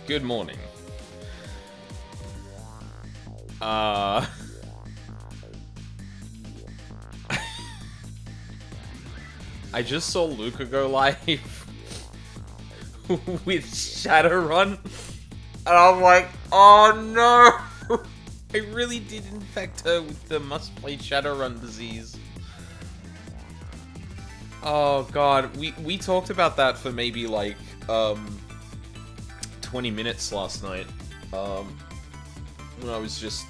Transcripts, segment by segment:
Good morning. I just saw Luca go live with Shadowrun, and I'm like, oh no! I really did infect her with the must-play Shadowrun disease. Oh god, we talked about that for maybe like 20 minutes last night. When I was just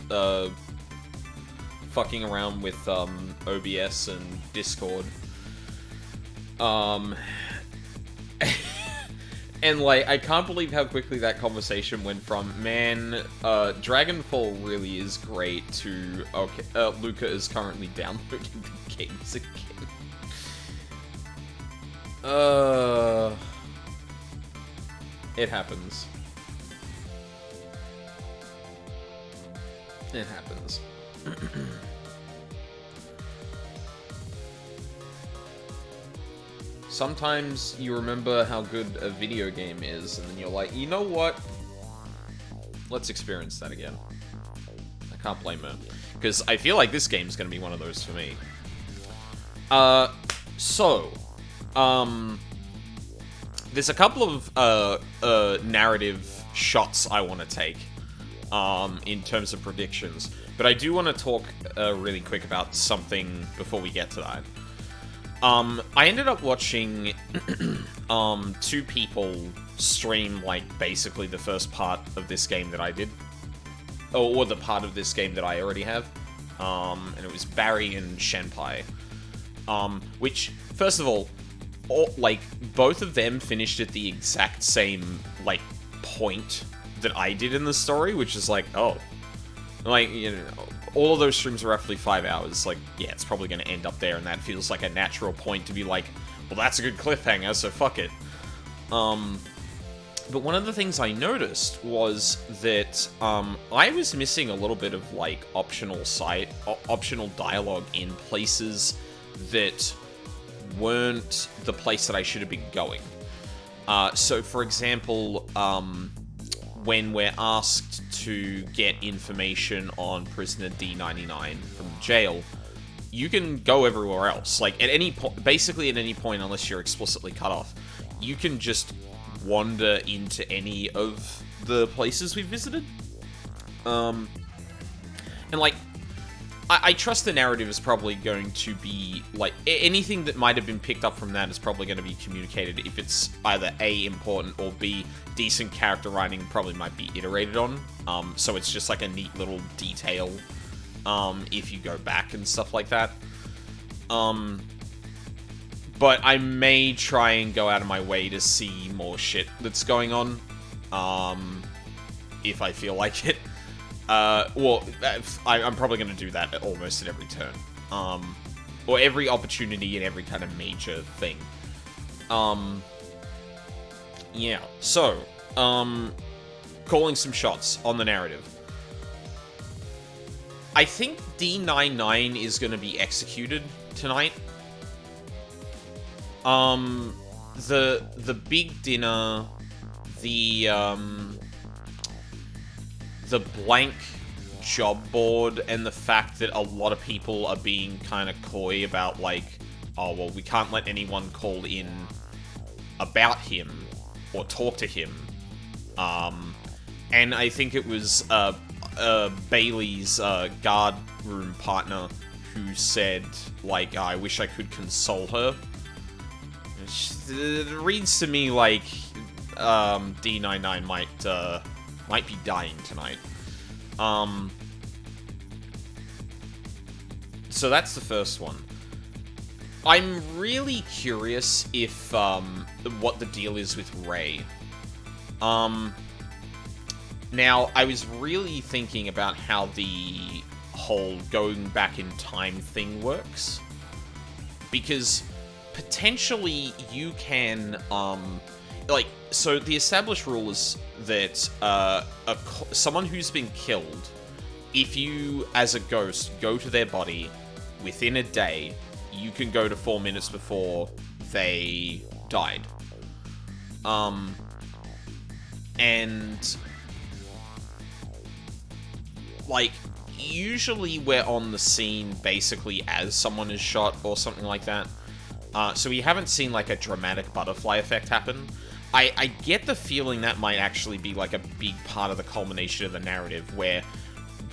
fucking around with OBS and Discord. And like, I can't believe how quickly that conversation went from, man, Dragonfall really is great, to, okay, Luca is currently downloading the games again. It happens. It happens. Sometimes you remember how good a video game is, and then you're like, you know what? Let's experience that again. I can't blame her. Because I feel like this game's gonna be one of those for me. There's a couple of narrative shots I want to take in terms of predictions, but I do want to talk really quick about something before we get to that. I ended up watching two people stream, like, basically the first part of this game that I did, or the part of this game that I already have, and it was Barry and Shenpai, which, first of all, like, both of them finished at the exact same, like, point that I did in the story, which is like, oh, like, you know, all of those streams are roughly 5 hours, like, yeah, it's probably going to end up there, and that feels like a natural point to be like, well, that's a good cliffhanger, so fuck it. But one of the things I noticed was that, I was missing a little bit of, like, optional dialogue in places that weren't the place that I should have been going. So, for example, when we're asked to get information on prisoner D99 from jail, you can go everywhere else. Like, at any point, basically at any point, unless you're explicitly cut off, you can just wander into any of the places we've visited. And, like, I trust the narrative is probably going to be, like, anything that might have been picked up from that is probably going to be communicated if it's either A, important, or B, decent character writing probably might be iterated on. So it's just like a neat little detail, if you go back and stuff like that. But I may try and go out of my way to see more shit that's going on, if I feel like it. Well, I'm probably going to do that almost at every turn. Or every opportunity and every kind of major thing. Yeah. So, calling some shots on the narrative. I think D99 is going to be executed tonight. The big dinner, the blank job board, and the fact that a lot of people are being kind of coy about, like, oh, well, we can't let anyone call in about him or talk to him. And I think it was Bailey's guard room partner who said, like, I wish I could console her. It reads to me like D99 might be dying tonight. So that's the first one. I'm really curious if, what the deal is with Ray. Now, I was really thinking about how the whole going back in time thing works. Because potentially you can, like, so the established rule is that someone who's been killed, if you, as a ghost, go to their body within a day, you can go to 4 minutes before they died. And, like, usually we're on the scene basically as someone is shot or something like that. So we haven't seen, like, a dramatic butterfly effect happen. I get the feeling that might actually be, like, a big part of the culmination of the narrative, where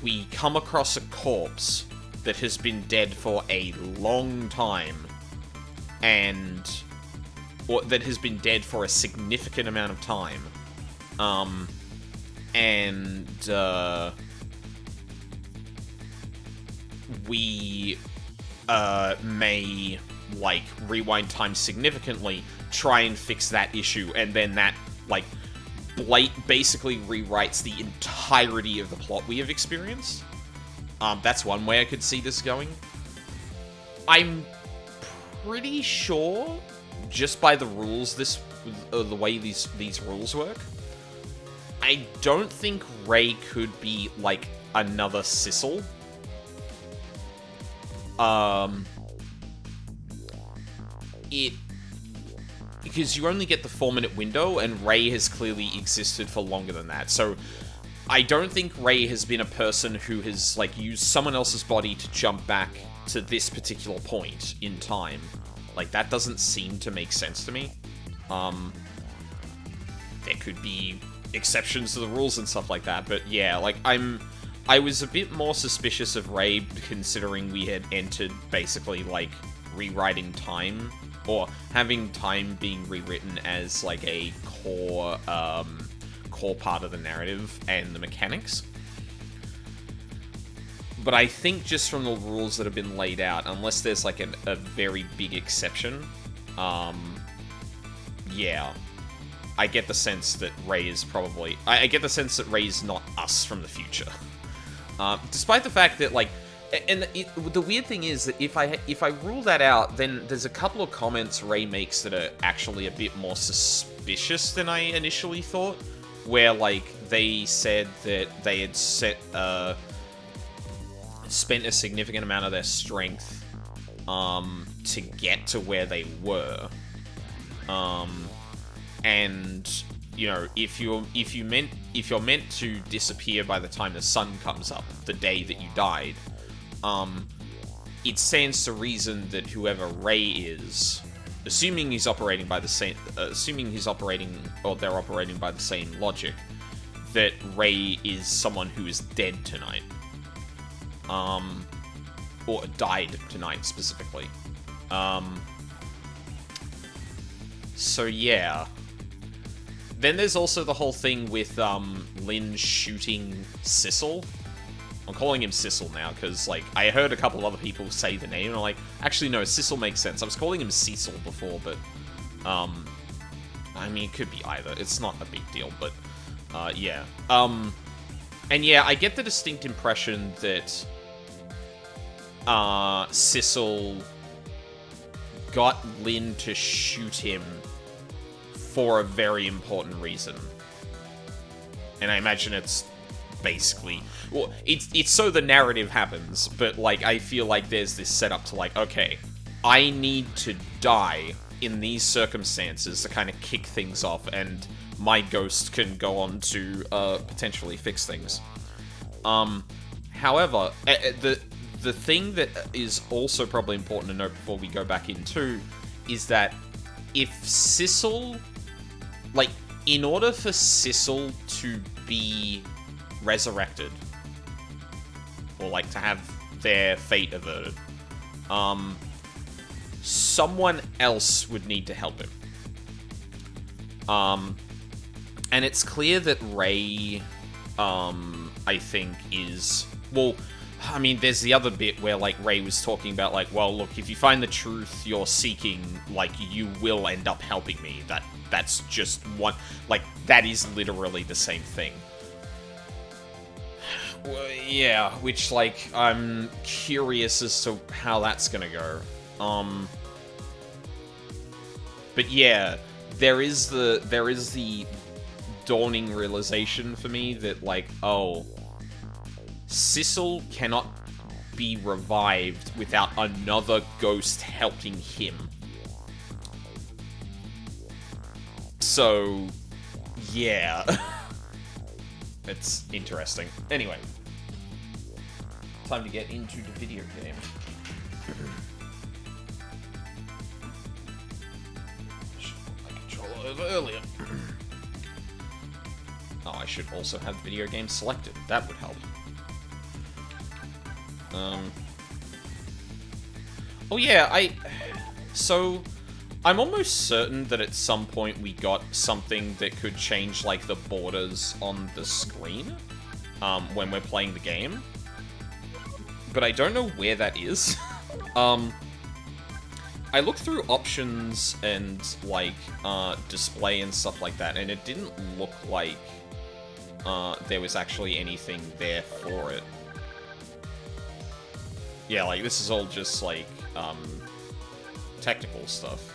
we come across a corpse that has been dead for a long time, or that has been dead for a significant amount of time. We may, like, rewind time significantly, try and fix that issue, and then that, like, basically rewrites the entirety of the plot we have experienced. That's one way I could see this going. I'm pretty sure, just by the rules, the way these rules work, I don't think Rei could be, like, another Sissel. Because you only get the 4-minute window, and Rei has clearly existed for longer than that. So I don't think Rei has been a person who has, like, used someone else's body to jump back to this particular point in time. Like, that doesn't seem to make sense to me. There could be exceptions to the rules and stuff like that, but yeah, like, I was a bit more suspicious of Rei, considering we had entered basically, like, rewriting time, or having time being rewritten as, like, a core part of the narrative and the mechanics. But I think just from the rules that have been laid out, unless there's, like, a very big exception, yeah, I get the sense that Rei is probably... I get the sense that Rei's not us from the future. Despite the fact that, like... And the weird thing is that if I rule that out, then there's a couple of comments Rei makes that are actually a bit more suspicious than I initially thought. Where, like, they said that they had spent a significant amount of their strength to get to where they were. And, you know, if you're meant to disappear by the time the sun comes up, the day that you died, it stands to reason that whoever Rei is, assuming he's operating by the same, or they're operating by the same logic, that Rei is someone who is dead tonight, or died tonight specifically. So yeah. Then there's also the whole thing with Lin shooting Sissel. I'm calling him Sissel now, because, like, I heard a couple of other people say the name, and I'm like, actually, no, Sissel makes sense. I was calling him Cecil before, but, I mean, it could be either. It's not a big deal, but, yeah. And yeah, I get the distinct impression that, Sissel got Lin to shoot him for a very important reason. And I imagine it's basically... Well, it's so the narrative happens, but, like, I feel like there's this setup to, like, okay, I need to die in these circumstances to kind of kick things off, and my ghost can go on to, potentially fix things. However, the thing that is also probably important to note before we go back into is that if Sissel... Like, in order for Sissel to be resurrected, or, like, to have their fate averted, someone else would need to help him. And it's clear that Rei, I think, is... Well, I mean, there's the other bit where, like, Rei was talking about, like, well, look, if you find the truth you're seeking, like, you will end up helping me. That's just one... Like, that is literally the same thing. Well, yeah, which, like, I'm curious as to how that's gonna go. But yeah, there is the dawning realization for me that, like, oh, Sissel cannot be revived without another ghost helping him. So, yeah. It's interesting. Anyway. Time to get into the video game. Should put my controller over earlier. Oh, I should also have video game selected. That would help. Oh yeah, So, I'm almost certain that at some point we got something that could change, like, the borders on the screen, when we're playing the game. But I don't know where that is. I looked through options and, like, display and stuff like that, and it didn't look like, there was actually anything there for it. Yeah, like, this is all just, like, technical stuff.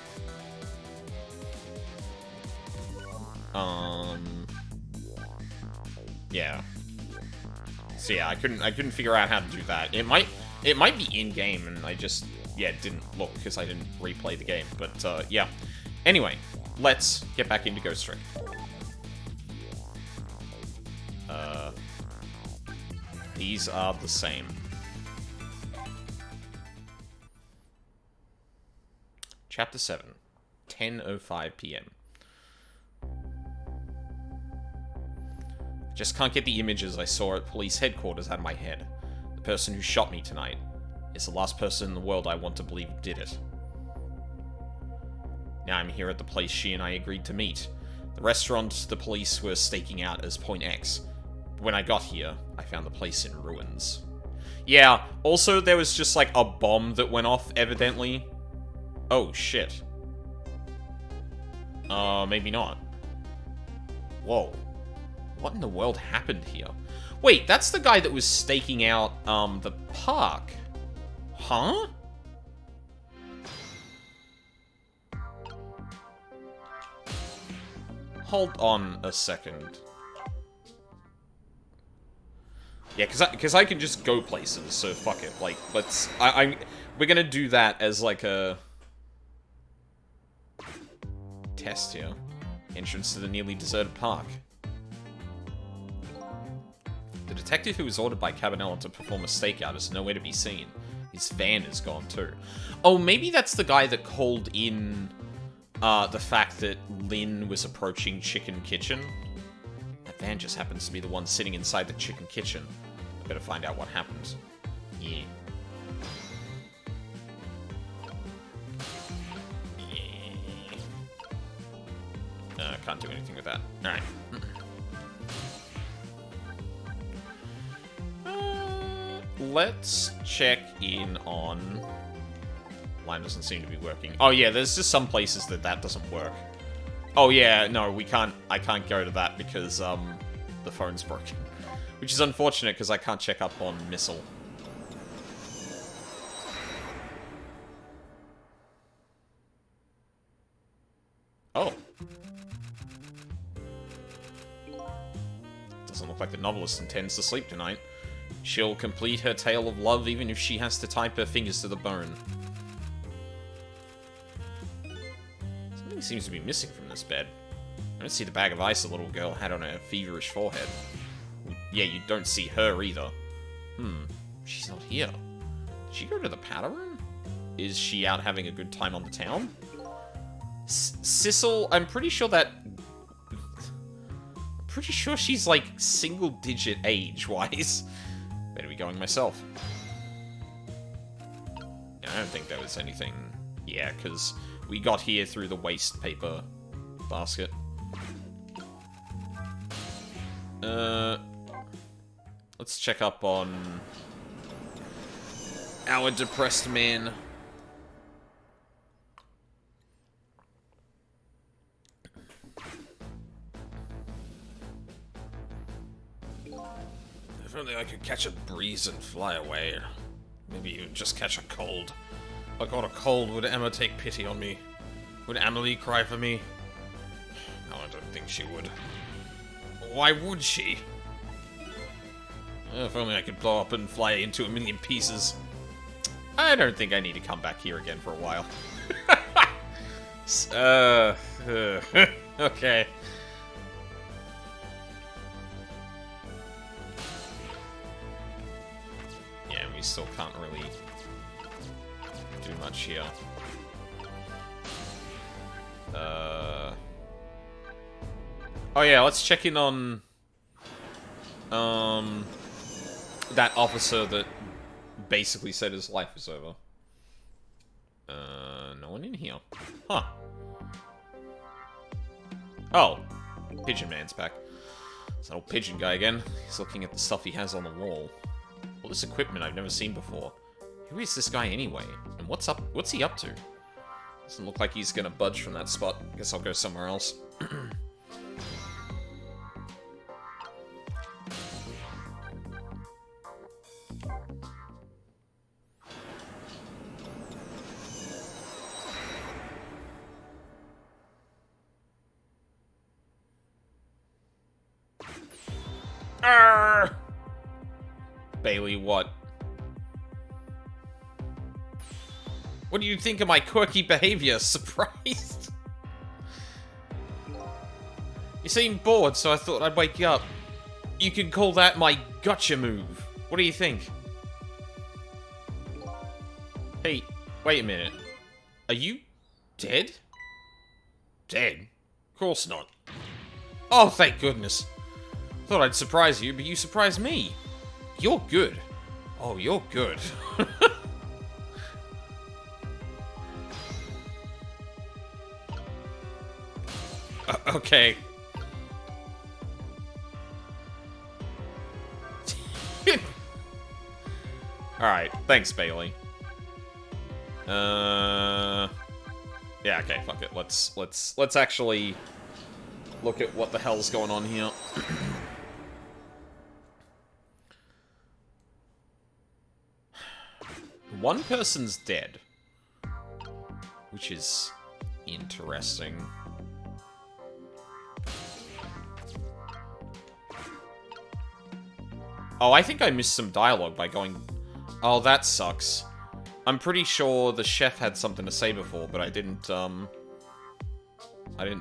Yeah. So yeah, I couldn't figure out how to do that. It might be in-game, and I just, yeah, didn't look, because I didn't replay the game, but, yeah. Anyway, let's get back into Ghost Trick. These are the same. Chapter 7, 10:05 p.m. Just can't get the images I saw at police headquarters out of my head. The person who shot me tonight is the last person in the world I want to believe did it. Now I'm here at the place she and I agreed to meet. The restaurant the police were staking out as Point X. But when I got here, I found the place in ruins. Yeah, also there was just like a bomb that went off, evidently. Oh, shit. Maybe not. Whoa. What in the world happened here? Wait, that's the guy that was staking out, the park. Huh? Hold on a second. Yeah, cause I can just go places, so fuck it. Like, we're gonna do that as like a test here. Entrance to the nearly deserted park. The detective who was ordered by Cabanela to perform a stakeout is nowhere to be seen. His van is gone too. Oh, maybe that's the guy that called in the fact that Lynn was approaching Chicken Kitchen. That van just happens to be the one sitting inside the Chicken Kitchen. I better find out what happened. Yeah. I can't do anything with that. Alright. Let's check in on... Line doesn't seem to be working. Oh yeah, there's just some places that doesn't work. Oh yeah, no, I can't go to that because, the phone's broken. Which is unfortunate because I can't check up on Missile. Oh. Doesn't look like the novelist intends to sleep tonight. She'll complete her tale of love even if she has to type her fingers to the bone. Something seems to be missing from this bed. I don't see the bag of ice the little girl had on her feverish forehead. Yeah, you don't see her either. She's not here. Did she go to the powder room? Is she out having a good time on the town? Sissel, I'm pretty sure that... I'm pretty sure she's like single-digit age-wise. Better be going myself. I don't think there was anything... Yeah, because we got here through the waste paper basket. Let's check up on our depressed man. If only I could catch a breeze and fly away. Maybe even just catch a cold. If I got a cold, would Emma take pity on me? Would Amelie cry for me? No, I don't think she would. Why would she? If only I could blow up and fly into a million pieces. I don't think I need to come back here again for a while. Okay. still can't really do much here. Oh yeah, let's check in on that officer that basically said his life was over. No one in here. Huh. Oh. Pigeon Man's back. It's that old pigeon guy again. He's looking at the stuff he has on the wall. All this equipment I've never seen before. Who is this guy anyway? And what's he up to? Doesn't look like he's gonna budge from that spot. Guess I'll go somewhere else. Arrgh! Bailey, what? What do you think of my quirky behavior? Surprised? You seem bored, so I thought I'd wake you up. You can call that my gotcha move. What do you think? Hey, wait a minute. Are you dead? Dead? Of course not. Oh, thank goodness. Thought I'd surprise you, but you surprised me. You're good. Oh, you're good. Okay. Alright, thanks, Bailey. Yeah, okay, fuck it. Let's actually look at what the hell's going on here. One person's dead, which is interesting. Oh, I think I missed some dialogue by going... Oh, that sucks. I'm pretty sure the chef had something to say before, but I didn't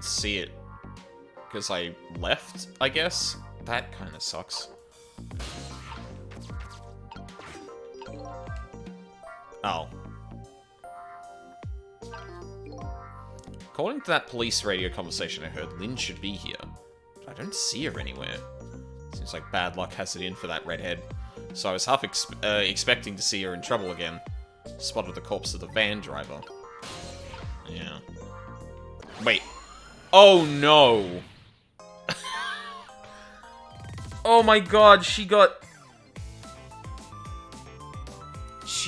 see it. Because I left, I guess? That kind of sucks. Oh. According to that police radio conversation I heard, Lynn should be here. But I don't see her anywhere. Seems like bad luck has it in for that redhead. So I was half expecting to see her in trouble again. Spotted the corpse of the van driver. Yeah. Wait. Oh no! Oh my god, she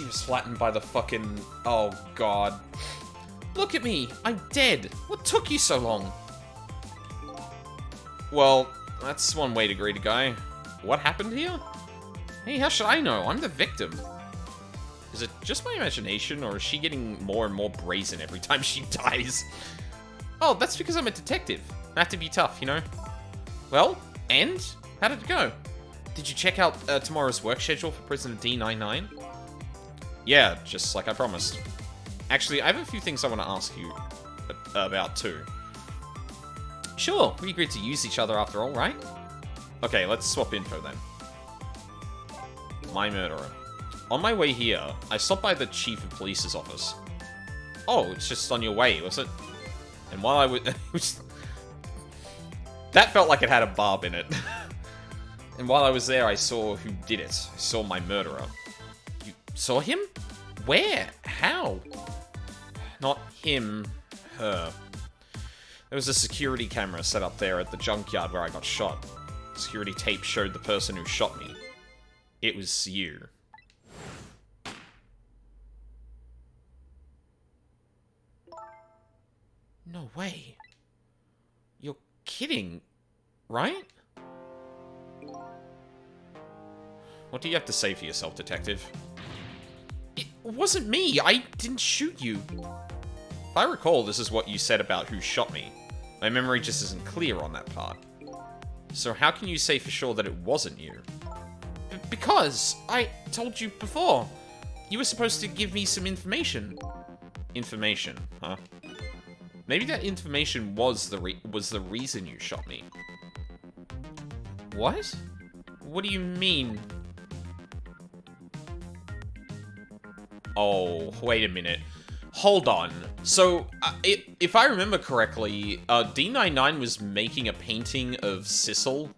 was flattened by the fucking... Oh god. Look at me! I'm dead! What took you so long? Well, that's one way to greet a guy. What happened here? Hey, how should I know? I'm the victim. Is it just my imagination, or is she getting more and more brazen every time she dies? Oh, that's because I'm a detective. I have to be tough, you know? Well, and? How did it go? Did you check out tomorrow's work schedule for Prisoner D99? Yeah, just like I promised. Actually, I have a few things I want to ask you about, too. Sure, we agreed to use each other after all, right? Okay, let's swap info then. My murderer. On my way here, I stopped by the Chief of Police's office. Oh, it's just on your way, was it? And while I was... That felt like it had a barb in it. And while I was there, I saw who did it. I saw my murderer. You saw him? Where? How? Not him. Her. There was a security camera set up there at the junkyard where I got shot. Security tape showed the person who shot me. It was you. No way. You're kidding, right? What do you have to say for yourself, detective? It wasn't me. I didn't shoot you. If I recall, this is what you said about who shot me. My memory just isn't clear on that part. So how can you say for sure that it wasn't you? Because I told you before. You were supposed to give me some information. Information, huh? Maybe that information was the reason you shot me. What? What do you mean? Oh, wait a minute. Hold on. So, if I remember correctly, D99 was making a painting of Sissel.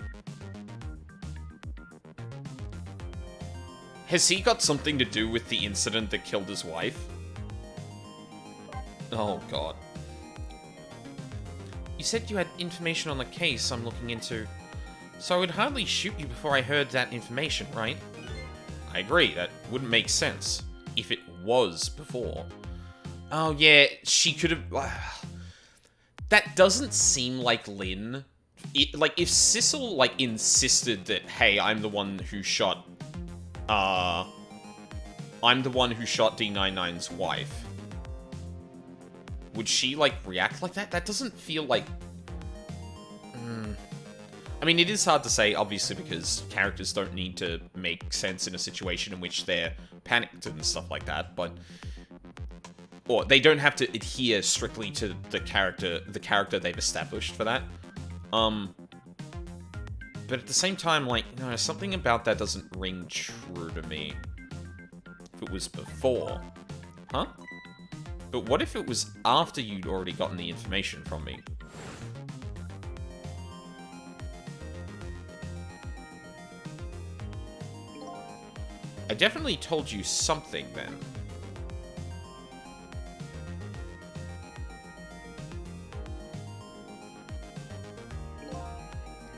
Has he got something to do with the incident that killed his wife? Oh, God. You said you had information on the case I'm looking into. So I would hardly shoot you before I heard that information, right? I agree, that wouldn't make sense. If it was before. Oh, yeah, she could have... That doesn't seem like Lynn. Like, if Sissel, like, insisted that, hey, I'm the one who shot D99's wife, would she, like, react like that? That doesn't feel like... I mean, it is hard to say, obviously, because characters don't need to make sense in a situation in which they're panicked and stuff like that, but... Or they don't have to adhere strictly to the character they've established for that. But at the same time, like, no, something about that doesn't ring true to me. If it was before. Huh? But what if it was after you'd already gotten the information from me? I definitely told you something then.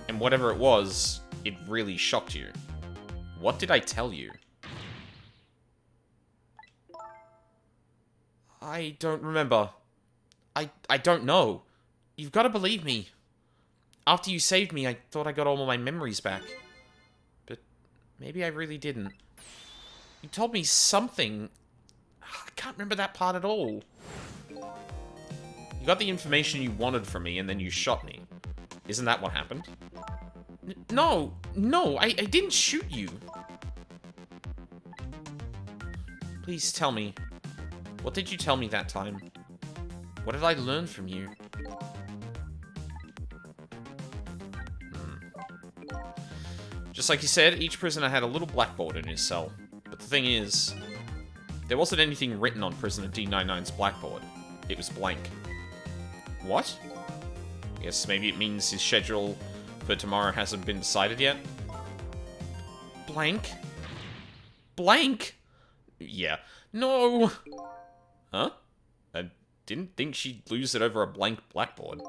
And whatever it was, it really shocked you. What did I tell you? I don't remember. I don't know. You've got to believe me. After you saved me, I thought I got all my memories back. But maybe I really didn't. You told me something. I can't remember that part at all. You got the information you wanted from me, and then you shot me. Isn't that what happened? No, I didn't shoot you. Please tell me. What did you tell me that time? What did I learn from you? Just like you said, each prisoner had a little blackboard in his cell. But the thing is, there wasn't anything written on prisoner D99's blackboard. It was blank. What? Guess maybe it means his schedule for tomorrow hasn't been decided yet? Blank? Blank? Yeah. No! Huh? I didn't think she'd lose it over a blank blackboard.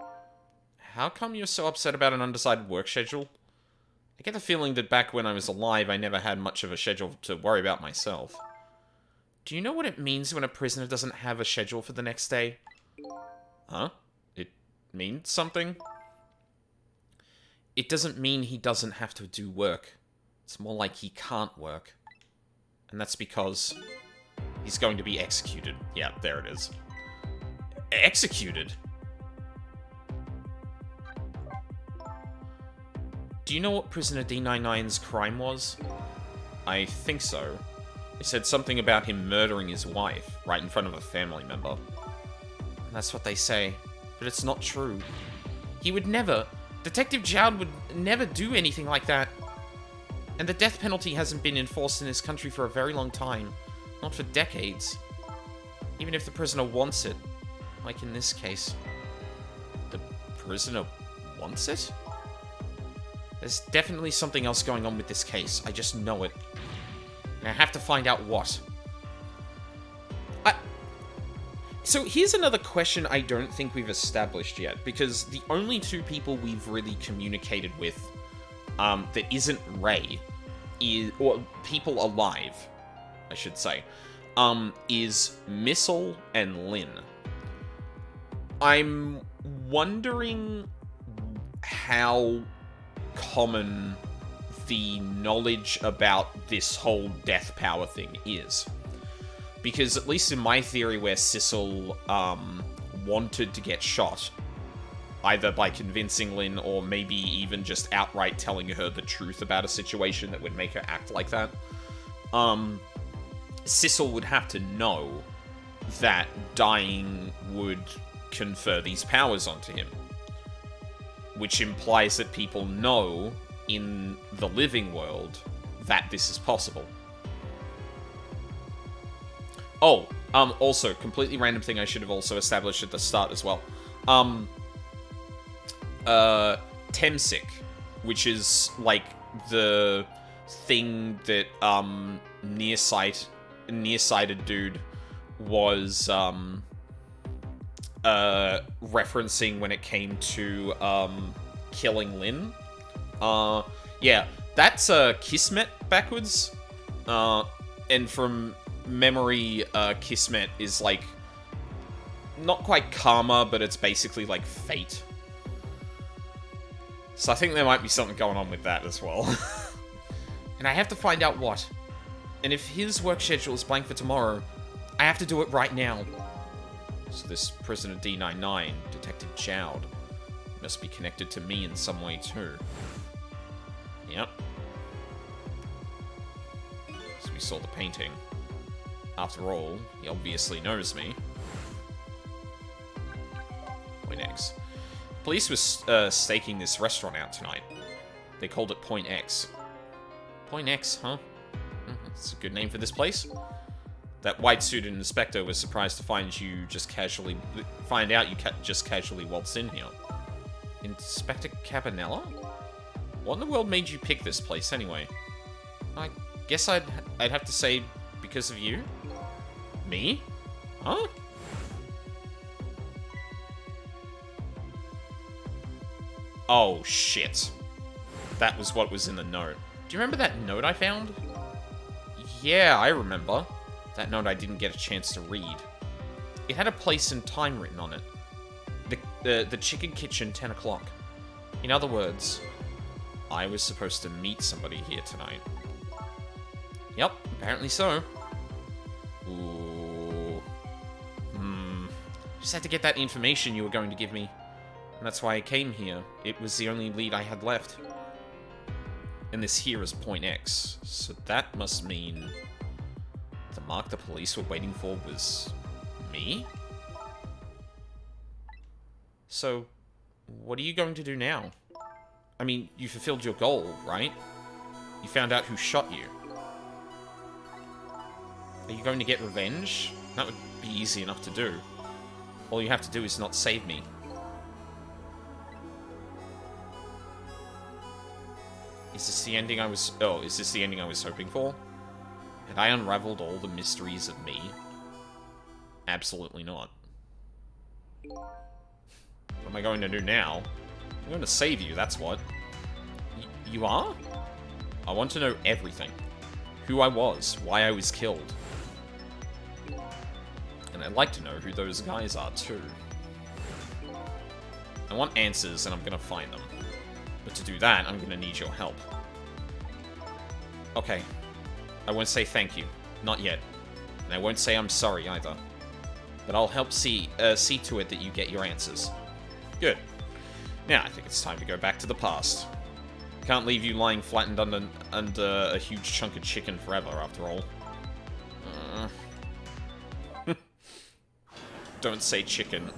How come you're so upset about an undecided work schedule? I get the feeling that back when I was alive, I never had much of a schedule to worry about myself. Do you know what it means when a prisoner doesn't have a schedule for the next day? Huh? It means something? It doesn't mean he doesn't have to do work. It's more like he can't work. And that's because he's going to be executed. Yeah, there it is. Executed? Do you know what prisoner D99's crime was? I think so. They said something about him murdering his wife, right in front of a family member. That's what they say, but it's not true. He would never... Detective Jowd would never do anything like that. And the death penalty hasn't been enforced in this country for a very long time. Not for decades. Even if the prisoner wants it. Like in this case. The prisoner wants it? There's definitely something else going on with this case. I just know it. And I have to find out what. So here's another question I don't think we've established yet, because the only two people we've really communicated with that isn't Ray, or people alive, I should say, is Missile and Lynn. I'm wondering how common the knowledge about this whole death power thing is. Because at least in my theory where Sissel wanted to get shot, either by convincing Lynn or maybe even just outright telling her the truth about a situation that would make her act like that, Sissel would have to know that dying would confer these powers onto him. Which implies that people know in the living world that this is possible. Oh, also, completely random thing I should have also established at the start as well. Temsic, which is, like, the thing that, nearsighted dude was, referencing when it came to, killing Lynn. Yeah, that's, Kismet backwards. And from memory, Kismet is, like, not quite karma, but it's basically, like, fate. So I think there might be something going on with that as well. And I have to find out what. And if his work schedule is blank for tomorrow, I have to do it right now. So this prisoner D99, Detective Jowd, must be connected to me in some way too. Yep. So we saw the painting. After all, he obviously knows me. Point X. Police was staking this restaurant out tonight. They called it Point X. Point X, huh? That's a good name for this place. That white-suited inspector was surprised to find out you just casually waltzed in here. Inspector Cabanela? What in the world made you pick this place anyway? I guess I'd have to say because of you. Me? Huh? Oh, shit. That was what was in the note. Do you remember that note I found? Yeah, I remember. That note I didn't get a chance to read. It had a place and time written on it. The Chicken Kitchen, 10 o'clock. In other words, I was supposed to meet somebody here tonight. Yep, apparently so. Ooh. Just had to get that information you were going to give me. And that's why I came here. It was the only lead I had left. And this here is Point X. So that must mean the mark the police were waiting for was me? So, what are you going to do now? I mean, you fulfilled your goal, right? You found out who shot you. Are you going to get revenge? That would be easy enough to do. All you have to do is not save me. Is this the ending I was... Oh, is this the ending I was hoping for? Had I unraveled all the mysteries of me? Absolutely not. What am I going to do now? I'm going to save you, that's what. You are? I want to know everything. Who I was, why I was killed. And I'd like to know who those guys are, too. I want answers, and I'm going to find them. But to do that, I'm going to need your help. Okay. I won't say thank you. Not yet. And I won't say I'm sorry, either. But I'll help see to it that you get your answers. Good. Now, I think it's time to go back to the past. Can't leave you lying flattened under a huge chunk of chicken forever, after all. Don't say chicken.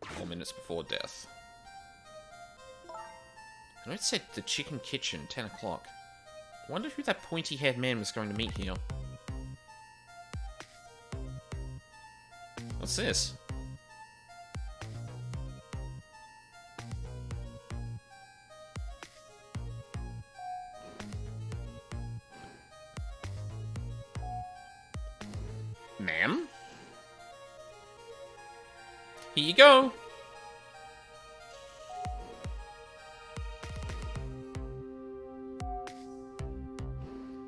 4 minutes before death. I know it said the Chicken Kitchen, 10 o'clock. I wonder who that pointy-haired man was going to meet here. What's this? Ma'am? Here you go.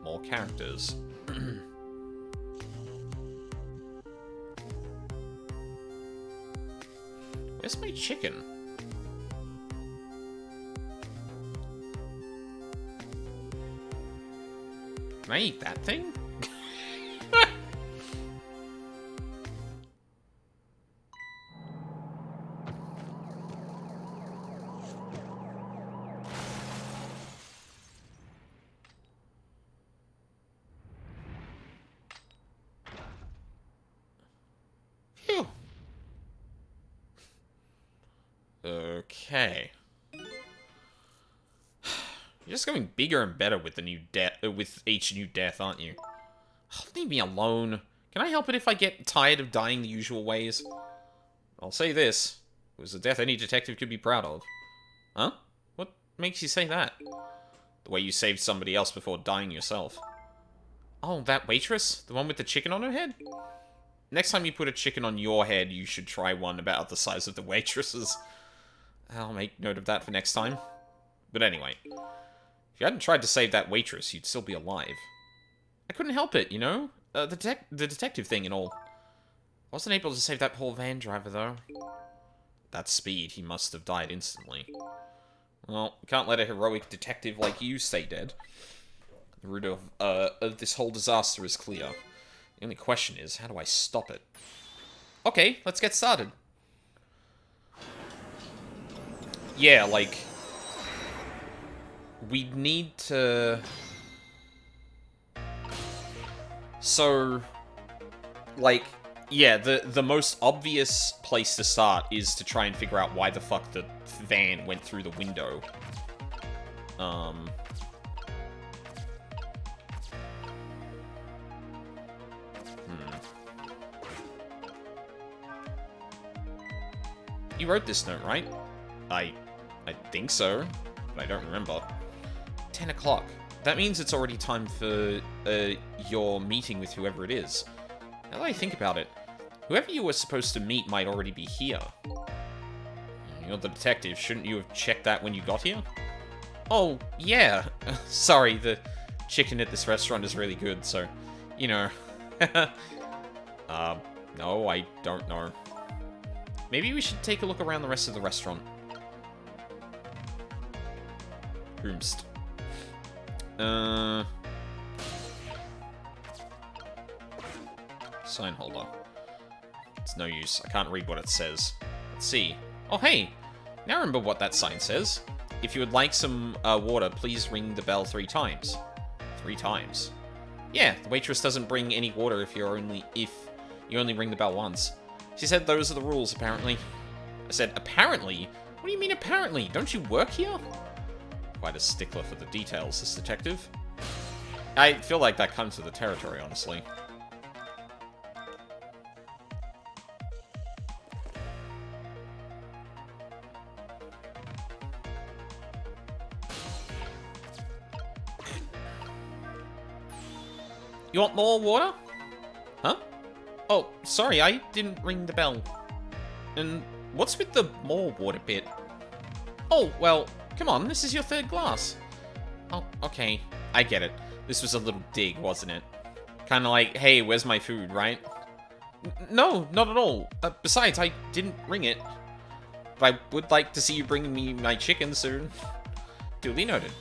More characters. Where's my chicken? Can I eat that thing? Phew. Okay. You're just going bigger and better with the new death, with each new death, aren't you? Oh, leave me alone. Can I help it if I get tired of dying the usual ways? I'll say this. It was a death any detective could be proud of. Huh? What makes you say that? The way you saved somebody else before dying yourself. Oh, that waitress? The one with the chicken on her head? Next time you put a chicken on your head, you should try one about the size of the waitress's. I'll make note of that for next time. But anyway, if you hadn't tried to save that waitress, you'd still be alive. I couldn't help it, you know? The detective thing and all. Wasn't able to save that poor van driver, though. That speed, he must have died instantly. Well, can't let a heroic detective like you stay dead. The root of this whole disaster is clear. The only question is, how do I stop it? Okay, let's get started. Yeah, like... we need to... So... like... yeah, the most obvious place to start is to try and figure out why the fuck the van went through the window. You wrote this note, right? I think so, but I don't remember. 10 o'clock. That means it's already time for your meeting with whoever it is. Now that I think about it, whoever you were supposed to meet might already be here. You're the detective, shouldn't you have checked that when you got here? Oh, yeah. Sorry, the chicken at this restaurant is really good, so, you know. No, I don't know. Maybe we should take a look around the rest of the restaurant. Whomst. Sign holder. It's no use. I can't read what it says. Let's see. Oh, hey! Now I remember what that sign says. If you would like some water, please ring the bell 3 times. 3 times? Yeah, the waitress doesn't bring any water if you only ring the bell once. She said those are the rules, apparently. I said, apparently? What do you mean, apparently? Don't you work here? Quite a stickler for the details, this detective. I feel like that comes with the territory, honestly. You want more water? Huh? Oh, sorry, I didn't ring the bell. And what's with the more water bit? Oh, well, come on, this is your 3rd glass. Oh, okay, I get it. This was a little dig, wasn't it? Kind of like, hey, where's my food, right? No, not at all. Besides, I didn't ring it. But I would like to see you bring me my chicken soon. Duly noted.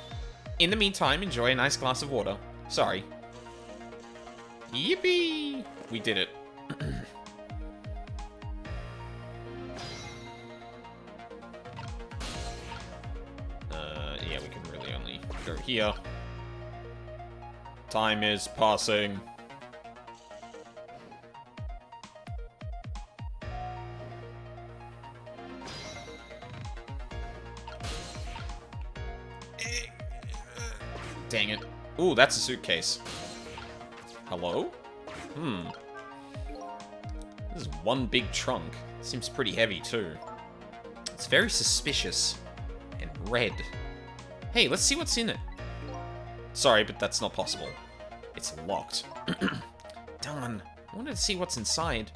In the meantime, enjoy a nice glass of water. Sorry. Yippee! We did it. Yeah, we can really only go here. Time is passing. Dang it. Ooh, that's a suitcase. Hello? This is one big trunk. Seems pretty heavy, too. It's very suspicious. And red. Hey, let's see what's in it. Sorry, but that's not possible. It's locked. Darn. I wanted to see what's inside.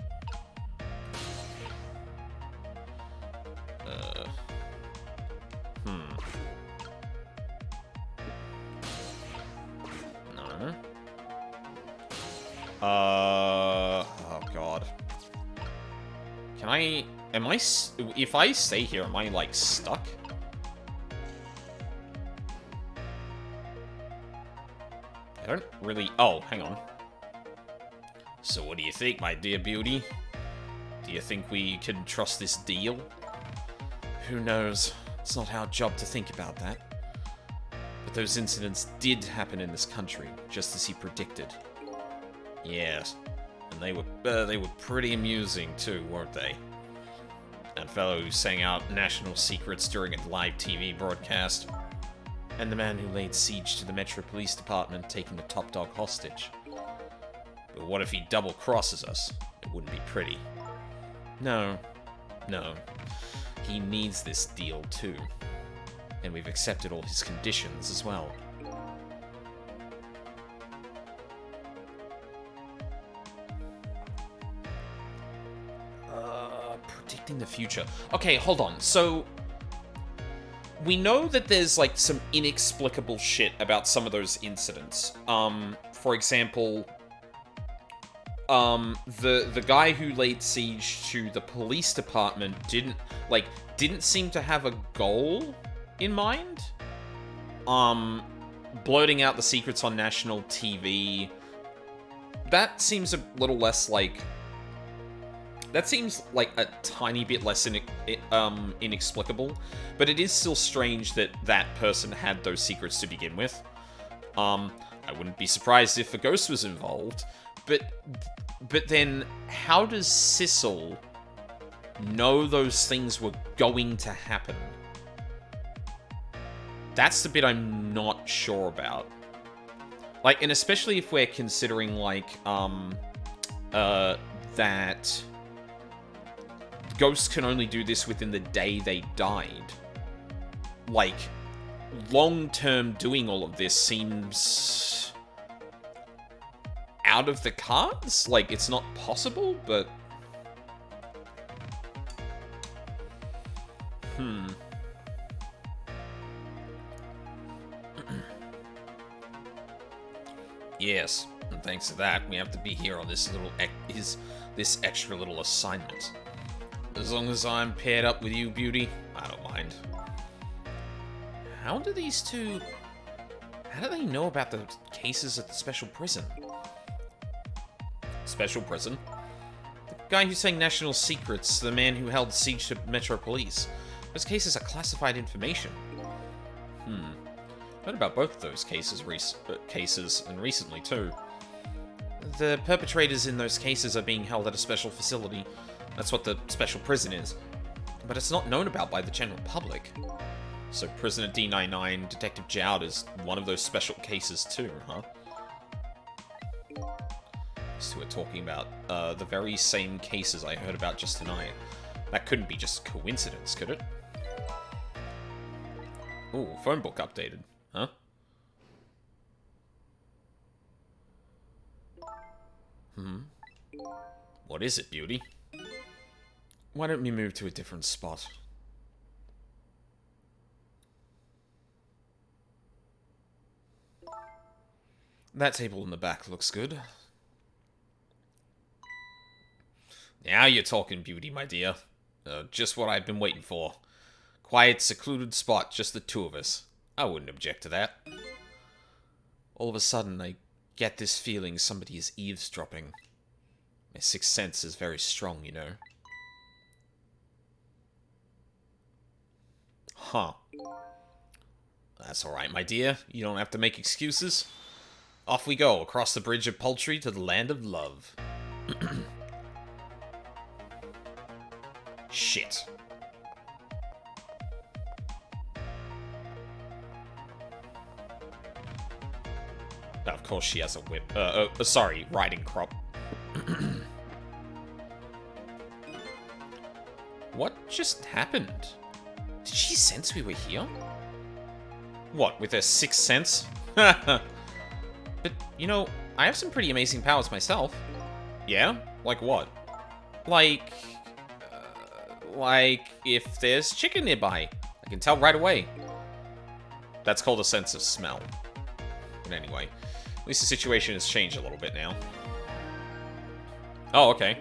No. Oh god. Can I... if I stay here, am I, like, stuck? I don't really... Oh, hang on. So what do you think, my dear beauty? Do you think we can trust this deal? Who knows? It's not our job to think about that. But those incidents did happen in this country, just as he predicted. Yes. And they were pretty amusing too, weren't they? That fellow who sang out national secrets during a live TV broadcast. And the man who laid siege to the Metro Police Department, taking the top dog hostage. But what if he double-crosses us? It wouldn't be pretty. No. No. He needs this deal, too. And we've accepted all his conditions as well. Predicting the future. Okay, hold on. So, we know that there's, like, some inexplicable shit about some of those incidents. For example, the guy who laid siege to the police department didn't seem to have a goal in mind. Blurting out the secrets on national TV. That seems a little less like... That seems like a tiny bit less inexplicable, but it is still strange that that person had those secrets to begin with. I wouldn't be surprised if a ghost was involved, but then how does Sissel know those things were going to happen? That's the bit I'm not sure about. Like, and especially if we're considering, like, that ghosts can only do this within the day they died. Like, long-term doing all of this seems out of the cards? Like, it's not possible, but... Yes, and thanks to that, we have to be here on this this extra little assignment. As long as I'm paired up with you, Beauty, I don't mind. How do these two... How do they know about the cases at the special prison? Special prison? The guy who's saying national secrets, the man who held siege to Metro Police. Those cases are classified information. Heard about both of those cases, and recently too. The perpetrators in those cases are being held at a special facility. That's what the special prison is. But it's not known about by the general public. So Prisoner D99, Detective Jowd is one of those special cases too, huh? So we're talking about the very same cases I heard about just tonight. That couldn't be just coincidence, could it? Ooh, phone book updated. Huh? What is it, Beauty? Why don't we move to a different spot? That table in the back looks good. Now you're talking, Beauty, my dear. Just what I've been waiting for. Quiet, secluded spot, just the two of us. I wouldn't object to that. All of a sudden, I get this feeling somebody is eavesdropping. My sixth sense is very strong, you know. Huh. That's alright, my dear. You don't have to make excuses. Off we go, across the bridge of Poultry to the land of love. Shit. Of course she has a whip. Sorry, riding crop. What just happened? Did she sense we were here? What, with her sixth sense? But, you know, I have some pretty amazing powers myself. Yeah? Like what? Like, if there's chicken nearby, I can tell right away. That's called a sense of smell. But anyway, at least the situation has changed a little bit now. Oh, okay.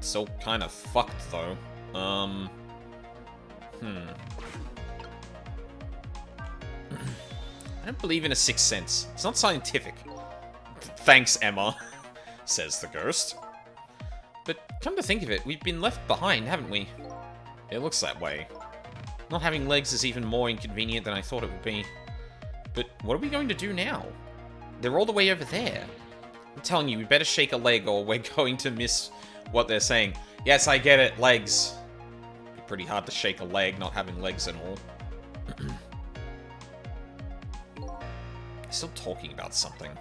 Still kind of fucked, though. I don't believe in a sixth sense. It's not scientific. Thanks, Emma, says the ghost. But come to think of it, we've been left behind, haven't we? It looks that way. Not having legs is even more inconvenient than I thought it would be. But what are we going to do now? They're all the way over there. I'm telling you, we better shake a leg or we're going to miss what they're saying. Yes, I get it, legs. pretty hard to shake a leg, not having legs and all. Still talking about something.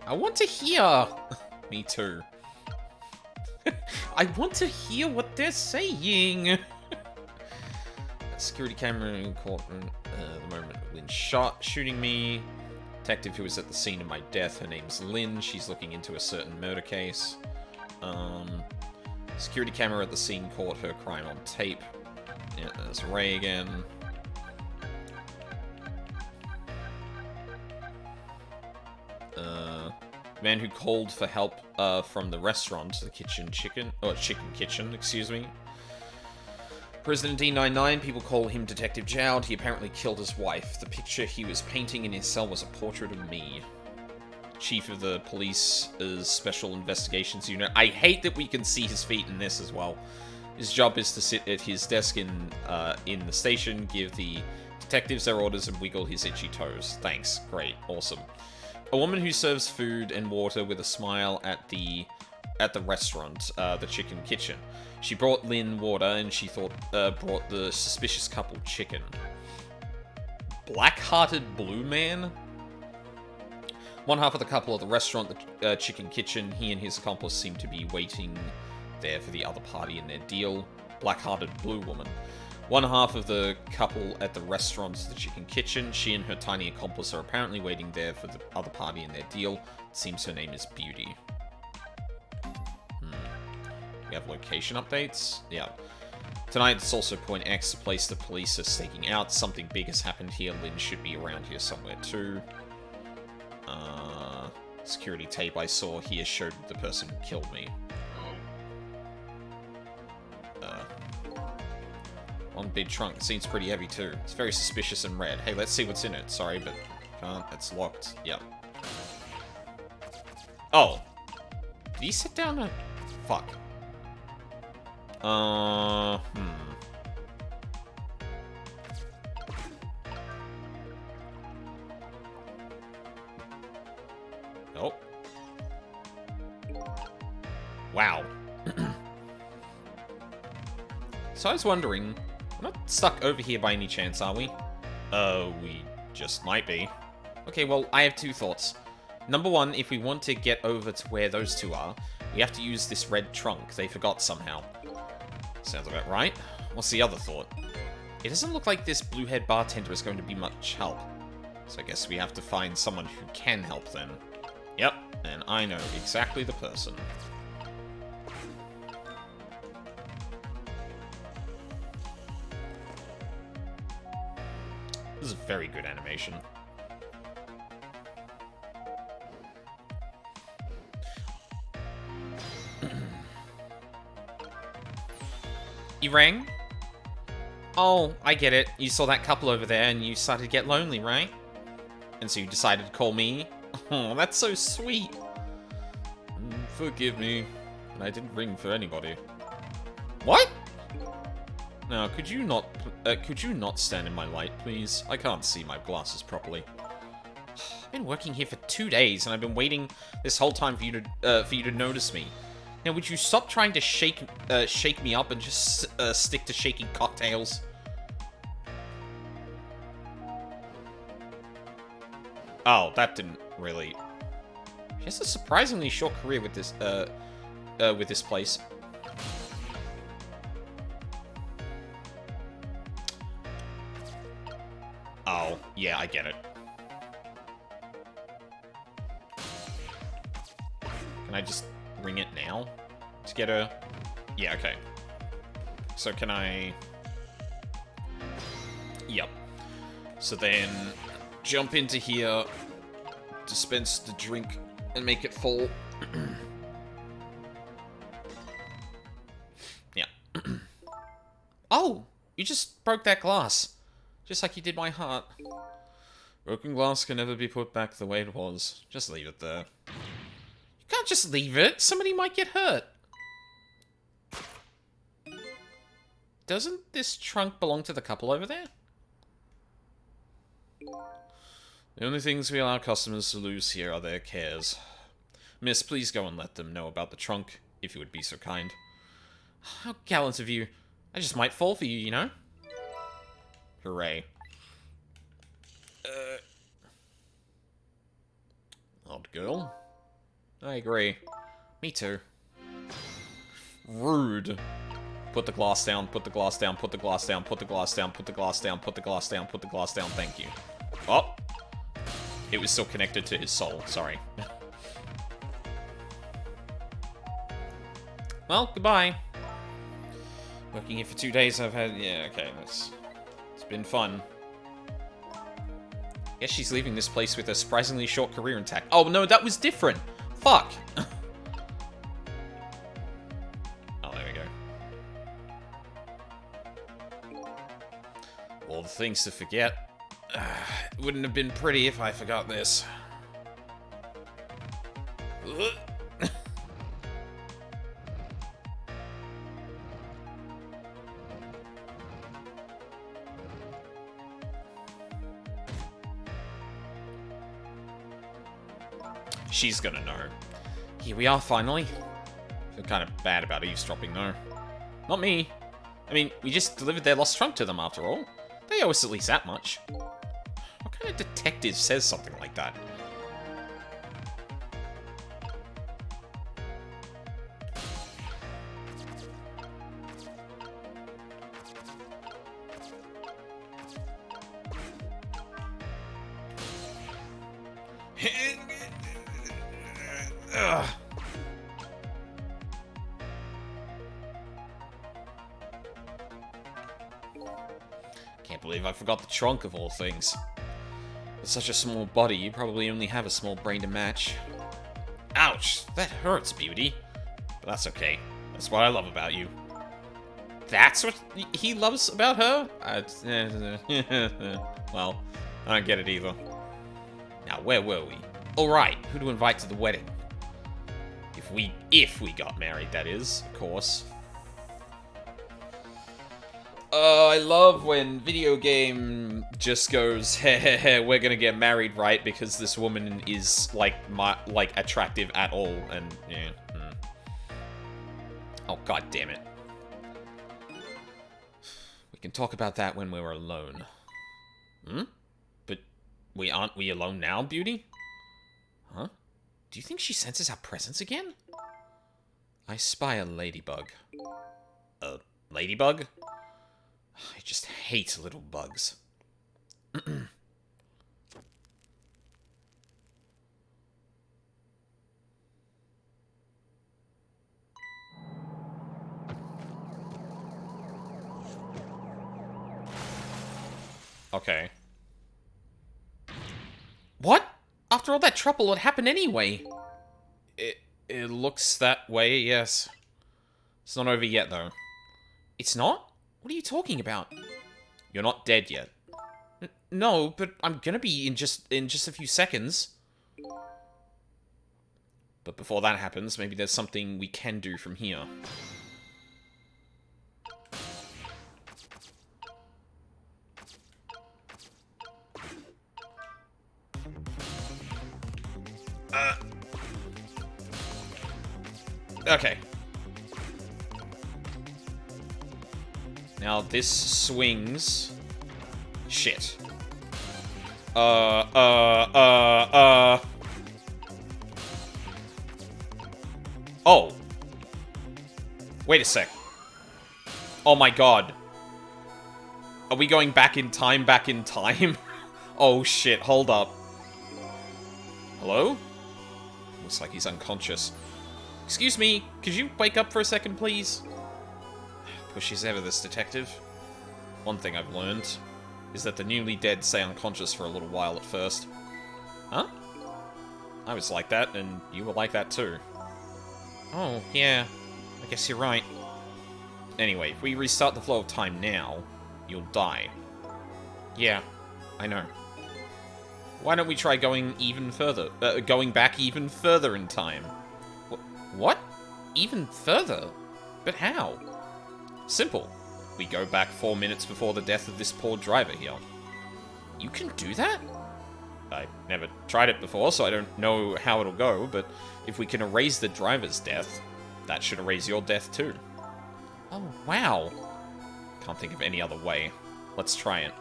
I want to hear! Me too. I want to hear what they're saying! Security camera caught the moment Lynn shooting me. Detective who was at the scene of my death. Her name's Lynn. She's looking into a certain murder case. Security camera at the scene caught her crime on tape. Yeah, there's Ray again. Man who called for help from the restaurant, the Chicken Kitchen, excuse me. President D99, people call him Detective Jowd. He apparently killed his wife. The picture he was painting in his cell was a portrait of me. Chief of the police's Special Investigations Unit. I hate that we can see his feet in this as well. His job is to sit at his desk in the station, give the detectives their orders, and wiggle his itchy toes. Thanks. Great. Awesome. A woman who serves food and water with a smile at the restaurant, the Chicken Kitchen. She brought Lynn water, and she thought brought the suspicious couple chicken. Black-hearted blue man? One half of the couple at the restaurant, the Chicken Kitchen. He and his accomplice seem to be waiting there for the other party in their deal. Black-hearted blue woman. One half of the couple at the restaurant, the Chicken Kitchen. She and her tiny accomplice are apparently waiting there for the other party in their deal. It seems her name is Beauty. We have location updates. Yeah. Tonight, it's also Point X, the place the police are staking out. Something big has happened here. Lynn should be around here somewhere too. Security tape I saw here showed the person who killed me. One big trunk. Seems pretty heavy too. It's very suspicious and red. Hey, let's see what's in it. Sorry, but can't. It's locked. Yep. Oh. Did he sit down a... Fuck. Oh. Wow. So I was wondering, we're not stuck over here by any chance, are we? We just might be. Okay, well, I have two thoughts. Number one, if we want to get over to where those two are, we have to use this red trunk they forgot somehow. Sounds about right. What's the other thought? It doesn't look like this blue-haired bartender is going to be much help. So I guess we have to find someone who can help then. Yep, and I know exactly the person. This is a very good animation. You rang? Oh, I get it. You saw that couple over there and you started to get lonely, right? And so you decided to call me? Oh, that's so sweet. Forgive me. I didn't ring for anybody. What? Now, could you not stand in my light, please? I can't see my glasses properly. I've been working here for 2 days, and I've been waiting this whole time for you to notice me. Now, would you stop trying to shake me up and just stick to shaking cocktails? Oh, that didn't really. She has a surprisingly short career with this place. Oh, yeah, I get it. Can I just ring it now to get her? Yeah, okay. So can I... Yep. So then jump into here, dispense the drink, and make it full. Yeah. Oh! You just broke that glass. Just like you did my heart. Broken glass can never be put back the way it was. Just leave it there. You can't just leave it. Somebody might get hurt. Doesn't this trunk belong to the couple over there? The only things we allow customers to lose here are their cares. Miss, please go and let them know about the trunk, if you would be so kind. How gallant of you. I just might fall for you, you know? Hooray. Odd girl. I agree. Me too. Rude. Put the glass down, put the glass down, put the glass down, put the glass down, put the glass down, put the glass down, put the glass down, thank you. Oh! It was still connected to his soul, sorry. Well, goodbye. Working here for 2 days, I've had... Yeah, okay, it's been fun. Guess she's leaving this place with a surprisingly short career intact. Oh, no, that was different! Fuck! Oh, there we go. All the things to forget. It wouldn't have been pretty if I forgot this. She's gonna know. Here we are, finally. Feel kind of bad about eavesdropping, though. Not me. I mean, we just delivered their lost trunk to them, after all. They owe us at least that much. What kind of detective says something like that? Ugh. Can't believe I forgot the trunk of all things. With such a small body, you probably only have a small brain to match. Ouch! That hurts, Beauty. But that's okay. That's what I love about you. That's what he loves about her? Well, I don't get it either. Now, where were we? Alright, who to invite to the wedding? If we got married, that is, of course. I love when video game just goes, hey, we're gonna get married, right? Because this woman is, like attractive at all, and, yeah. Oh, god damn it. We can talk about that when we're alone. But aren't we alone now, Beauty? Huh? Do you think she senses our presence again? I spy a ladybug. A ladybug? I just hate little bugs. Okay. What? After all that trouble, what happened anyway? It looks that way, yes. It's not over yet, though. It's not? What are you talking about? You're not dead yet. No, but I'm gonna be in just a few seconds. But before that happens, maybe there's something we can do from here. Okay. Now this swings. Shit. Oh. Wait a sec. Oh my god. Are we going back in time, Oh shit, hold up. Hello? Looks like he's unconscious. Excuse me, could you wake up for a second, please? Pushy as ever, this detective. One thing I've learned is that the newly dead stay unconscious for a little while at first. Huh? I was like that, and you were like that too. Oh, yeah. I guess you're right. Anyway, if we restart the flow of time now, you'll die. Yeah, I know. Why don't we try going even further? Going back even further in time? What? Even further? But how? Simple. We go back 4 minutes before the death of this poor driver here. You can do that? I've never tried it before, so I don't know how it'll go, but if we can erase the driver's death, that should erase your death too. Oh, wow. Can't think of any other way. Let's try it.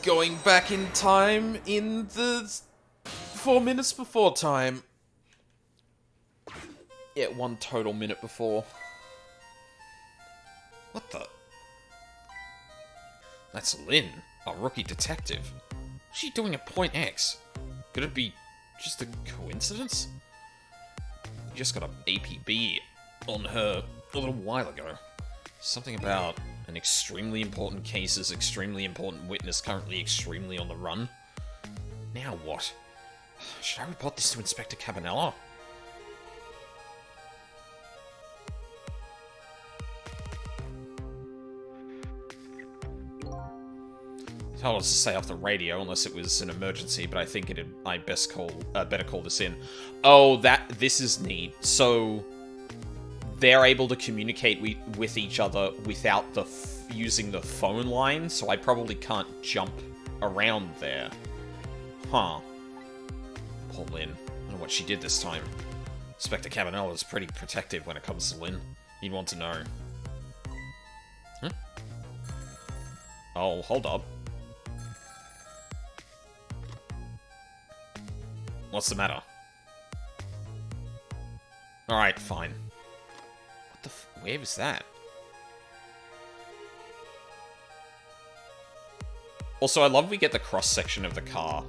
Going back in time in the 4 minutes before time. Yeah, 1 total minute before. What the? That's Lynn, a rookie detective. What's she doing at Point X? Could it be just a coincidence? You just got an APB on her a little while ago. Something about an extremely important case's extremely important witness currently extremely on the run. Now what? Should I report this to Inspector Cabanela? Told us to stay off the radio unless it was an emergency, but I think I better call this in. Oh, this is neat. So they're able to communicate with each other without using the phone line, so I probably can't jump around there. Huh. Poor Lynn. I don't know what she did this time. Inspector Cabanela is pretty protective when it comes to Lynn. You'd want to know. Huh? Oh, hold up. What's the matter? Alright, fine. What the where was that? Also, I love we get the cross-section of the car.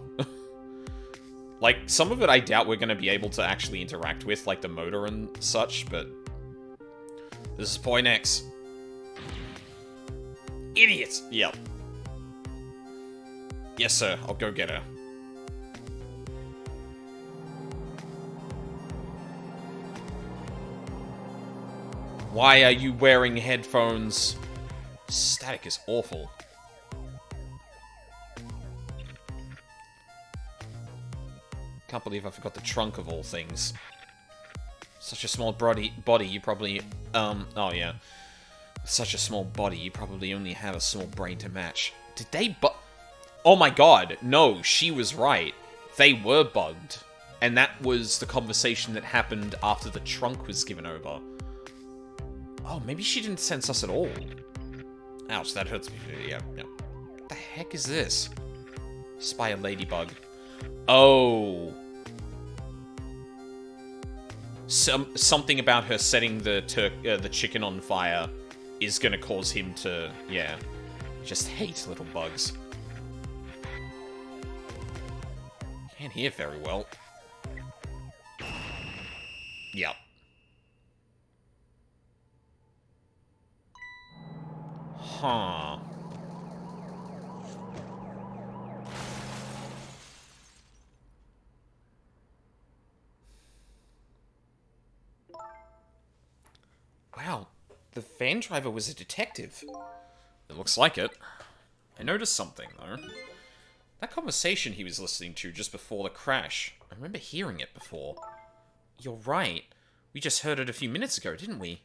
Like, some of it I doubt we're going to be able to actually interact with, like the motor and such, but... This is Point X. Idiots! Yep. Yes, sir. I'll go get her. Why are you wearing headphones? Static is awful. Can't believe I forgot the trunk of all things. Such a small body, you probably... oh yeah. Such a small body, you probably only have a small brain to match. Did they oh my god, no, she was right. They were bugged. And that was the conversation that happened after the trunk was given over. Oh, maybe she didn't sense us at all. Ouch, that hurts me. Yeah, no. What the heck is this? Spy a ladybug. Oh. Something about her setting the chicken on fire is gonna cause him to, yeah, just hate little bugs. Can't hear very well. Yep. Huh. Wow, the van driver was a detective. It looks like it. I noticed something, though. That conversation he was listening to just before the crash, I remember hearing it before. You're right. We just heard it a few minutes ago, didn't we?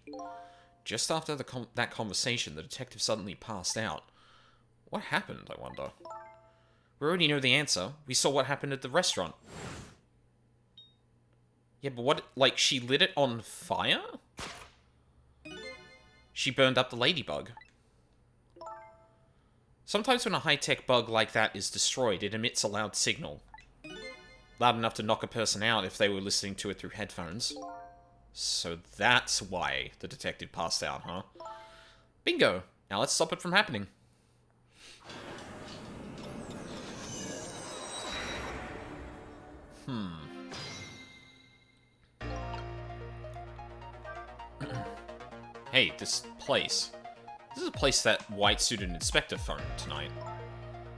Just after that conversation, the detective suddenly passed out. What happened, I wonder? We already know the answer. We saw what happened at the restaurant. Yeah, but what, like, she lit it on fire? She burned up the ladybug. Sometimes when a high-tech bug like that is destroyed, it emits a loud signal. Loud enough to knock a person out if they were listening to it through headphones. So that's why the detective passed out, huh? Bingo! Now let's stop it from happening. Hey, this place. This is a place that white-suited inspector phoned tonight.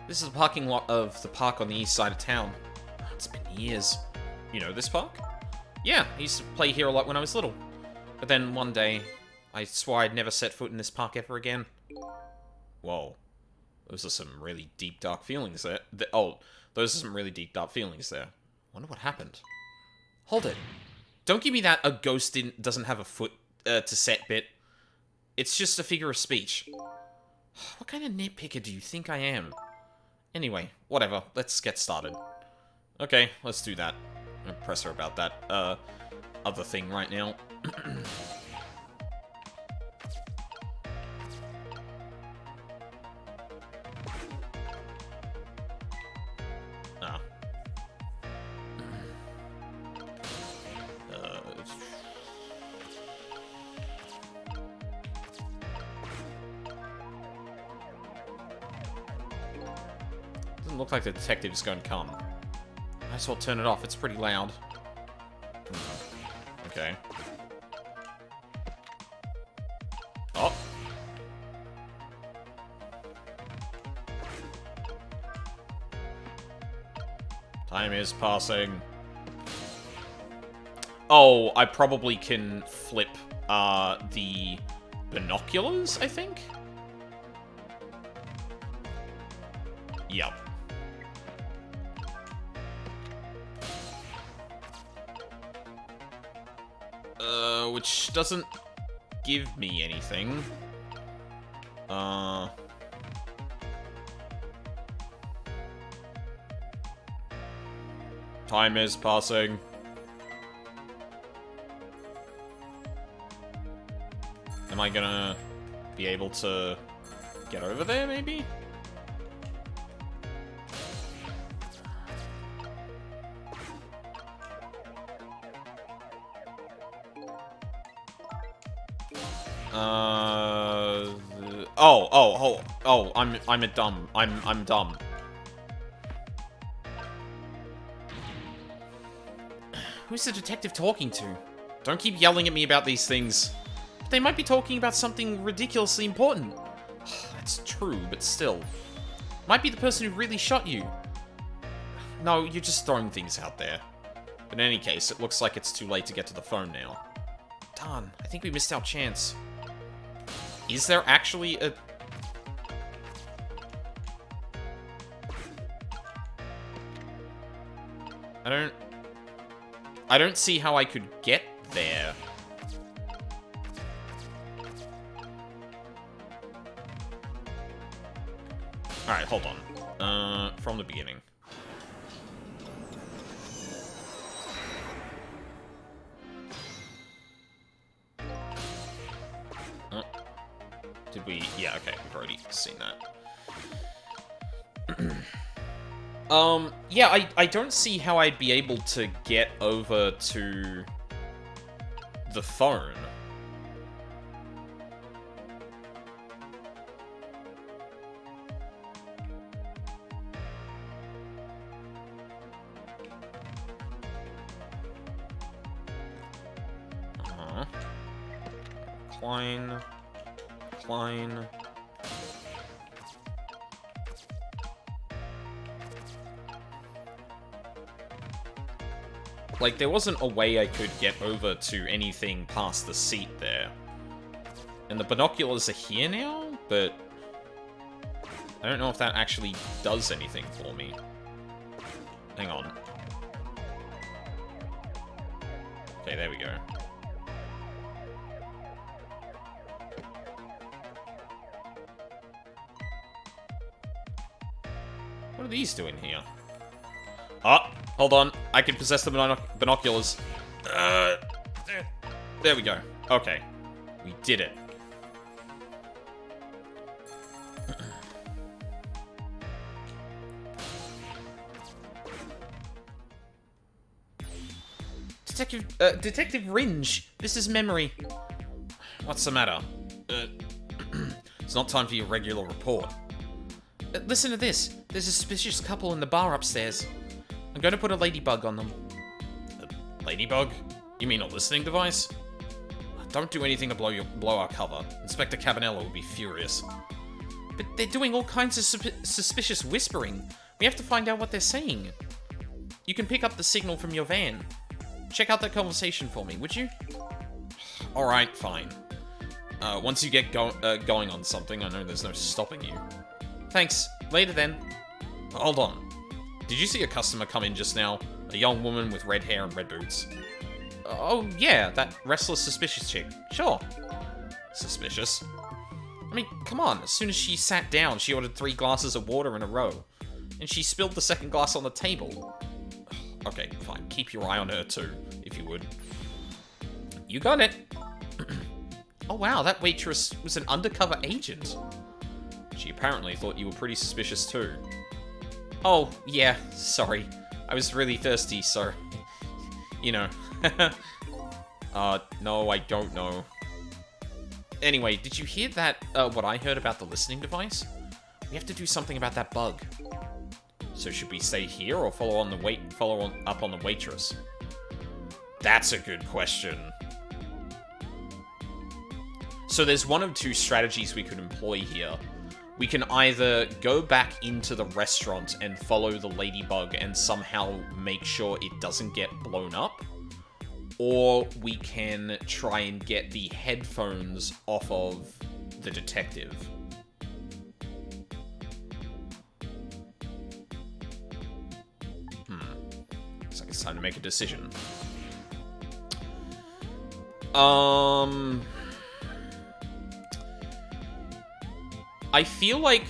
This is the parking lot of the park on the east side of town. It's been years. You know this park? Yeah, I used to play here a lot when I was little. But then one day, I swore I'd never set foot in this park ever again. Whoa. Those are some really deep, dark feelings there. Oh, those are some really deep, dark feelings there. Wonder what happened. Hold it. Don't give me that a ghost doesn't have a foot to set bit. It's just a figure of speech. What kind of nitpicker do you think I am? Anyway, whatever. Let's get started. Okay, let's do that. I'm gonna press her about that, other thing right now. Doesn't look like the detective is going to come. Might as well turn it off. It's pretty loud. Okay. Oh. Time is passing. Oh, I probably can flip the binoculars, I think? Yep. Which doesn't give me anything. Time is passing. Am I gonna be able to get over there, maybe? Oh, I'm dumb. Who's the detective talking to? Don't keep yelling at me about these things. They might be talking about something ridiculously important. That's true, but still. Might be the person who really shot you. No, you're just throwing things out there. But in any case, it looks like it's too late to get to the phone now. Darn, I think we missed our chance. Is there actually a... I don't see how I could get there. Alright, hold on. From the beginning. Did we... Yeah, okay, we've already seen that. Yeah, I don't see how I'd be able to get over to the phone. Klein. Like, there wasn't a way I could get over to anything past the seat there. And the binoculars are here now, but I don't know if that actually does anything for me. Hang on. Okay, there we go. What are these doing here? Ah, hold on. I can possess the binoculars. There we go. Okay. We did it. Detective Ringe, this is Memory. What's the matter? It's not time for your regular report. Listen to this. There's a suspicious couple in the bar upstairs. I'm going to put a ladybug on them. A ladybug? You mean a listening device? Don't do anything to blow our cover. Inspector Cabanela will be furious. But they're doing all kinds of suspicious whispering. We have to find out what they're saying. You can pick up the signal from your van. Check out that conversation for me, would you? Alright, fine. Once you get going on something, I know there's no stopping you. Thanks. Later then. Hold on. Did you see a customer come in just now? A young woman with red hair and red boots. Oh, yeah, that restless, suspicious chick. Sure. Suspicious? I mean, come on. As soon as she sat down, she ordered 3 glasses of water in a row. And she spilled the second glass on the table. Okay, fine. Keep your eye on her, too, if you would. You got it. Oh, wow, that waitress was an undercover agent. She apparently thought you were pretty suspicious, too. Oh, yeah, sorry. I was really thirsty, so... You know. No, I don't know. Anyway, did you hear that, what I heard about the listening device? We have to do something about that bug. So should we stay here or follow up on the waitress? That's a good question. So there's one of two strategies we could employ here. We can either go back into the restaurant and follow the ladybug and somehow make sure it doesn't get blown up, or we can try and get the headphones off of the detective. Looks like it's time to make a decision. I feel like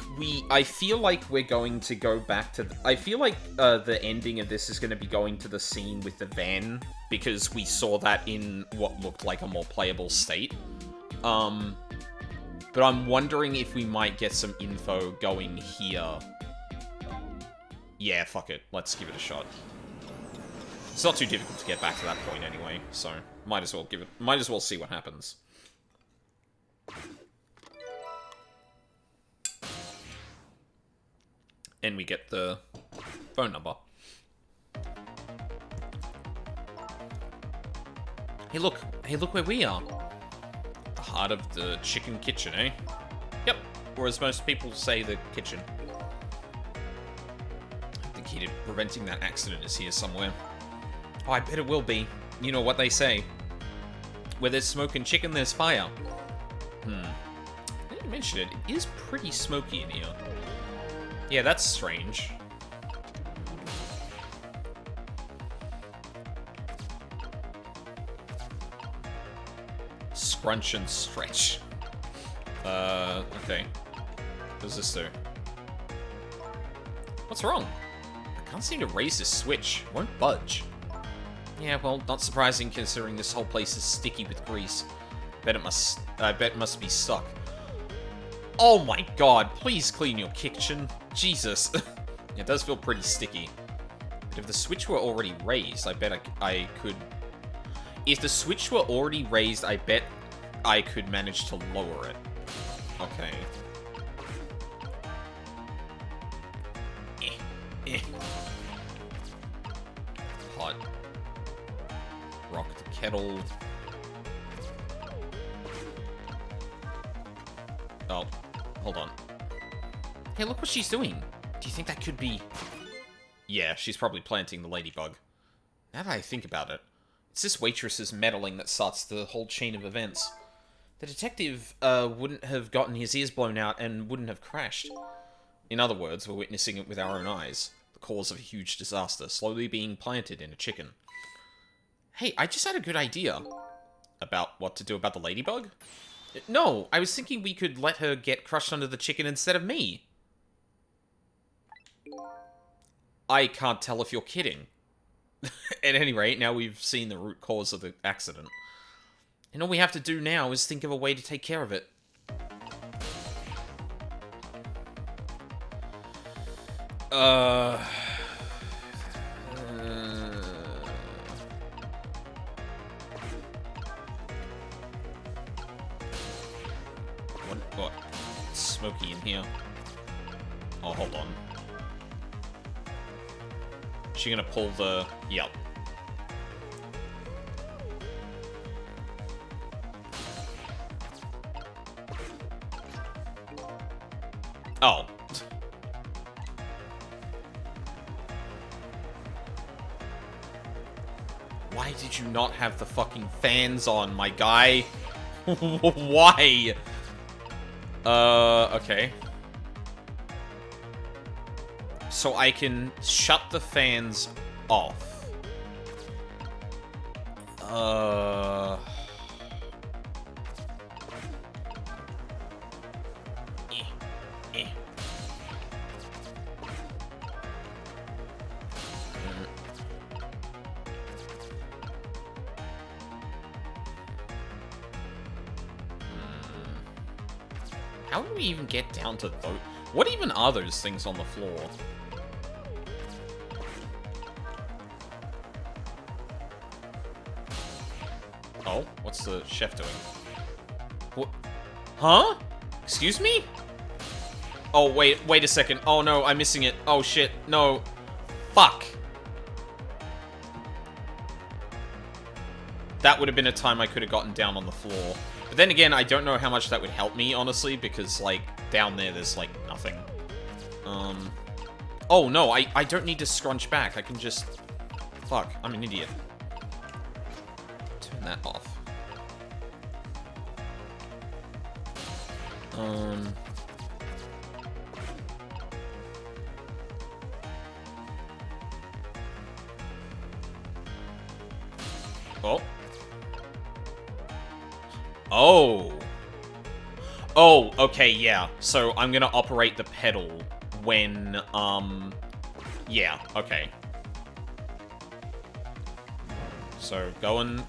we're going to go back to... I feel like the ending of this is going to be going to the scene with the van, because we saw that in what looked like a more playable state. But I'm wondering if we might get some info going here. Yeah, fuck it. Let's give it a shot. It's not too difficult to get back to that point anyway, so might as well see what happens. And we get the phone number. Hey look where we are. The heart of the chicken kitchen, eh? Yep, or as most people say, the kitchen. I think the key to preventing that accident is here somewhere. Oh, I bet it will be. You know what they say. Where there's smoke and chicken, there's fire. I didn't mention it. It is pretty smoky in here. Yeah, that's strange. Scrunch and stretch. Okay. What does this do? What's wrong? I can't seem to raise this switch. It won't budge. Yeah, well, not surprising considering this whole place is sticky with grease. I bet it must be stuck. Oh my god, please clean your kitchen. Jesus. It does feel pretty sticky. But if the switch were already raised, I bet I could... If the switch were already raised, I bet I could manage to lower it. Okay. Hot. Rock the kettle. Oh, hold on. Hey, look what she's doing. Do you think that could be... Yeah, she's probably planting the ladybug. Now that I think about it, it's this waitress's meddling that starts the whole chain of events. The detective wouldn't have gotten his ears blown out and wouldn't have crashed. In other words, we're witnessing it with our own eyes. The cause of a huge disaster, slowly being planted in a chicken. Hey, I just had a good idea. About what to do about the ladybug? No, I was thinking we could let her get crushed under the chicken instead of me. I can't tell if you're kidding. At any rate, now we've seen the root cause of the accident. And all we have to do now is think of a way to take care of it. What? It's smoky in here. Oh, hold on. Is she gonna pull the... Yep. Oh. Why did you not have the fucking fans on, my guy? Why? Okay. So I can shut the fans off. How do we even get down to those? What even are those things on the floor? Oh, what's the chef doing? What? Huh? Excuse me? Oh, wait a second. Oh, no, I'm missing it. Oh, shit. No. Fuck. That would have been a time I could have gotten down on the floor. But then again, I don't know how much that would help me, honestly, because, like, down there's, like, nothing. Oh, no, I don't need to scrunch back. I can just... Fuck, I'm an idiot. Turn that off. Oh. Oh. Oh, okay, yeah. So I'm gonna operate the pedal when, yeah, okay. So, going...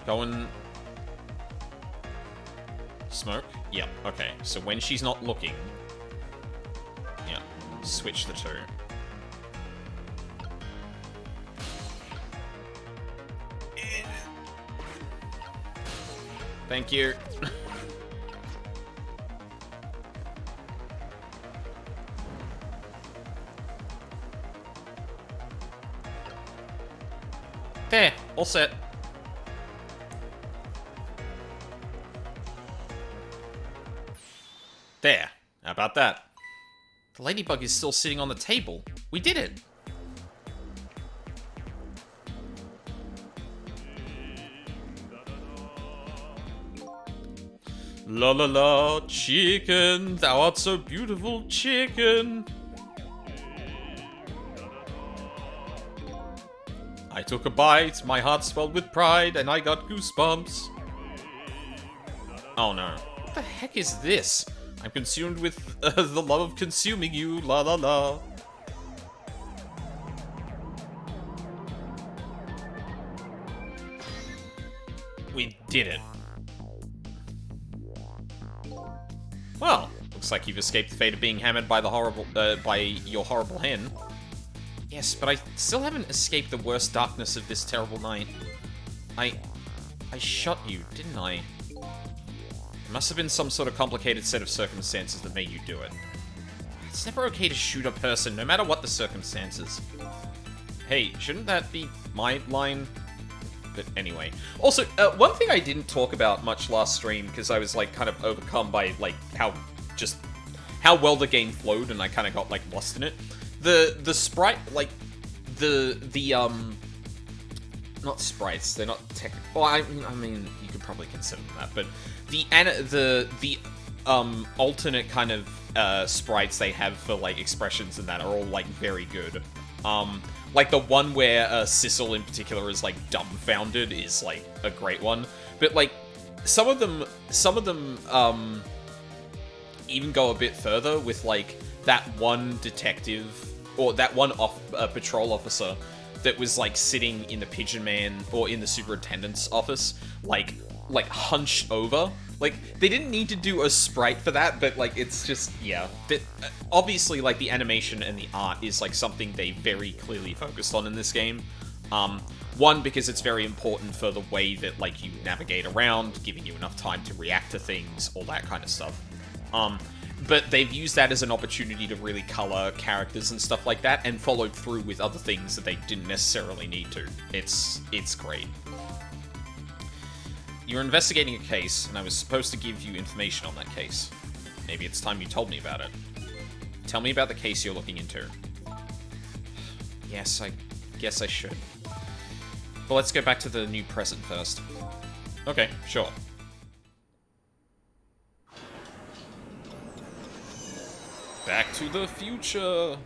Smoke? Yep, okay. So when she's not looking... Yeah, switch the two. Thank you. There, all set. There. How about that? The ladybug is still sitting on the table. We did it. La la la, chicken, thou art so beautiful, chicken. I took a bite, my heart swelled with pride, and I got goosebumps. Oh no. What the heck is this? I'm consumed with the love of consuming you, la la la. We did it. Well, looks like you've escaped the fate of being hammered by your horrible hen. Yes, but I still haven't escaped the worst darkness of this terrible night. I shot you, didn't I? It must have been some sort of complicated set of circumstances that made you do it. It's never okay to shoot a person, no matter what the circumstances. Hey, shouldn't that be my line? But anyway. Also, one thing I didn't talk about much last stream, because I was, like, kind of overcome by, like, how well the game flowed, and I kind of got, like, lost in it. The sprite, like, not sprites, they're not technical. Well, I mean, you could probably consider them that, but the alternate kind of sprites they have for like expressions and that are all like very good. Like the one where Sissel in particular is like dumbfounded is like a great one, but like some of them even go a bit further with like that one detective or that one patrol officer that was like sitting in the Pigeon Man or in the superintendent's office, like hunched over. Like they didn't need to do a sprite for that, but like it's just yeah. But obviously, like the animation and the art is like something they very clearly focused on in this game. One, because it's very important for the way that like you navigate around, giving you enough time to react to things, all that kind of stuff. But they've used that as an opportunity to really color characters and stuff like that, and followed through with other things that they didn't necessarily need to. It's great. You're investigating a case, and I was supposed to give you information on that case. Maybe it's time you told me about it. Tell me about the case you're looking into. Yes, I guess I should. But let's go back to the new present first. Okay, sure. Back to the future!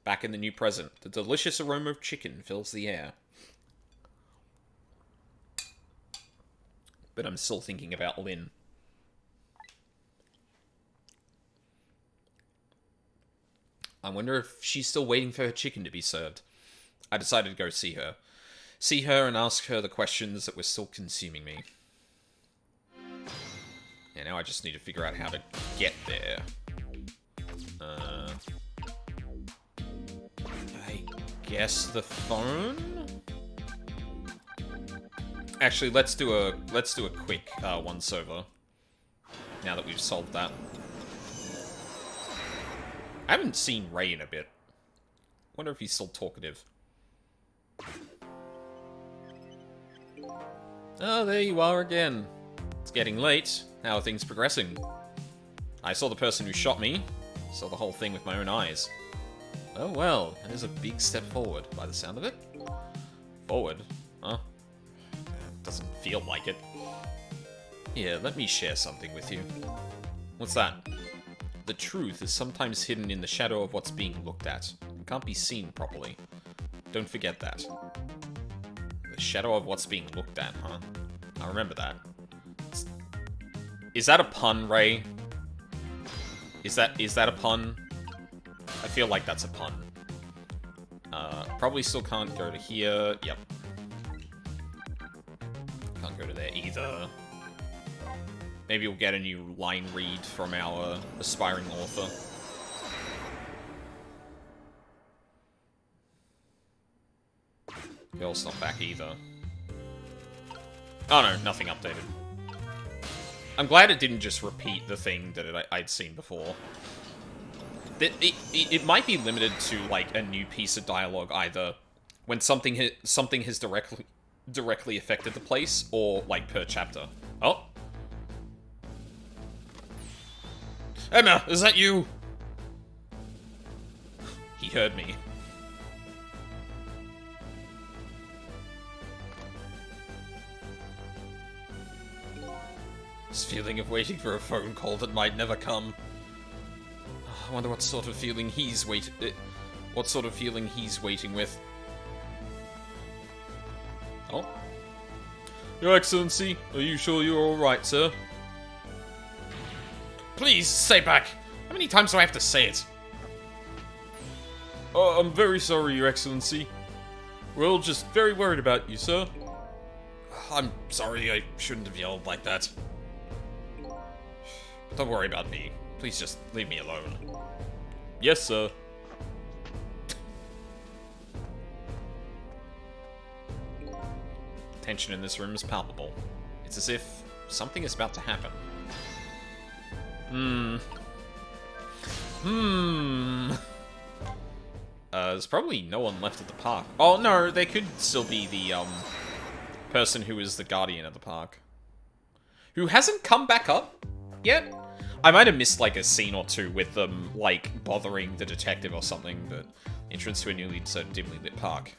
Back in the new present, the delicious aroma of chicken fills the air. But I'm still thinking about Lynn. I wonder if she's still waiting for her chicken to be served. I decided to go see her. See her and ask her the questions that were still consuming me. Yeah, now I just need to figure out how to get there. I guess the phone? Actually, let's do a quick once over. Now that we've solved that. I haven't seen Ray in a bit. Wonder if he's still talkative. Oh, there you are again. It's getting late. How are things progressing? I saw the person who shot me. Saw the whole thing with my own eyes. Oh well, that is a big step forward, by the sound of it. Forward? Huh? Doesn't feel like it. Here, let me share something with you. What's that? The truth is sometimes hidden in the shadow of what's being looked at. It can't be seen properly. Don't forget that. The shadow of what's being looked at, huh? I remember that. Is that a pun, Ray? Is that a pun? I feel like that's a pun. Probably still can't go to here. Yep. Can't go to there either. Maybe we'll get a new line read from our aspiring author. Girl's not back either. Oh no, nothing updated. I'm glad it didn't just repeat the thing that I'd seen before. It might be limited to, like, a new piece of dialogue, either when something has directly affected the place, or, like, per chapter. Oh. Emma, is that you? He heard me. This feeling of waiting for a phone call that might never come. I wonder what sort of feeling he's waiting with. Oh. Your Excellency, are you sure you're alright, sir? Please, stay back! How many times do I have to say it? I'm very sorry, Your Excellency. We're all just very worried about you, sir. I'm sorry, I shouldn't have yelled like that. Don't worry about me. Please just leave me alone. Yes, sir. Tension in this room is palpable. It's as if something is about to happen. There's probably no one left at the park. Oh, no, there could still be the, person who is the guardian of the park. Who hasn't come back up yet? I might have missed, like, a scene or two with them, like, bothering the detective or something, but entrance to a newly so dimly lit park.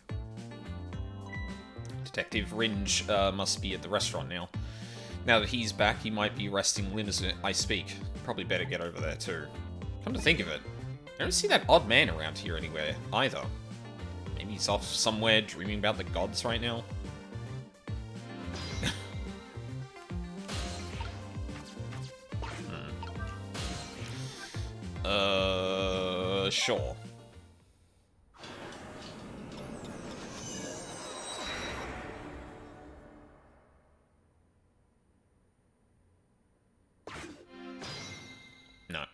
Detective Ringe must be at the restaurant now. Now that he's back, he might be resting Lynn as I speak. Probably better get over there, too. Come to think of it, I don't see that odd man around here anywhere, either. Maybe he's off somewhere dreaming about the gods right now? Sure. No.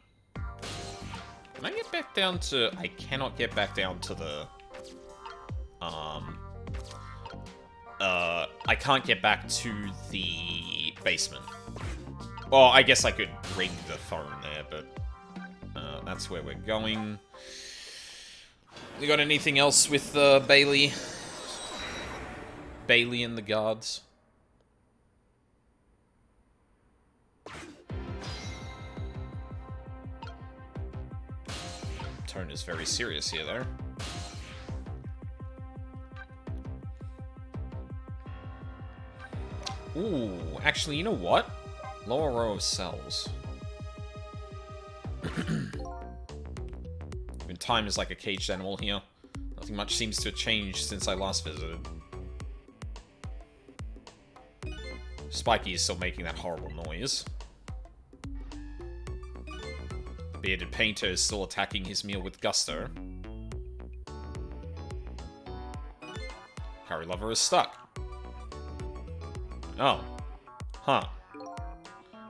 Can I get back down to... I cannot get back down to the... I can't get back to the basement. Well, I guess I could ring the phone there, but... that's where we're going. You got anything else with Bailey? Bailey and the guards? Tone is very serious here, though. Ooh, actually, you know what? Lower row of cells. Even time is like a caged animal here. Nothing much seems to have changed since I last visited. Spiky is still making that horrible noise. The bearded painter is still attacking his meal with gusto. Curry lover is stuck. Oh. Huh.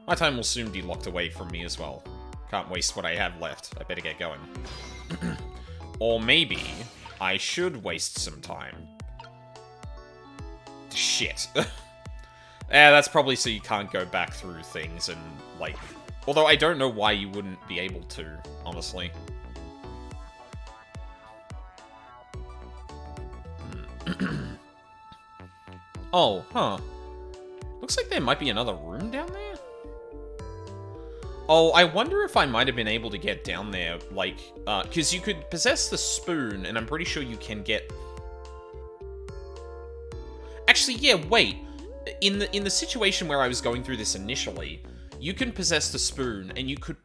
My time will soon be locked away from me as well. Can't waste what I have left. I better get going. Or maybe I should waste some time. Shit. Yeah, that's probably so you can't go back through things and, like... Although I don't know why you wouldn't be able to, honestly. Oh, huh. Looks like there might be another room down there? Oh, I wonder if I might have been able to get down there, like, because you could possess the spoon, and I'm pretty sure you can get... Actually, yeah, wait. In the situation where I was going through this initially, you can possess the spoon, and you could...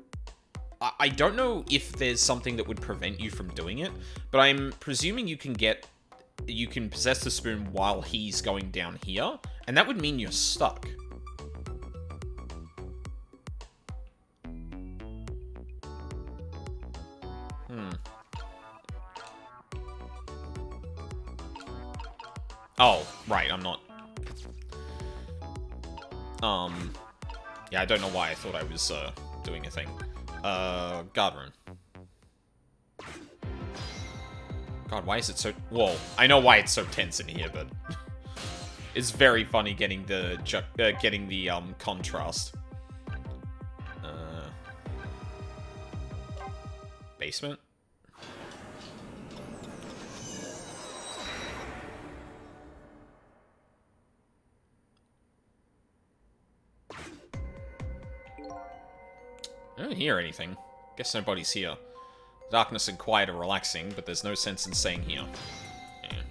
I don't know if there's something that would prevent you from doing it, but I'm presuming you can possess the spoon while he's going down here, and that would mean you're stuck. Oh, right, I'm not... Yeah, I don't know why I thought I was, doing a thing. Guard room. God, why is it so... Whoa, I know why it's so tense in here, but... It's very funny getting the, contrast. Basement? I don't hear anything. Guess nobody's here. Darkness and quiet are relaxing, but there's no sense in staying here. Yeah.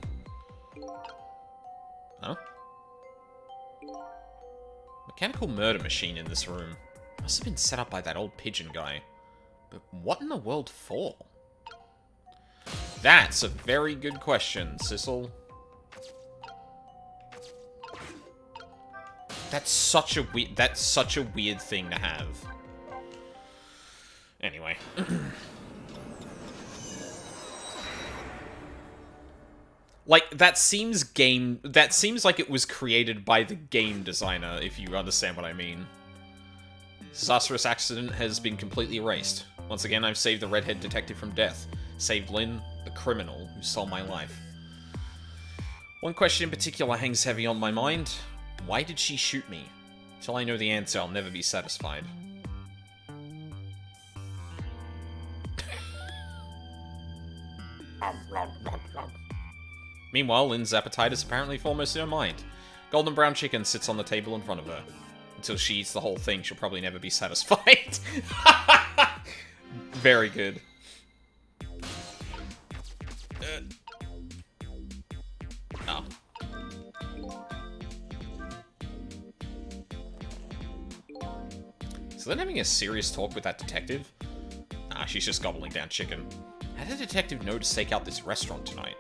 Huh? Mechanical murder machine in this room. Must have been set up by that old pigeon guy. But what in the world for? That's a very good question, Sissel. That's such a weird thing to have. Anyway. Like, that seems like it was created by the game designer, if you understand what I mean. Disastrous accident has been completely erased. Once again, I've saved the redhead detective from death. Saved Lynn, the criminal who stole my life. One question in particular hangs heavy on my mind. Why did she shoot me? Till I know the answer, I'll never be satisfied. Meanwhile, Lynn's appetite is apparently foremost in her mind. Golden brown chicken sits on the table in front of her. Until she eats the whole thing, she'll probably never be satisfied. Very good. Oh. So then having a serious talk with that detective? Nah, she's just gobbling down chicken. How did the detective know to stake out this restaurant tonight?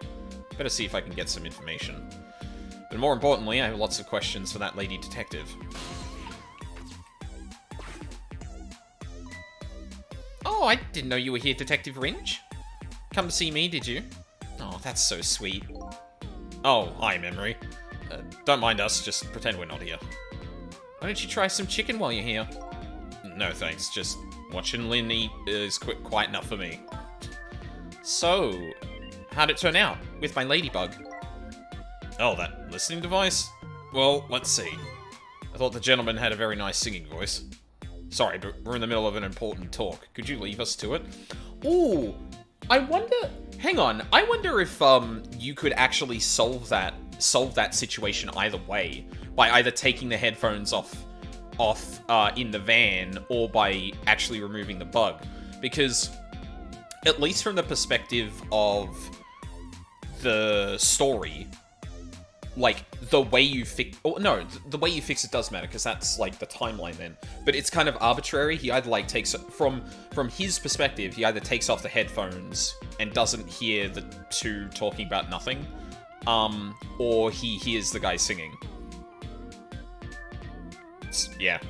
Better see if I can get some information. But more importantly, I have lots of questions for that lady detective. Oh, I didn't know you were here, Detective Ringe. Come to see me, did you? Oh, that's so sweet. Oh, hi, Memory. Don't mind us, just pretend we're not here. Why don't you try some chicken while you're here? No thanks, just watching Lynn eat is quite enough for me. So, how'd it turn out with my ladybug? Oh, that listening device? Well, let's see. I thought the gentleman had a very nice singing voice. Sorry, but we're in the middle of an important talk. Could you leave us to it? Ooh, I wonder... Hang on. I wonder if you could actually solve that situation either way. By either taking the headphones off in the van, or by actually removing the bug. Because, at least from the perspective of the story... Like, the way you fix... Oh, no, the way you fix it does matter, because that's, like, the timeline then. But it's kind of arbitrary. He either, like, takes... From his perspective, he either takes off the headphones and doesn't hear the two talking about nothing, or he hears the guy singing. Yeah.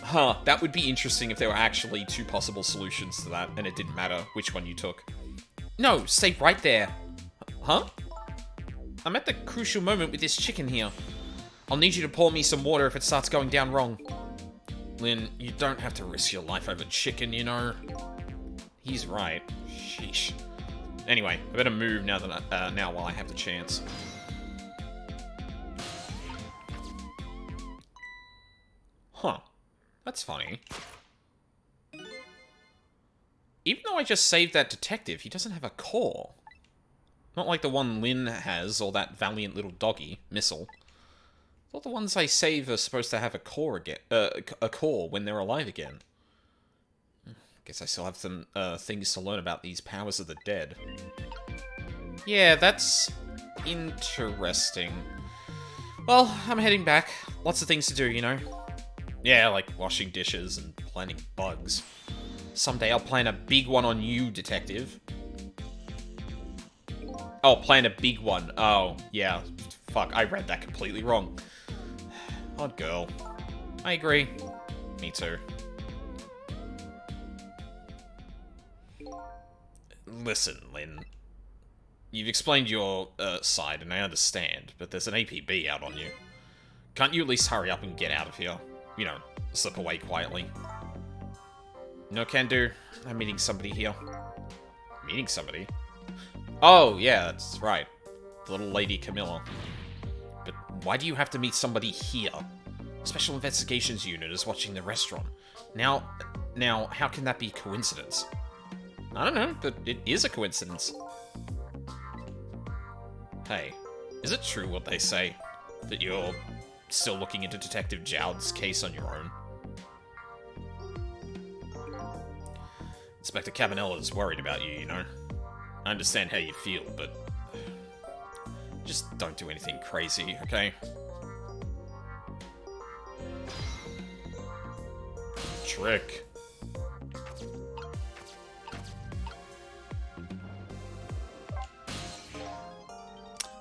Huh, that would be interesting if there were actually two possible solutions to that, and it didn't matter which one you took. No, stay right there. Huh? I'm at the crucial moment with this chicken here. I'll need you to pour me some water if it starts going down wrong. Lynn, you don't have to risk your life over chicken, you know. He's right. Sheesh. Anyway, I better move now while I have the chance. Huh. That's funny. Even though I just saved that detective, he doesn't have a core. Not like the one Lynn has, or that valiant little doggy, Missile. I thought the ones I save are supposed to have a core again, a core when they're alive again. Guess I still have some things to learn about these powers of the dead. Yeah, that's interesting. Well, I'm heading back. Lots of things to do, you know? Yeah, like washing dishes and planting bugs. Someday I'll plan a big one on you, Detective. Oh, plan a big one. Oh, yeah. Fuck, I read that completely wrong. Odd girl. I agree. Me too. Listen, Lynn. You've explained your side, and I understand, but there's an APB out on you. Can't you at least hurry up and get out of here? You know, slip away quietly. No can do. I'm meeting somebody here. Meeting somebody? Oh, yeah, that's right. The little lady Camilla. But why do you have to meet somebody here? Special Investigations Unit is watching the restaurant. Now, how can that be coincidence? I don't know, but it is a coincidence. Hey, is it true what they say? That you're still looking into Detective Jowd's case on your own? Inspector Cabanella's worried about you, you know? I understand how you feel, but just don't do anything crazy, okay? Trick.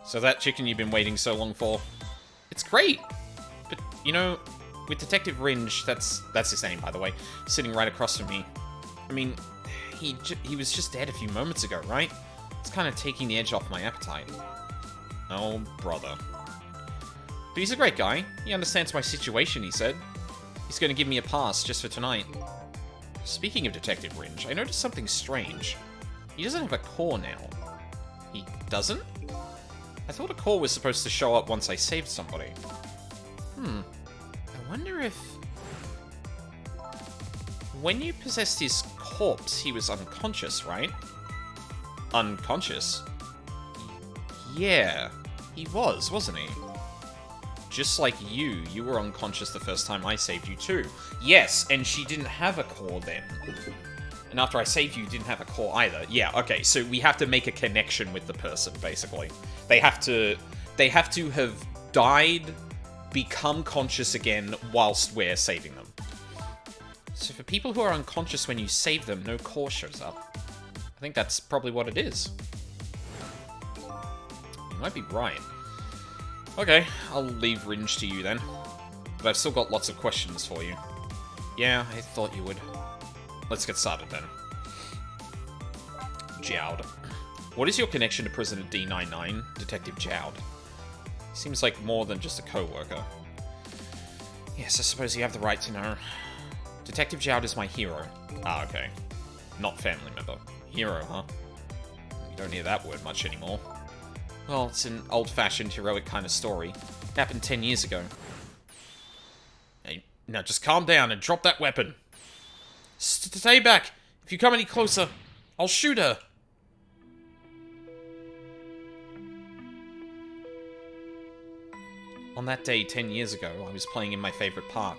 So that chicken you've been waiting so long for, it's great. But, you know, with Detective Ringe, that's his name, by the way, sitting right across from me. I mean, he was just dead a few moments ago, right? It's kind of taking the edge off my appetite. Oh, brother. But he's a great guy. He understands my situation, he said. He's going to give me a pass just for tonight. Speaking of Detective Ringe, I noticed something strange. He doesn't have a core now. He doesn't? I thought a core was supposed to show up once I saved somebody. I wonder if... When you possessed his corpse, he was unconscious, right? Unconscious? Yeah, he was, wasn't he? Just like you were unconscious the first time I saved you too. Yes, and she didn't have a core then. And after I saved you, didn't have a core either. Yeah, okay, so we have to make a connection with the person, basically. They have to have died, become conscious again, whilst we're saving them. So for people who are unconscious when you save them, no core shows up. I think that's probably what it is. You might be right. Okay, I'll leave Ringe to you then. But I've still got lots of questions for you. Yeah, I thought you would. Let's get started then. Jowd. What is your connection to Prisoner D99, Detective Jowd? Seems like more than just a co-worker. Yes, I suppose you have the right to know. Detective Jowd is my hero. Ah, okay. Not family member. Hero, huh? You don't hear that word much anymore. Well, it's an old-fashioned, heroic kind of story. It happened 10 years ago. Hey, now just calm down and drop that weapon. Stay back! If you come any closer, I'll shoot her! On that day 10 years ago, I was playing in my favorite park.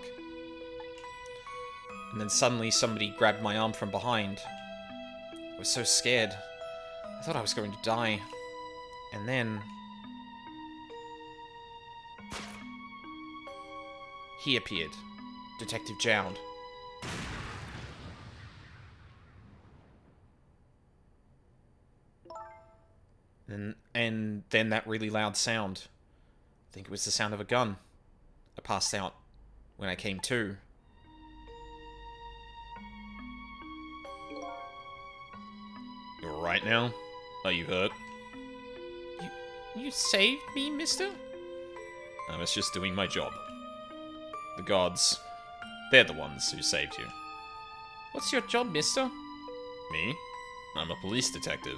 And then suddenly somebody grabbed my arm from behind. I was so scared. I thought I was going to die. And then... he appeared. Detective Jowd. And then that really loud sound. I think it was the sound of a gun. I passed out when I came to. You're alright now? Are you hurt? You saved me, mister? I was just doing my job. The gods, they're the ones who saved you. What's your job, mister? Me? I'm a police detective.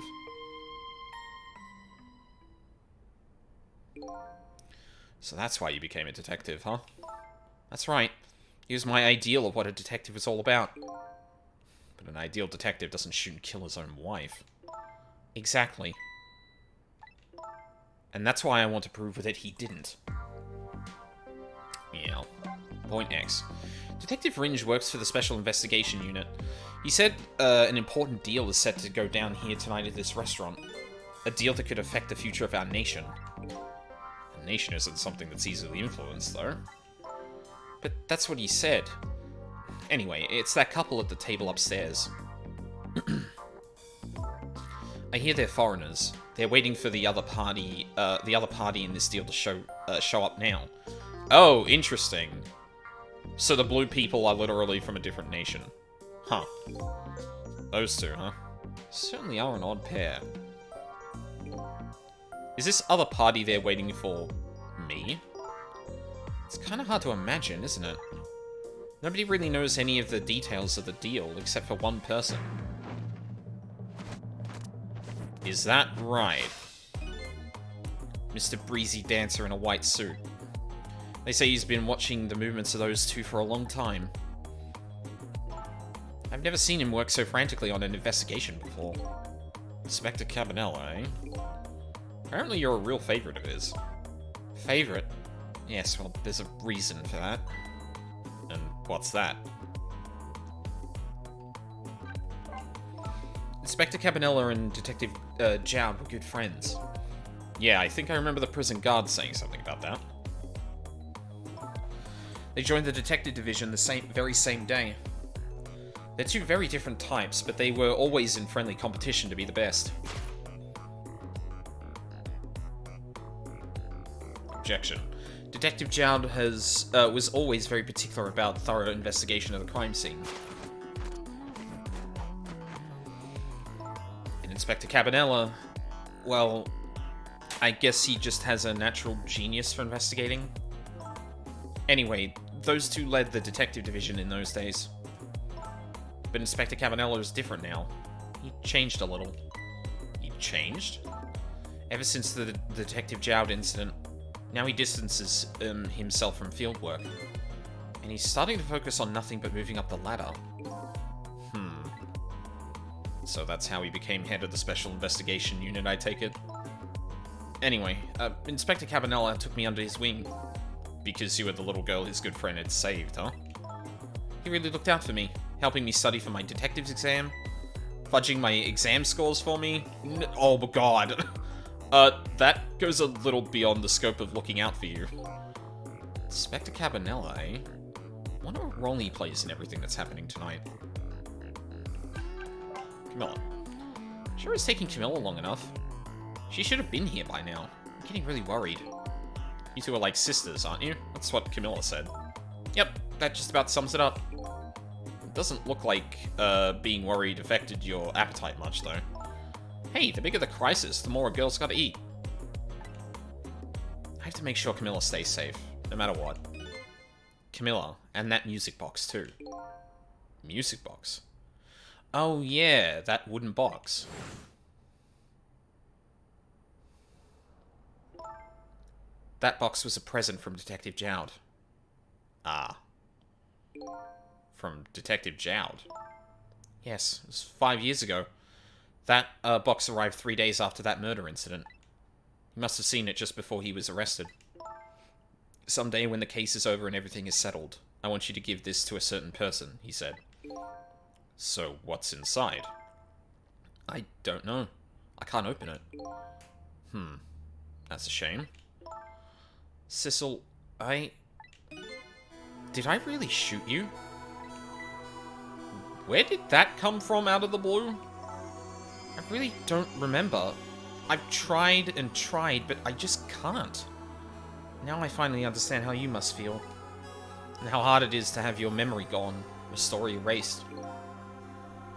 So that's why you became a detective, huh? That's right. He was my ideal of what a detective is all about. But an ideal detective doesn't shoot and kill his own wife. Exactly. And that's why I want to prove that he didn't. Yeah. Point X. Detective Ringe works for the Special Investigation Unit. He said an important deal is set to go down here tonight at this restaurant. A deal that could affect the future of our nation. A nation isn't something that's easily influenced, though. But that's what he said. Anyway, it's that couple at the table upstairs. I hear they're foreigners. They're waiting for the other party in this deal to show up now. Oh, interesting. So the blue people are literally from a different nation. Huh. Those two, huh? Certainly are an odd pair. Is this other party there waiting for me? It's kind of hard to imagine, isn't it? Nobody really knows any of the details of the deal, except for one person. Is that right? Mr. Breezy Dancer in a white suit. They say he's been watching the movements of those two for a long time. I've never seen him work so frantically on an investigation before. Inspector Cabanela, eh? Apparently you're a real favorite of his. Favorite? Yes, well, there's a reason for that. And what's that? Inspector Cabanela and Detective Zhao were good friends. Yeah, I think I remember the prison guard saying something about that. They joined the detective division the very same day. They're two very different types, but they were always in friendly competition to be the best. Objection. Detective Zhao was always very particular about thorough investigation of the crime scene. And Inspector Cabanela, well, I guess he just has a natural genius for investigating. Anyway, those two led the detective division in those days. But Inspector Cabanela is different now. He changed a little. He changed? Ever since the Detective Zhao incident, now he distances himself from field work. And he's starting to focus on nothing but moving up the ladder. So that's how he became head of the Special Investigation Unit, I take it? Anyway, Inspector Cabanela took me under his wing. Because you were the little girl his good friend had saved, huh? He really looked out for me, helping me study for my detective's exam, fudging my exam scores for me. Oh my god. That goes a little beyond the scope of looking out for you. Inspector Cabanela, eh? Wonder what role he plays in everything that's happening tonight. Camilla. Sure it's taking Camilla long enough. She should have been here by now. I'm getting really worried. You two are like sisters, aren't you? That's what Camilla said. Yep, that just about sums it up. It doesn't look like being worried affected your appetite much, though. Hey, the bigger the crisis, the more a girl's gotta eat. I have to make sure Camilla stays safe, no matter what. Camilla, and that music box, too. Music box? Oh yeah, that wooden box. That box was a present from Detective Zhao. Ah. From Detective Zhao. Yes, it was 5 years ago. That box arrived 3 days after that murder incident. He must have seen it just before he was arrested. Someday when the case is over and everything is settled, I want you to give this to a certain person, he said. So what's inside? I don't know. I can't open it. That's a shame. Sissel, did I really shoot you? Where did that come from out of the blue? I really don't remember. I've tried and tried, but I just can't. Now I finally understand how you must feel. And how hard it is to have your memory gone, your story erased.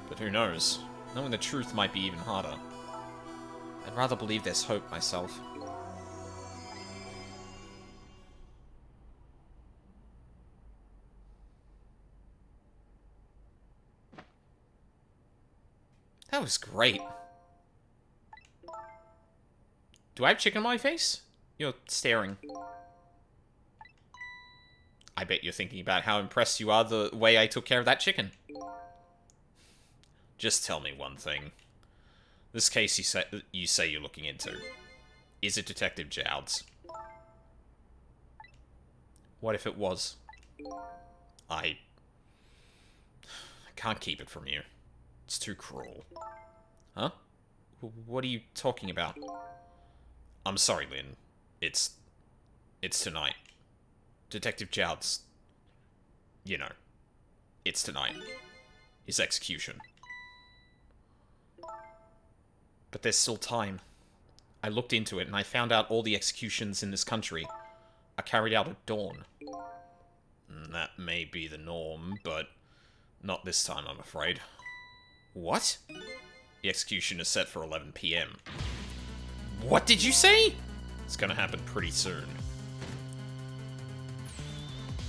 But who knows? Knowing the truth might be even harder. I'd rather believe there's hope myself. That was great. Do I have chicken on my face? You're staring. I bet you're thinking about how impressed you are the way I took care of that chicken. Just tell me one thing. This case you say you're looking into. Is it Detective Jowd's? What if it was? I can't keep it from you. It's too cruel. Huh? What are you talking about? I'm sorry, Lynn. It's tonight. Detective Jowd's... You know. It's tonight. His execution. But there's still time. I looked into it and I found out all the executions in this country are carried out at dawn. That may be the norm, but not this time, I'm afraid. What? The execution is set for 11 PM. What did you say? It's gonna happen pretty soon.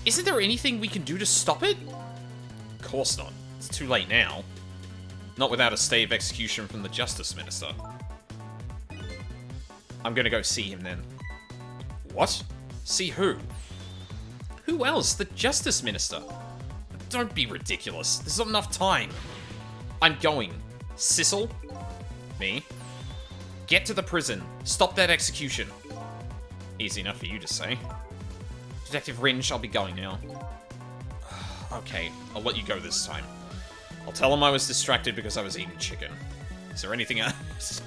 Isn't there anything we can do to stop it? Of course not. It's too late now. Not without a stay of execution from the Justice Minister. I'm gonna go see him then. What? See who? Who else? The Justice Minister. Don't be ridiculous. There's not enough time. I'm going. Sissel? Me? Get to the prison. Stop that execution. Easy enough for you to say. Detective Ringe, I'll be going now. Okay, I'll let you go this time. I'll tell him I was distracted because I was eating chicken. Is there anything else?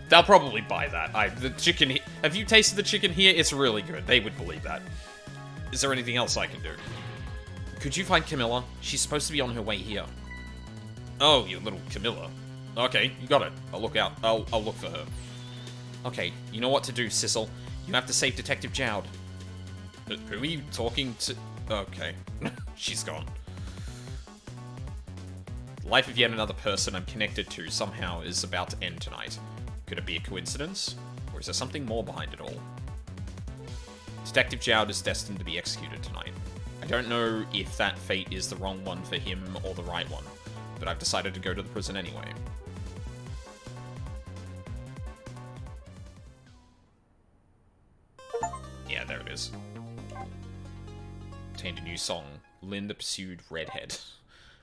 They'll probably buy that. The chicken... Have you tasted the chicken here? It's really good. They would believe that. Is there anything else I can do? Could you find Camilla? She's supposed to be on her way here. Oh, you little Camilla. Okay, you got it. I'll look out. I'll look for her. Okay, you know what to do, Sissel. You have to save Detective Jowd. Who are you talking to? Okay. She's gone. The life of yet another person I'm connected to somehow is about to end tonight. Could it be a coincidence? Or is there something more behind it all? Detective Jowd is destined to be executed tonight. I don't know if that fate is the wrong one for him or the right one, but I've decided to go to the prison anyway. Yeah, there it is. Obtained a new song, Lynn the Pursued Redhead.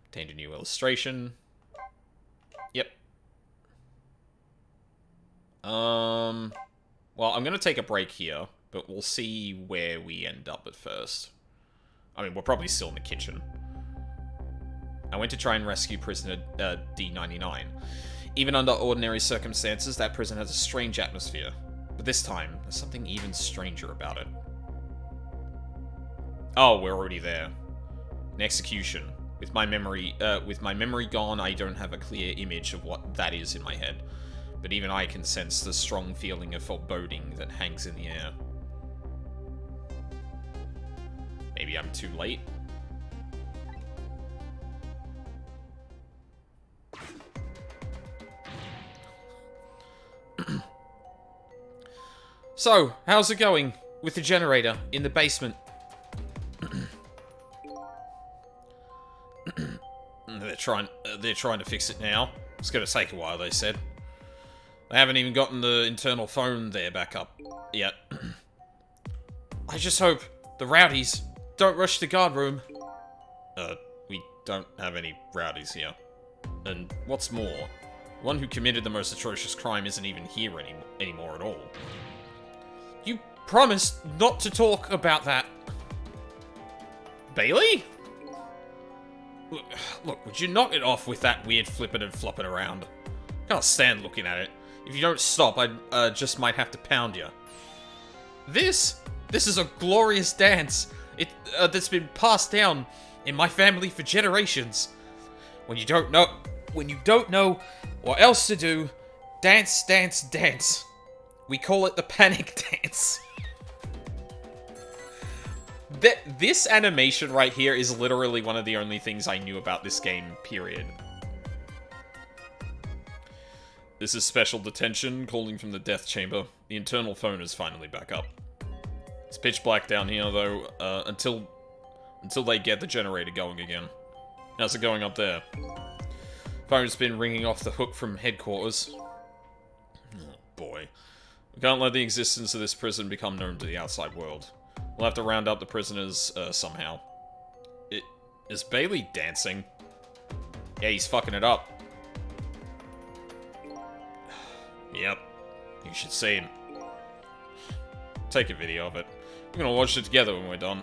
Obtained a new illustration. Yep. Well, I'm gonna take a break here, but we'll see where we end up at first. I mean, we're probably still in the kitchen. I went to try and rescue prisoner D99. Even under ordinary circumstances, that prison has a strange atmosphere. But this time, there's something even stranger about it. Oh, we're already there. An execution. With my memory gone, I don't have a clear image of what that is in my head. But even I can sense the strong feeling of foreboding that hangs in the air. Maybe I'm too late? So, how's it going with the generator in the basement? They're trying to fix it now. It's gonna take a while, they said. They haven't even gotten the internal phone there back up yet. I just hope the rowdies don't rush the guard room. We don't have any rowdies here. And what's more, the one who committed the most atrocious crime isn't even here anymore at all. You promised not to talk about that. Bailey? Look, would you knock it off with that weird flipping and flopping around? Can't stand looking at it. If you don't stop, I just might have to pound you. This is a glorious dance. That's been passed down in my family for generations. When you don't know what else to do, dance, dance, dance. We call it the panic dance. This animation right here is literally one of the only things I knew about this game, period. This is Special Detention, calling from the death chamber. The internal phone is finally back up. It's pitch black down here, though, until they get the generator going again. How's it going up there? Phone's been ringing off the hook from headquarters. Oh, boy. We can't let the existence of this prison become known to the outside world. We'll have to round up the prisoners, somehow. Is Bailey dancing? Yeah, he's fucking it up. Yep. You should see him. take a video of it. We're gonna watch it together when we're done.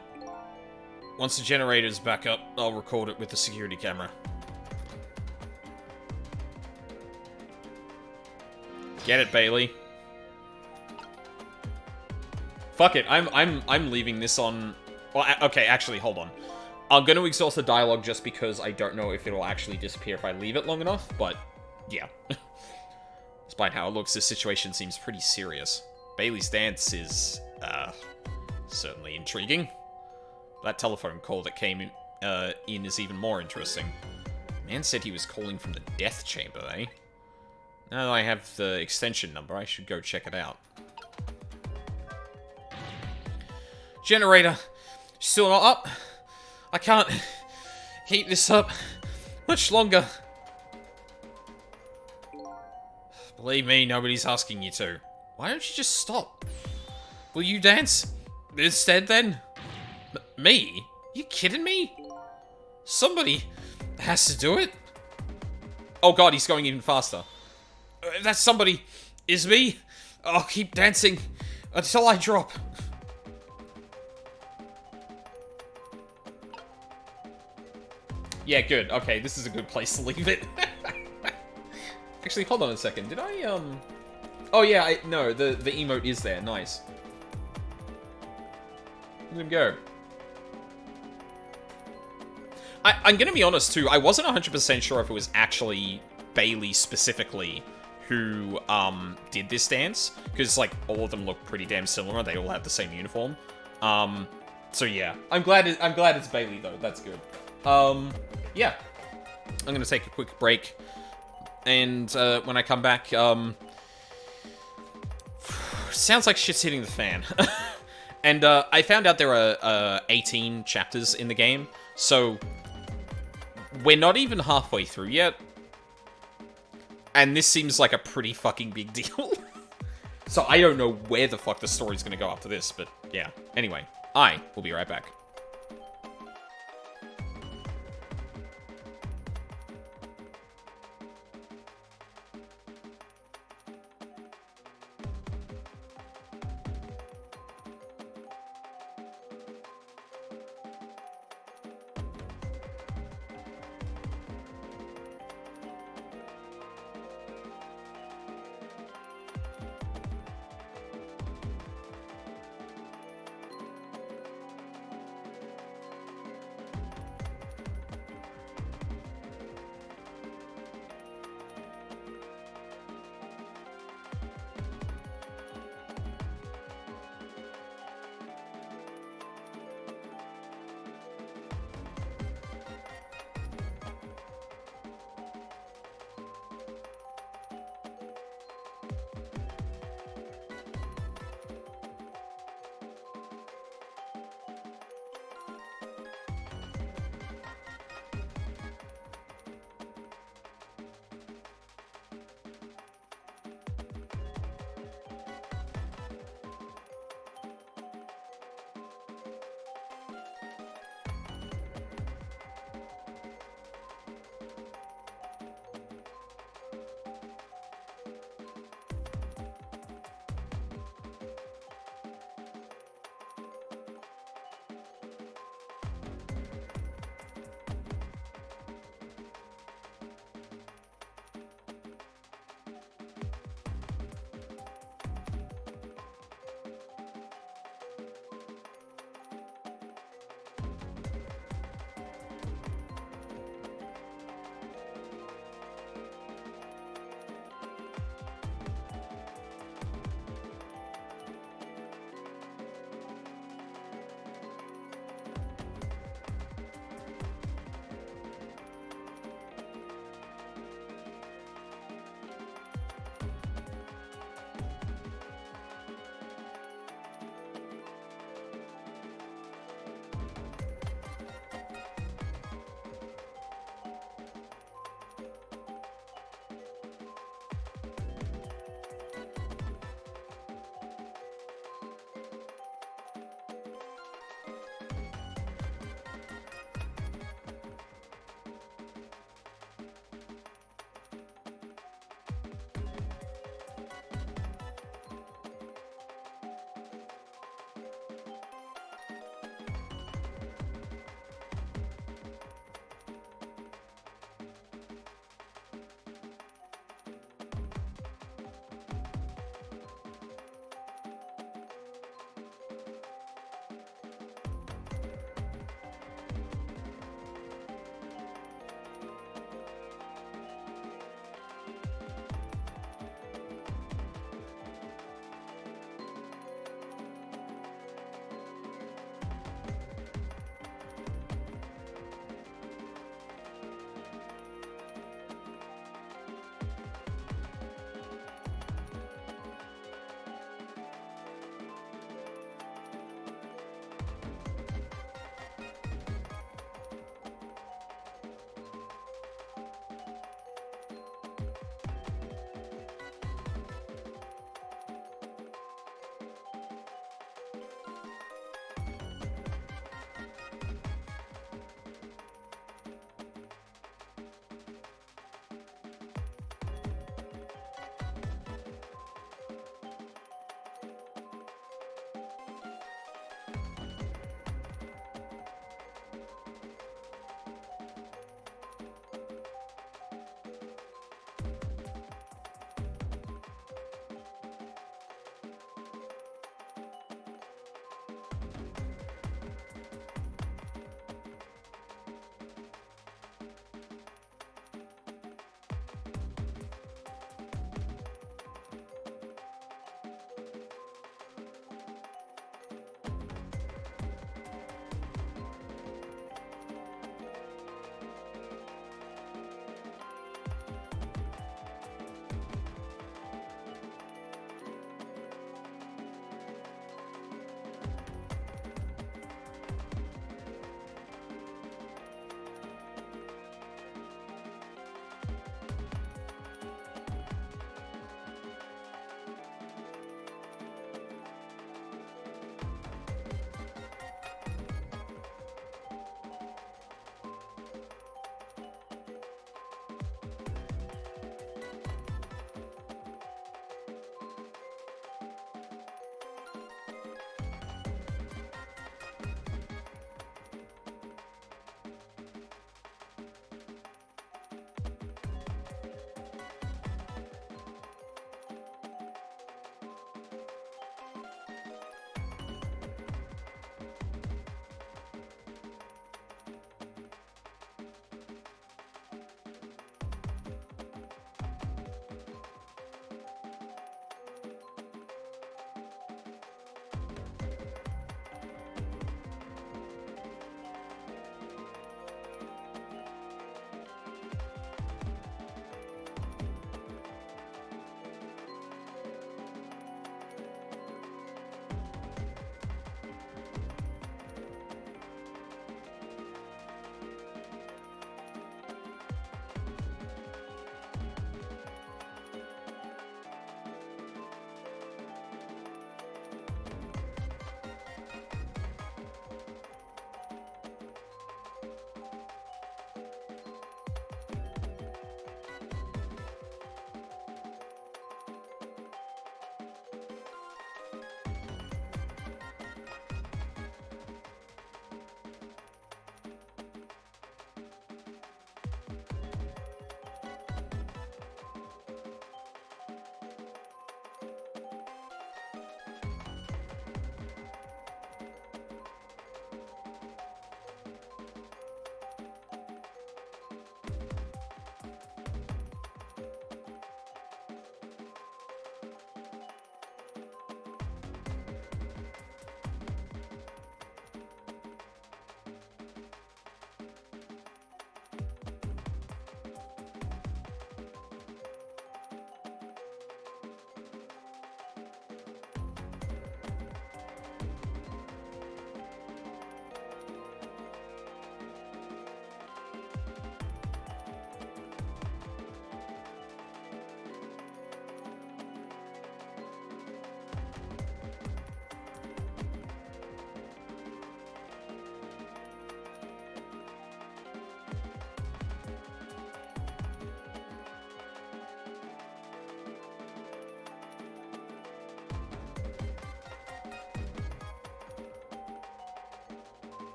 Once the generator's back up, I'll record it with the security camera. Get it, Bailey. Fuck it, I'm leaving this on... Well, okay, actually, hold on. I'm gonna exhaust the dialogue just because I don't know if it'll actually disappear if I leave it long enough, but yeah. Despite how it looks, this situation seems pretty serious. Bailey's dance is, certainly intriguing. That telephone call that came in is even more interesting. Man said he was calling from the death chamber, eh? Now that I have the extension number, I should go check it out. Generator, still not up? I can't keep this up much longer. Believe me, nobody's asking you to. Why don't you just stop? Will you dance instead then? Me? You kidding me? Somebody has to do it. Oh god, he's going even faster. That somebody is me. I'll keep dancing until I drop. Yeah, good. Okay, this is a good place to leave it. Actually, hold on a second. Did I, Oh, yeah, no, the emote is there. Nice. Let him go. I'm gonna be honest, too. I wasn't 100% sure if it was actually Bailey specifically who, did this dance. Because, like, all of them look pretty damn similar. They all have the same uniform. So, yeah. I'm glad it's Bailey, though. That's good. Yeah. I'm gonna take a quick break. And, when I come back, sounds like shit's hitting the fan. And, I found out there are, 18 chapters in the game. So, we're not even halfway through yet. And this seems like a pretty fucking big deal. So I don't know where the fuck the story's gonna go after this, but yeah. Anyway, I will be right back.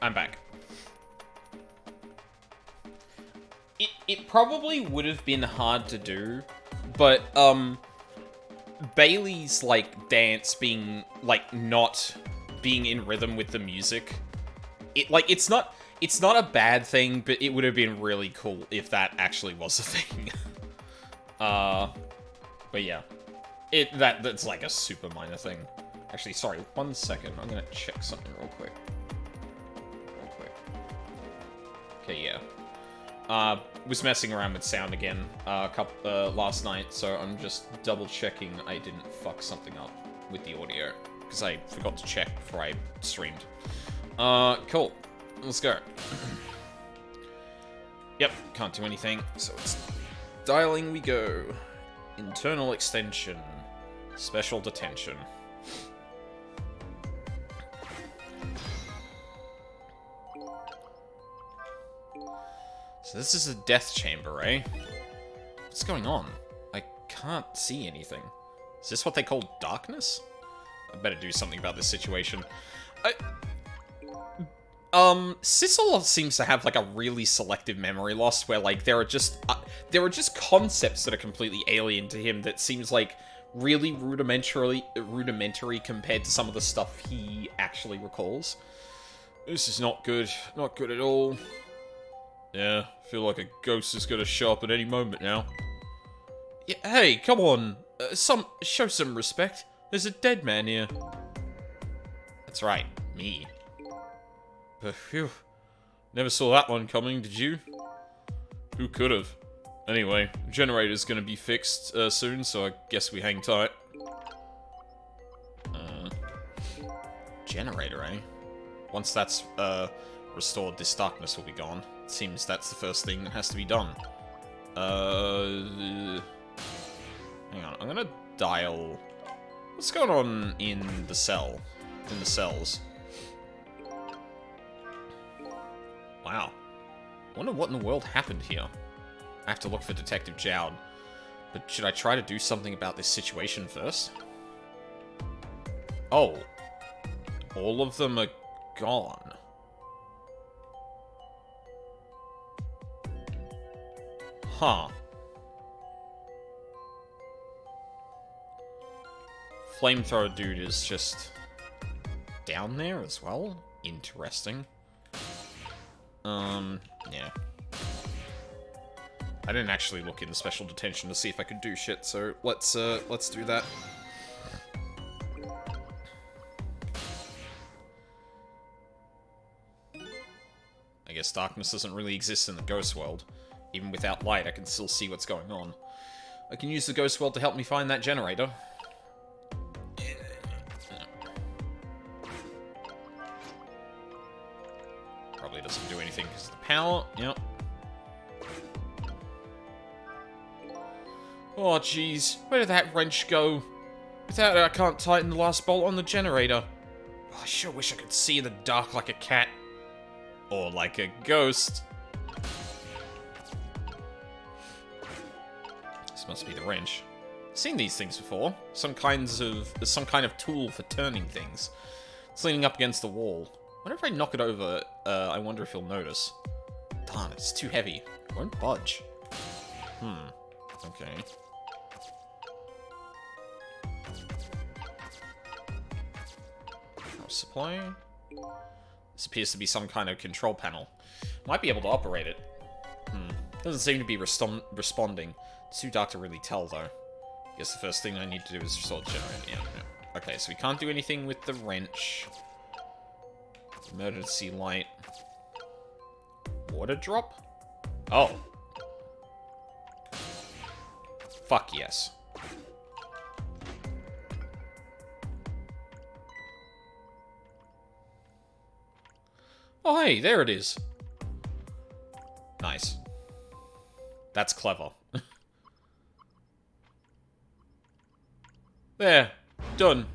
I'm back. It probably would have been hard to do, but, Bailey's, like, dance being, like, not being in rhythm with the music, it's not a bad thing, but it would have been really cool if that actually was a thing. But yeah. That's like a super minor thing. Actually, sorry, 1 second. I'm gonna check something real quick. Okay, yeah. Was messing around with sound again last night, so I'm just double checking I didn't fuck something up with the audio, because I forgot to check before I streamed. Cool. Let's go. Yep, can't do anything, so it's dialing we go. Internal extension. Special detention. So this is a death chamber, eh? What's going on? I can't see anything. Is this what they call darkness? I better do something about this situation. Sissel seems to have, like, a really selective memory loss, where, like, there are just concepts that are completely alien to him that seems, like, really rudimentary compared to some of the stuff he actually recalls. This is not good. Not good at all. Yeah, I feel like a ghost is gonna show up at any moment now. Yeah, hey, come on. Show some respect. There's a dead man here. That's right, me. Phew. Never saw that one coming, did you? Who could've? Anyway, the generator's gonna be fixed soon, so I guess we hang tight. Generator, eh? Once that's restored, this darkness will be gone. It seems that's the first thing that has to be done. Hang on, I'm gonna dial... What's going on in the cell? In the cells? Wow. Wonder what in the world happened here. I have to look for Detective Jowd. But should I try to do something about this situation first? Oh. All of them are gone. Huh. Flamethrower dude is just down there as well? Interesting. Yeah. I didn't actually look into special detention to see if I could do shit, so let's do that. I guess darkness doesn't really exist in the ghost world. Even without light, I can still see what's going on. I can use the ghost world to help me find that generator. Probably doesn't do anything because of the power. Yep. Oh, jeez. Where did that wrench go? Without it, I can't tighten the last bolt on the generator. Oh, I sure wish I could see in the dark like a cat. Or like a ghost. This must be the wrench. I've seen these things before. Some kind of tool for turning things. It's leaning up against the wall. Wonder if I knock it over, I wonder if he'll notice. Darn, it's too heavy. It won't budge. Okay. Power supply. This appears to be some kind of control panel. Might be able to operate it. Doesn't seem to be responding. It's too dark to really tell, though. Guess the first thing I need to do is restore the generator. Yeah. Okay, so we can't do anything with the wrench. Emergency light. Water drop? Oh. Fuck yes. Oh, hey, there it is. Nice. That's clever. There. Done.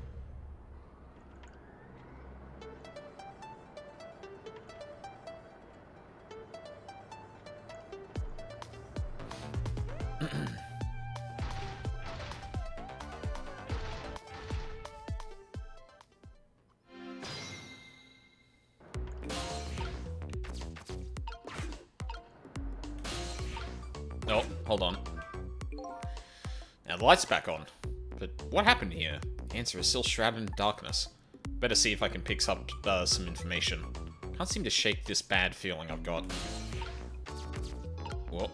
Hold on. Now the light's back on. But what happened here? The answer is still shrouded in darkness. Better see if I can pick up some information. Can't seem to shake this bad feeling I've got. Whoa.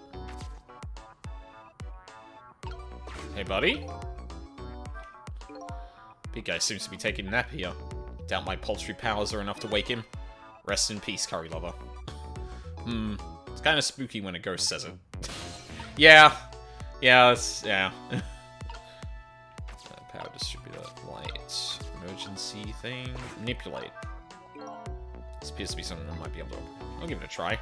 Hey, buddy? Big guy seems to be taking a nap here. Doubt my paltry powers are enough to wake him. Rest in peace, curry lover. It's kind of spooky when a ghost says it. Yeah. Yeah, yeah. Power distributor, light, emergency thing, manipulate. This appears to be something I might be able to... I'll give it a try.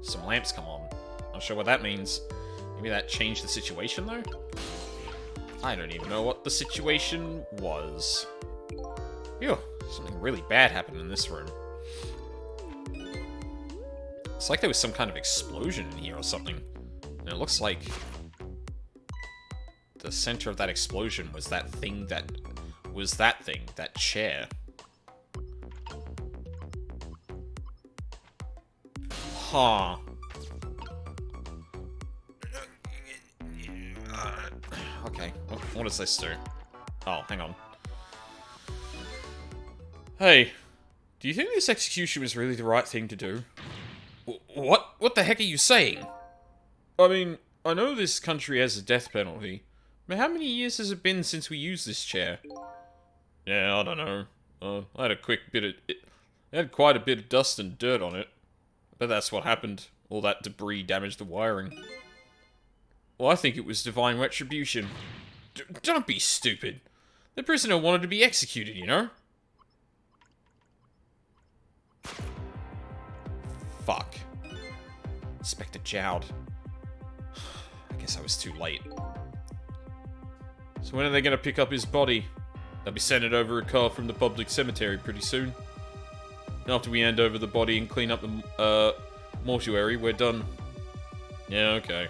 Some lamps come on. Not sure what that means. Maybe that changed the situation, though? I don't even know what the situation was. Phew, something really bad happened in this room. It's like there was some kind of explosion in here or something. And it looks like the center of that explosion was that thing that... that chair. Huh. Okay, what does this do? Oh, hang on. Hey, do you think this execution was really the right thing to do? What? What the heck are you saying? I mean, I know this country has a death penalty, but how many years has it been since we used this chair? Yeah, I don't know. I had a quick bit of... It had quite a bit of dust and dirt on it. But that's what happened. All that debris damaged the wiring. Well, I think it was divine retribution. Don't be stupid. The prisoner wanted to be executed, you know? Fuck. Inspector Jowd. I guess I was too late. So when are they gonna pick up his body? They'll be sending over a car from the public cemetery pretty soon. After we hand over the body and clean up the mortuary, we're done. Yeah, okay.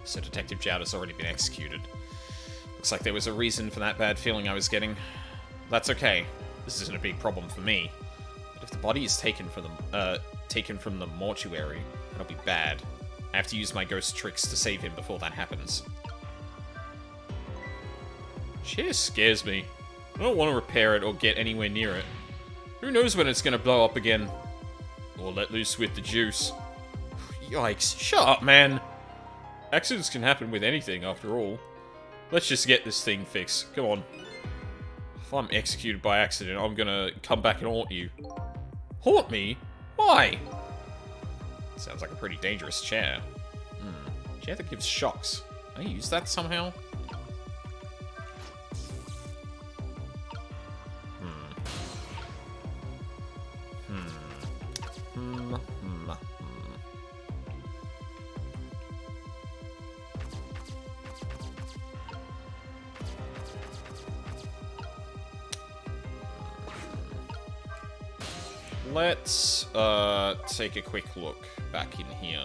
So Detective Jowd has already been executed. Looks like there was a reason for that bad feeling I was getting. That's okay. This isn't a big problem for me. But if the body is taken from the mortuary, that'll be bad. I have to use my ghost tricks to save him before that happens. Chair scares me. I don't want to repair it or get anywhere near it. Who knows when it's going to blow up again? Or let loose with the juice. Yikes. Shut up, man. Accidents can happen with anything, after all. Let's just get this thing fixed. Come on. If I'm executed by accident, I'm gonna come back and haunt you. Haunt me? Why? Sounds like a pretty dangerous chair. Chair that gives shocks. Can I use that somehow? Let's take a quick look back in here.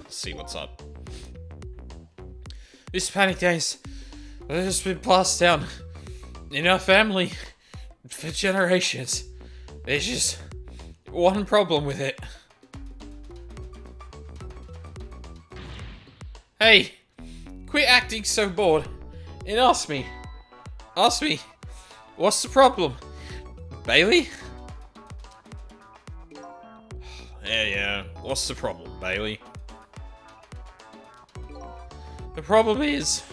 See what's up. This panic days has been passed down in our family for generations. There's just one problem with it. Hey, quit acting so bored and ask me, what's the problem, Bailey? Yeah, what's the problem, Bailey? The problem is,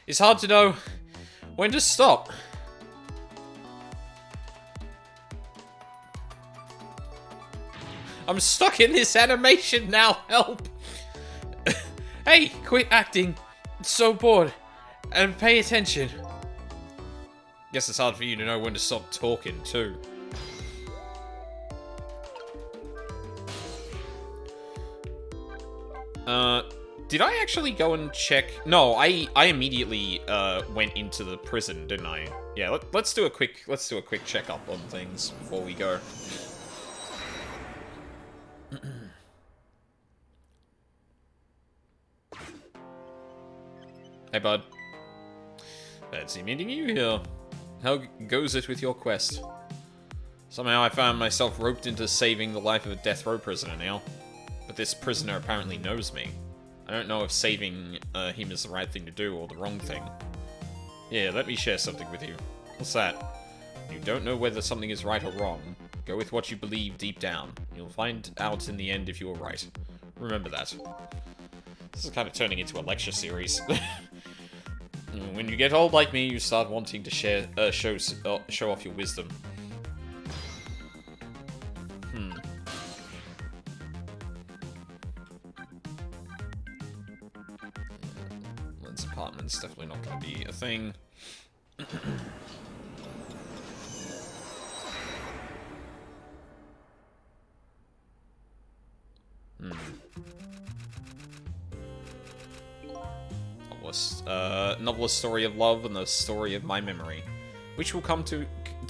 it's hard to know when to stop. I'm stuck in this animation now, help! Hey, quit acting so bored and pay attention. Guess it's hard for you to know when to stop talking, too. Did I actually go and check? No, I immediately went into the prison, didn't I? Yeah, let's do a quick checkup on things before we go. Hey, bud. Fancy meeting you here. How goes it with your quest? Somehow I found myself roped into saving the life of a death row prisoner now. But this prisoner apparently knows me. I don't know if saving him is the right thing to do or the wrong thing. Yeah, let me share something with you. What's that? You don't know whether something is right or wrong. Go with what you believe deep down. You'll find out in the end if you were right. Remember that. This is kind of turning into a lecture series. When you get old like me, you start wanting to show off your wisdom. Lynn's apartment's definitely not going to be a thing. Novelist story of love and the story of my memory. Which will come to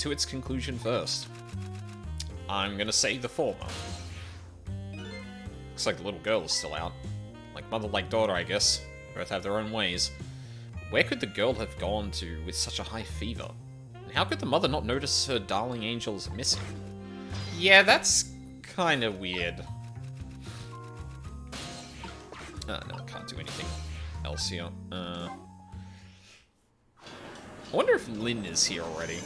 its conclusion first? I'm gonna say the former. Looks like the little girl is still out. Like mother, like daughter, I guess. Both have their own ways. Where could the girl have gone to with such a high fever? And how could the mother not notice her darling angels missing? Yeah, that's kind of weird. No, I can't do anything else here. I wonder if Lynn is here already.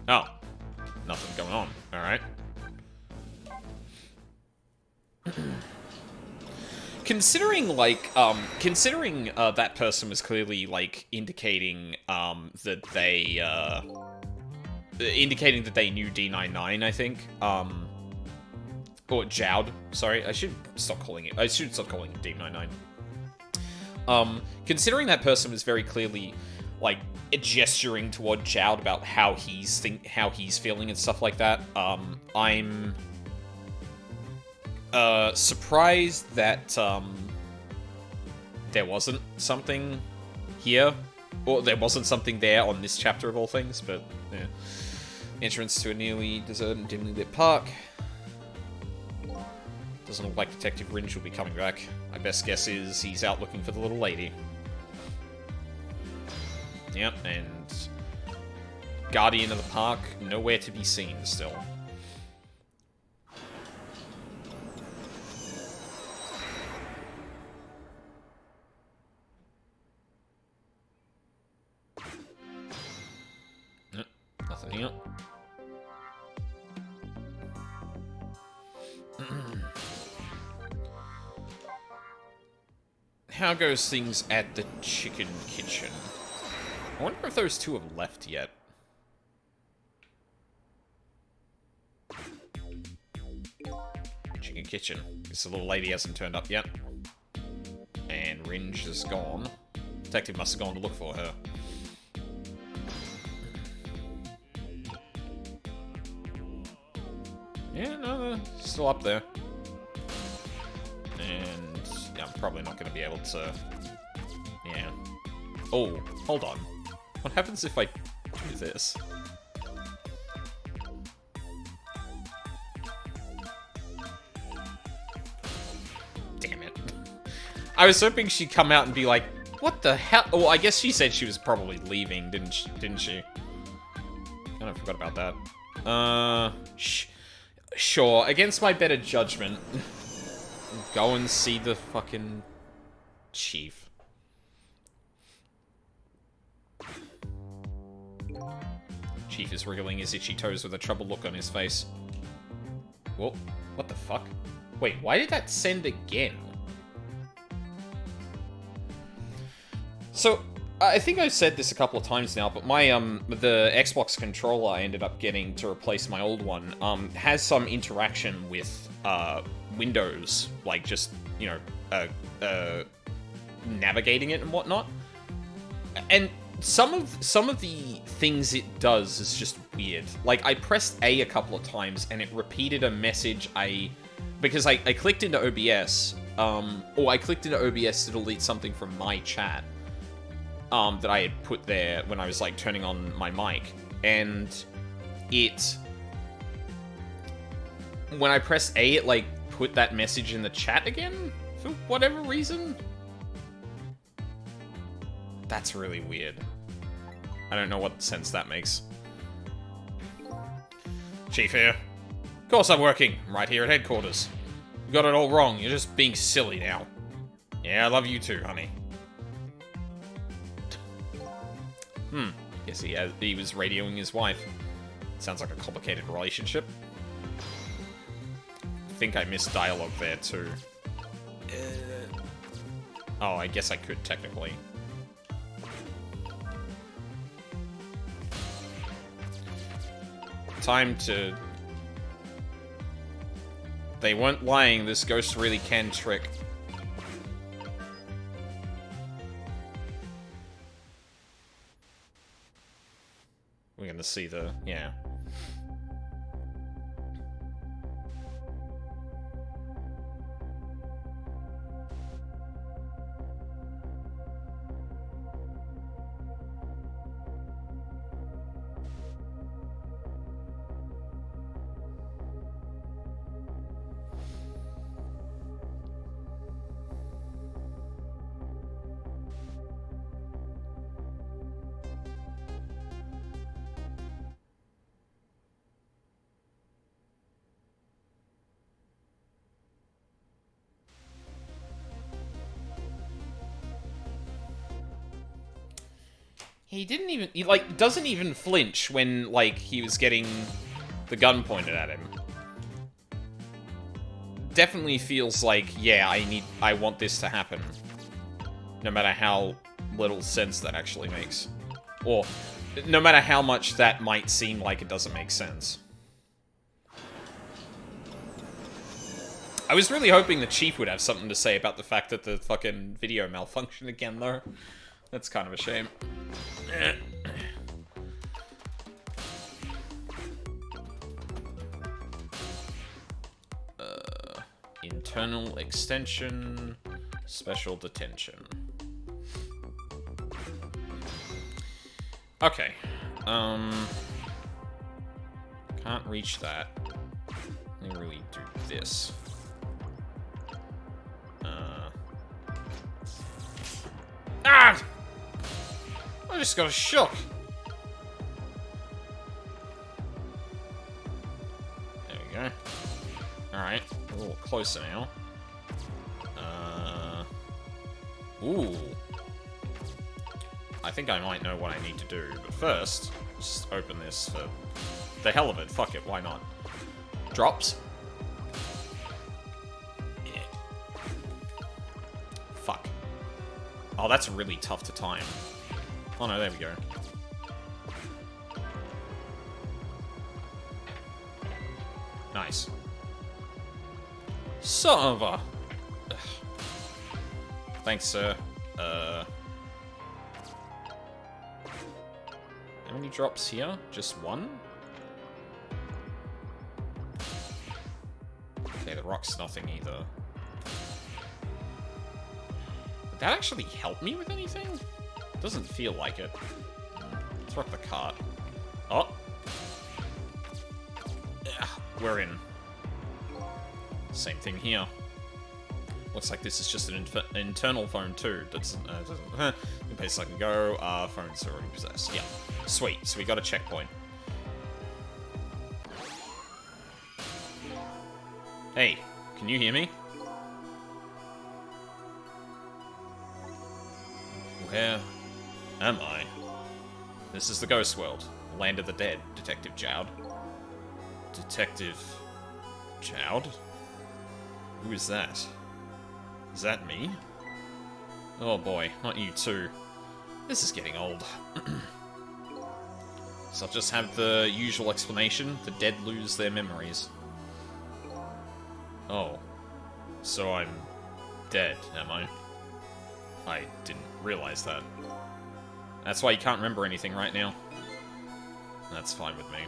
Oh. Nothing going on. Alright. Considering, like, that person was clearly, like, indicating, that they, indicating that they knew D99, I think, or Jowd, sorry, I should stop calling it D99. Considering that person was very clearly, like, gesturing toward Jowd about how he's feeling and stuff like that, I'm surprised that there wasn't something here, or there wasn't something there on this chapter of all things, but yeah. Entrance to a nearly deserted and dimly lit park. Doesn't look like Detective Ringe will be coming back. My best guess is he's out looking for the little lady. Yep, and Guardian of the Park, nowhere to be seen still. Nothing here. How goes things at the chicken kitchen? I wonder if those two have left yet. Chicken kitchen. This little lady hasn't turned up yet. And Ringe is gone. Detective must have gone to look for her. Yeah, no, they're still up there. And yeah, I'm probably not going to be able to... Yeah. Oh, hold on. What happens if I do this? Damn it. I was hoping she'd come out and be like, what the hell? Well, I guess she said she was probably leaving, didn't she? Kind of forgot about that. Sure, against my better judgment. Go and see the fucking chief. Chief is wriggling his itchy toes with a troubled look on his face. Whoa, what the fuck? Wait, why did that send again? So, I think I've said this a couple of times now, but my, the Xbox controller I ended up getting to replace my old one, has some interaction with, Windows, like just, you know, navigating it and whatnot. And some of the things it does is just weird. Like, I pressed A couple of times and it repeated a message because I clicked into OBS, or I clicked into OBS to delete something from my chat, that I had put there when I was, like, turning on my mic. And it when I pressed A, it, like, put that message in the chat again? For whatever reason? That's really weird. I don't know what sense that makes. Chief here. Of course I'm working. I'm right here at headquarters. You got it all wrong. You're just being silly now. Yeah, I love you too, honey. Guess he was radioing his wife. Sounds like a complicated relationship. I think I missed dialogue there too. Oh, I guess I could technically. Time to... They weren't lying, this ghost really can trick. We're gonna see the... yeah. He didn't even... He, like, doesn't even flinch when, like, he was getting the gun pointed at him. Definitely feels like, yeah, I want this to happen. No matter how little sense that actually makes. Or, no matter how much that might seem like it doesn't make sense. I was really hoping the Chief would have something to say about the fact that the fucking video malfunctioned again, though. That's kind of a shame. Internal extension, special detention. Okay. Can't reach that. Let me really do this. Ah! I just got a shock. There we go. Alright, a little closer now. Ooh. I think I might know what I need to do, but first, just open this for the hell of it. Fuck it, why not? Drops. Yeah. Fuck. Oh, that's really tough to time. Oh no, there we go. Nice. Son of a... Ugh. Thanks, sir. How many drops here? Just one? Okay, the rock's nothing either. Would that actually help me with anything? Doesn't feel like it. Let's rock the cart. Oh! Yeah, we're in. Same thing here. Looks like this is just an internal phone too. That's doesn't. In place I can go. Phone's already possessed. Yeah, sweet. So we got a checkpoint. Hey, can you hear me? Where am I? This is the Ghost World, land of the dead. Detective Jowd. Detective Jowd? Who is that? Is that me? Oh boy, not you too. This is getting old. So I'll just have the usual explanation. The dead lose their memories. Oh. So I'm dead, am I? I didn't realize that. That's why you can't remember anything right now. That's fine with me.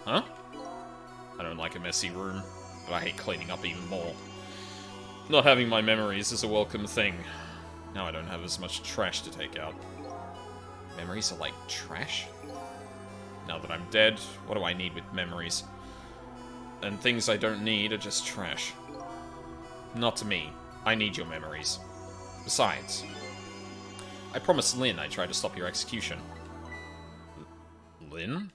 Huh? I don't like a messy room, but I hate cleaning up even more. Not having my memories is a welcome thing. Now I don't have as much trash to take out. Memories are like trash? Now that I'm dead, what do I need with memories? and things I don't need are just trash. Not to me. I need your memories. Besides, I promised Lynn I'd try to stop your execution. Lynn?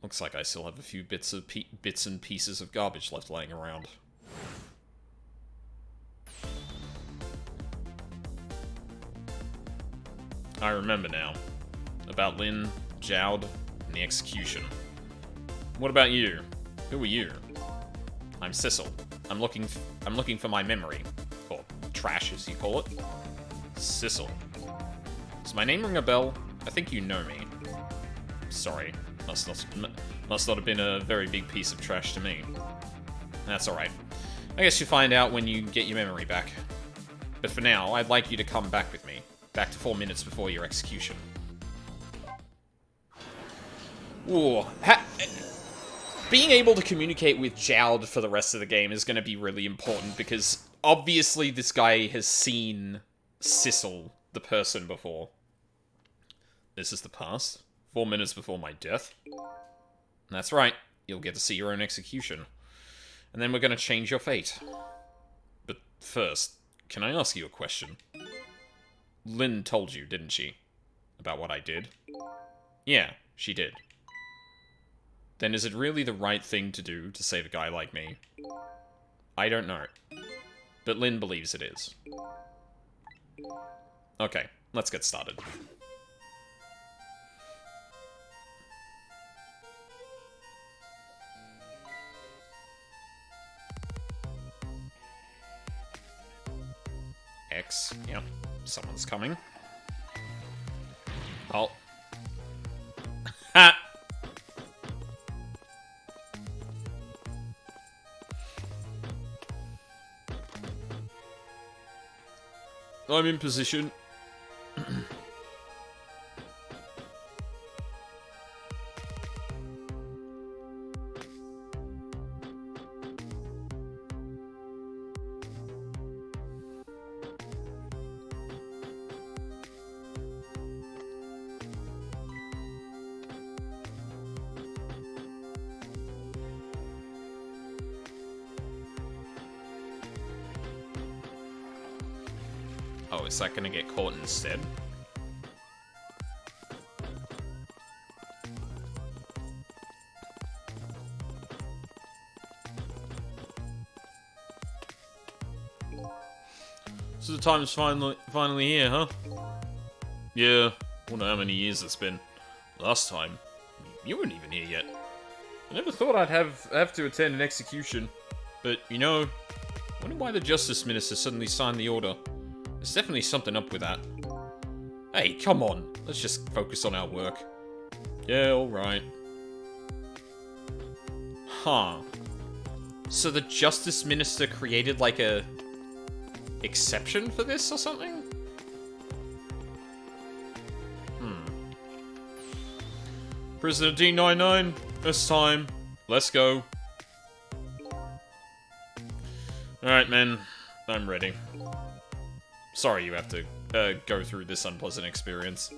Looks like I still have a few bits and pieces of garbage left laying around. I remember now. About Lynn, Jowd, and the execution. What about you? Who are you? I'm Sissel. I'm looking for my memory. Or trash, as you call it. Sissel. Does my name ring a bell? I think you know me. Sorry. Must not have been a very big piece of trash to me. That's alright. I guess you'll find out when you get your memory back. But for now, I'd like you to come back with me. Back to 4 minutes before your execution. Ooh. Being able to communicate with Jowd for the rest of the game is going to be really important, because obviously this guy has seen Sissel, the person, before. This is the past. 4 minutes before my death. That's right. You'll get to see your own execution. And then we're going to change your fate. But first, can I ask you a question? Lynn told you, didn't she? About what I did? Yeah, she did. Then is it really the right thing to do to save a guy like me? I don't know. But Lynn believes it is. Okay, let's get started. X. Yep. Someone's coming. Oh. Ha! I'm in position. Oh, is that gonna get caught instead? So the time's finally here, huh? Yeah, wonder how many years it's been. Last time, you weren't even here yet. I never thought I'd have to attend an execution, but you know, I wonder why the Justice Minister suddenly signed the order. There's definitely something up with that. Hey, come on. Let's just focus on our work. Yeah, alright. Huh. So the Justice Minister created, like, a exception for this or something? Prisoner D99, it's time. Let's go. Alright, men. I'm ready. Sorry you have to go through this unpleasant experience.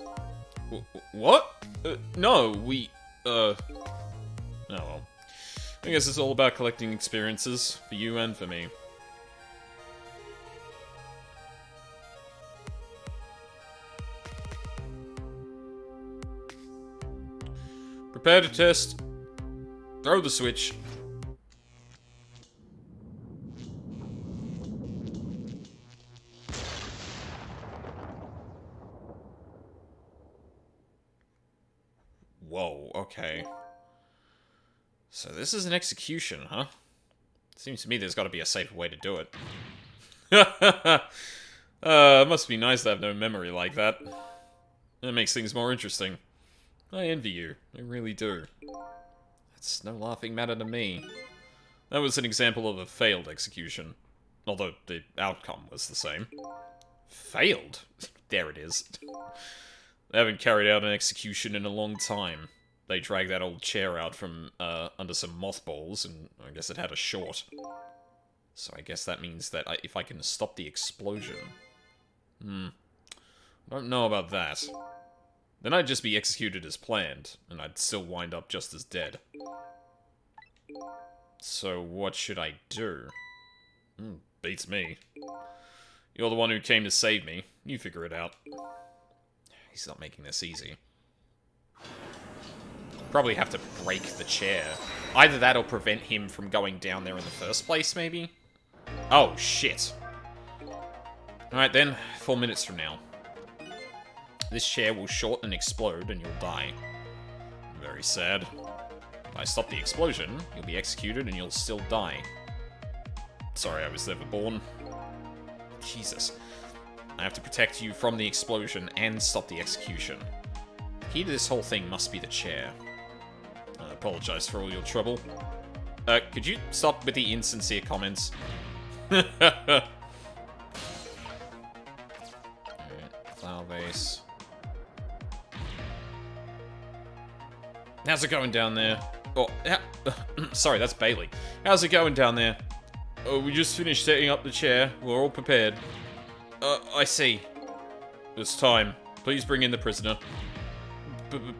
What? No, we... Oh well. I guess it's all about collecting experiences, for you and for me. Prepare to test. Throw the switch. Whoa, okay. So this is an execution, huh? Seems to me there's gotta be a safer way to do it. It must be nice to have no memory like that. That makes things more interesting. I envy you. I really do. That's no laughing matter to me. That was an example of a failed execution. Although the outcome was the same. Failed? There it is. They haven't carried out an execution in a long time. They dragged that old chair out from under some mothballs, and I guess it had a short. So I guess that means that if I can stop the explosion... I don't know about that. Then I'd just be executed as planned, and I'd still wind up just as dead. So what should I do? Beats me. You're the one who came to save me. You figure it out. He's not making this easy. Probably have to break the chair. Either that or prevent him from going down there in the first place, maybe? Oh, shit. Alright then, 4 minutes from now. This chair will short and explode, and you'll die. Very sad. If I stop the explosion, you'll be executed and you'll still die. Sorry I was never born. Jesus. I have to protect you from the explosion and stop the execution. The key to this whole thing must be the chair. I apologize for all your trouble. Could you stop with the insincere comments? Alright, flower vase. How's it going down there? Oh, sorry, that's Bailey. How's it going down there? Oh, we just finished setting up the chair. We're all prepared. I see. It's time. Please bring in the prisoner.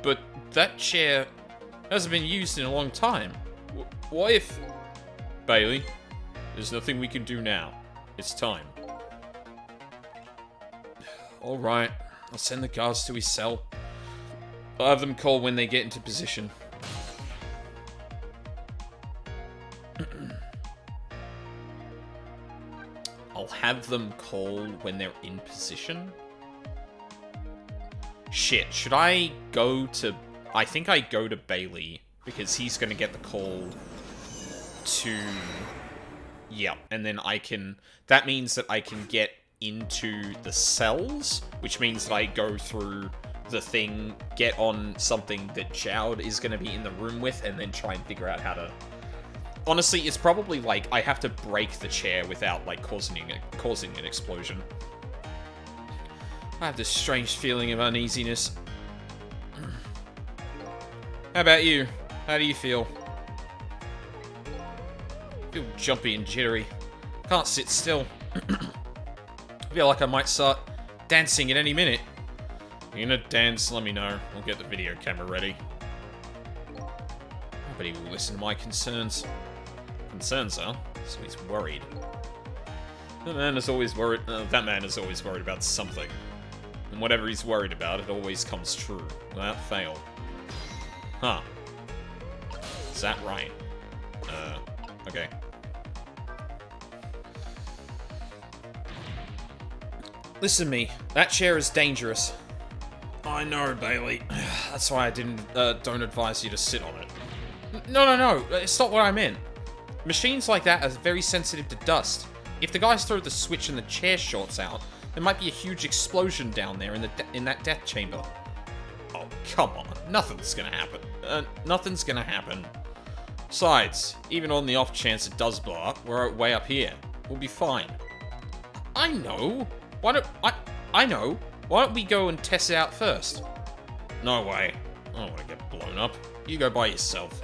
But that chair hasn't been used in a long time. What if... Bailey, there's nothing we can do now. It's time. Alright, I'll send the guards to his cell. I'll have them call when they get into position. I'll have them call when they're in position? Shit, should I go to... I think I go to Bailey, because he's going to get the call to... Yeah, and then I can... That means that I can get into the cells, which means that I go through the thing, get on something that Jowd is going to be in the room with, and then try and figure out how to... Honestly, it's probably like I have to break the chair without like causing an explosion. I have this strange feeling of uneasiness. How about you? How do you feel? I feel jumpy and jittery. Can't sit still. I feel like I might start dancing at any minute. If you're gonna dance, let me know. I'll get the video camera ready. Nobody will listen to my concerns. Concerns, huh? So he's worried. That man is always worried about something. And whatever he's worried about, it always comes true, without fail. Huh. Is that right? Okay. Listen to me. That chair is dangerous. I know, Bailey. That's why I don't advise you to sit on it. No. It's not what I meant. Machines like that are very sensitive to dust. If the guys throw the switch and the chair shorts out, there might be a huge explosion down there in that death chamber. Oh, come on. Nothing's gonna happen. Nothing's gonna happen. Besides, even on the off chance it does blow up, we're way up here. We'll be fine. I know. I know. Why don't we go and test it out first? No way. I don't want to get blown up. You go by yourself.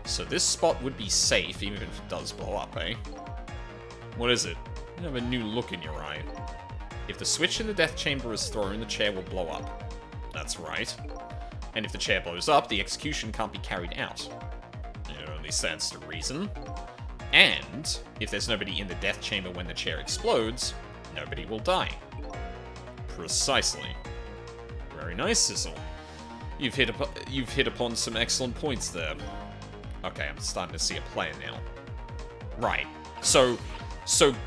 So this spot would be safe, even if it does blow up, eh? What is it? You have a new look in your eye. If the switch in the death chamber is thrown, the chair will blow up. That's right. And if the chair blows up, the execution can't be carried out. It only stands to reason. And if there's nobody in the death chamber when the chair explodes, nobody will die. Precisely. Very nice, Sizzle. You've hit upon some excellent points there. Okay, I'm starting to see a plan now. Right. So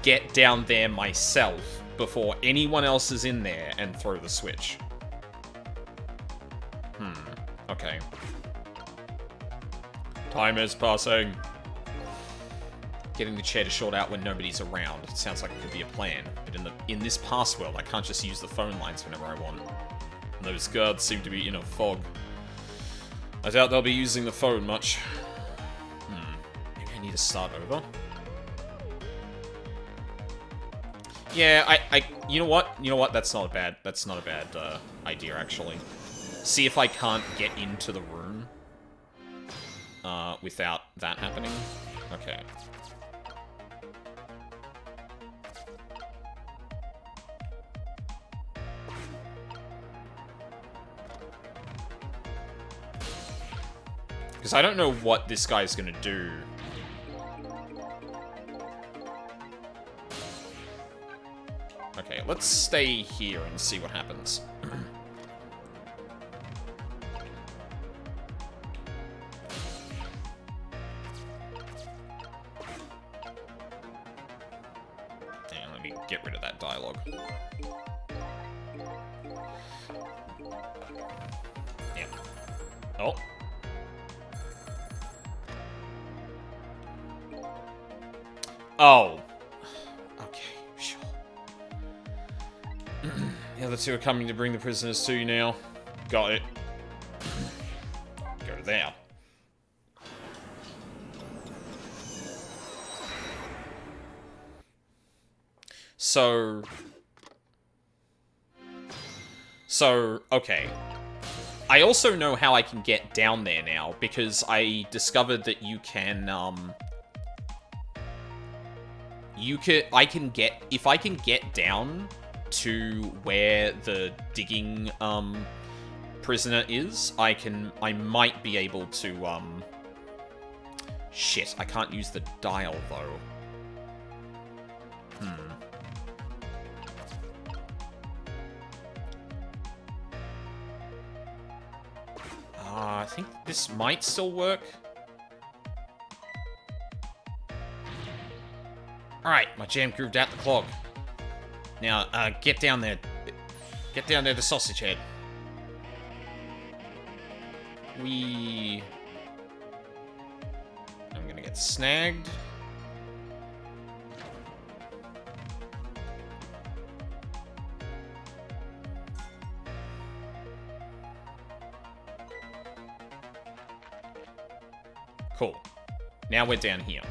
get down there myself before anyone else is in there and throw the switch. Okay. Time is passing. Getting the chair to short out when nobody's around. It sounds like it could be a plan. But in this past world, I can't just use the phone lines whenever I want. And those guards seem to be in a fog. I doubt they'll be using the phone much. Maybe I need to start over. Yeah, you know what? That's not a bad idea, actually. See if I can't get into the room without that happening. Okay. Because I don't know what this guy's gonna do. Okay, let's stay here and see what happens. And let me get rid of that dialogue. Yeah. Oh. Oh. Okay, sure. The other two are coming to bring the prisoners to you now. Got it. Go there. So, okay. I also know how I can get down there now, because I discovered that you can, if I can get down to where the digging, prisoner is, I might be able to, shit, I can't use the dial, though. I think this might still work. Alright, my jam grooved out the clog. Now, get down there. Get down there to Sausage Head. I'm gonna get snagged. Cool. Now we're down here.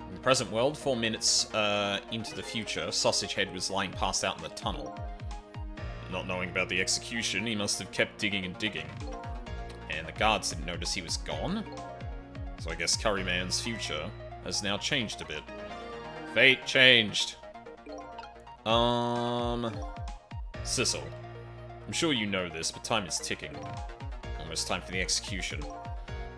In the present world, 4 minutes into the future, Sausage Head was lying passed out in the tunnel. Not knowing about the execution, he must have kept digging and digging. And the guards didn't notice he was gone. So I guess Curryman's future has now changed a bit. Fate changed. Sissel. I'm sure you know this, but time is ticking. Almost time for the execution.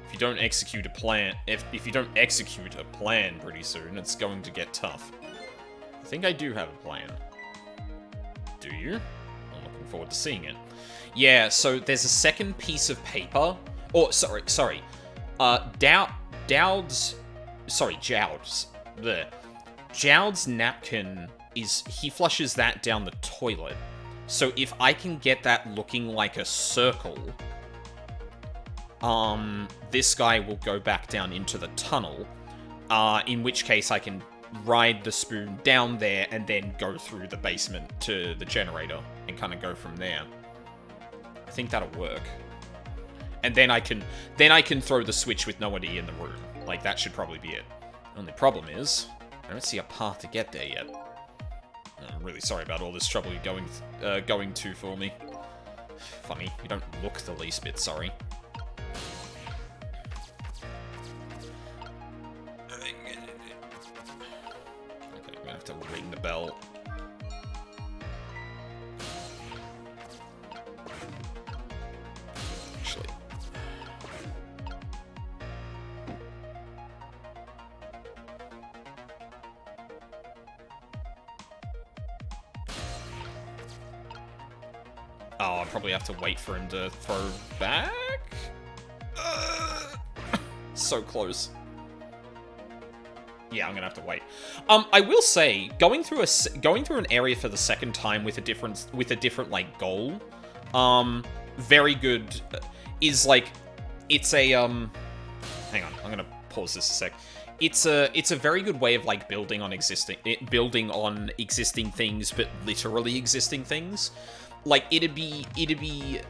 If you don't execute a plan, if you don't execute a plan pretty soon, it's going to get tough. I think I do have a plan. Do you? I'm looking forward to seeing it. Yeah, so there's a second piece of paper. Oh, sorry. Jowd's napkin he flushes that down the toilet. So if I can get that looking like a circle, this guy will go back down into the tunnel, in which case I can ride the spoon down there and then go through the basement to the generator and kind of go from there. I think that'll work. And then I can throw the switch with nobody in the room. Like, that should probably be it. Only problem is, I don't see a path to get there yet. I'm really sorry about all this trouble you're going to for me. Funny, you don't look the least bit sorry. Okay, I'm gonna have to ring the bell. Actually. Oh, I'll probably have to wait for him to throw back? So close. Yeah, I'm gonna have to wait. I will say, going through an area for the second time with a different like goal, very good. Is like, it's a hang on, I'm gonna pause this a sec. It's a very good way of like building on existing things, but literally existing things. Like, it'd be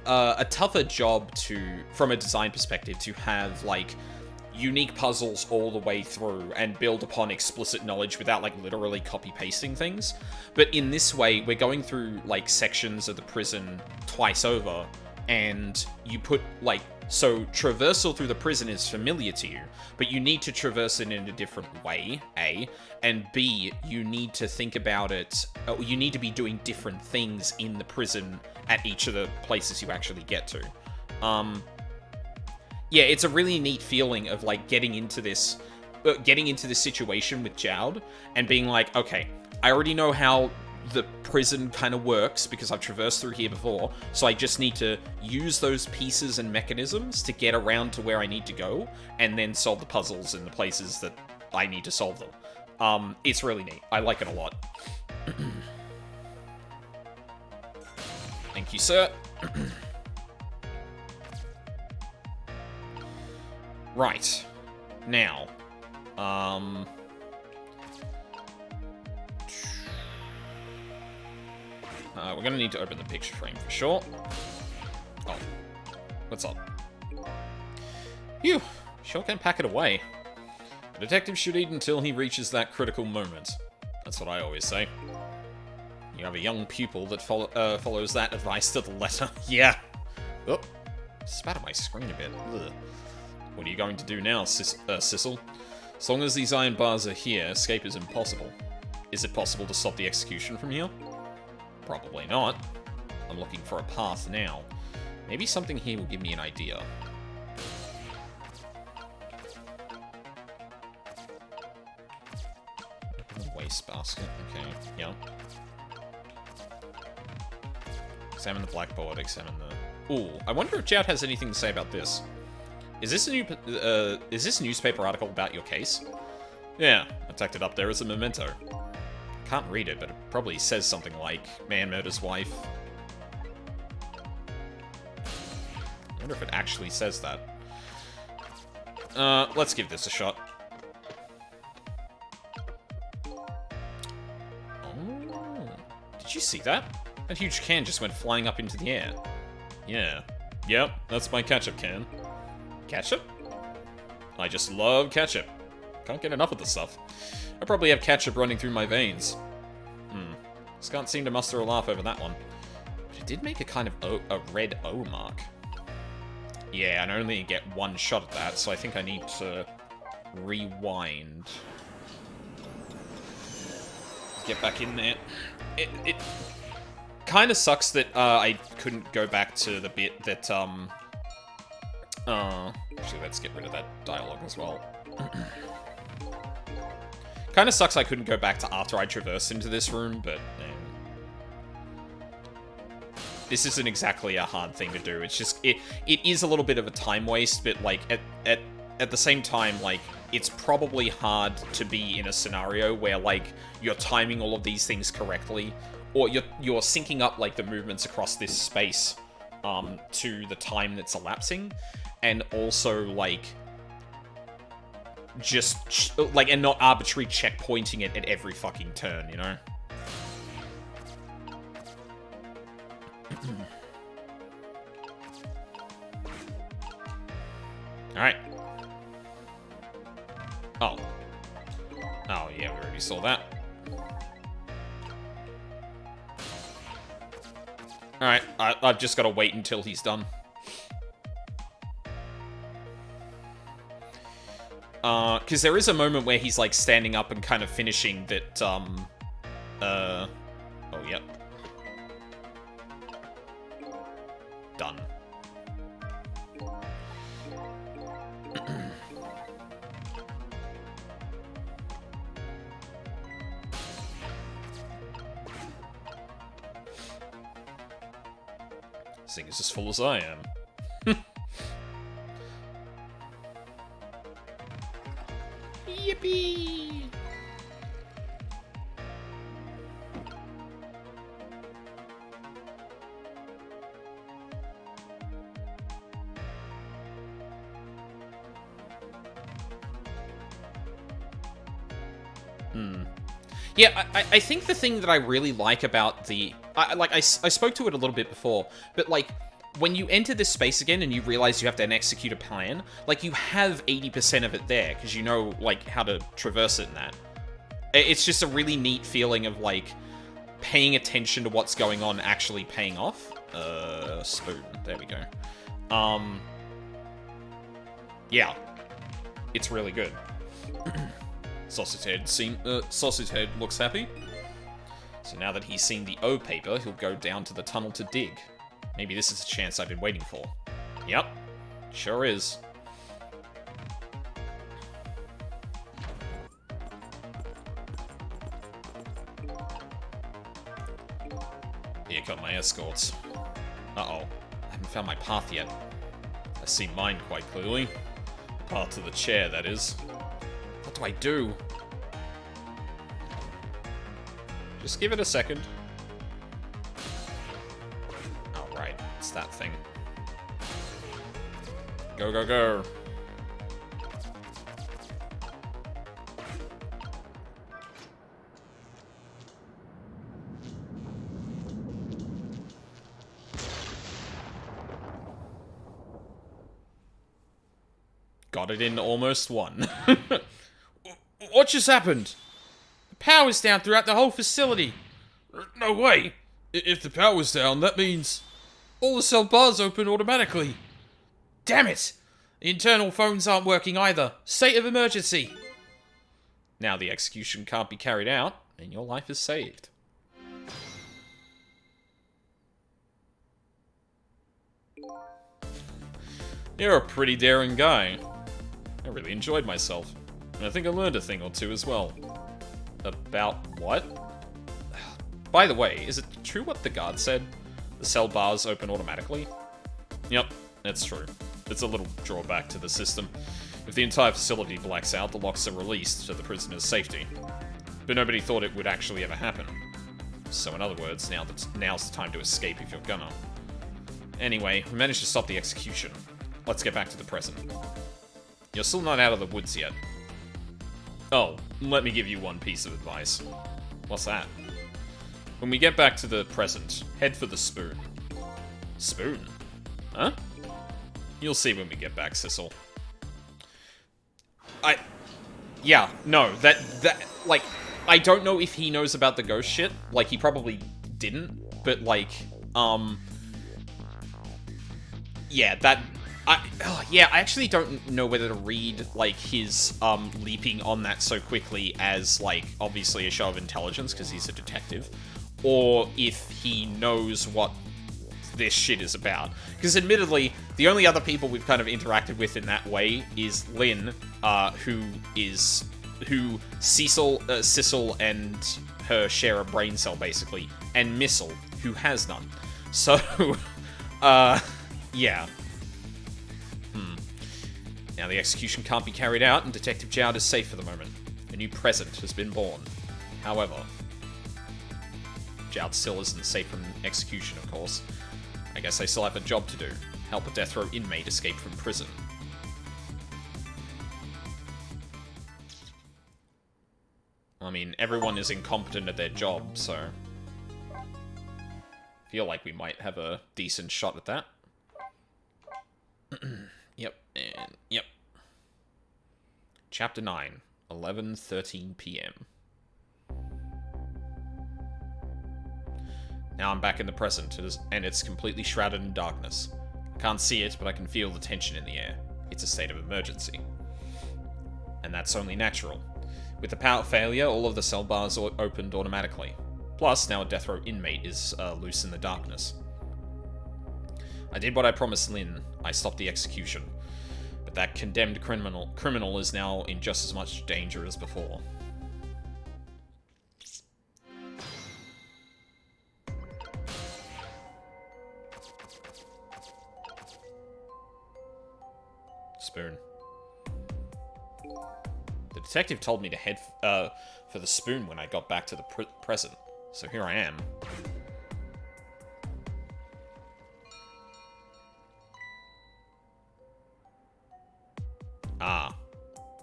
a tougher job from a design perspective, to have like unique puzzles all the way through and build upon explicit knowledge without like literally copy pasting things. But in this way, we're going through like sections of the prison twice over, and you put like So traversal through the prison is familiar to you, but you need to traverse it in a different way, A, and B, you need to think about it, you need to be doing different things in the prison at each of the places you actually get to. Yeah, it's a really neat feeling of, like, getting into this situation with Jowd, and being like, okay, I already know how the prison kind of works because I've traversed through here before, so I just need to use those pieces and mechanisms to get around to where I need to go, and then solve the puzzles in the places that I need to solve them. It's really neat. I like it a lot. Thank you, sir. Right. Now, we're gonna need to open the picture frame for sure. Oh, what's up? Phew, sure can pack it away. A detective should eat until he reaches that critical moment. That's what I always say. You have a young pupil that follows that advice to the letter. Yeah. Oh, spat on my screen a bit. Ugh. What are you going to do now, Sissel? As long as these iron bars are here, escape is impossible. Is it possible to stop the execution from here? Probably not. I'm looking for a path now. Maybe something here will give me an idea. Wastebasket. Okay, yeah. Examine the blackboard, examine the... Ooh, I wonder if Jowd has anything to say about this. Is this a newspaper article about your case? Yeah, I tacked it up there as a memento. Can't read it, but it probably says something like, man murders wife. I wonder if it actually says that. Let's give this a shot. Oh, did you see that? That huge can just went flying up into the air. Yeah. Yep, that's my ketchup can. Ketchup? I just love ketchup. Can't get enough of this stuff. I probably have ketchup running through my veins. Just can't seem to muster a laugh over that one. But it did make a kind of a red O mark. Yeah, and I only get one shot at that, so I think I need to rewind. Get back in there. It kind of sucks that I couldn't go back to the bit that, actually, let's get rid of that dialogue as well. Kind of sucks I couldn't go back to after I traversed into this room, but this isn't exactly a hard thing to do. It's just, it is a little bit of a time waste, but, like, at the same time, like, it's probably hard to be in a scenario where, like, you're timing all of these things correctly, or you're syncing up, like, the movements across this space to the time that's elapsing, and also, like, just, like, and not arbitrary checkpointing it at every fucking turn, you know? Alright. Oh. Oh, yeah, we already saw that. Alright, I've just got to wait until he's done. Because there is a moment where he's, like, standing up and kind of finishing that, oh, yep. Done. This thing is as full as I am. Yippee! Yeah, I think the thing that I really like about the... I spoke to it a little bit before, but, like, when you enter this space again and you realize you have to then execute a plan, like, you have 80% of it there, because you know, like, how to traverse it and that. It's just a really neat feeling of, like, paying attention to what's going on actually paying off. Spoon. There we go. Yeah, it's really good. Sausage Head looks happy. So now that he's seen the O paper, he'll go down to the tunnel to dig. Maybe this is the chance I've been waiting for. Yep, sure is. Here come my escorts. Uh-oh, I haven't found my path yet. I see mine quite clearly. The path to the chair, that is. What do I do? Just give it a second. Oh, right. It's that thing. Go, go, go. Got it in almost one. What just happened? The power's down throughout the whole facility. No way. If the power's down, that means all the cell bars open automatically. Damn it! The internal phones aren't working either. State of emergency. Now the execution can't be carried out, and your life is saved. You're a pretty daring guy. I really enjoyed myself. And I think I learned a thing or two as well. About what? By the way, is it true what the guard said? The cell bars open automatically? Yep, that's true. It's a little drawback to the system. If the entire facility blacks out, the locks are released to the prisoner's safety. But nobody thought it would actually ever happen. So in other words, now's the time to escape if you're gonna. Anyway, we managed to stop the execution. Let's get back to the present. You're still not out of the woods yet. Oh, let me give you one piece of advice. What's that? When we get back to the present, head for the spoon. Spoon? Huh? You'll see when we get back, Sissel. Yeah, no, like, I don't know if he knows about the ghost shit. Like, he probably didn't, but, like, yeah, I actually don't know whether to read, like, his, leaping on that so quickly as, like, obviously a show of intelligence, because he's a detective, or if he knows what this shit is about. Because admittedly, the only other people we've kind of interacted with in that way is Lynn, who Sissel and her share a brain cell, basically, and Missile, who has none. So, yeah. Now the execution can't be carried out, and Detective Jowd is safe for the moment. A new present has been born. However, Jowd still isn't safe from execution, of course. I guess I still have a job to do. Help a death row inmate escape from prison. I mean, everyone is incompetent at their job, so... feel like we might have a decent shot at that. Yep, and yep. Chapter 9, 11:13 p.m. Now I'm back in the present, and it's completely shrouded in darkness. I can't see it, but I can feel the tension in the air. It's a state of emergency. And that's only natural. With the power failure, all of the cell bars opened automatically. Plus, now a death row inmate is loose in the darkness. I did what I promised Lynn. I stopped the execution. But that condemned criminal is now in just as much danger as before. Spoon. The detective told me to head for the spoon when I got back to the present, so here I am. Ah.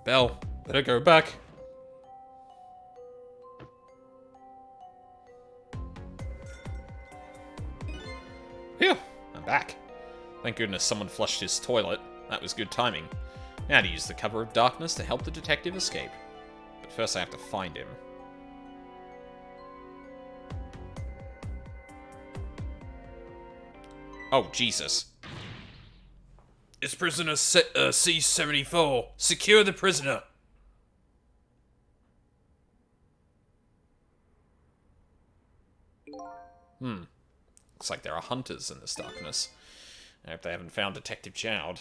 Belle, better go back. Phew, I'm back. Thank goodness someone flushed his toilet. That was good timing. Now to use the cover of darkness to help the detective escape. But first I have to find him. Oh, Jesus. It's prisoner C-74. Secure the prisoner. Looks like there are hunters in this darkness. I hope they haven't found Detective Chowd.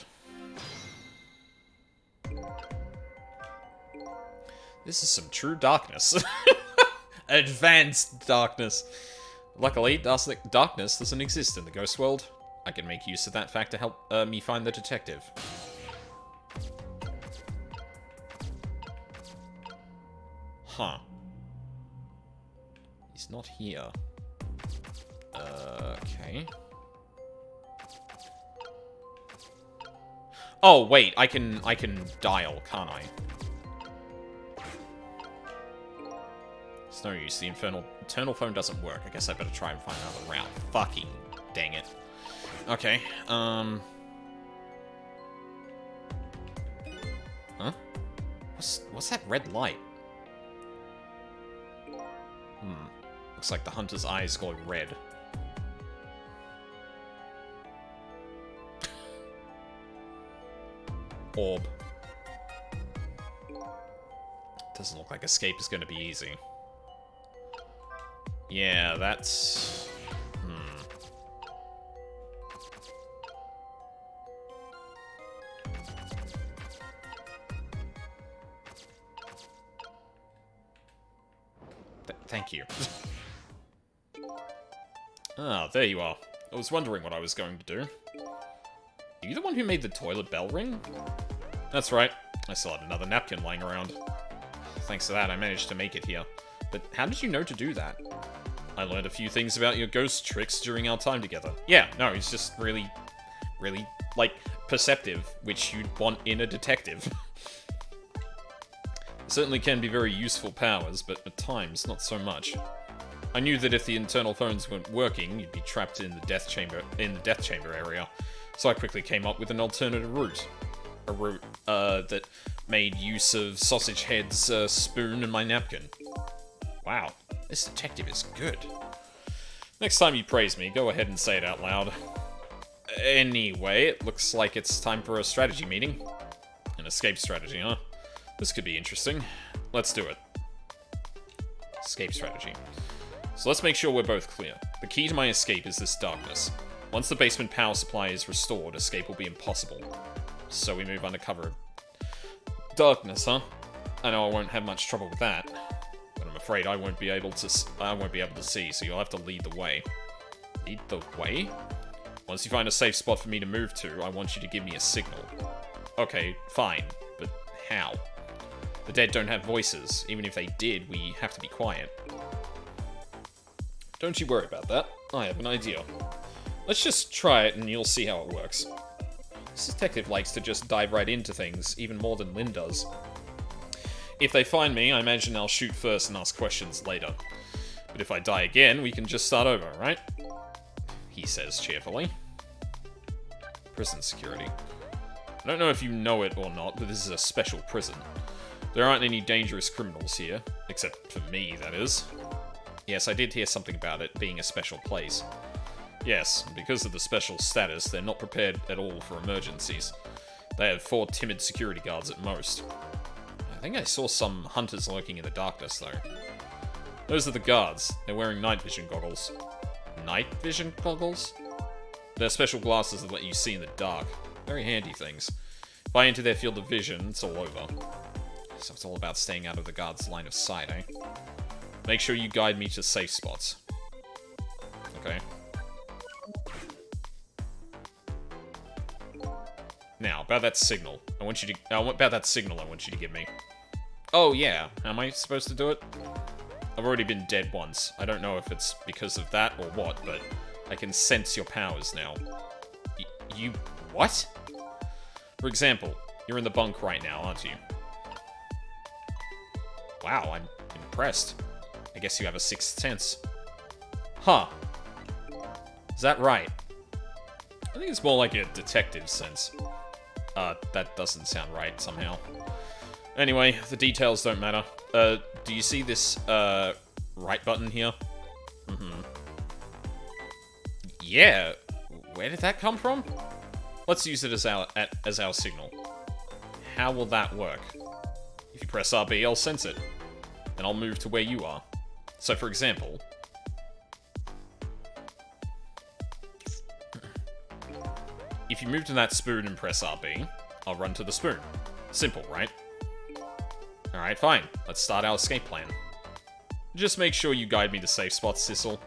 This is some true darkness. Advanced darkness. Luckily, darkness doesn't exist in the ghost world. I can make use of that fact to help me find the detective. Huh. He's not here. Okay. Oh, wait, I can dial, can't I? It's no use, the internal phone doesn't work. I guess I better try and find another route. Fucking dang it. Okay, Huh? What's that red light? Looks like the hunter's eyes glow red. Orb. Doesn't look like escape is going to be easy. Yeah, that's... Thank you. Ah, there you are. I was wondering what I was going to do. Are you the one who made the toilet bell ring? That's right. I still had another napkin lying around. Thanks to that, I managed to make it here. But how did you know to do that? I learned a few things about your ghost tricks during our time together. Yeah, no, he's just really, like, perceptive, which you'd want in a detective. Certainly can be very useful powers, but at times, not so much. I knew that if the internal phones weren't working, you'd be trapped in the death chamber area, so I quickly came up with an alternative route. A route, that made use of Sausage Head's spoon and my napkin. Wow, this detective is good. Next time you praise me, go ahead and say it out loud. Anyway, it looks like it's time for a strategy meeting. An escape strategy, huh? This could be interesting. Let's do it. Escape strategy. So let's make sure we're both clear. The key to my escape is this darkness. Once the basement power supply is restored, escape will be impossible. So we move under cover of darkness, huh? I know I won't have much trouble with that, but I'm afraid I won't be able to see, so you'll have to lead the way. Lead the way? Once you find a safe spot for me to move to, I want you to give me a signal. Okay, fine, but how? The dead don't have voices. Even if they did, we have to be quiet. Don't you worry about that. I have an idea. Let's just try it and you'll see how it works. This detective likes to just dive right into things, even more than Lynn does. If they find me, I imagine I'll shoot first and ask questions later. But if I die again, we can just start over, right? He says cheerfully. Prison security. I don't know if you know it or not, but this is a special prison. There aren't any dangerous criminals here, except for me, that is. Yes, I did hear something about it being a special place. Yes, and because of the special status, they're not prepared at all for emergencies. They have 4 timid security guards at most. I think I saw some hunters lurking in the darkness, though. Those are the guards. They're wearing night vision goggles. Night vision goggles? They're special glasses that let you see in the dark. Very handy things. If I enter their field of vision, it's all over. So it's all about staying out of the guard's line of sight, eh? Make sure you guide me to safe spots. Okay. Now, about that signal. I want you to give me. Oh, yeah. How am I supposed to do it? I've already been dead once. I don't know if it's because of that or what, but I can sense your powers now. You... what? For example, you're in the bunk right now, aren't you? Wow, I'm impressed. I guess you have a sixth sense. Huh. Is that right? I think it's more like a detective sense. That doesn't sound right somehow. Anyway, the details don't matter. Do you see this, right button here? Mm-hmm. Yeah. Where did that come from? Let's use it as our signal. How will that work? If you press RB, I'll sense it, and I'll move to where you are. So, for example, if you move to that spoon and press RB, I'll run to the spoon. Simple, right? Alright, fine. Let's start our escape plan. Just make sure you guide me to safe spots, Sissel.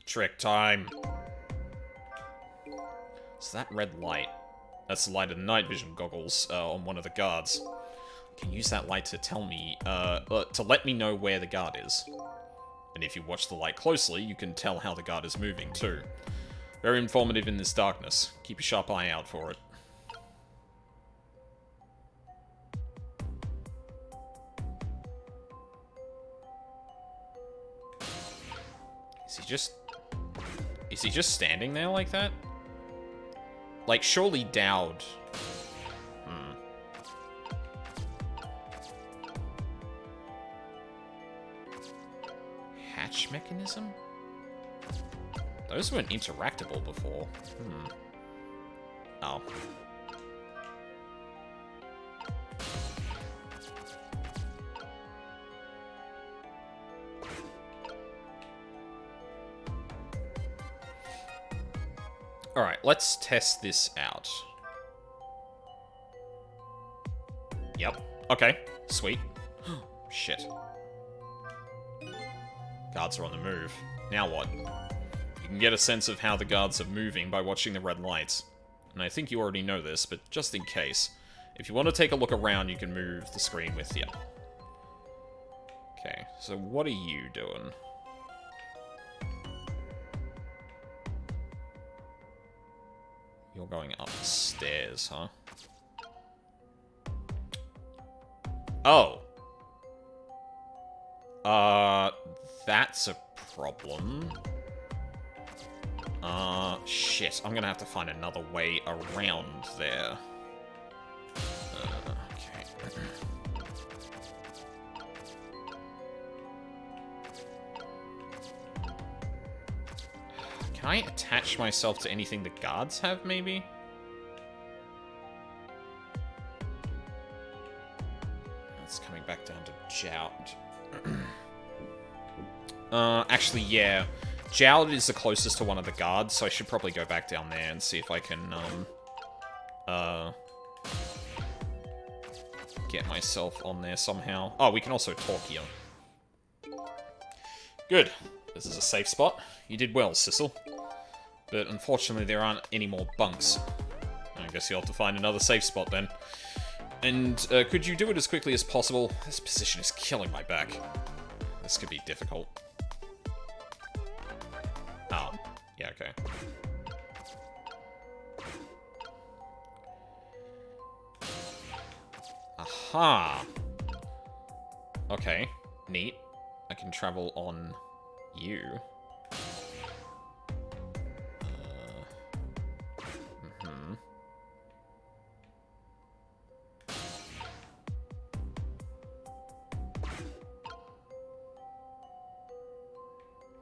Trick time. So that red light, that's the light of the night vision goggles on one of the guards. You can use that light to tell me, to let me know where the guard is. And if you watch the light closely, you can tell how the guard is moving too. Very informative in this darkness. Keep a sharp eye out for it. Is he just standing there like that? Like, surely Dowd... Hatch mechanism? Those weren't interactable before. Oh. Alright, let's test this out. Yep. Okay. Sweet. Shit. Guards are on the move. Now what? You can get a sense of how the guards are moving by watching the red lights. And I think you already know this, but just in case. If you want to take a look around, you can move the screen with you. Okay, so what are you doing? You're going upstairs, huh? Oh. That's a problem. Shit. I'm gonna have to find another way around there. Okay. Can I attach myself to anything the guards have, maybe? It's coming back down to Jowd. Actually, yeah. Jowd is the closest to one of the guards, so I should probably go back down there and see if I can, get myself on there somehow. Oh, we can also talk here. Good. This is a safe spot. You did well, Sissel. But unfortunately, there aren't any more bunks. I guess you'll have to find another safe spot then. And could you do it as quickly as possible? This position is killing my back. This could be difficult. Oh, yeah, okay. Aha! Okay, neat. I can travel on you.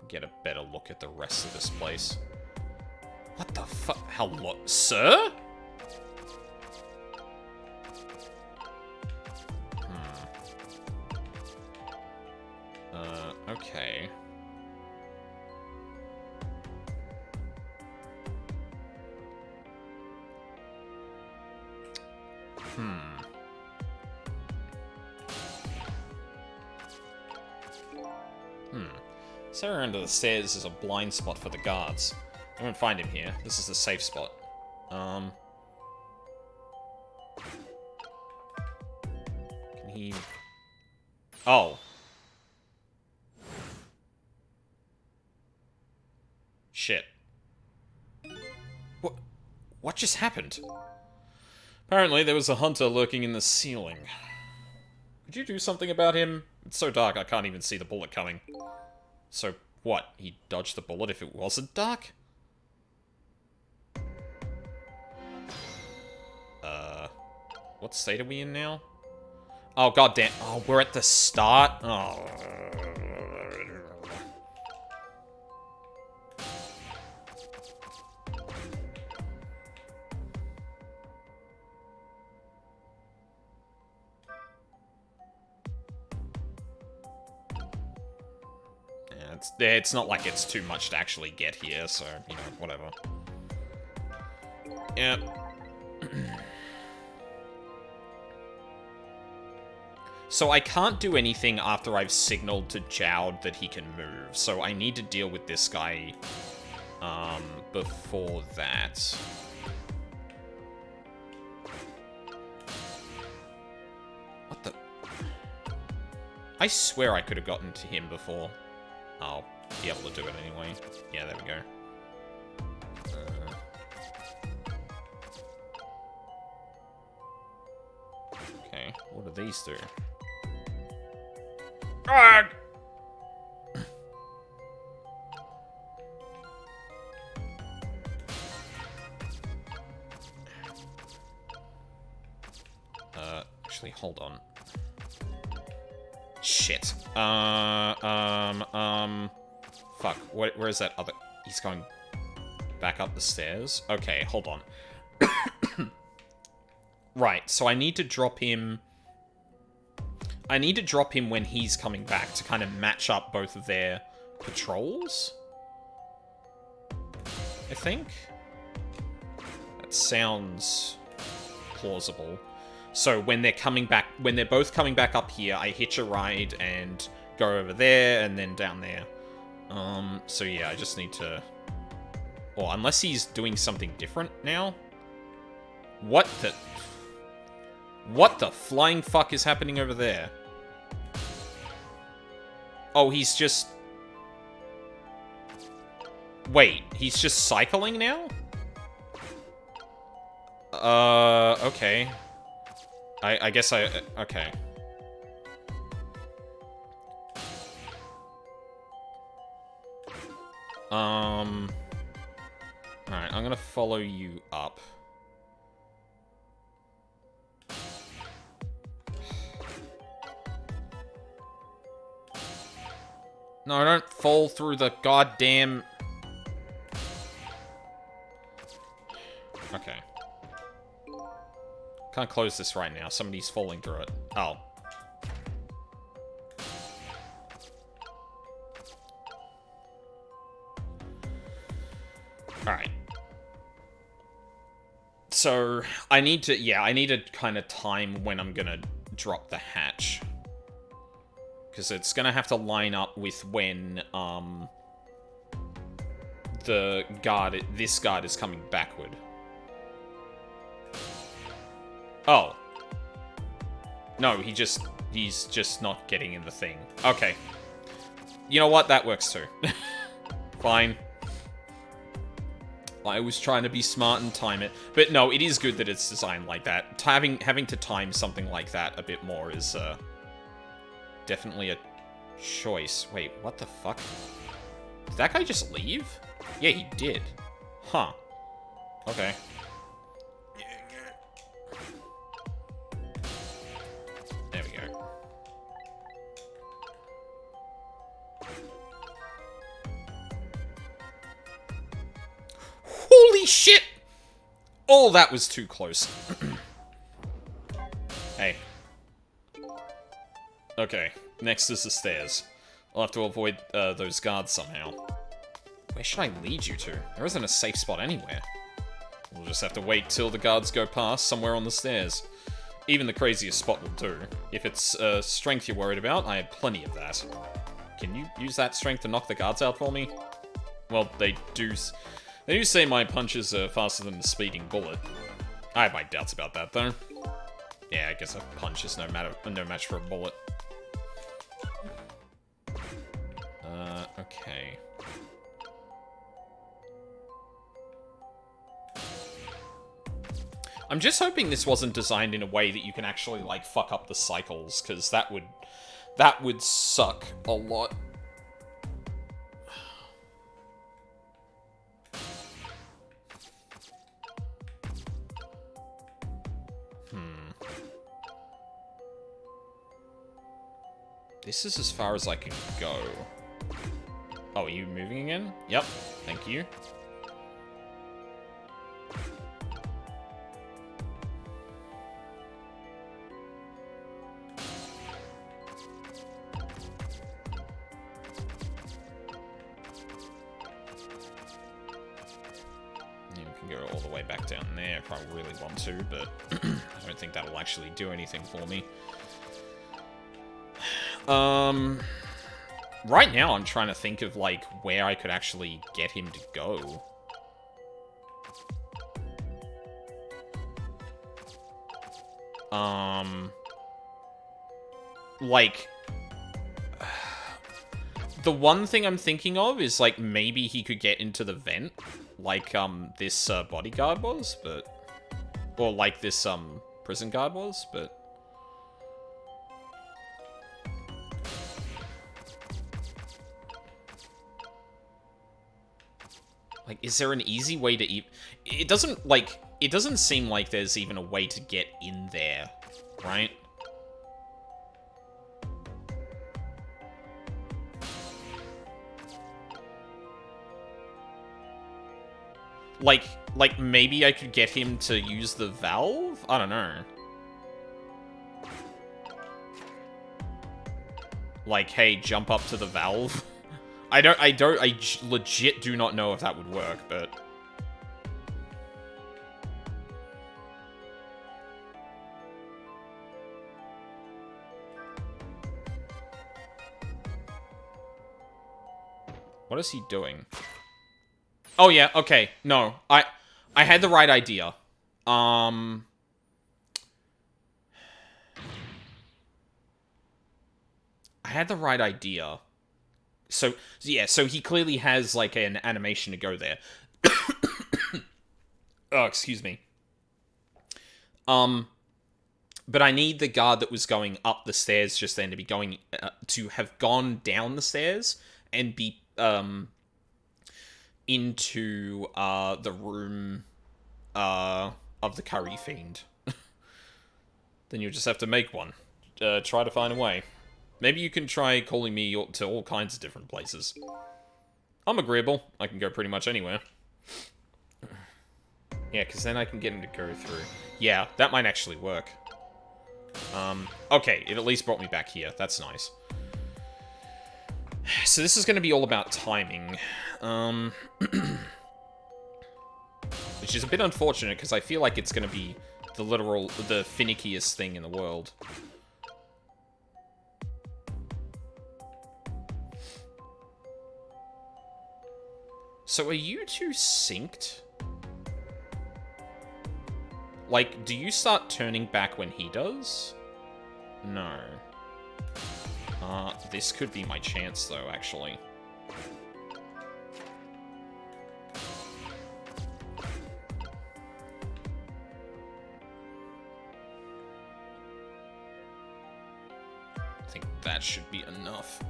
Get a better look at the rest of this place. What the fuck? Hello? Sir? Okay. Somewhere under the stairs is a blind spot for the guards. I won't find him here. This is the safe spot. Can he... Oh. Shit. What just happened? Apparently there was a hunter lurking in the ceiling. Could you do something about him? It's so dark I can't even see the bullet coming. So, what? He dodged the bullet if it wasn't dark? What state are we in now? Oh, goddamn. Oh, we're at the start? Oh. it's not like it's too much to actually get here, so, you know, whatever. Yep. So I can't do anything after I've signaled to Jowd that he can move, so I need to deal with this guy, before that. What the... I swear I could have gotten to him before. I'll be able to do it anyway. Yeah, there we go. Okay, what do these do? Ugh! Actually, hold on. Shit. Fuck. Where is that other... He's going back up the stairs? Okay, hold on. Right, so I need to drop him... I need to drop him when he's coming back to kind of match up both of their patrols. I think. That sounds plausible. So when they're coming back, when they're both coming back up here, I hitch a ride and go over there and then down there. So yeah, I just need to... Or unless he's doing something different now. What the... What the flying fuck is happening over there? Oh, he's just... Wait, he's just cycling now? Okay. I guess okay. Alright, I'm gonna follow you up. No, don't fall through the goddamn... Okay. Can't close this right now. Somebody's falling through it. Oh. Alright. So, I need to... Yeah, I need to kind of time when I'm gonna drop the hatch. Because it's gonna have to line up with when, the guard... This guard is coming backward. Oh. No, he's just not getting in the thing. Okay. You know what? That works too. Fine. I was trying to be smart and time it. But no, it is good that it's designed like that. Having to time something like that a bit more is, definitely a choice. Wait, what the fuck? Did that guy just leave? Yeah, he did. Huh. Okay. There we go. Holy shit! Oh, that was too close. Hey. Okay, next is the stairs. I'll have to avoid those guards somehow. Where should I lead you to? There isn't a safe spot anywhere. We'll just have to wait till the guards go past somewhere on the stairs. Even the craziest spot will do. If it's strength you're worried about, I have plenty of that. Can you use that strength to knock the guards out for me? Well, they do say my punches are faster than the speeding bullet. I have my doubts about that, though. Yeah, I guess a punch is no match for a bullet. Okay. I'm just hoping this wasn't designed in a way that you can actually, like, fuck up the cycles, because that would suck a lot. This is as far as I can go. Oh, are you moving again? Yep, thank you. can go all the way back down there if I really want to, but I don't think that'll actually do anything for me. Right now I'm trying to think of, like, where I could actually get him to go. Like, the one thing I'm thinking of is, like, maybe he could get into the vent, like, this, bodyguard was, but... Or, like, this, prison guard was, but... Like, is there an easy way to... It doesn't, like... It doesn't seem like there's even a way to get in there, right? Like, maybe I could get him to use the valve? I don't know. Like, hey, jump up to the valve. I legit do not know if that would work, but... What is he doing? Oh, yeah, okay. No, I had the right idea. I had the right idea. So, yeah, so he clearly has, like, an animation to go there. Oh, excuse me. But I need the guard that was going up the stairs just then to be going, to have gone down the stairs and be, into, the room, of the curry fiend. Then you'll just have to make one. Try to find a way. Maybe you can try calling me to all kinds of different places. I'm agreeable. I can go pretty much anywhere. Yeah, because then I can get him to go through. Yeah, that might actually work. Okay, it at least brought me back here. That's nice. So this is going to be all about timing. Which is a bit unfortunate, because I feel like it's going to be the finickiest thing in the world. So are you two synced? Like, do you start turning back when he does? No. This could be my chance, though, actually. I think that should be enough.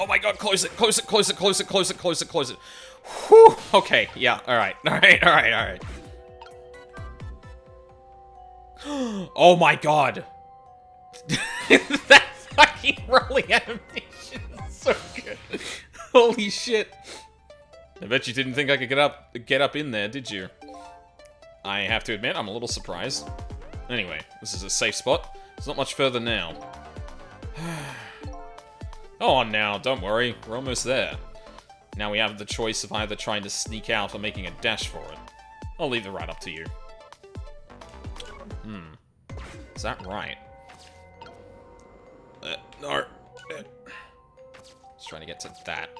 Oh my god, close it, close it, close it, close it, close it, close it, close it. Whew! Okay, yeah, alright, alright, alright, alright. Oh my god! That fucking rolling animation is so good. Holy shit. I bet you didn't think I could get up in there, did you? I have to admit, I'm a little surprised. Anyway, this is a safe spot. It's not much further now. Go on now, don't worry, we're almost there. Now we have the choice of either trying to sneak out or making a dash for it. I'll leave it right up to you. Is that right? No. Just trying to get to that.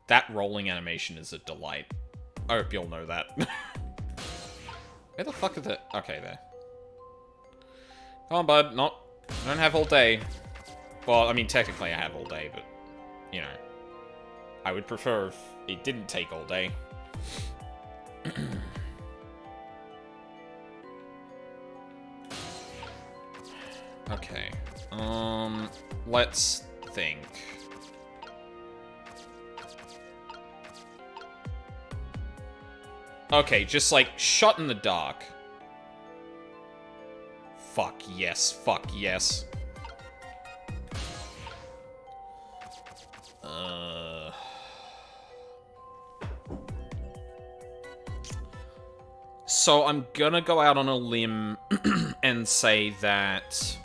That rolling animation is a delight. I hope you'll know that. Where the fuck are the... Okay, there. Come on, bud. I don't have all day. Well, I mean, technically I have all day, but... You know. I would prefer if it didn't take all day. Okay. Let's think. Okay, just like, shot in the dark. Fuck yes, fuck yes. So I'm gonna go out on a limb and say that...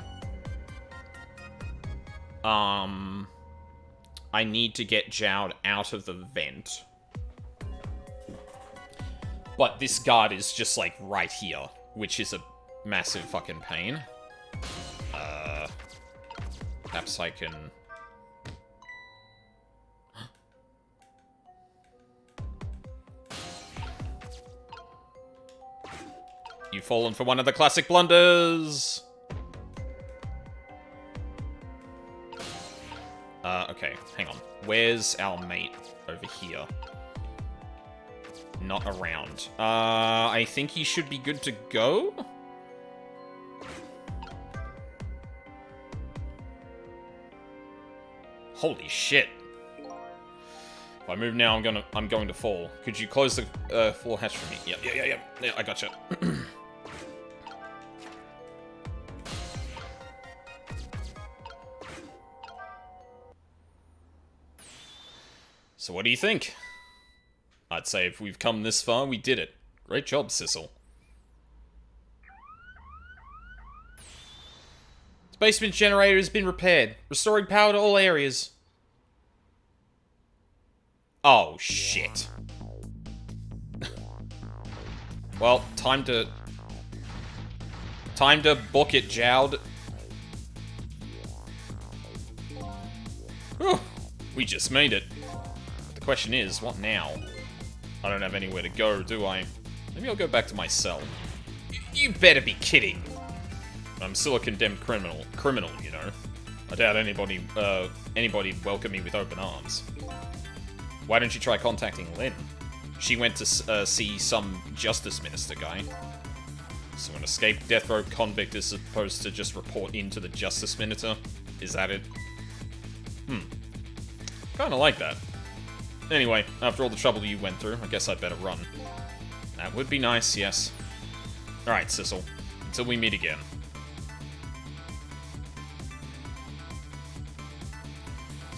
I need to get Jowd out of the vent. But this guard is just, like, right here, which is a massive fucking pain. Perhaps I can... You've fallen for one of the classic blunders! Okay, hang on. Where's our mate? Over here. Not around. I think he should be good to go? Holy shit. If I move now, I'm going to fall. Could you close the floor hatch for me? Yeah, I gotcha. So what do you think? I'd say if we've come this far, we did it. Great job, Sissel. The basement generator has been repaired, restoring power to all areas. Oh, shit. Well, time to book it, Jowd. Whew, we just made it. The question is, what now? I don't have anywhere to go, do I? Maybe I'll go back to my cell. You better be kidding. I'm still a condemned criminal, you know. I doubt anybody welcome me with open arms. Why don't you try contacting Lynn? She went to see some justice minister guy. So an escaped death row convict is supposed to just report into the justice minister? Is that it? Kinda like that. Anyway, after all the trouble you went through, I guess I'd better run. That would be nice, yes. Alright, Sissel. Until we meet again.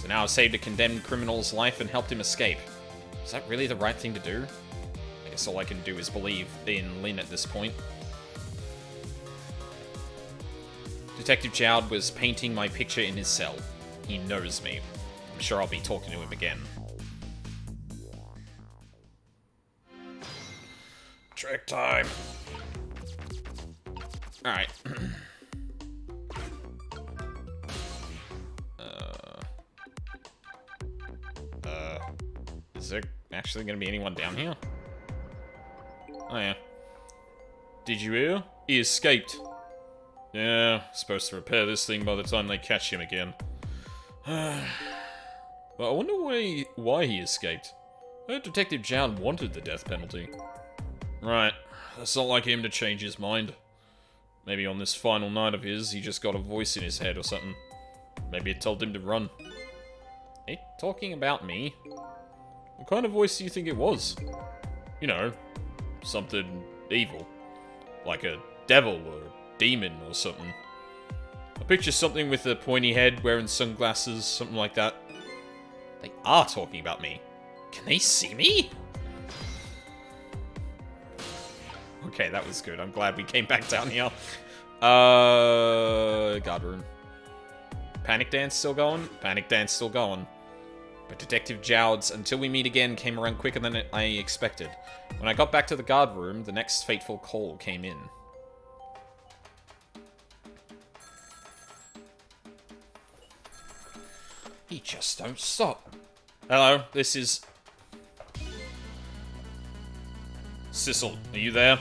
So now I've saved a condemned criminal's life and helped him escape. Is that really the right thing to do? I guess all I can do is believe in Lynn at this point. Detective Jowd was painting my picture in his cell. He knows me. I'm sure I'll be talking to him again. Trick time. Alright. Is there actually gonna be anyone down here? Oh yeah. Did you hear? He escaped. Yeah, supposed to repair this thing by the time they catch him again. But I wonder why he escaped. I heard Detective Jowd wanted the death penalty. Right, it's not like him to change his mind. Maybe on this final night of his, he just got a voice in his head or something. Maybe it told him to run. Are you talking about me? What kind of voice do you think it was? You know, something evil. Like a devil or a demon or something. I picture something with a pointy head, wearing sunglasses, something like that. They are talking about me. Can they see me? Okay, that was good. I'm glad we came back down here. Guard room. Panic dance still going? Panic dance still going. But Detective Jowd's Until We Meet Again came around quicker than I expected. When I got back to the guard room, the next fateful call came in. He just don't stop. Hello, this is... Sissel, are you there?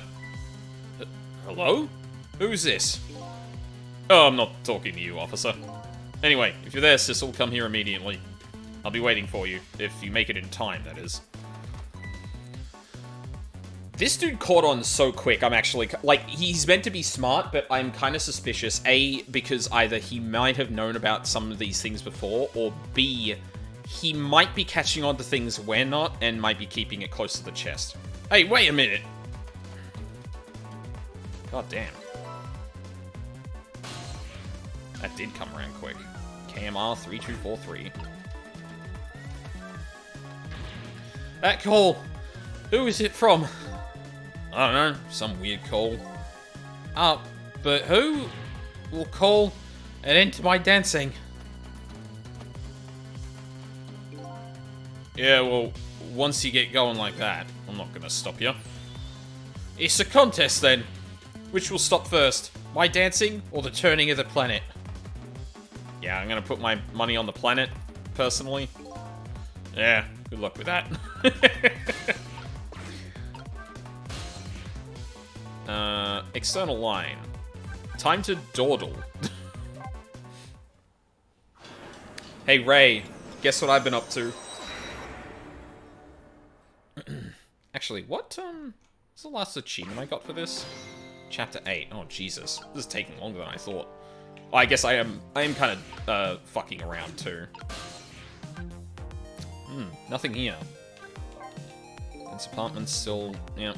Hello? Who's this? Oh, I'm not talking to you, officer. Anyway, if you're there, Sissel, come here immediately. I'll be waiting for you, if you make it in time, that is. This dude caught on so quick, I'm actually... Like, he's meant to be smart, but I'm kind of suspicious. A, because either he might have known about some of these things before, or B, he might be catching on to things we're not, and might be keeping it close to the chest. Hey, wait a minute! God damn. That did come around quick. KMR 3243. That call! Who is it from? I don't know, some weird call. But who will call an end to my dancing? Yeah, well, once you get going like that, I'm not gonna stop you. It's a contest then. Which will stop first? My dancing or the turning of the planet? Yeah, I'm gonna put my money on the planet, personally. Yeah, good luck with that. External line. Time to dawdle. Hey, Ray. Guess what I've been up to? Actually, what's the last achievement I got for this? Chapter 8. Oh, Jesus. This is taking longer than I thought. Oh, I guess I am kind of, fucking around, too. Nothing here. This apartment's still... yeah.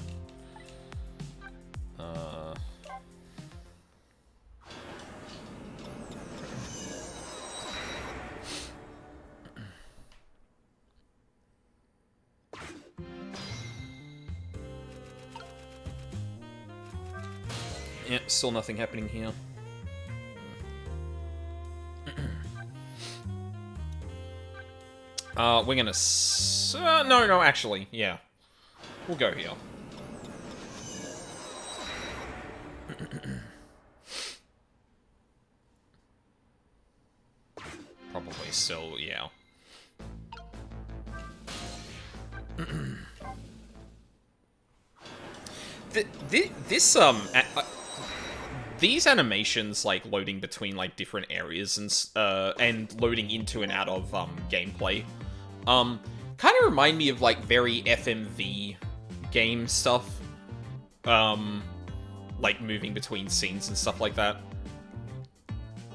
Yeah, still nothing happening here. We're gonna... no, actually, yeah. We'll go here. Probably still, yeah. These animations, like, loading between, like, different areas and loading into and out of, gameplay, kind of remind me of, like, very FMV game stuff. Like, moving between scenes and stuff like that.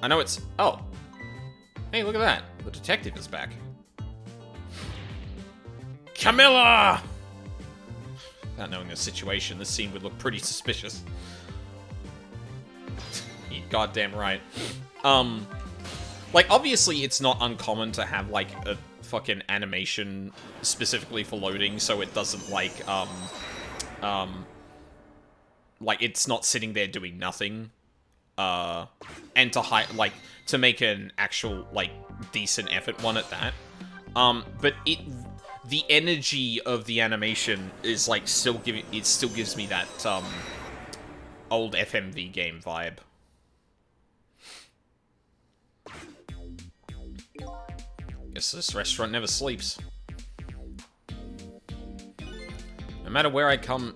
I know it's... oh. Hey, look at that. The detective is back. Camilla! Without knowing the situation, this scene would look pretty suspicious. You're goddamn right. Like, obviously it's not uncommon to have, like, a fucking animation specifically for loading, so it doesn't, like, it's not sitting there doing nothing. And to make an actual, like, decent effort one at that. But the energy of the animation is, like, still gives me that, old FMV game vibe. Guess this restaurant never sleeps. No matter where I come,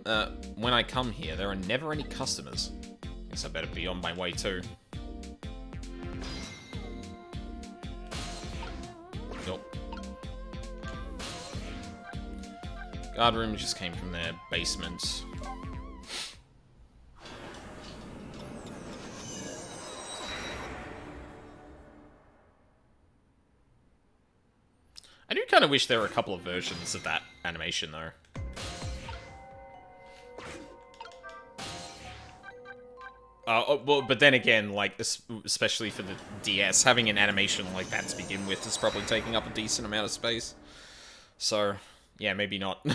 when I come here, there are never any customers. Guess I better be on my way too. Nope. Guard room just came from their basement. I do kind of wish there were a couple of versions of that animation, though. Well, but then again, like, especially for the DS, having an animation like that to begin with is probably taking up a decent amount of space. So, yeah, maybe not.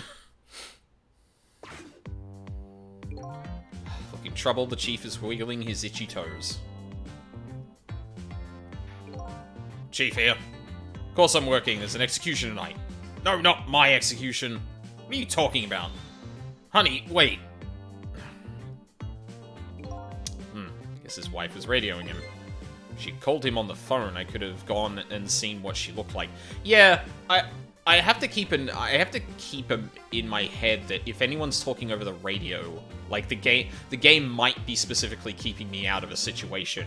Looking troubled, the chief is wiggling his itchy toes. Chief here. Of course I'm working, there's an execution tonight. No, not my execution. What are you talking about? Honey, wait. Guess his wife was radioing him. If she called him on the phone, I could have gone and seen what she looked like. Yeah, I have to keep in my head that if anyone's talking over the radio, like the game might be specifically keeping me out of a situation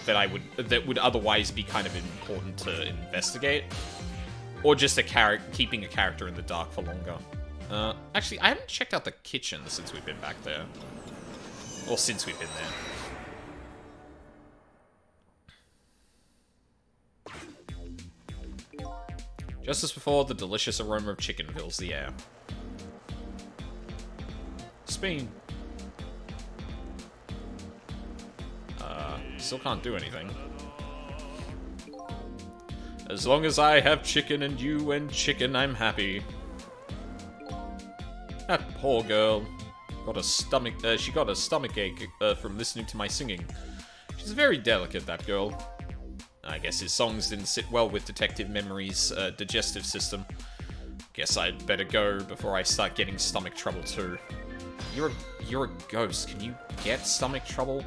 that would otherwise be kind of important to investigate, or just keeping a character in the dark for longer. Actually, I haven't checked out the kitchen since we've been back there, or since we've been there. Just as before, the delicious aroma of chicken fills the air. Spin. Still can't do anything. As long as I have chicken and you and chicken, I'm happy. That poor girl. Got a stomach. She got a stomach ache from listening to my singing. She's very delicate, that girl. I guess his songs didn't sit well with Detective Memory's digestive system. Guess I'd better go before I start getting stomach trouble too. You're a ghost. Can you get stomach trouble?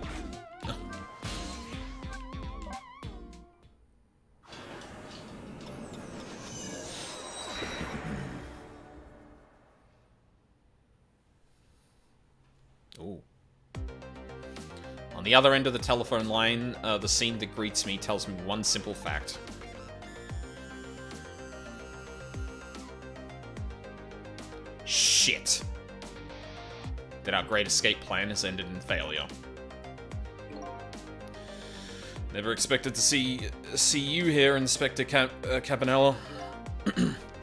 Ooh. On the other end of the telephone line, the scene that greets me tells me one simple fact. Shit. That our great escape plan has ended in failure. Never expected to see you here, Inspector Cabanela.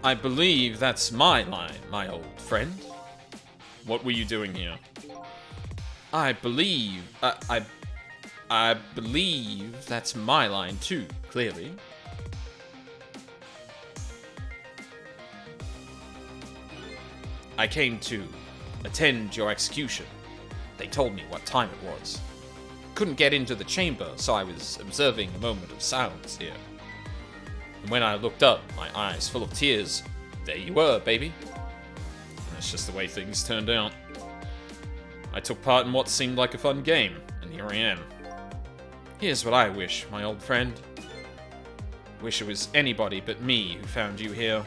I believe that's my line, my old friend. What were you doing here? I believe that's my line too, clearly. I came to attend your execution. They told me what time it was. Couldn't get into the chamber, so I was observing a moment of silence here. And when I looked up, my eyes full of tears, there you were, baby. And that's just the way things turned out. I took part in what seemed like a fun game, and here I am. Here's what I wish, my old friend. Wish it was anybody but me who found you here.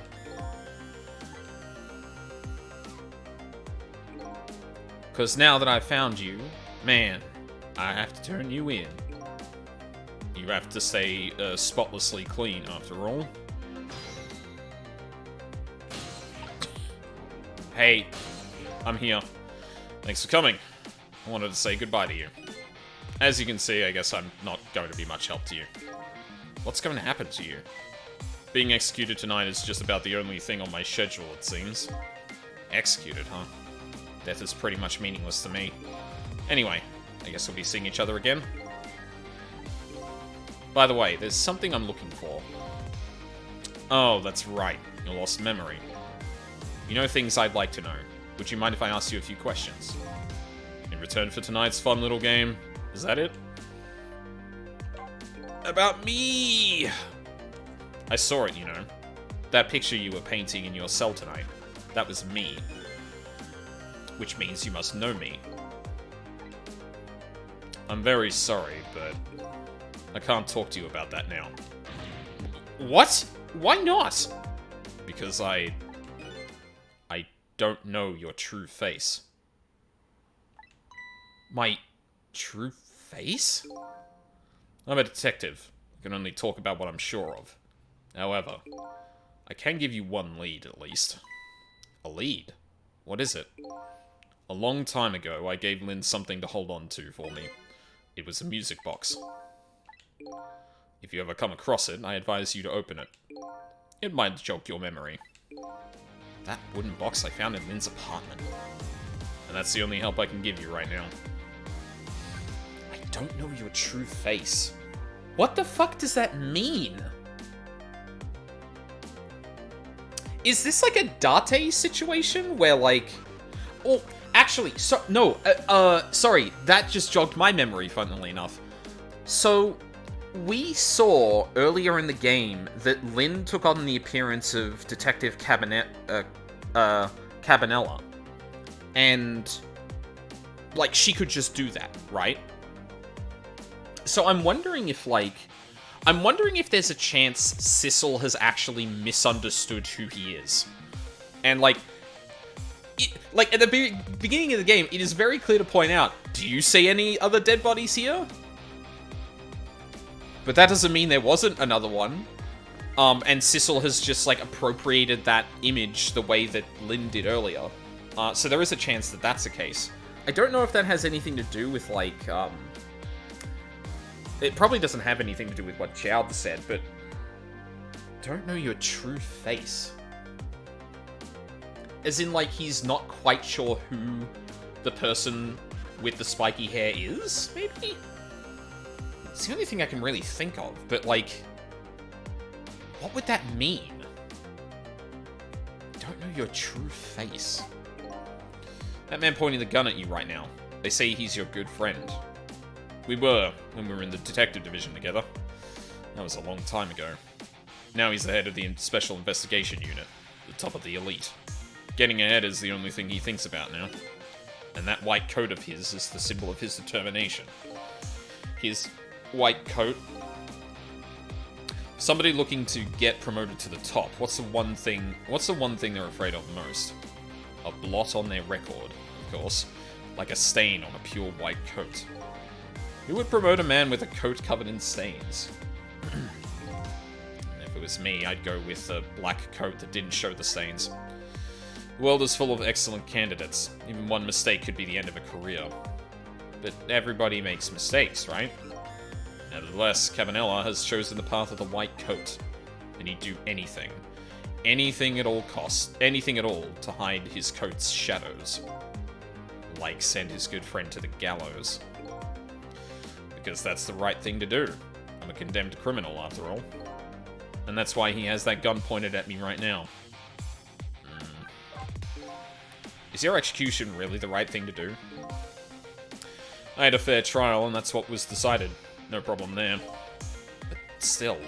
Because now that I've found you, man, I have to turn you in. You have to stay spotlessly clean, after all. Hey, I'm here. Thanks for coming. I wanted to say goodbye to you. As you can see, I guess I'm not going to be much help to you. What's going to happen to you? Being executed tonight is just about the only thing on my schedule, it seems. Executed, huh? Death is pretty much meaningless to me. Anyway, I guess we'll be seeing each other again. By the way, there's something I'm looking for. Oh, that's right. Your lost memory. You know things I'd like to know. Would you mind if I ask you a few questions? In return for tonight's fun little game, is that it? About me! I saw it, you know. That picture you were painting in your cell tonight. That was me. Which means you must know me. I'm very sorry, but I can't talk to you about that now. What? Why not? Because I don't know your true face. My true face? I'm a detective. I can only talk about what I'm sure of. However, I can give you one lead, at least. A lead? What is it? A long time ago, I gave Lynn something to hold on to for me. It was a music box. If you ever come across it, I advise you to open it. It might jog your memory. That wooden box I found in Lynn's apartment. And that's the only help I can give you right now. I don't know your true face. What the fuck does that mean? Is this like a Date situation where like... Oh, actually, sorry, that just jogged my memory, funnily enough. So, we saw earlier in the game that Lynn took on the appearance of Detective Cabanela. And, like, she could just do that, right? So I'm wondering if, like... I'm wondering if there's a chance Sissel has actually misunderstood who he is. And, like... at the beginning of the game, it is very clear to point out, do you see any other dead bodies here? But that doesn't mean there wasn't another one. And Sissel has just, like, appropriated that image the way that Lynn did earlier. So there is a chance that that's the case. I don't know if that has anything to do with, like, It probably doesn't have anything to do with what Chowd said, but... Don't know your true face. As in, like, he's not quite sure who the person with the spiky hair is, maybe? It's the only thing I can really think of, but, like... What would that mean? Don't know your true face. That man pointing the gun at you right now. They say he's your good friend. We were, when we were in the detective division together. That was a long time ago. Now he's the head of the Special Investigation Unit, the top of the elite. Getting ahead is the only thing he thinks about now. And that white coat of his is the symbol of his determination. His white coat. Somebody looking to get promoted to the top. What's the one thing they're afraid of most? A blot on their record, of course. Like a stain on a pure white coat. Who would promote a man with a coat covered in stains? If it was me, I'd go with a black coat that didn't show the stains. The world is full of excellent candidates. Even one mistake could be the end of a career. But everybody makes mistakes, right? Nevertheless, Cabanela has chosen the path of the white coat. And he'd do anything. Anything at all costs. Anything at all to hide his coat's shadows. Like send his good friend to the gallows. Because that's the right thing to do. I'm a condemned criminal, after all. And that's why he has that gun pointed at me right now. Is your execution really the right thing to do? I had a fair trial, and that's what was decided. No problem there. But still,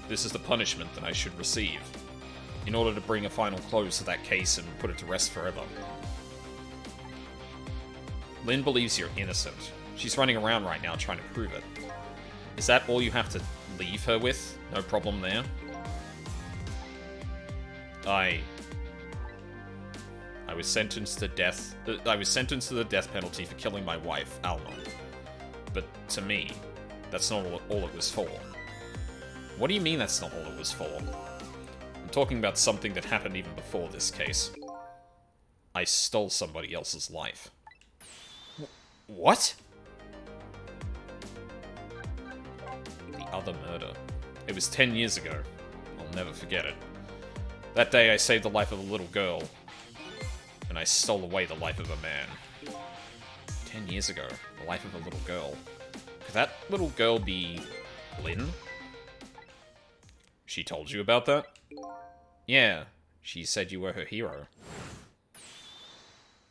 this is the punishment that I should receive. In order to bring a final close to that case and put it to rest forever. Lynn believes you're innocent. She's running around right now trying to prove it. Is that all you have to leave her with? No problem there? I was sentenced to death. I was sentenced to the death penalty for killing my wife, Alma. But to me, that's not all it was for. What do you mean that's not all it was for? I'm talking about something that happened even before this case. I stole somebody else's life. What? The other murder. It was 10 years ago. I'll never forget it. That day I saved the life of a little girl. And I stole away the life of a man. 10 years ago, the life of a little girl. Could that little girl be Lynn? She told you about that? Yeah, she said you were her hero.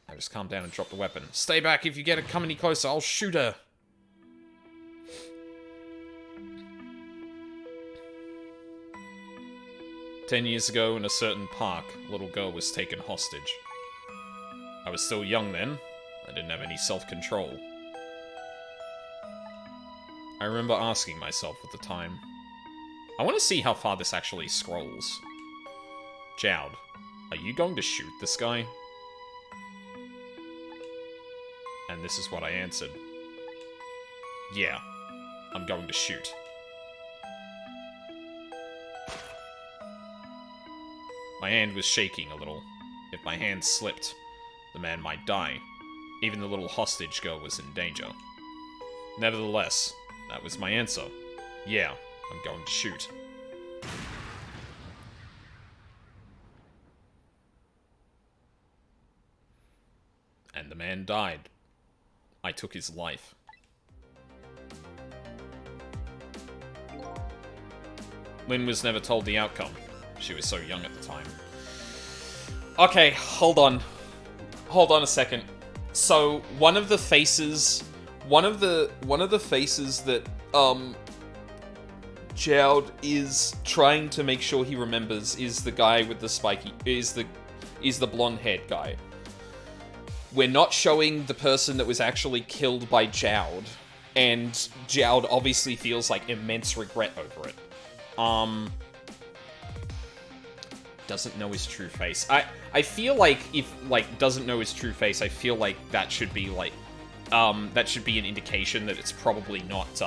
I just calmed down and dropped the weapon. Stay back, if you get it come any closer, I'll shoot her. "10 years ago, in a certain park, a little girl was taken hostage. I was still young then. I didn't have any self-control. I remember asking myself at the time, I want to see how far this actually scrolls. Jowd, are you going to shoot this guy? And this is what I answered. Yeah, I'm going to shoot. My hand was shaking a little. If my hand slipped, the man might die. Even the little hostage girl was in danger. Nevertheless, that was my answer. Yeah, I'm going to shoot. And the man died. I took his life. Lynn was never told the outcome. She was so young at the time. Okay, hold on. Hold on a second. So, one of the faces that, Jowd is trying to make sure he remembers is the guy with the spiky, is the blonde-haired guy. We're not showing the person that was actually killed by Jowd, and Jowd obviously feels like immense regret over it. Doesn't know his true face. I feel like if, like, doesn't know his true face, I feel like that should be, like, that should be an indication that it's probably not,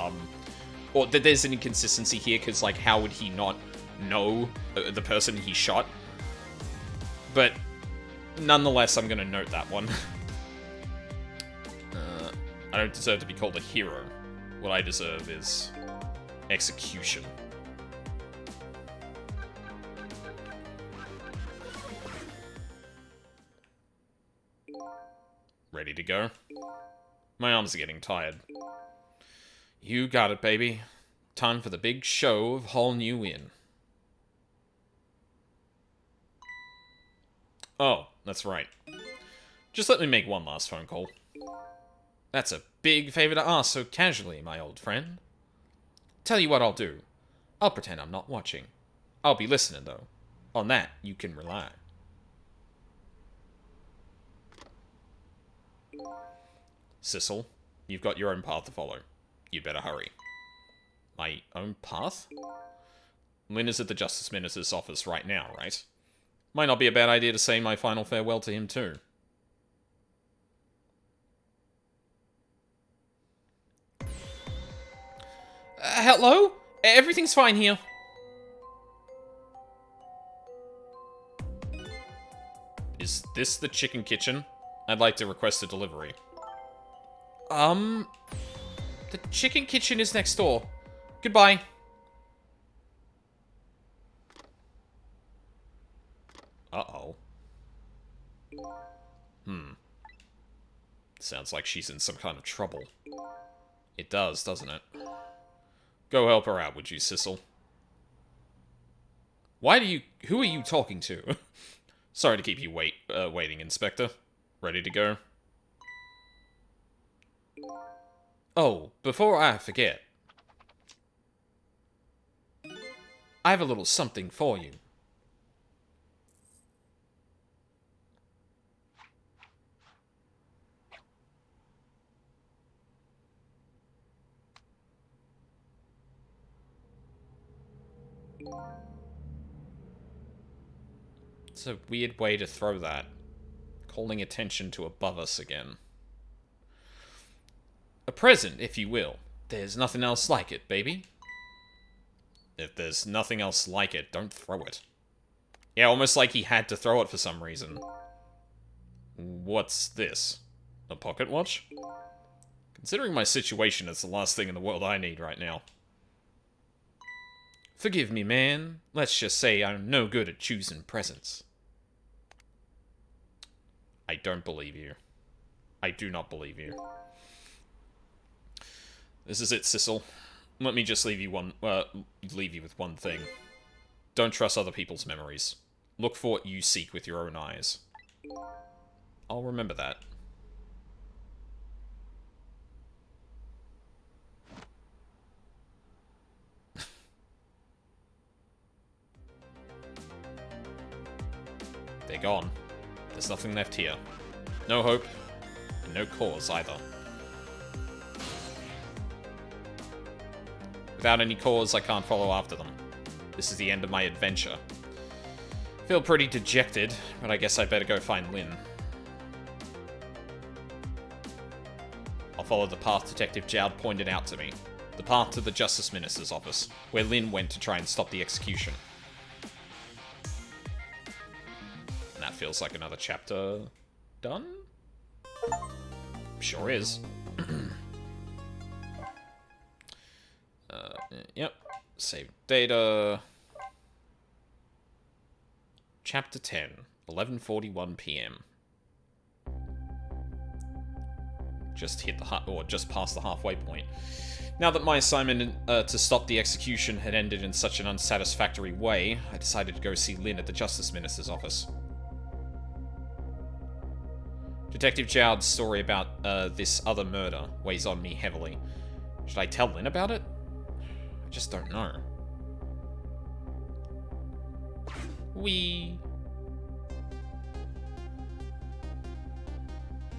or that there's an inconsistency here, because, like, how would he not know the person he shot? But, nonetheless, I'm gonna note that one. I don't deserve to be called a hero. What I deserve is execution. Ready to go? My arms are getting tired. You got it, baby. Time for the big show of Whole New Inn. Oh, that's right. Just let me make one last phone call. That's a big favor to ask so casually, my old friend. Tell you what I'll do. I'll pretend I'm not watching. I'll be listening, though. On that, you can rely. Sissel, you've got your own path to follow. You'd better hurry. My own path? Lynn is at the Justice Minister's office right now, right? Might not be a bad idea to say my final farewell to him, too. Hello? Everything's fine here. Is this the chicken kitchen? I'd like to request a delivery. The chicken kitchen is next door. Goodbye. Uh-oh. Sounds like she's in some kind of trouble. It does, doesn't it? Go help her out, would you, Sissel? Who are you talking to? Sorry to keep you waiting, Inspector. Ready to go? Oh, before I forget. I have a little something for you. It's a weird way to throw that. Calling attention to above us again. A present, if you will. There's nothing else like it, baby. If there's nothing else like it, don't throw it. Yeah, almost like he had to throw it for some reason. What's this? A pocket watch? Considering my situation, it's the last thing in the world I need right now. Forgive me, man. Let's just say I'm no good at choosing presents. I don't believe you. I do not believe you. This is it, Sissel. Let me just leave you with one thing. Don't trust other people's memories. Look for what you seek with your own eyes. I'll remember that. They're gone. There's nothing left here. No hope, and no cause either. Without any cause, I can't follow after them. This is the end of my adventure. Feel pretty dejected, but I guess I better go find Lynn. I'll follow the path Detective Jowd pointed out to me. The path to the Justice Minister's office, where Lynn went to try and stop the execution. And that feels like another chapter done? Sure is. Yep. Save data. Chapter 10, 11:41 p.m. Just hit just past the halfway point. Now that my assignment to stop the execution had ended in such an unsatisfactory way, I decided to go see Lynn at the Justice Minister's office. Detective Jowd's story about this other murder weighs on me heavily. Should I tell Lynn about it? I just don't know.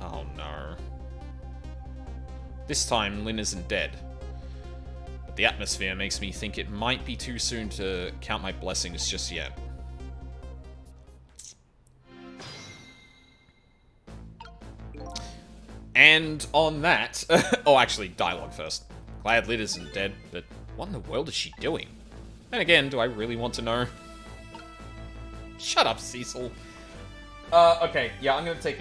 Oh no. This time, Lynn isn't dead. But the atmosphere makes me think it might be too soon to count my blessings just yet. And on that... oh, actually, dialogue first. Glad Lynn isn't dead, but what in the world is she doing? And again, do I really want to know? Shut up, Cecil. Okay, yeah, I'm gonna take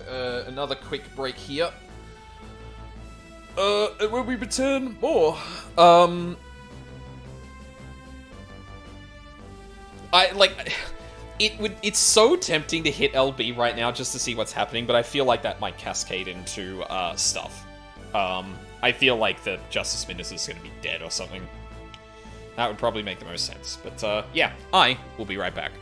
another quick break here. And when we return, more. It's so tempting to hit LB right now just to see what's happening, but I feel like that might cascade into, stuff. I feel like the Justice Minister is gonna be dead or something. That would probably make the most sense. But, yeah, I will be right back.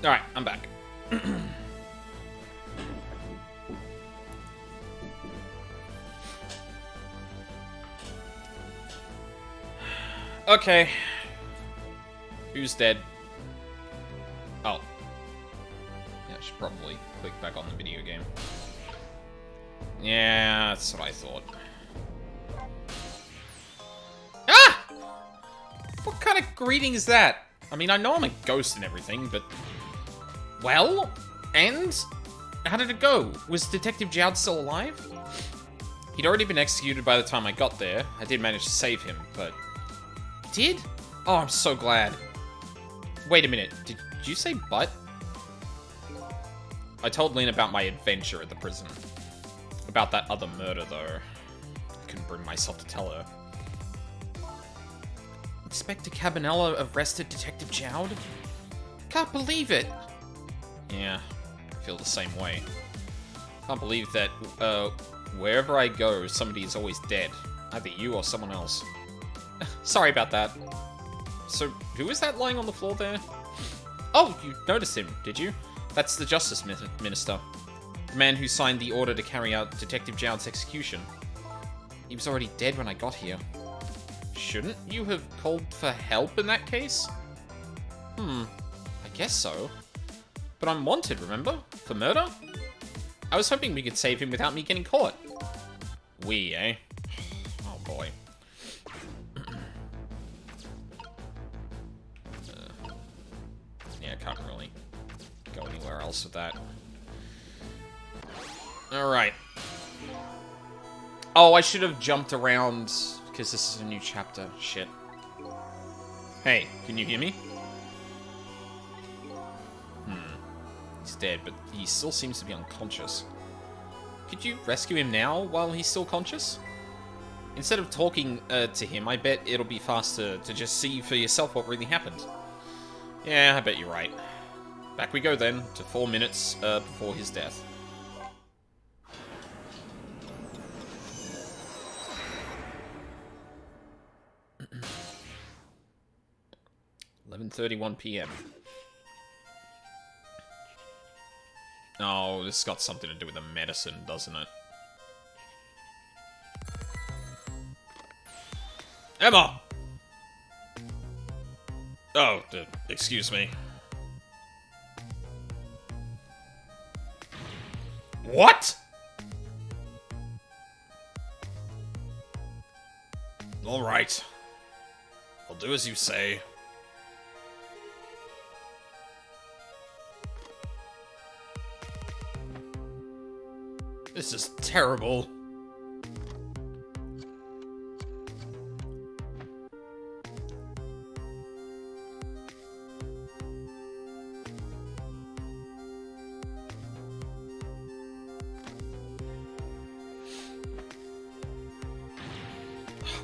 Alright, I'm back. Okay. Who's dead? Oh. Yeah, I should probably click back on the video game. Yeah, that's what I thought. Ah! What kind of greeting is that? I mean, I know I'm a ghost and everything, but... Well? And? How did it go? Was Detective Jowd still alive? He'd already been executed by the time I got there. I did manage to save him, but... Did? Oh, I'm so glad. Wait a minute. Did you say but? I told Lynn about my adventure at the prison. About that other murder, though. I couldn't bring myself to tell her. Inspector Cabanela arrested Detective Jowd? Can't believe it! Yeah, I feel the same way. Can't believe that, wherever I go, somebody is always dead. Either you or someone else. Sorry about that. So, who is that lying on the floor there? Oh, you noticed him, did you? That's the Justice Minister. The man who signed the order to carry out Detective Jowd's execution. He was already dead when I got here. Shouldn't you have called for help in that case? I guess so. But I'm wanted, remember? For murder? I was hoping we could save him without me getting caught. We, eh? Oh boy. Yeah, I can't really go anywhere else with that. Alright. Oh, I should have jumped around, because this is a new chapter. Shit. Hey, can you hear me? He's dead, but he still seems to be unconscious. Could you rescue him now while he's still conscious? Instead of talking to him, I bet it'll be faster to just see for yourself what really happened. Yeah, I bet you're right. Back we go then, to 4 minutes before his death. (11:31 p.m.) Oh, this has got something to do with the medicine, doesn't it? Emma! Oh, excuse me. What? All right. I'll do as you say. This is terrible.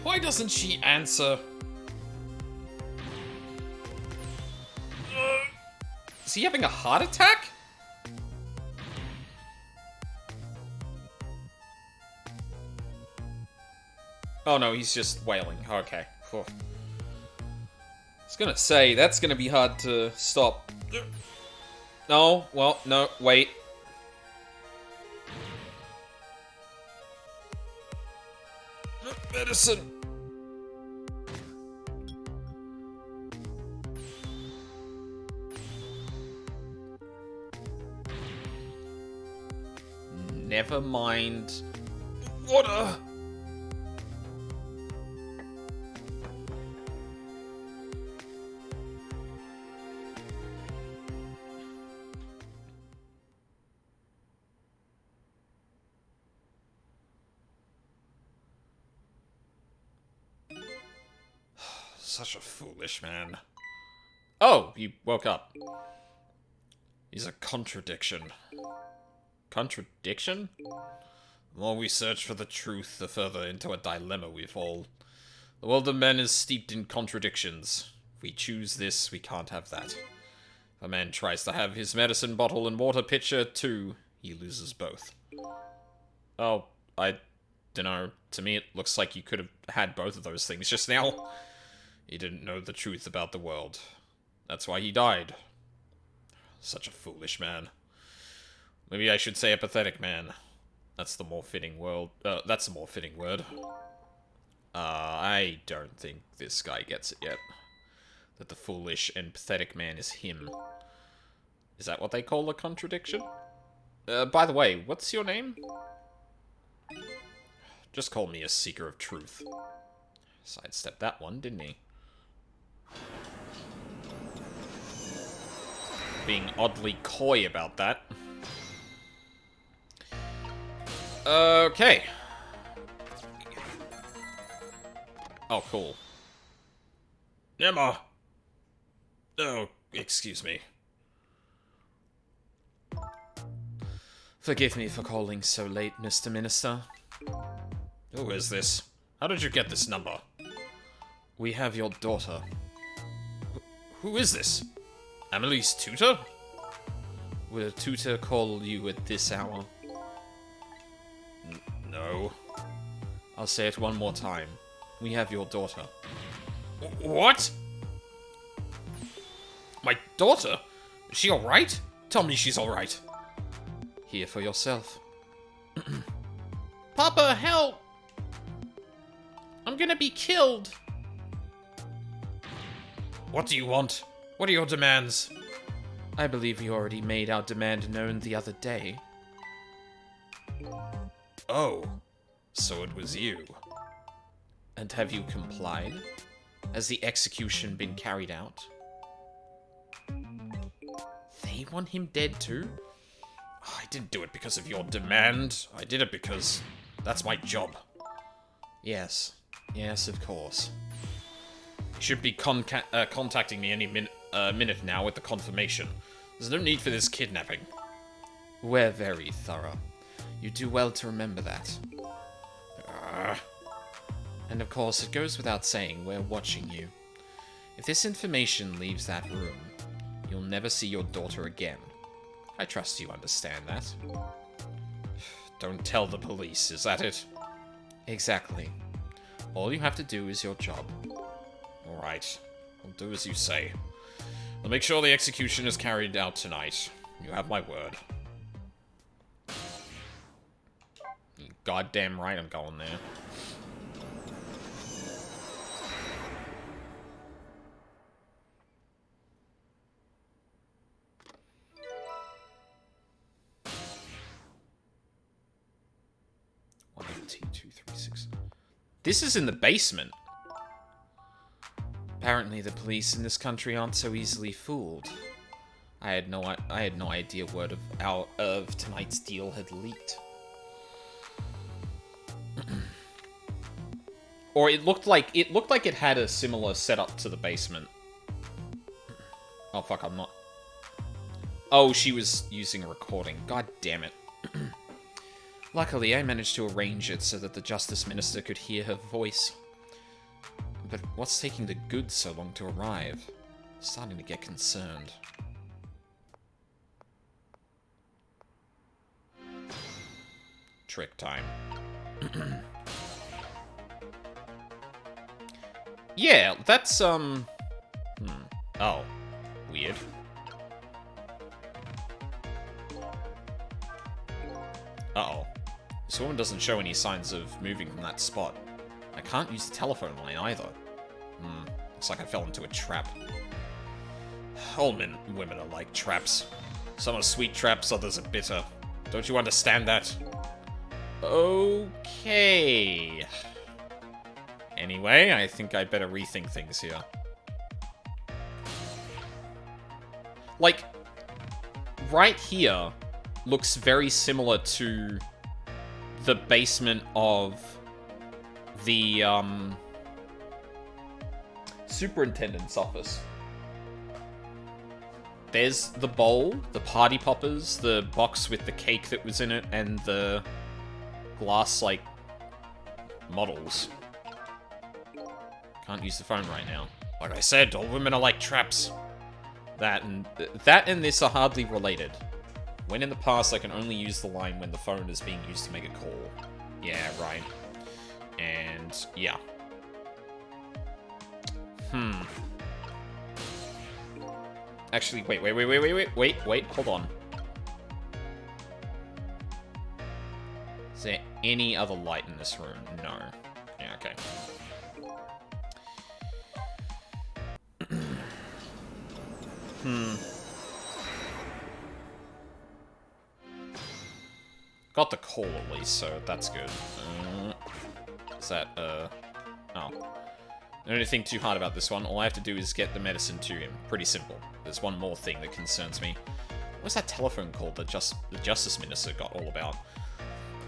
Why doesn't she answer? Is he having a heart attack? Oh no, he's just wailing. Okay. Cool. I was gonna say, that's gonna be hard to stop. No, well, no, wait. Medicine. Never mind. Water. Such a foolish man. Oh, you woke up. He's a contradiction. Contradiction? The more we search for the truth, the further into a dilemma we fall. The world of men is steeped in contradictions. If we choose this, we can't have that. If a man tries to have his medicine bottle and water pitcher too, he loses both. Oh, I dunno. To me, it looks like you could have had both of those things just now. He didn't know the truth about the world. That's why he died. Such a foolish man. Maybe I should say a pathetic man. That's the more fitting that's the more fitting word. I don't think this guy gets it yet. That the foolish and pathetic man is him. Is that what they call a contradiction? By the way, what's your name? Just call me a seeker of truth. Sidestepped that one, didn't he? Being oddly coy about that. Okay. Oh, cool. Emma! Oh, excuse me. Forgive me for calling so late, Mr. Minister. Who is this? How did you get this number? We have your daughter. Who is this? Amelie's tutor? Will a tutor call you at this hour? No. I'll say it one more time. We have your daughter. What? My daughter? Is she alright? Tell me she's alright. Hear for yourself. Papa, help! I'm gonna be killed! What do you want? What are your demands? I believe we already made our demand known the other day. Oh, so it was you. And have you complied? Has the execution been carried out? They want him dead too? I didn't do it because of your demand. I did it because that's my job. Yes. Yes, of course. You should be contacting me any minute now with the confirmation. There's no need for this kidnapping. We're very thorough. You do well to remember that. And of course, it goes without saying, we're watching you. If this information leaves that room, you'll never see your daughter again. I trust you understand that. Don't tell the police, is that it? Exactly. All you have to do is your job. Alright, I'll do as you say. I'll make sure the execution is carried out tonight. You have my word. Goddamn right I'm going there. T236. This is in the basement. Apparently the police in this country aren't so easily fooled. I had no idea word of tonight's deal had leaked. Or it looked like it had a similar setup to the basement. Oh fuck, I'm not. Oh, she was using a recording. God damn it. Luckily, I managed to arrange it so that the Justice Minister could hear her voice. But what's taking the goods so long to arrive? I'm starting to get concerned. Trick time. Yeah, that's, Oh. Weird. Uh-oh. This woman doesn't show any signs of moving from that spot. I can't use the telephone line either. Looks like I fell into a trap. All women are like traps. Some are sweet traps, others are bitter. Don't you understand that? Okay. Anyway, I think I better rethink things here. Like, right here looks very similar to the basement of the, superintendent's office. There's the bowl, the party poppers, the box with the cake that was in it, and the glass, like, models. Can't use the phone right now. Like I said, all women are like traps. That and this are hardly related. When in the past I can only use the line when the phone is being used to make a call. Yeah, right. And, yeah. Actually, wait, hold on. Is there any other light in this room? No. Yeah, okay. Got the call at least, so that's good. Is that, oh. Don't think too hard about this one. All I have to do is get the medicine to him. Pretty simple. There's one more thing that concerns me. What's that telephone call that the Justice Minister got all about?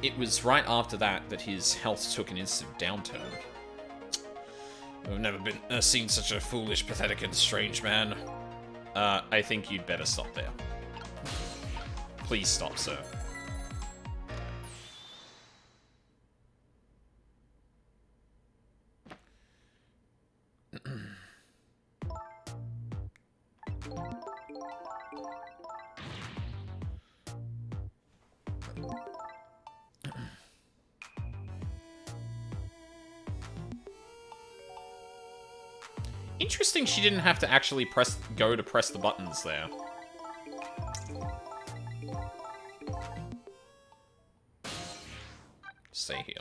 It was right after that his health took an instant downturn. I've never been seen such a foolish, pathetic, and strange man. I think you'd better stop there. Please stop, sir. Interesting she didn't have to actually go to press the buttons there. Stay here.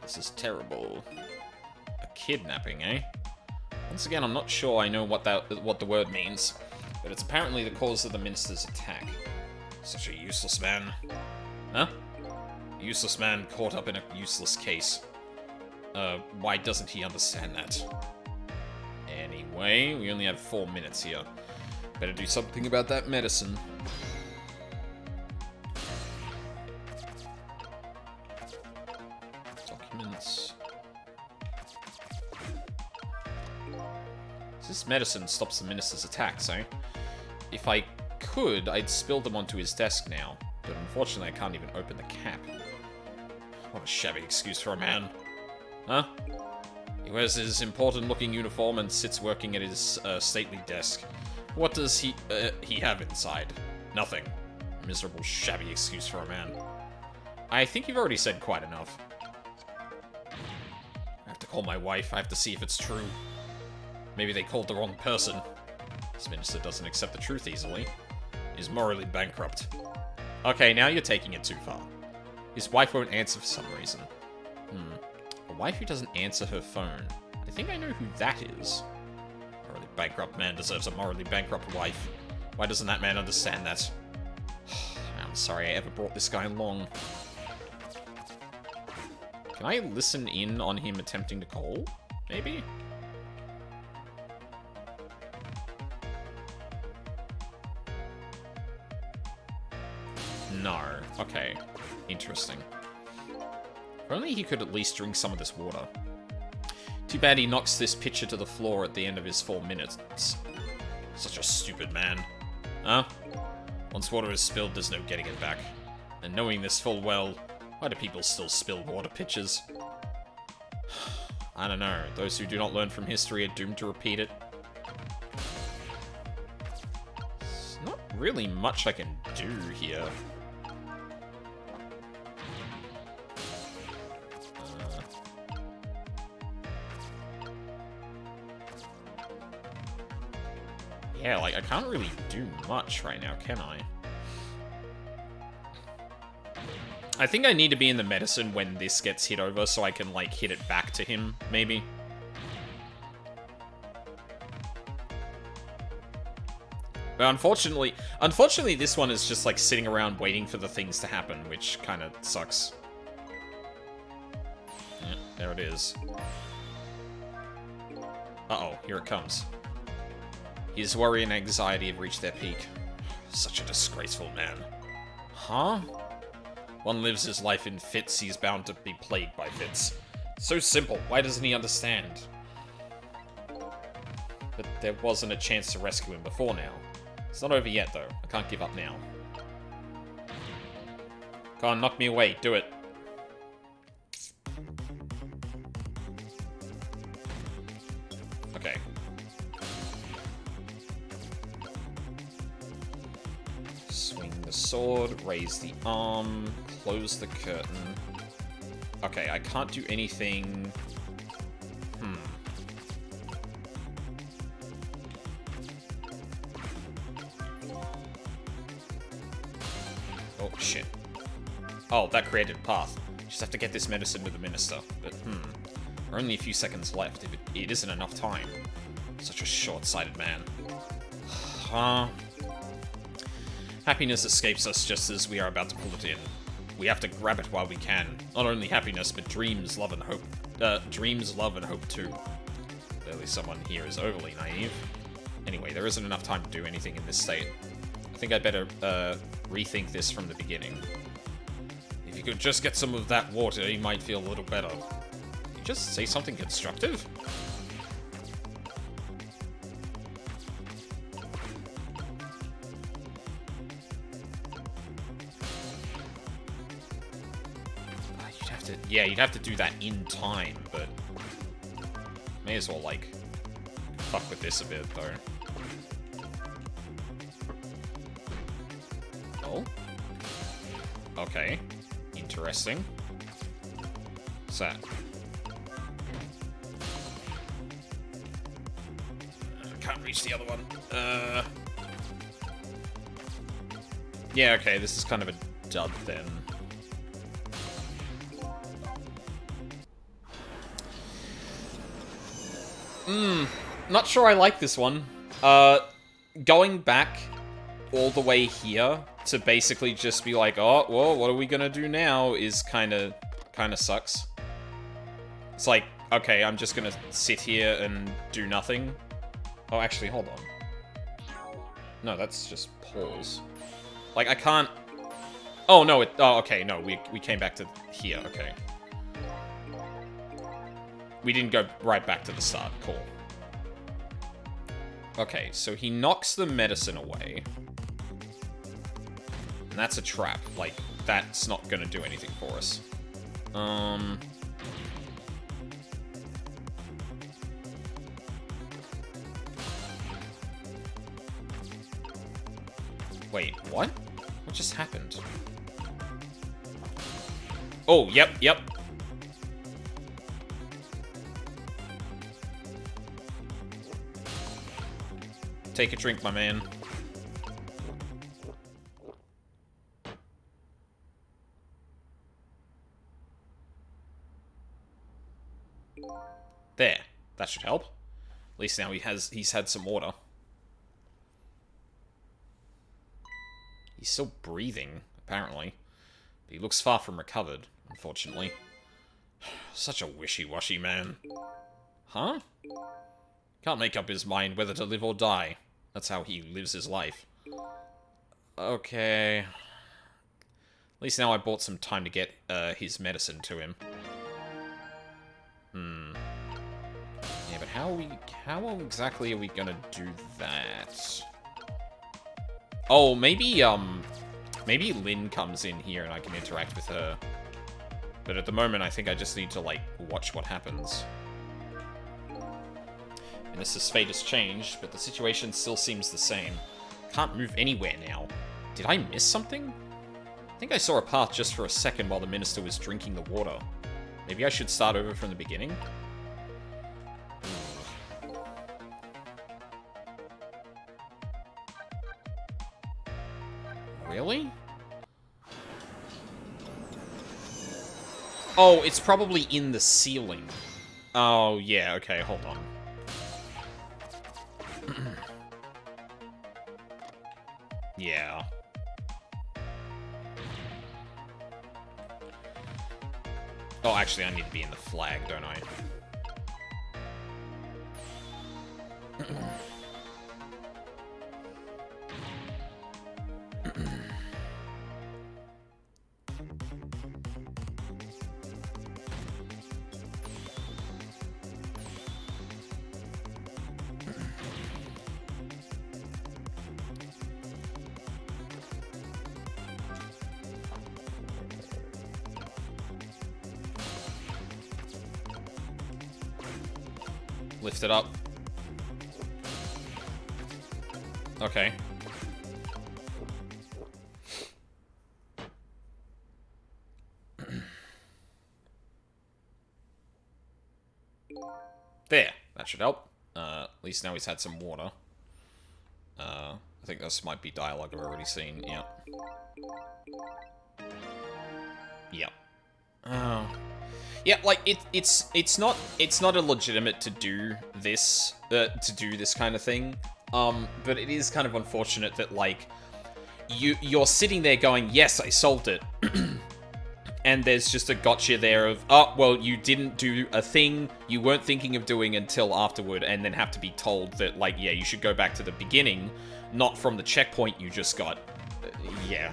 This is terrible. A kidnapping, eh? Once again, I'm not sure I know what the word means, but it's apparently the cause of the minister's attack. Such a useless man. Huh? A useless man caught up in a useless case. Why doesn't he understand that? Anyway, we only have 4 minutes here. Better do something about that medicine. Documents. This medicine stops the minister's attacks, eh? If I could, I'd spill them onto his desk now. But unfortunately, I can't even open the cap. What a shabby excuse for a man. Huh? He wears his important-looking uniform and sits working at his stately desk. What does he have inside? Nothing. A miserable, shabby excuse for a man. I think you've already said quite enough. I have to call my wife. I have to see if it's true. Maybe they called the wrong person. This minister doesn't accept the truth easily. He's morally bankrupt. Okay, now you're taking it too far. His wife won't answer for some reason. A wife who doesn't answer her phone. I think I know who that is. A morally bankrupt man deserves a morally bankrupt wife. Why doesn't that man understand that? I'm sorry I ever brought this guy along. Can I listen in on him attempting to call? Maybe? No. Okay. Interesting. If only he could at least drink some of this water. Too bad he knocks this pitcher to the floor at the end of his 4 minutes. Such a stupid man. Huh? Once water is spilled, there's no getting it back. And knowing this full well, why do people still spill water pitchers? I don't know. Those who do not learn from history are doomed to repeat it. There's not really much I can do here. Yeah, like, I can't really do much right now, can I? I think I need to be in the medicine when this gets hit over so I can, like, hit it back to him, maybe. But unfortunately, this one is just, like, sitting around waiting for the things to happen, which kind of sucks. Yeah, there it is. Uh-oh, here it comes. His worry and anxiety have reached their peak. Such a disgraceful man. Huh? One lives his life in fits, he's bound to be plagued by fits. So simple, why doesn't he understand? But there wasn't a chance to rescue him before now. It's not over yet, though. I can't give up now. Come on, knock me away. Do it. Okay. Swing the sword, raise the arm, close the curtain. Okay, I can't do anything... Oh, shit. Oh, that created a path. Just have to get this medicine to the minister. But, we're only a few seconds left. If it isn't enough time. Such a short-sighted man. Happiness escapes us just as we are about to pull it in. We have to grab it while we can. Not only happiness, but dreams, love, and hope. Dreams, love, and hope too. Clearly someone here is overly naive. Anyway, there isn't enough time to do anything in this state. I think I'd better, rethink this from the beginning. If you could just get some of that water, you might feel a little better. Can you just say something constructive? Yeah, you'd have to do that in time, but... May as well, like, fuck with this a bit, though. Oh? Okay. Interesting. What's that? Can't reach the other one. Yeah, okay, this is kind of a dud, then. Not sure I like this one. Going back all the way here to basically just be like, oh, well, what are we gonna do now is kinda sucks. It's like, okay, I'm just gonna sit here and do nothing. Oh, actually, hold on. No, that's just pause. Like, I can't... Oh, no, oh, okay, no, we came back to here, okay. We didn't go right back to the start. Cool. Okay, so he knocks the medicine away. And that's a trap. Like, that's not gonna do anything for us. Wait, what? What just happened? Oh, yep. Take a drink, my man. There. That should help. At least now he's had some water. He's still breathing, apparently. But he looks far from recovered, unfortunately. Such a wishy-washy man. Huh? Can't make up his mind whether to live or die. That's how he lives his life. Okay. At least now I bought some time to get his medicine to him. Yeah, but how exactly are we gonna do that? Oh, maybe Lynn comes in here and I can interact with her. But at the moment, I think I just need to, like, watch what happens. Ministers' fate has changed, but the situation still seems the same. Can't move anywhere now. Did I miss something? I think I saw a path just for a second while the minister was drinking the water. Maybe I should start over from the beginning? Really? Oh, it's probably in the ceiling. Oh, yeah, okay, hold on. Yeah. Oh, actually, I need to be in the flag, don't I? Lift it up. There. That should help. At least now he's had some water. I think this might be dialogue I've already seen. Yeah. Yep. Yeah, like it's not illegitimate to do this kind of thing. But it is kind of unfortunate that like you're sitting there going, yes, I solved it. And there's just a gotcha there of, oh, well, you didn't do a thing you weren't thinking of doing until afterward, and then have to be told that, like, yeah, you should go back to the beginning, not from the checkpoint you just got. Yeah.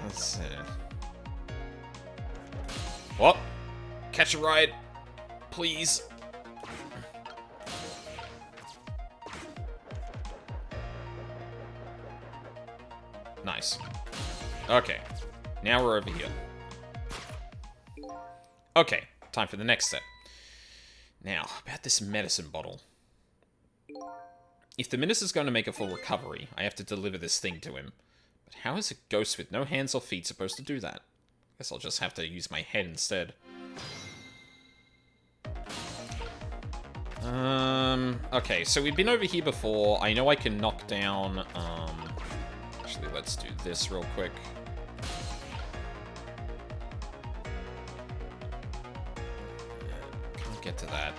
What? Catch a ride, please. Nice. Okay. Now we're over here. Okay, time for the next step. Now, about this medicine bottle. If the minister's going to make a full recovery, I have to deliver this thing to him. But how is a ghost with no hands or feet supposed to do that? Guess I'll just have to use my head instead. Okay, so we've been over here before. I know I can knock down, actually, let's do this real quick. Can't get to that.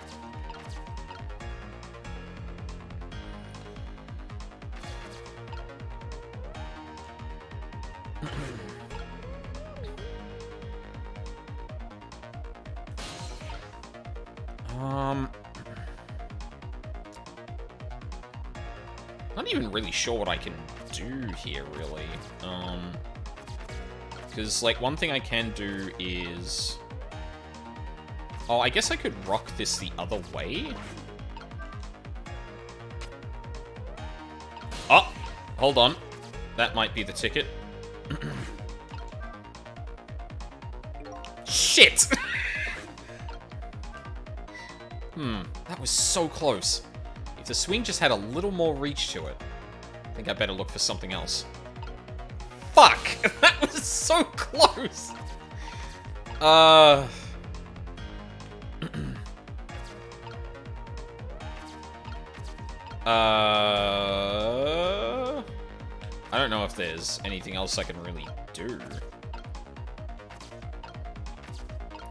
Not even really sure what I can do here, really. Because, like, one thing I can do is... Oh, I guess I could rock this the other way? Oh! Hold on. That might be the ticket. Shit! That was so close. If the swing just had a little more reach to it, I think I better look for something else. Fuck! That was so close! I don't know if there's anything else I can really do.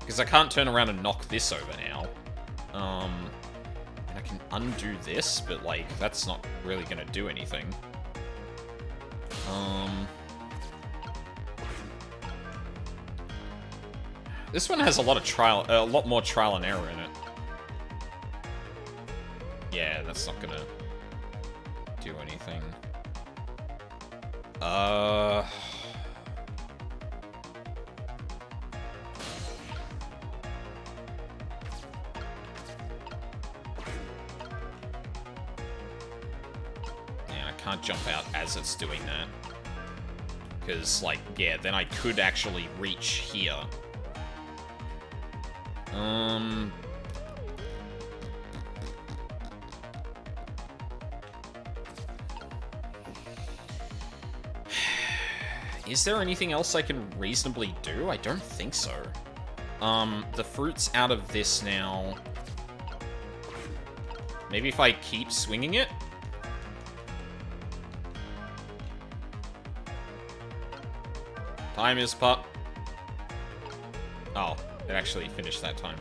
Because I can't turn around and knock this over now. And I can undo this, but, like, that's not really gonna do anything. This one has a lot more trial and error in it. Yeah, that's not gonna do anything. Yeah, I can't jump out as it's doing that. Because, like, yeah, then I could actually reach here. Is there anything else I can reasonably do? I don't think so. The fruit's out of this now. Maybe if I keep swinging it? Time is up. Oh, it actually finished that time.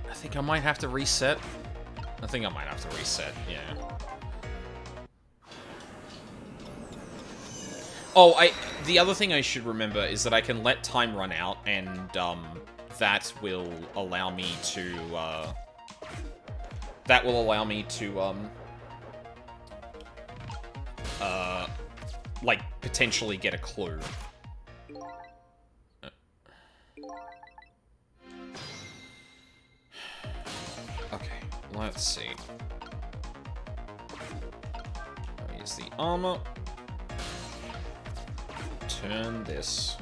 I think I might have to reset. Yeah. Oh, the other thing I should remember is that I can let time run out, and, that will allow me to, like, potentially get a clue. Okay, let's see. I'll use the armor. Turn this.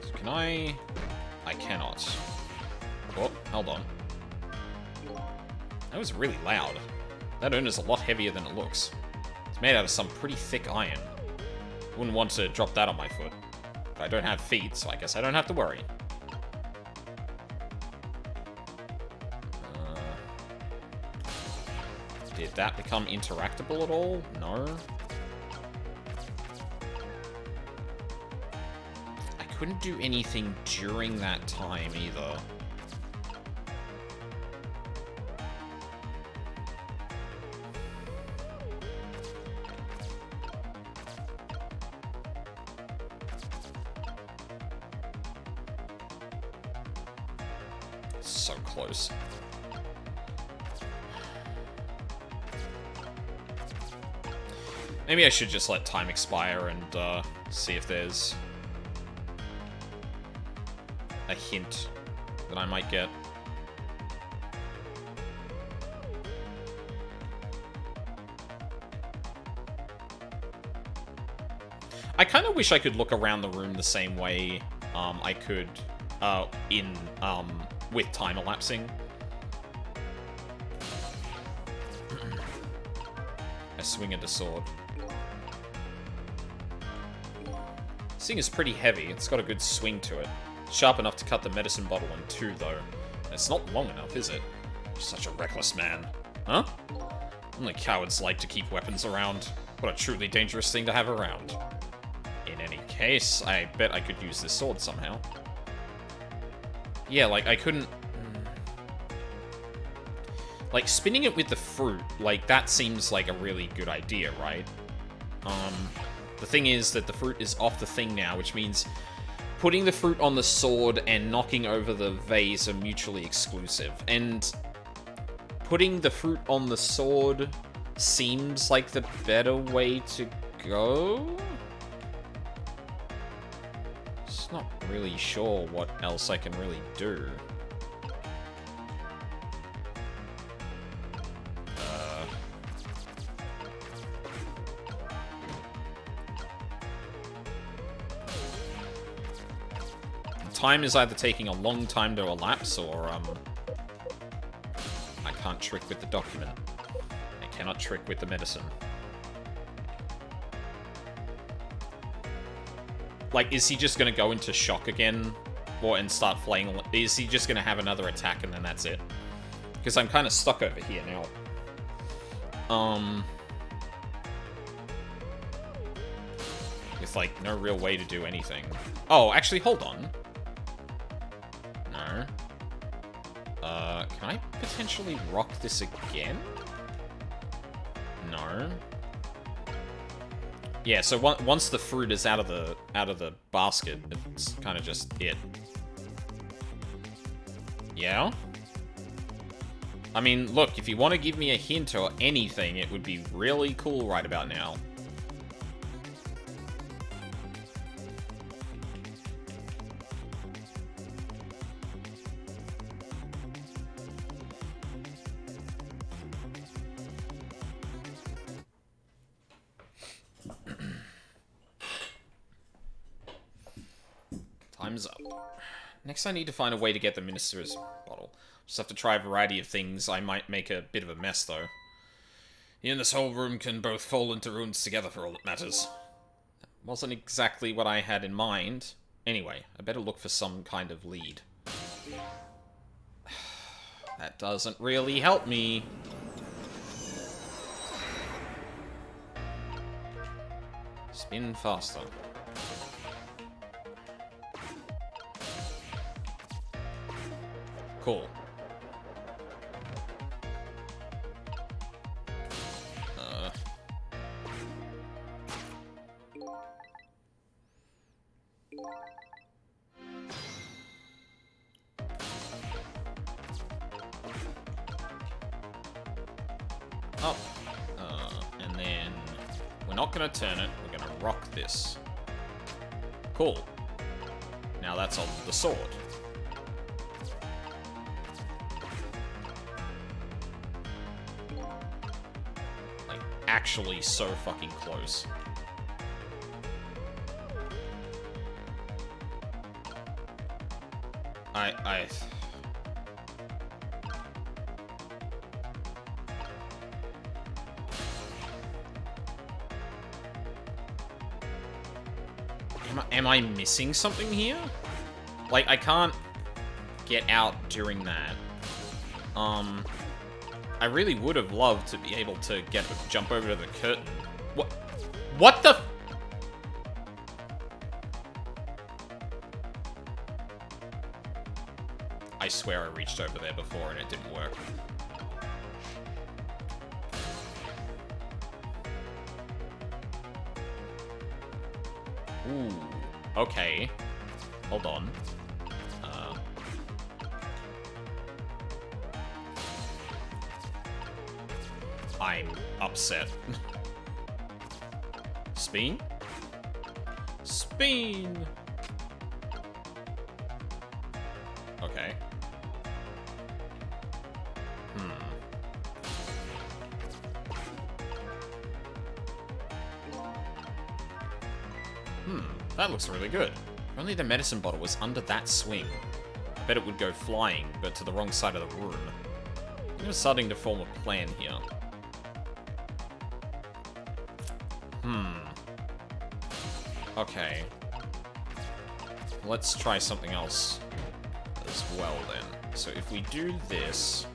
So can I cannot. Oh, hold on. That was really loud. That urn is a lot heavier than it looks. It's made out of some pretty thick iron. Wouldn't want to drop that on my foot. But I don't have feet, so I guess I don't have to worry. Did that become interactable at all? No. I couldn't do anything during that time either. So close. Maybe I should just let time expire and see if there's a hint that I might get. I kind of wish I could look around the room the same way I could with time elapsing. I swing at the sword. This thing is pretty heavy. It's got a good swing to it. Sharp enough to cut the medicine bottle in two, though. It's not long enough, is it? Such a reckless man. Huh? Only cowards like to keep weapons around. What a truly dangerous thing to have around. In any case, I bet I could use this sword somehow. Yeah, like, I couldn't... Like, spinning it with the fruit, like, that seems like a really good idea, right? The thing is that the fruit is off the thing now, which means putting the fruit on the sword and knocking over the vase are mutually exclusive. And putting the fruit on the sword seems like the better way to go? Just not really sure what else I can really do. Time is either taking a long time to elapse, or, I can't trick with the document. I cannot trick with the medicine. Like, is he just gonna go into shock again? And start flaying? Is he just gonna have another attack and then that's it? Because I'm kind of stuck over here now. With, like, no real way to do anything. Oh, actually, hold on. No. Can I potentially rock this again? No. Yeah, so once the fruit is out of the basket, it's kind of just it. Yeah? I mean, look, if you want to give me a hint or anything, it would be really cool right about now. Time's up. Next, I need to find a way to get the minister's bottle. Just have to try a variety of things. I might make a bit of a mess, though. You and this whole room can both fall into ruins together for all that matters. That wasn't exactly what I had in mind. Anyway, I better look for some kind of lead. That doesn't really help me. Spin faster. Cool. Up. And then we're not gonna turn it, we're gonna rock this. Cool. Now that's on the sword. Actually so fucking close. Am I missing something here? Like, I can't get out during that. I really would have loved to be able to jump over to the curtain. What the? I swear I reached over there before and it didn't work. Ooh, okay. Hold on. I'm upset. Spin? Spin! Okay. That looks really good. If only the medicine bottle was under that swing. I bet it would go flying, but to the wrong side of the room. I'm starting to form a plan here. Okay. Let's try something else as well, then. So if we do this...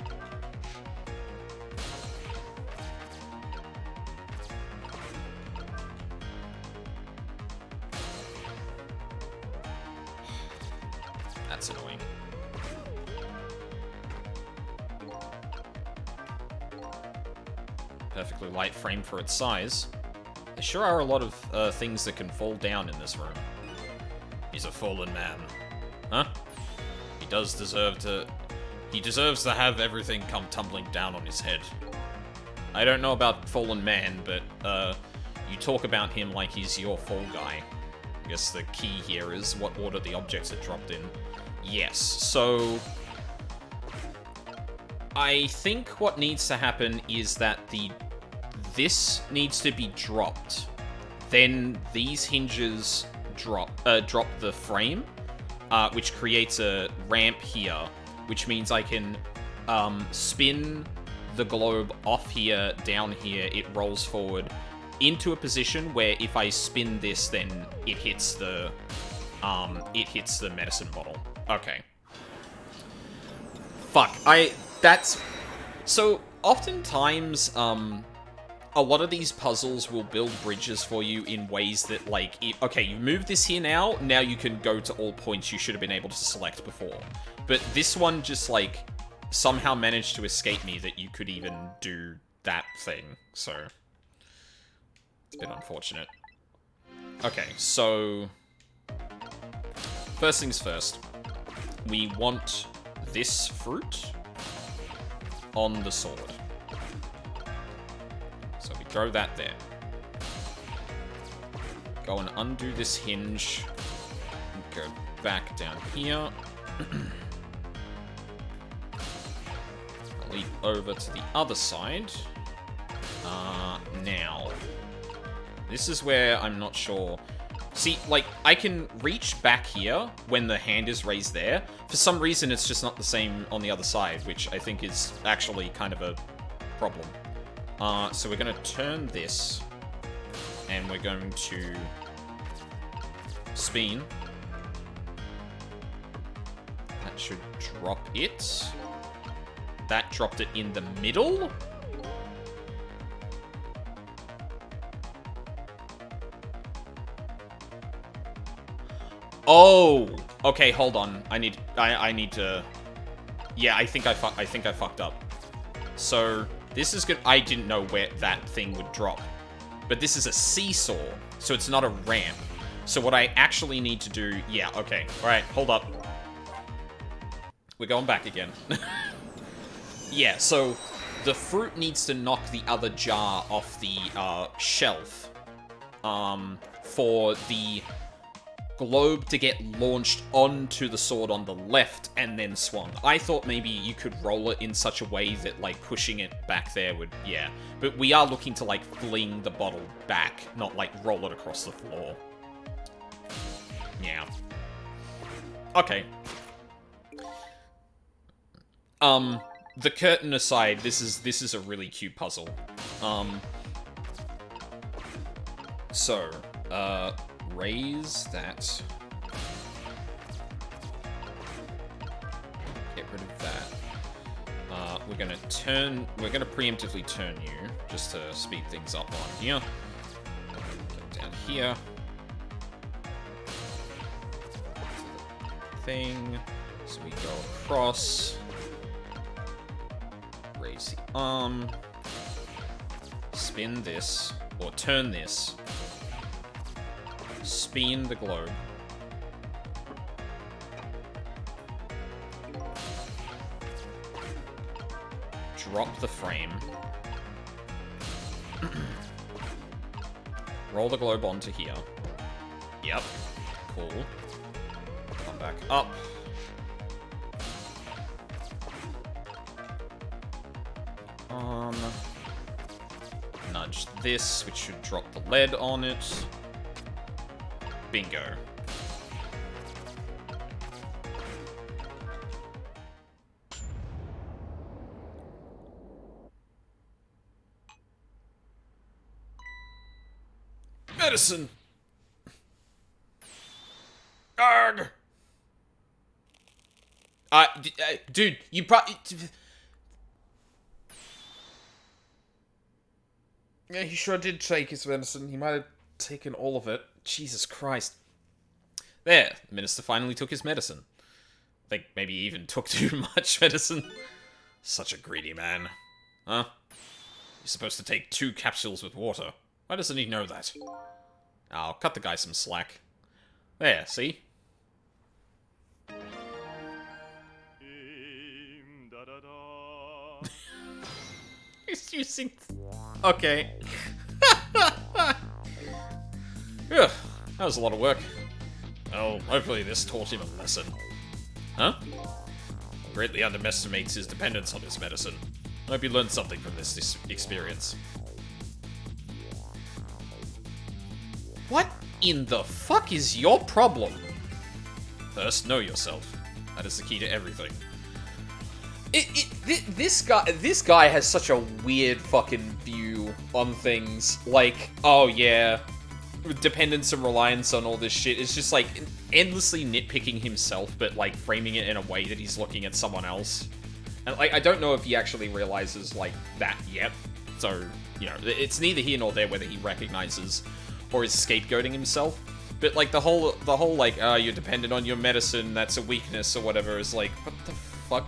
That's annoying. Perfectly light frame for its size. There sure are a lot of things that can fall down in this room. He's a fallen man. Huh? He deserves to have everything come tumbling down on his head. I don't know about fallen man, but you talk about him like he's your fall guy. I guess the key here is what order the objects are dropped in. Yes, so... I think what needs to happen is that this needs to be dropped. Then these hinges drop the frame, which creates a ramp here, which means I can spin the globe off here, down here, it rolls forward into a position where if I spin this, then it hits the medicine bottle. Okay. Fuck, so oftentimes, a lot of these puzzles will build bridges for you in ways that, like, okay, you move this here now you can go to all points you should have been able to select before. But this one just, like, somehow managed to escape me that you could even do that thing, so... It's a bit unfortunate. Okay, so... First things first. We want this fruit on the sword. So we throw that there. Go and undo this hinge. Go back down here. Leap over to the other side. Now. This is where I'm not sure. See, like, I can reach back here when the hand is raised there. For some reason, it's just not the same on the other side, which I think is actually kind of a problem. So we're going to turn this, and we're going to spin. That should drop it. That dropped it in the middle. Oh, okay, hold on. I need to. Yeah, I think I fucked up. So this is good. I didn't know where that thing would drop, but this is a seesaw, so it's not a ramp. So what I actually need to do? Yeah, okay. All right, hold up. We're going back again. Yeah, so the fruit needs to knock the other jar off the shelf for the globe to get launched onto the sword on the left and then swung. I thought maybe you could roll it in such a way that, like, pushing it back there would, yeah. But we are looking to, like, fling the bottle back, not, like, roll it across the floor. Yeah. Okay. The curtain aside, this is a really cute puzzle. So, raise that. Get rid of that. We're gonna preemptively turn you, just to speed things up on here. Get down here. Thing. So we go across. Raise the arm. Spin this, or turn this. Spin the globe. Drop the frame. Roll the globe onto here. Yep. Cool. Come back up. Nudge this, which should drop the lead on it. Bingo. Medicine! Arg! Dude, you probably... Yeah, he sure did take his medicine. He might have taken all of it. Jesus Christ. There, the minister finally took his medicine. I think maybe he even took too much medicine. Such a greedy man. Huh? You're supposed to take 2 capsules with water. Why doesn't he know that? I'll cut the guy some slack. There, see? He's using... Okay. Ugh, that was a lot of work. Oh, hopefully this taught him a lesson. Huh? Greatly underestimates his dependence on his medicine. I hope he learned something from this experience. What in the fuck is your problem? First, know yourself. That is the key to everything. This guy has such a weird fucking view on things. Like, oh yeah, dependence and reliance on all this shit. It's just like endlessly nitpicking himself, but like framing it in a way that he's looking at someone else. And like, I don't know if he actually realizes like that yet. So, you know, it's neither here nor there whether he recognizes or is scapegoating himself. But like the whole like, you're dependent on your medicine, that's a weakness or whatever, is like, what the fuck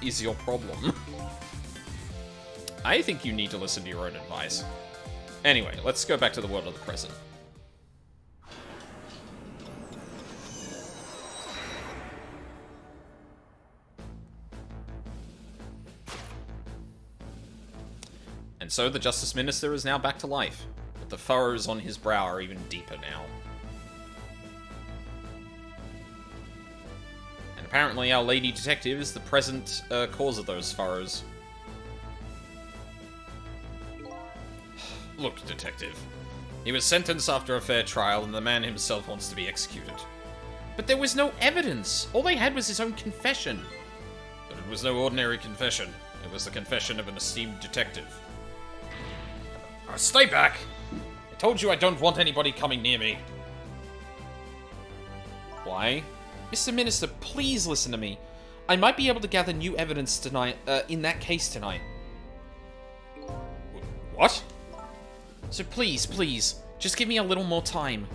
is your problem? I think you need to listen to your own advice. Anyway, let's go back to the world of the present. And so the Justice Minister is now back to life, but the furrows on his brow are even deeper now. And apparently our lady detective is the present cause of those furrows. Look, detective. He was sentenced after a fair trial, and the man himself wants to be executed. But there was no evidence. All they had was his own confession. But it was no ordinary confession. It was the confession of an esteemed detective. Stay back! I told you I don't want anybody coming near me. Why? Mr. Minister, please listen to me. I might be able to gather new evidence tonight, in that case tonight. What? So please, just give me a little more time.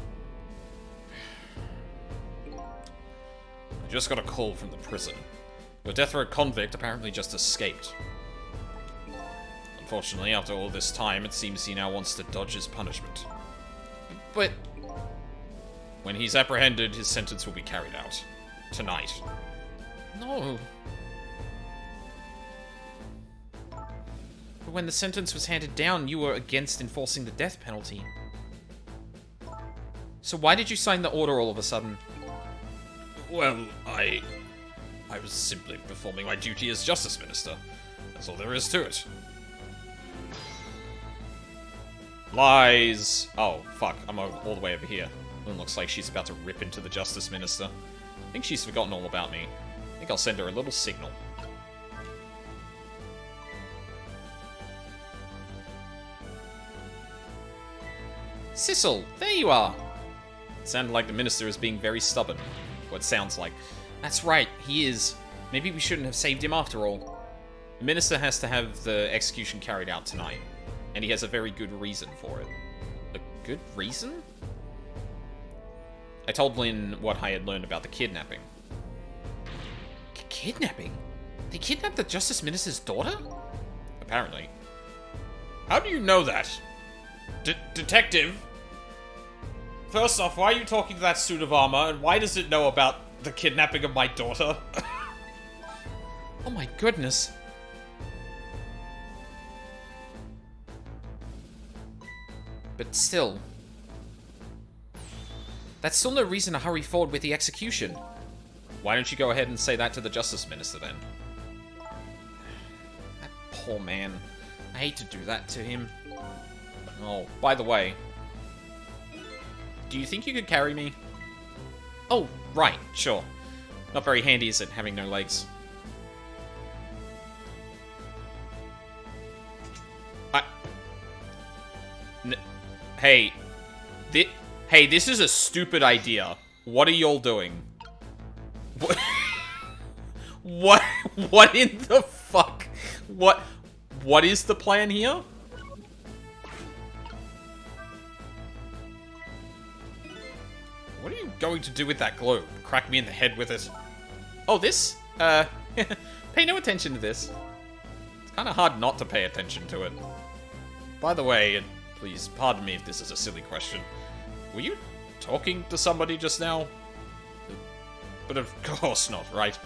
I just got a call from the prison. Your death row convict apparently just escaped. Unfortunately, after all this time, it seems he now wants to dodge his punishment. But when he's apprehended, his sentence will be carried out. Tonight. No. But when the sentence was handed down, you were against enforcing the death penalty. So why did you sign the order all of a sudden? Well, I was simply performing my duty as Justice Minister. That's all there is to it. Lies! Oh, fuck. I'm all the way over here. It looks like she's about to rip into the Justice Minister. I think she's forgotten all about me. I think I'll send her a little signal. Sissel, there you are! It sounded like the minister is being very stubborn. What it sounds like. That's right, he is. Maybe we shouldn't have saved him after all. The minister has to have the execution carried out tonight, and he has a very good reason for it. A good reason? I told Lynn what I had learned about the kidnapping. Kidnapping? They kidnapped the Justice Minister's daughter? Apparently. How do you know that? Detective? First off, why are you talking to that suit of armor, and why does it know about the kidnapping of my daughter? Oh my goodness. But still... That's still no reason to hurry forward with the execution. Why don't you go ahead and say that to the Justice Minister, then? That poor man. I hate to do that to him. Oh, by the way... Do you think you could carry me? Oh, right, sure. Not very handy, is it, having no legs? Hey. Hey, this is a stupid idea. What are y'all doing? What? What in the fuck? What is the plan here? What are you going to do with that globe? Crack me in the head with it? Oh, this? Pay no attention to this. It's kind of hard not to pay attention to it. By the way, and please pardon me if this is a silly question, were you talking to somebody just now? But of course not, right?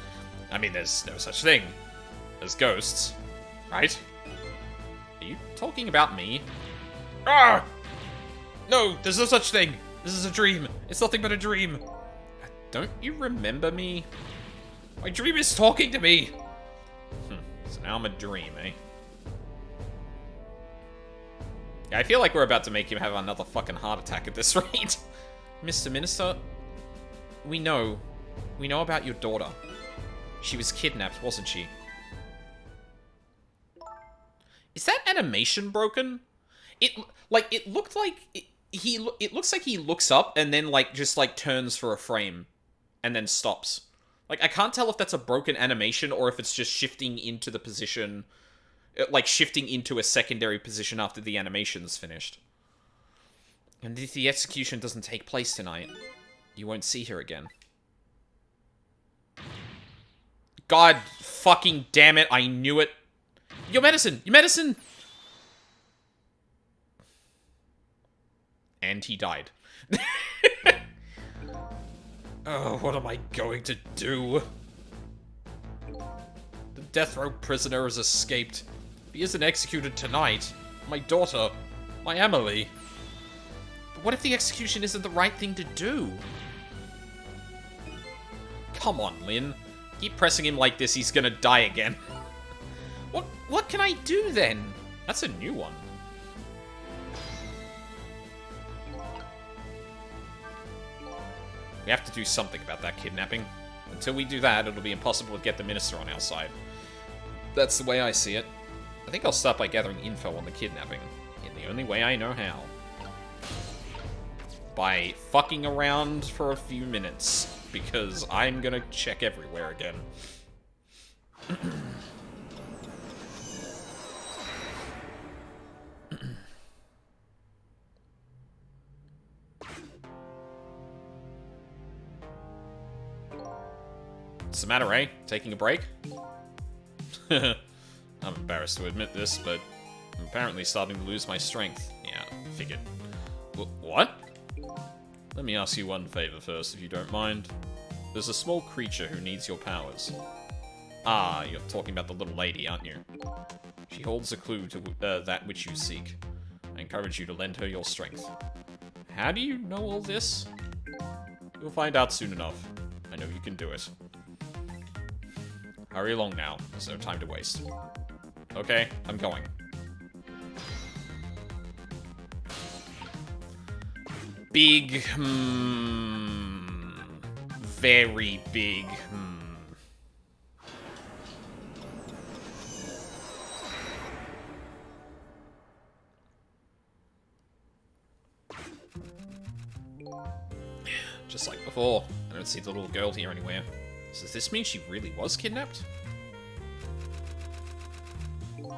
I mean, there's no such thing as ghosts, right? Are you talking about me? Ah! No, there's no such thing! This is a dream. It's nothing but a dream. Don't you remember me? My dream is talking to me. So now I'm a dream, eh? Yeah, I feel like we're about to make him have another fucking heart attack at this rate. Mr. Minister, we know about your daughter. She was kidnapped, wasn't she? Is that animation broken? It looked like it looks like he looks up and then just turns for a frame and then stops. Like, I can't tell if that's a broken animation or if it's just shifting into the position, shifting into a secondary position after the animation's finished. And if the execution doesn't take place tonight, you won't see her again. God fucking damn it, I knew it. Your medicine! Your medicine! And he died. Oh, what am I going to do? The death row prisoner has escaped. If he isn't executed tonight, my daughter, my Emily. But what if the execution isn't the right thing to do? Come on, Lynn. Keep pressing him like this, he's gonna die again. What can I do then? That's a new one. We have to do something about that kidnapping. Until we do that, it'll be impossible to get the minister on our side. That's the way I see it. I think I'll start by gathering info on the kidnapping, in the only way I know how. By fucking around for a few minutes, because I'm gonna check everywhere again. What's the matter, eh? Taking a break? I'm embarrassed to admit this, but I'm apparently starting to lose my strength. Yeah, figured. What? Let me ask you one favor first, if you don't mind. There's a small creature who needs your powers. Ah, you're talking about the little lady, aren't you? She holds a clue to that which you seek. I encourage you to lend her your strength. How do you know all this? You'll find out soon enough. I know you can do it. Hurry along now. There's no time to waste. Okay, I'm going. Big, very big, Just like before. I don't see the little girl here anywhere. So does this mean she really was kidnapped? In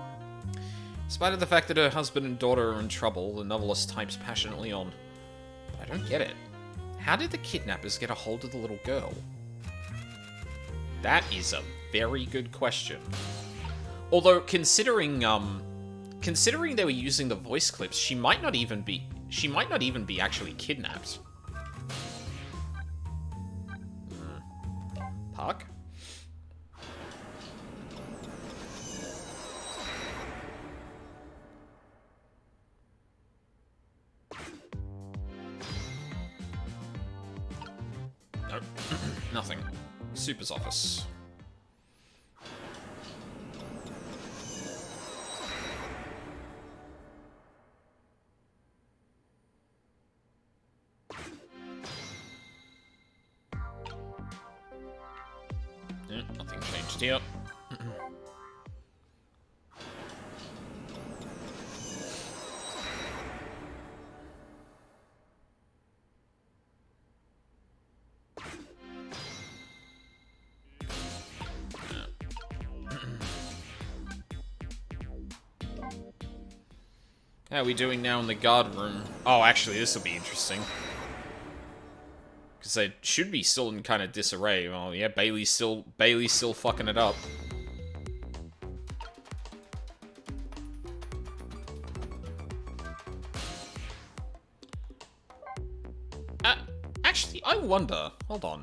spite of the fact that her husband and daughter are in trouble, the novelist types passionately on. But I don't get it. How did the kidnappers get a hold of the little girl? That is a very good question. Although, considering they were using the voice clips, she might not even be actually kidnapped. Park? Nope. Nothing. Super's office. Yeah, nothing changed here. How are we doing now in the guard room? Oh, actually, this will be interesting. Because they should be still in kind of disarray. Oh, yeah, Bailey's still fucking it up. Actually, I wonder. Hold on.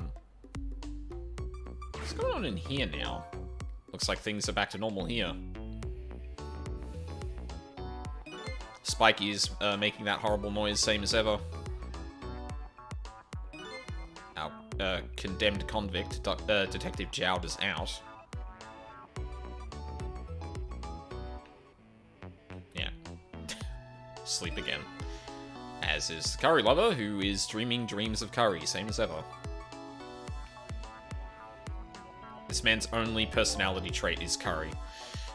What's going on in here now? Looks like things are back to normal here. Spikey is making that horrible noise, same as ever. Our condemned convict, Detective Jowd, is out. Yeah. Sleep again. As is the curry lover, who is dreaming dreams of curry, same as ever. This man's only personality trait is curry.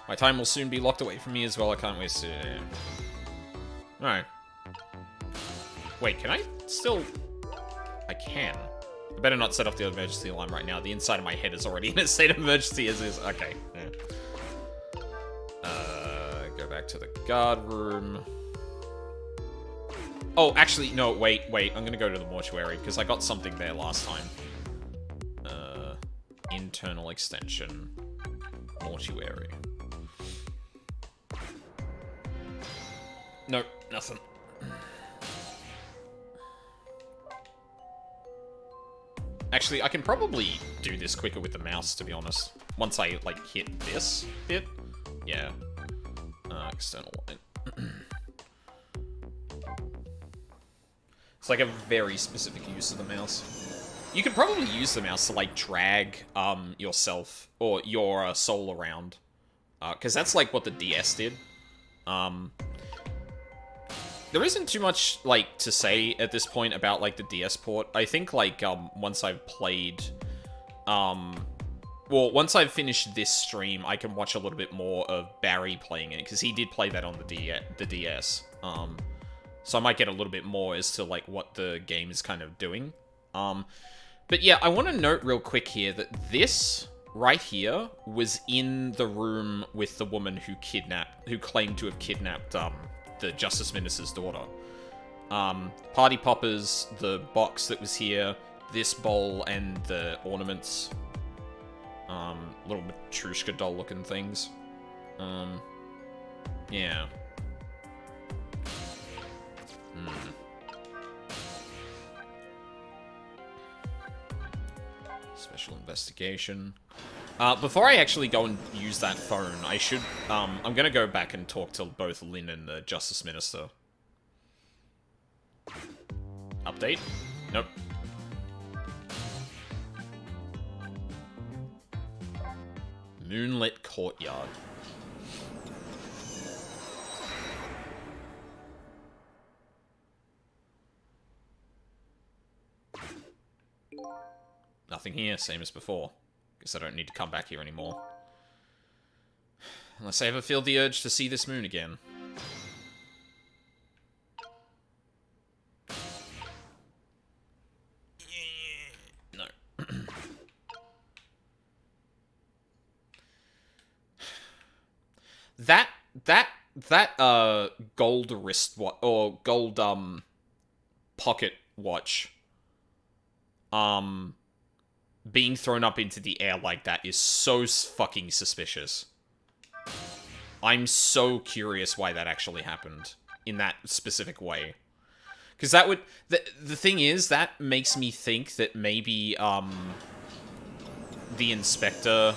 My time will soon be locked away from me as well, I can't waste it. Alright. Wait, can I still... I can. I better not set off the emergency alarm right now. The inside of my head is already in a state of emergency as is. Okay. Yeah. Go back to the guard room. Oh, actually, no, wait. I'm gonna go to the mortuary, because I got something there last time. Internal extension. Mortuary. Nope, nothing. Actually, I can probably do this quicker with the mouse, to be honest. Once I, like, hit this bit. Yeah. External line. It's like a very specific use of the mouse. You could probably use the mouse to, like, drag, yourself, or your soul around. Because that's, like, what the DS did. There isn't too much, like, to say at this point about, like, the DS port. I think, like, once I've played, well, once I've finished this stream, I can watch a little bit more of Barry playing it, because he did play that on the DS. So I might get a little bit more as to, like, what the game is kind of doing. But yeah, I want to note real quick here that this right here was in the room with the woman who claimed to have kidnapped, the Justice Minister's daughter. Party Poppers, the box that was here, this bowl, and the ornaments. Little Matryoshka doll looking things. Yeah. Special investigation. Before I actually go and use that phone, I should, I'm gonna go back and talk to both Lynn and the Justice Minister. Update? Nope. Moonlit Courtyard. Nothing here, same as before. Guess I don't need to come back here anymore. Unless I ever feel the urge to see this moon again. that gold wristwatch or gold pocket watch being thrown up into the air like that is so fucking suspicious. I'm so curious why that actually happened in that specific way. Because that would... The thing is, that makes me think that maybe, the inspector,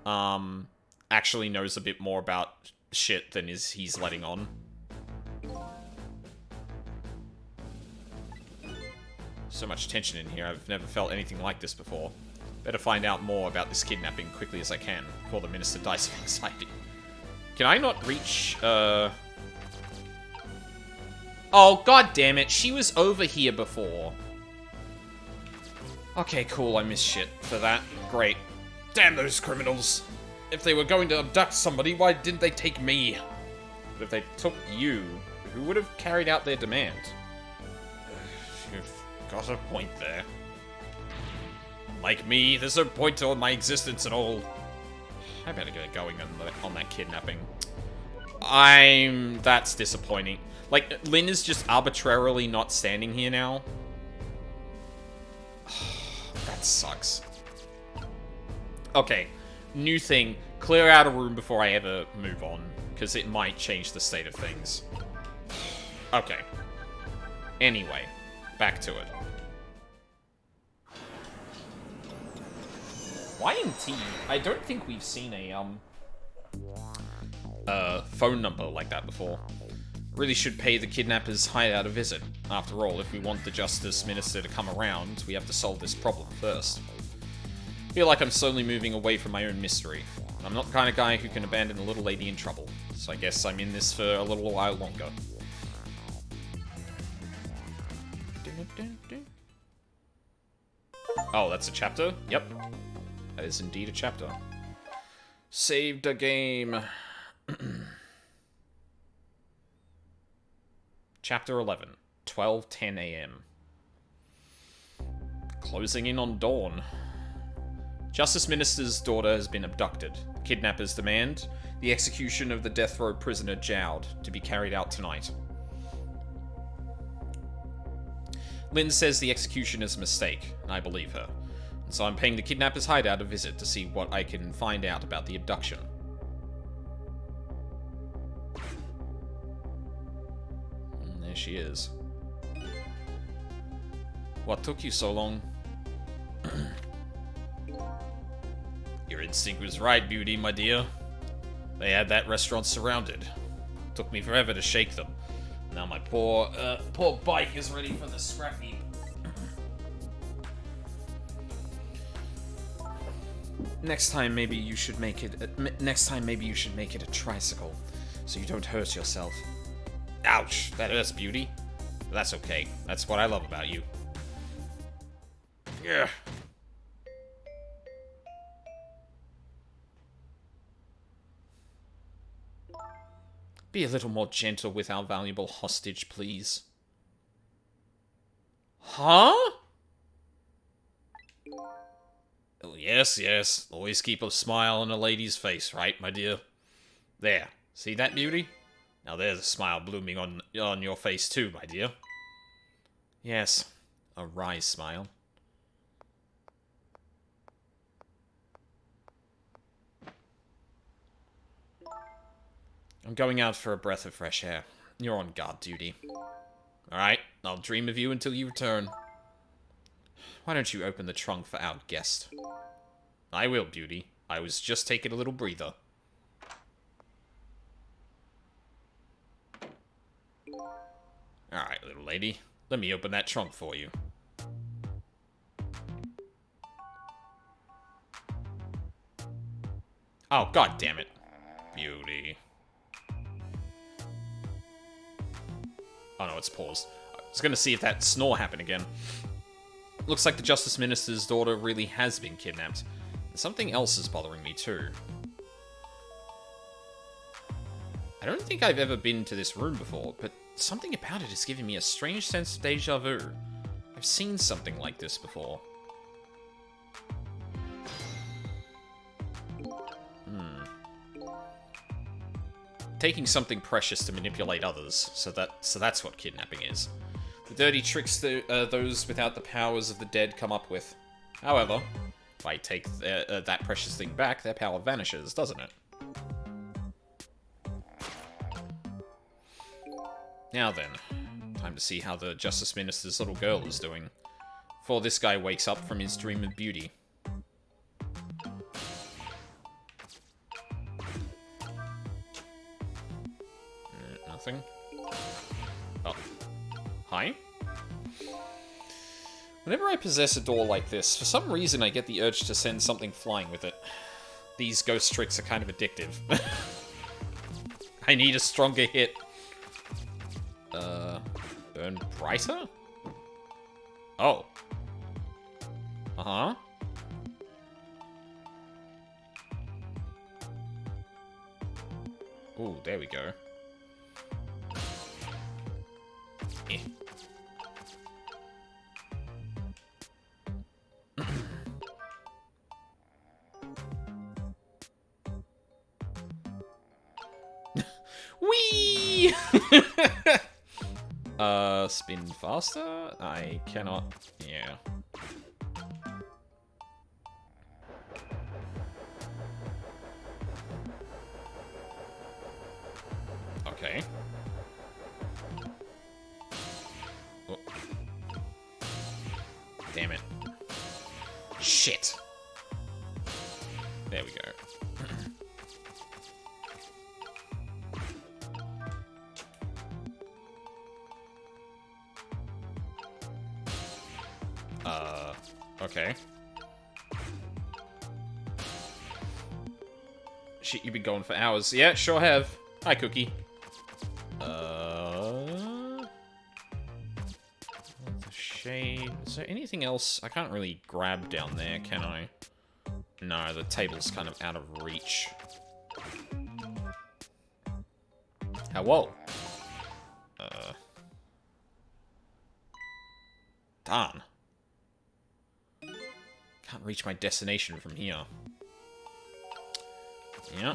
actually knows a bit more about shit than he's letting on. So much tension in here, I've never felt anything like this before. Better find out more about this kidnapping quickly as I can, before the Minister dies of anxiety. Can I not reach, Oh, god damn it, she was over here before. Okay, cool, I missed shit for that. Great. Damn those criminals! If they were going to abduct somebody, why didn't they take me? But if they took you, who would have carried out their demand? You've got a point there. Like me, there's no point to my existence at all. I better get going on that kidnapping. That's disappointing. Like, Lynn is just arbitrarily not standing here now. That sucks. Okay, new thing. Clear out a room before I ever move on, because it might change the state of things. Okay. Anyway, back to it. YMT? I don't think we've seen a phone number like that before. Really should pay the kidnappers' hideout a visit. After all, if we want the Justice Minister to come around, we have to solve this problem first. I feel like I'm slowly moving away from my own mystery. I'm not the kind of guy who can abandon a little lady in trouble, so I guess I'm in this for a little while longer. Oh, that's a chapter? Yep. That is indeed a chapter. Saved a game. Chapter 11. 12:10 a.m. Closing in on dawn. Justice Minister's daughter has been abducted. Kidnappers demand the execution of the death row prisoner Jowd to be carried out tonight. Lynn says the execution is a mistake, and I believe her. And so I'm paying the kidnappers' hideout a visit to see what I can find out about the abduction. And there she is. What took you so long? Your instinct was right, Beauty, my dear. They had that restaurant surrounded. Took me forever to shake them. Now my poor bike is ready for the scrap heap. Next time, maybe you should make it a tricycle, so you don't hurt yourself. Ouch, that hurts, Beauty. But that's okay. That's what I love about you. Yeah. Be a little more gentle with our valuable hostage, please. Huh? Oh, yes, yes. Always keep a smile on a lady's face, right, my dear? There. See that, Beauty? Now there's a smile blooming on your face too, my dear. Yes. A wry smile. I'm going out for a breath of fresh air. You're on guard duty. Alright, I'll dream of you until you return. Why don't you open the trunk for our guest? I will, Beauty. I was just taking a little breather. Alright, little lady. Let me open that trunk for you. Oh, god damn it. Beauty. Oh no, it's paused. I was gonna see if that snore happened again. Looks like the Justice Minister's daughter really has been kidnapped. And something else is bothering me too. I don't think I've ever been to this room before, but something about it is giving me a strange sense of deja vu. I've seen something like this before. taking something precious to manipulate others. So that's what kidnapping is. The dirty tricks those without the powers of the dead come up with. However, if I take that precious thing back, their power vanishes, doesn't it? Now then, time to see how the Justice Minister's little girl is doing, before this guy wakes up from his dream of beauty. Nothing. Oh. Hi? Whenever I possess a door like this, for some reason I get the urge to send something flying with it. These ghost tricks are kind of addictive. I need a stronger hit. Burn brighter? Oh. Uh-huh. Ooh, there we go. Eh. Whee! Spin faster? I cannot. Yeah. Okay. Oh. Damn it. Shit. There we go. Okay. Shit, you've been going for hours. Yeah, sure have. Hi, Cookie. The shade. Is there anything else? I can't really grab down there, can I? No, the table's kind of out of reach. Whoa. Darn. Can't reach my destination from here. Yeah.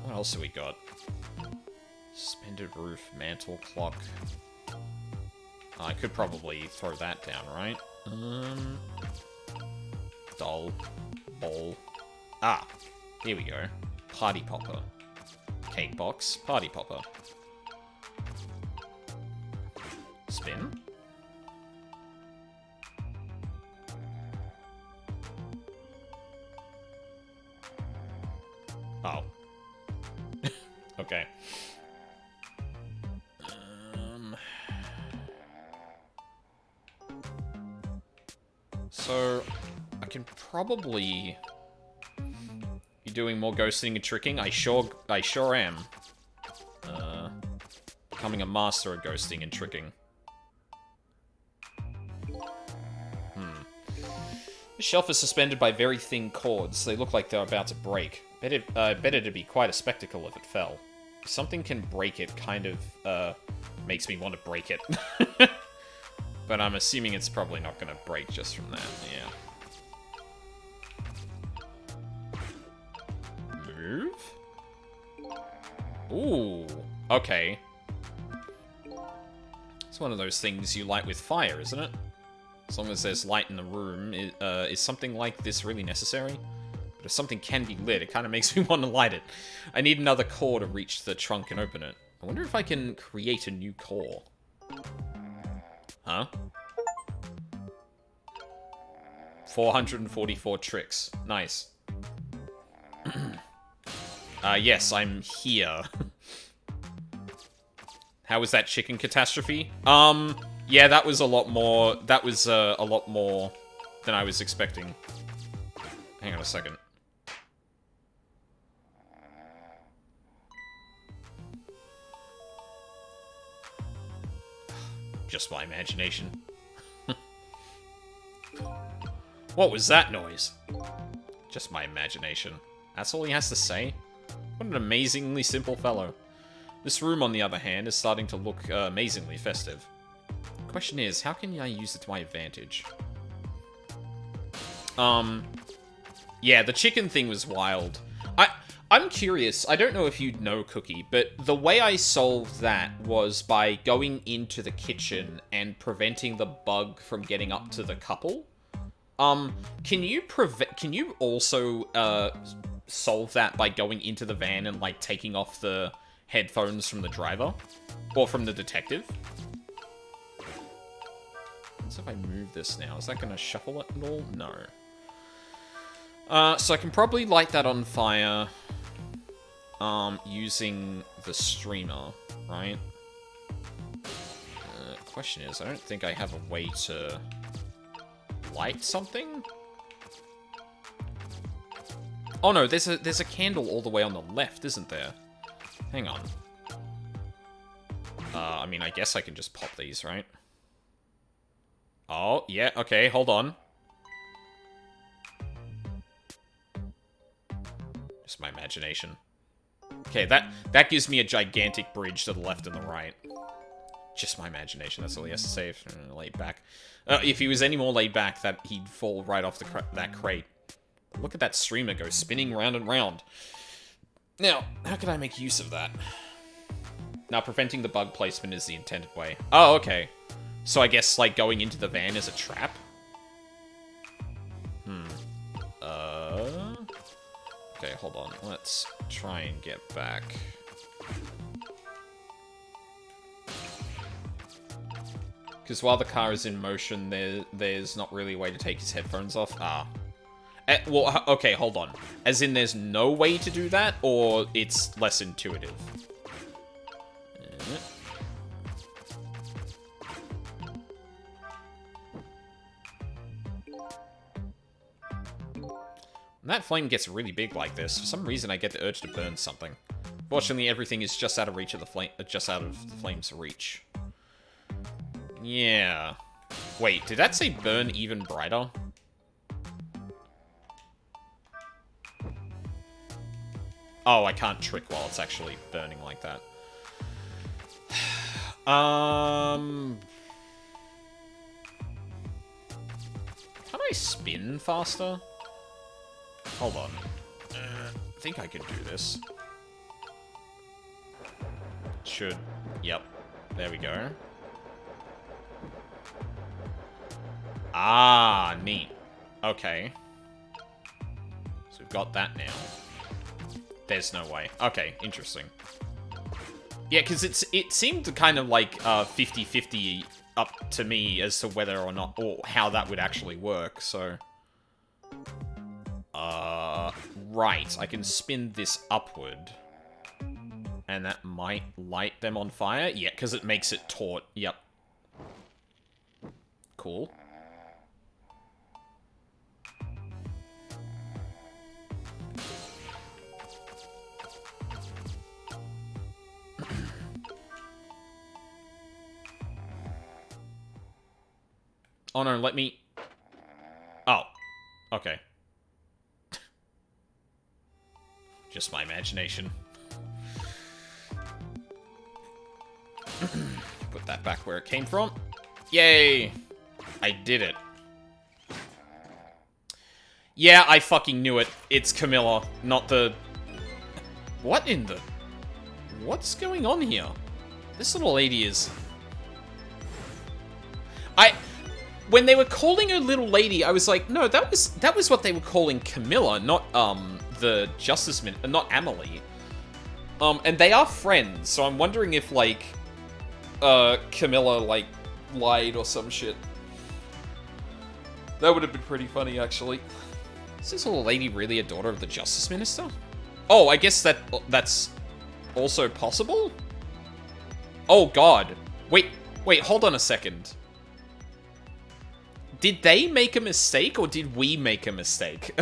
What else have we got? Suspended roof, mantle, clock. I could probably throw that down, right? Doll. Ball. Ah! Here we go. Party popper. Cake box. Party popper. Spin. Oh. Okay. So, I can probably be doing more ghosting and tricking. I sure am. Becoming a master at ghosting and tricking. The shelf is suspended by very thin cords. They look like they're about to break. Bet it'd be quite a spectacle if it fell. If something can break it, kind of, makes me want to break it. But I'm assuming it's probably not going to break just from that, yeah. Move? Ooh, okay. It's one of those things you light with fire, isn't it? As long as there's light in the room, is something like this really necessary? But if something can be lit, it kind of makes me want to light it. I need another core to reach the trunk and open it. I wonder if I can create a new core. Huh? 444 tricks. Nice. Yes, I'm here. How was that chicken catastrophe? Yeah, that was a lot more. That was a lot more than I was expecting. Hang on a second. Just my imagination. What was that noise? Just my imagination. That's all he has to say? What an amazingly simple fellow. This room, on the other hand, is starting to look amazingly festive. The question is, how can I use it to my advantage? Yeah, the chicken thing was wild. I'm curious. I don't know if you'd know, Cookie, but the way I solved that was by going into the kitchen and preventing the bug from getting up to the couple. Can you also solve that by going into the van and like taking off the headphones from the driver or from the detective? So if I move this now, is that going to shuffle it at all? No. So I can probably light that on fire using the streamer, right? Question is, I don't think I have a way to light something. Oh no, there's a candle all the way on the left, isn't there? Hang on. I mean, I guess I can just pop these, right? Oh, yeah, okay, hold on. Just my imagination. Okay, that gives me a gigantic bridge to the left and the right. Just my imagination, that's all he has to say. Laid back. If he was any more laid back, that he'd fall right off that crate. Look at that streamer go spinning round and round. Now, how can I make use of that? Now, preventing the bug placement is the intended way. Oh, okay. So I guess, like, going into the van is a trap? Okay, hold on. Let's try and get back. Because while the car is in motion, there's not really a way to take his headphones off. Well, okay, hold on. As in, there's no way to do that, or it's less intuitive? When that flame gets really big like this, for some reason I get the urge to burn something. Fortunately, everything is just out of reach of the flame, just out of the flame's reach. Yeah. Wait, did that say burn even brighter? Oh, I can't trick while it's actually burning like that. Can I spin faster? Hold on. I think I can do this. Should. Yep. There we go. Ah, neat. Okay. So we've got that now. There's no way. Okay, interesting. Yeah, because it seemed kind of like 50-50 up to me as to whether or not, or how that would actually work, so... Right, I can spin this upward. And that might light them on fire? Yeah, because it makes it taut. Yep. Cool. Oh no, let me... Oh. Okay. Just my imagination. Put that back where it came from. Yay! I did it. Yeah, I fucking knew it. It's Camilla, not the... What in the... What's going on here? This little lady is... When they were calling her little lady, I was like, no, that was what they were calling Camilla, not, the Justice Minister, not Amelie. And they are friends, so I'm wondering if, like, Camilla, like, lied or some shit. That would have been pretty funny, actually. Is this little lady really a daughter of the Justice Minister? Oh, I guess that's also possible? Oh, God. Wait, hold on a second. Did they make a mistake, or did we make a mistake?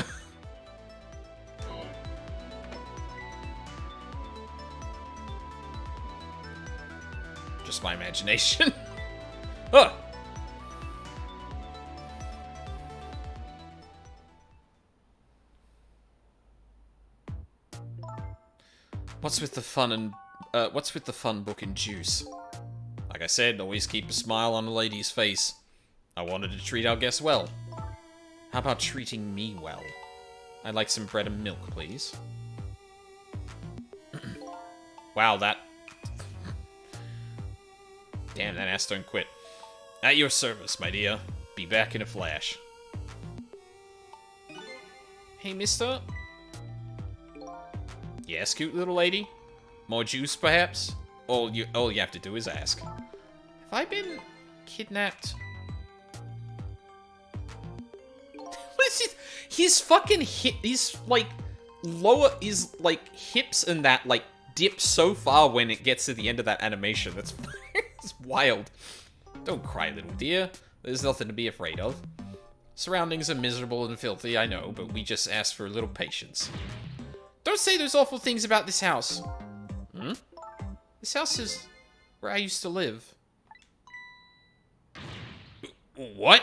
Just my imagination. Huh. What's with the fun book and juice? Like I said, always keep a smile on a lady's face. I wanted to treat our guests well. How about treating me well? I'd like some bread and milk, please. Wow, that... Damn, that ass don't quit. At your service, my dear. Be back in a flash. Hey, mister? Yes, cute little lady? More juice, perhaps? All you have to do is ask. Have I been kidnapped? What is it? His fucking his like his hips and that like dip so far when it gets to the end of that animation. That's it's wild. Don't cry, little dear. There's nothing to be afraid of. Surroundings are miserable and filthy, I know, but we just ask for a little patience. Don't say those awful things about this house. Hmm? This house is where I used to live. What?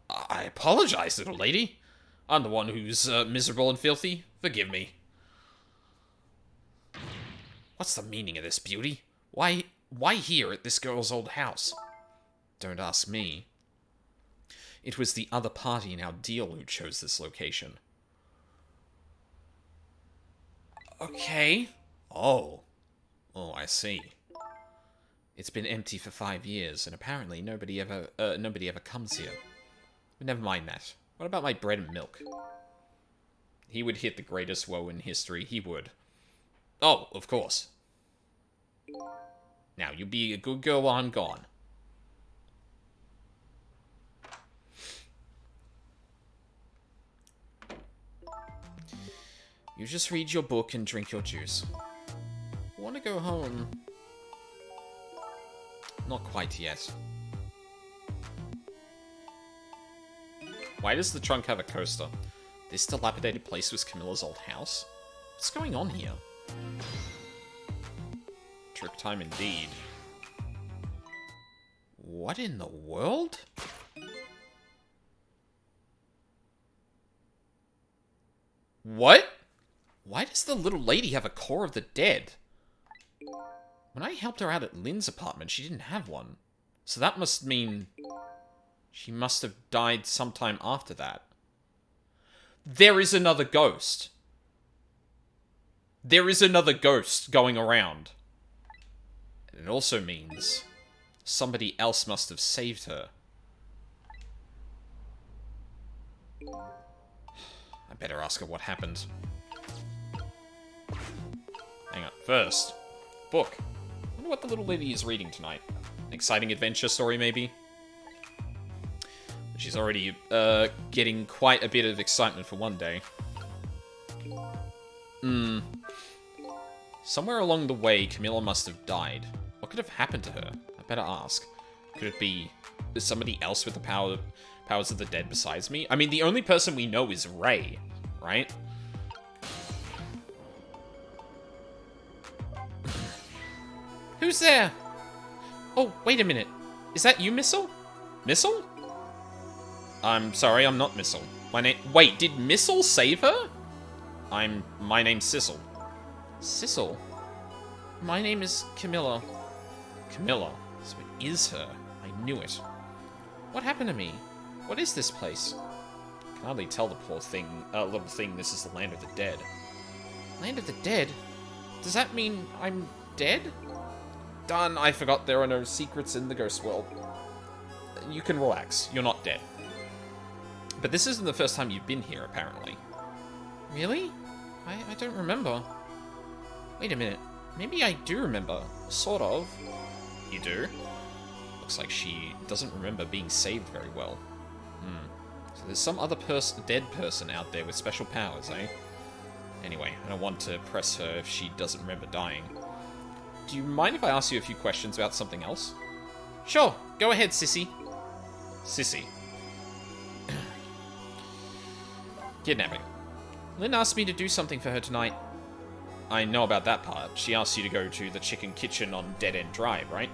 I apologize, little lady. I'm the one who's miserable and filthy. Forgive me. What's the meaning of this, beauty? Why here at this girl's old house? Don't ask me. It was the other party in our deal who chose this location. Okay. Oh, I see. It's been empty for 5 years, and apparently nobody ever comes here. But never mind that. What about my bread and milk? He would hit the greatest woe in history. He would. Oh, of course. Now, you be a good girl while I'm gone. You just read your book and drink your juice. Want to go home? Not quite yet. Why does the trunk have a coaster? This dilapidated place was Camilla's old house? What's going on here? Trick time indeed. What in the world? What? Why does the little lady have a core of the dead? When I helped her out at Lynn's apartment, she didn't have one. So that must mean she must have died sometime after that. There is another ghost. There is another ghost going around. And it also means somebody else must have saved her. I better ask her what happened. Hang on. First, book. I wonder what the little lady is reading tonight. An exciting adventure story, maybe? She's already getting quite a bit of excitement for one day. Somewhere along the way, Camilla must have died. What could have happened to her? I better ask. Could it be somebody else with the powers of the dead besides me? I mean, the only person we know is Ray, right? Who's there? Oh, wait a minute. Is that you, Missile? Missile? I'm sorry, I'm not Missile. My name... Wait, did Missile save her? My name's Sissel. Sissel? My name is Camilla. Camilla? So it is her. I knew it. What happened to me? What is this place? I can hardly tell the poor thing, little thing this is the land of the dead. Land of the dead? Does that mean I'm dead? Done, I forgot there are no secrets in the ghost world. You can relax, you're not dead. But this isn't the first time you've been here, apparently. Really? I don't remember. Wait a minute. Maybe I do remember. Sort of. You do? Looks like she doesn't remember being saved very well. So there's some other dead person out there with special powers, eh? Anyway, I don't want to press her if she doesn't remember dying. Do you mind if I ask you a few questions about something else? Sure, go ahead, Sissy. Sissy. Kidnapping. Lynn asked me to do something for her tonight. I know about that part. She asked you to go to the chicken kitchen on Dead End Drive, right?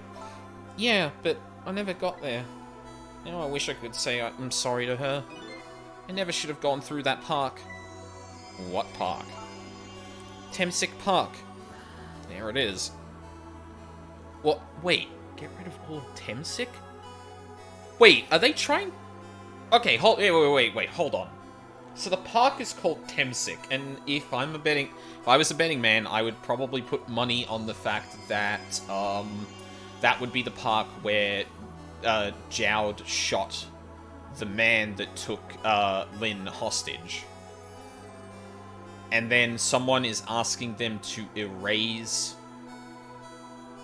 Yeah, but I never got there. Now I wish I could say I'm sorry to her. I never should have gone through that park. What park? Temsic Park. There it is. What? Wait, get rid of all of Temsic? Wait, are they trying... Okay, wait, hold on. So the park is called Temsic, and if I was a betting man, I would probably put money on the fact that that would be the park where Jowd shot the man that took Lyn hostage. And then someone is asking them to erase...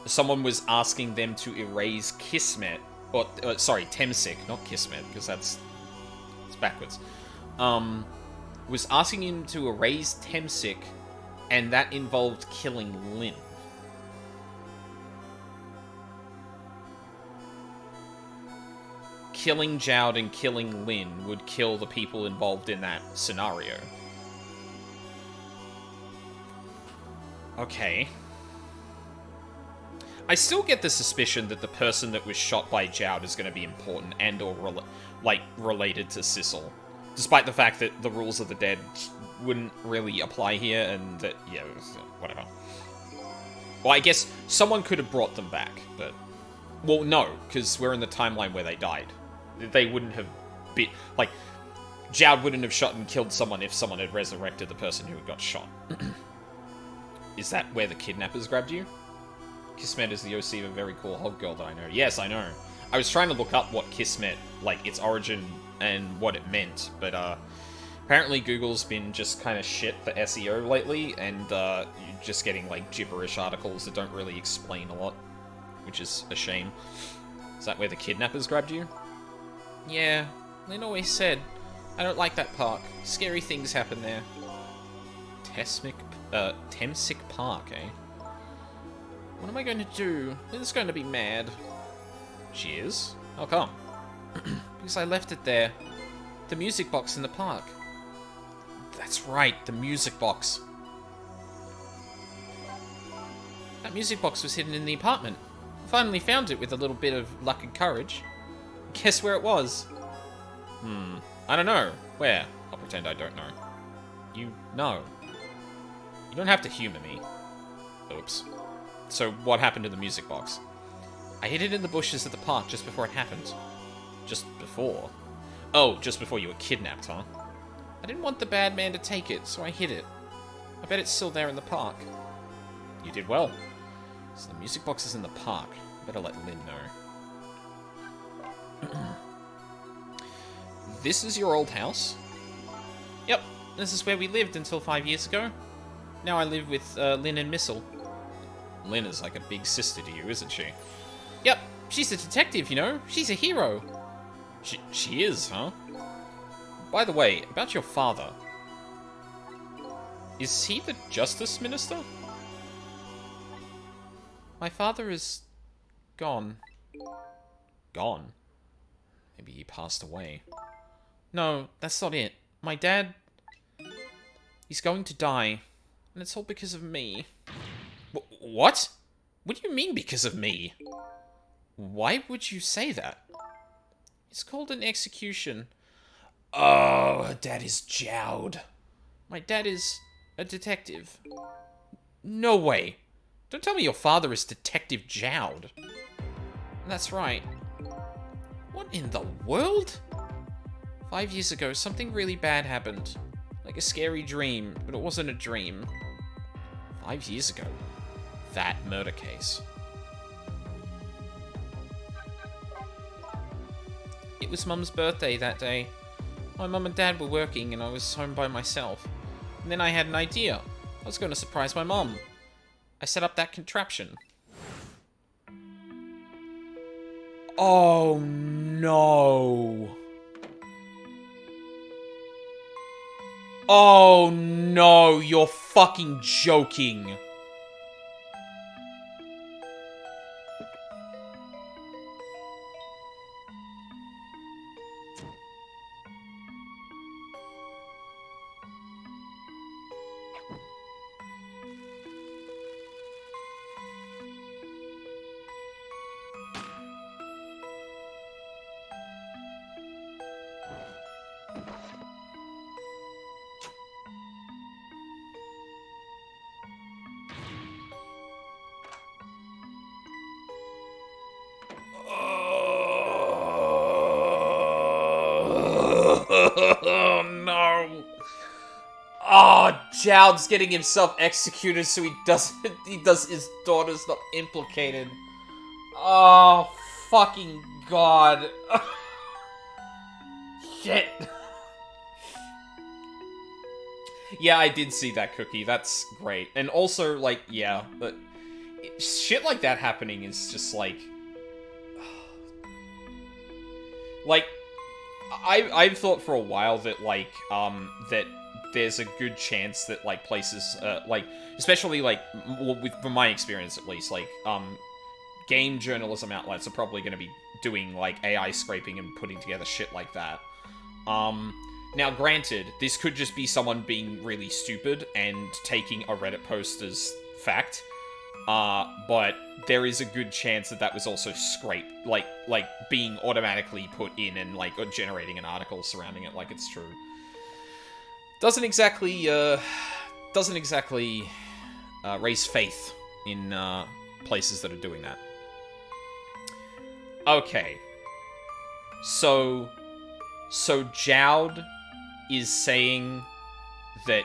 Someone was asking them to erase Kismet, or sorry, Temsic, not Kismet, because it's backwards. Was asking him to erase Temsic, and that involved killing Lyn. Killing Jowd and killing Lyn would kill the people involved in that scenario. Okay. I still get the suspicion that the person that was shot by Jowd is going to be important and or related to Sissel. Despite the fact that the rules of the dead wouldn't really apply here and that, yeah, whatever. Well, I guess someone could have brought them back, but... Well, no, because we're in the timeline where they died. They wouldn't have been... Like, Jowd wouldn't have shot and killed someone if someone had resurrected the person who got shot. Is that where the kidnappers grabbed you? Kismet is the OC of a very cool hog girl that I know. Yes, I know. I was trying to look up what Kismet, like, its origin and what it meant, but, apparently Google's been just kind of shit for SEO lately, and, you're just getting, like, gibberish articles that don't really explain a lot, which is a shame. Is that where the kidnappers grabbed you? Yeah, Lyn always said, I don't like that park. Scary things happen there. Temsic Park, eh? What am I going to do? Lyn's going to be mad. She is? How come? Because I left it there. The music box in the park. That's right, the music box. That music box was hidden in the apartment. I finally found it with a little bit of luck and courage. Guess where it was? I don't know. Where? I'll pretend I don't know. You know. You don't have to humor me. Oops. So, what happened to the music box? I hid it in the bushes at the park just before it happened. Just before? Oh, just before you were kidnapped, huh? I didn't want the bad man to take it, so I hid it. I bet it's still there in the park. You did well. So the music box is in the park. I better let Lyn know. This is your old house? Yep, this is where we lived until 5 years ago. Now I live with Lyn and Missile. Lyn is like a big sister to you, isn't she? Yep, she's a detective, you know? She's a hero. She is, huh? By the way, about your father. Is he the Justice Minister? My father is... gone. Gone? Maybe he passed away. No, that's not it. My dad... he's going to die. And it's all because of me. What? What do you mean because of me? Why would you say that? It's called an execution. Oh, her dad is Jowd. My dad is a detective. No way. Don't tell me your father is Detective Jowd. That's right. What in the world? 5 years ago, something really bad happened. Like a scary dream, but it wasn't a dream. 5 years ago. That murder case. It was Mum's birthday that day. My mum and dad were working and I was home by myself. And then I had an idea. I was going to surprise my mum. I set up that contraption. Oh no. Oh no, you're fucking joking. Oh no! Jowd's getting himself executed so his daughter's not implicated. Oh, fucking God. Shit. Yeah, I did see that, Cookie. That's great. And also, like, yeah, but shit like that happening is just like... Like, I've thought for a while that, like, that there's a good chance that, like, places, like, especially, like, from my experience at least, like, game journalism outlets are probably going to be doing, like, AI scraping and putting together shit like that. Now, granted, this could just be someone being really stupid and taking a Reddit post as fact, but there is a good chance that that was also scraped, like being automatically put in and, like, generating an article surrounding it like it's true. Doesn't exactly raise faith in, places that are doing that. Okay. So Jowd is saying that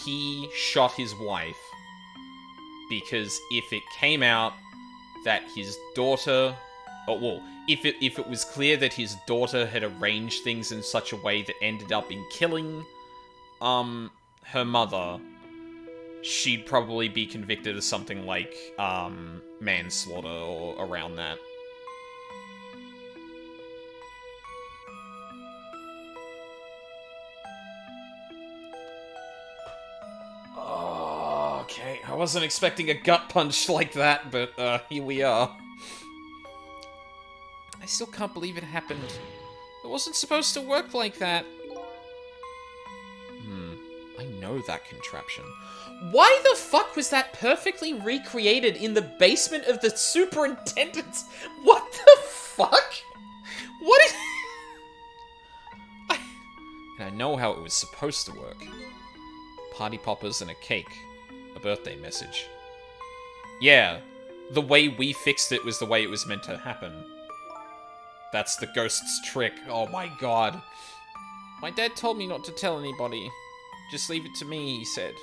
he shot his wife because if it came out that his daughter, if it was clear that his daughter had arranged things in such a way that ended up in killing her mother, she'd probably be convicted of something like manslaughter or around that. Okay, I wasn't expecting a gut punch like that, but here we are. I still can't believe it happened. It wasn't supposed to work like that. I know that contraption. Why the fuck was that perfectly recreated in the basement of the superintendent's? What the fuck? What is... And I know how it was supposed to work. Party poppers and a cake. A birthday message. Yeah, the way we fixed it was the way it was meant to happen. That's the ghost's trick. Oh my god. My dad told me not to tell anybody. Just leave it to me, he said.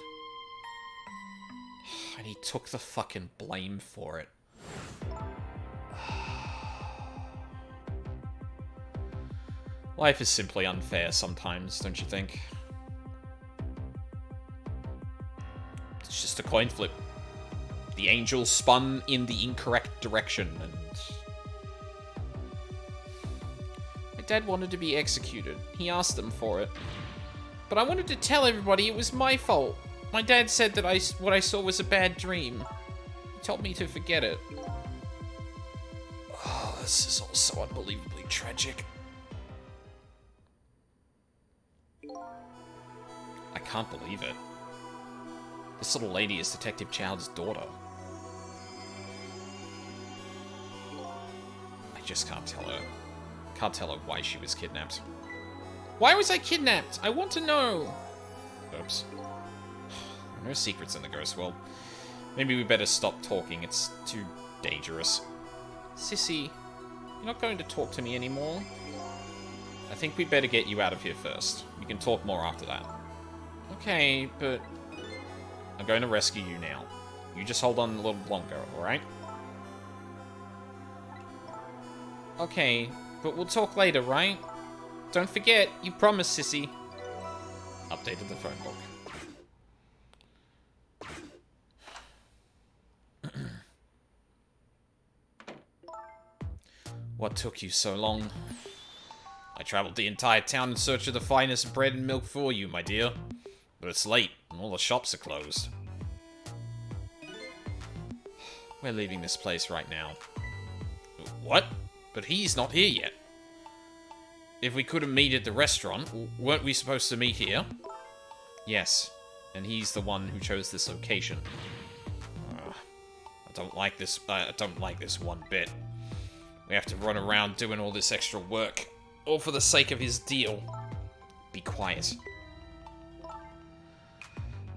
And he took the fucking blame for it. Life is simply unfair sometimes, don't you think? It's just a coin flip. The angel spun in the incorrect direction, and... My dad wanted to be executed. He asked them for it. But I wanted to tell everybody it was my fault. My dad said that what I saw was a bad dream. He told me to forget it. Oh, this is all so unbelievably tragic. I can't believe it. This little lady is Detective Chowd's daughter. I just can't tell her. Can't tell her why she was kidnapped. Why was I kidnapped? I want to know. Oops. No secrets in the ghost world. Maybe we better stop talking. It's too dangerous. Sissy, you're not going to talk to me anymore. I think we better get you out of here first. We can talk more after that. Okay, but... I'm going to rescue you now. You just hold on a little longer, alright? Okay, but we'll talk later, right? Don't forget, you promised, Sissy. Updated the phone book. What took you so long? I traveled the entire town in search of the finest bread and milk for you, my dear. But it's late, and all the shops are closed. We're leaving this place right now. What? But he's not here yet. If we couldn't meet at the restaurant, weren't we supposed to meet here? Yes, and he's the one who chose this location. I don't like this one bit. We have to run around doing all this extra work, all for the sake of his deal. Be quiet.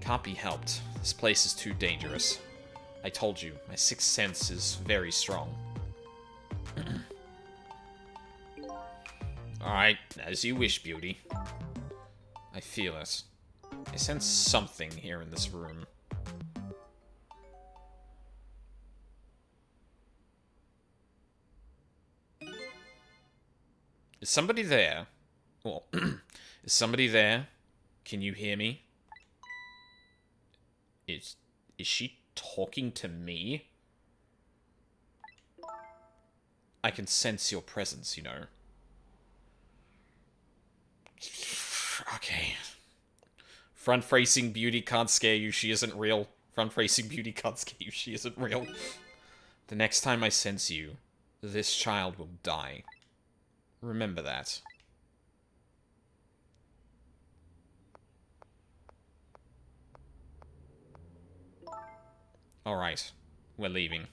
Can't be helped. This place is too dangerous. I told you, my sixth sense is very strong. Alright, as you wish, Beauty. I feel it. I sense something here in this room. Is somebody there? Well, is somebody there? Can you hear me? Is she talking to me? I can sense your presence, you know. Okay. Front-facing beauty can't scare you, she isn't real. Front-facing beauty can't scare you, she isn't real. The next time I sense you, this child will die. Remember that. Alright, we're leaving.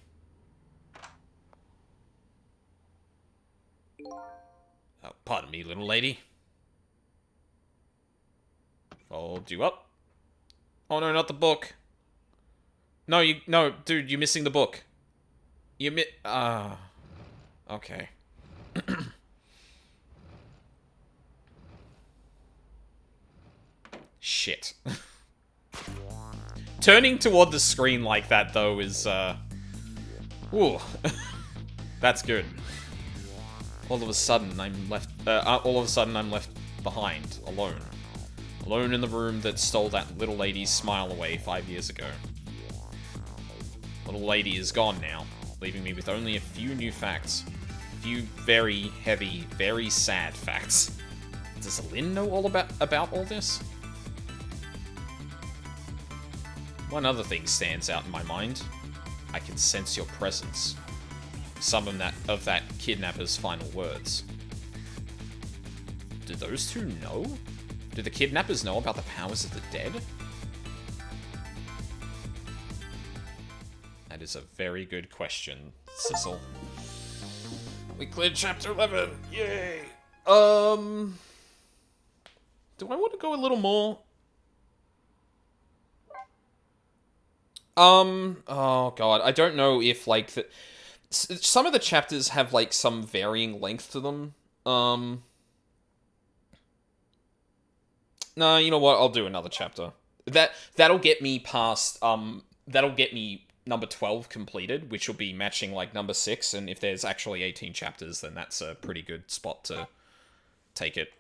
Pardon me, little lady. Fold you up. Oh no, not the book. No, dude, you're missing the book. Okay. Shit. Turning toward the screen like that, though, is, ooh. That's good. All of a sudden, I'm left behind, alone. Alone in the room that stole that little lady's smile away 5 years ago. Little lady is gone now, leaving me with only a few new facts. A few very heavy, very sad facts. Does Lynn know all about all this? One other thing stands out in my mind. I can sense your presence. Some of that kidnapper's final words. Do those two know? Do the kidnappers know about the powers of the dead? That is a very good question, Sissel. We cleared chapter 11! Yay! Do I want to go a little more? Oh god, I don't know if, like, some of the chapters have, like, some varying length to them. No, you know what, I'll do another chapter. That'll get me past, that'll get me number 12 completed, which will be matching, like, number 6, and if there's actually 18 chapters, then that's a pretty good spot to take it.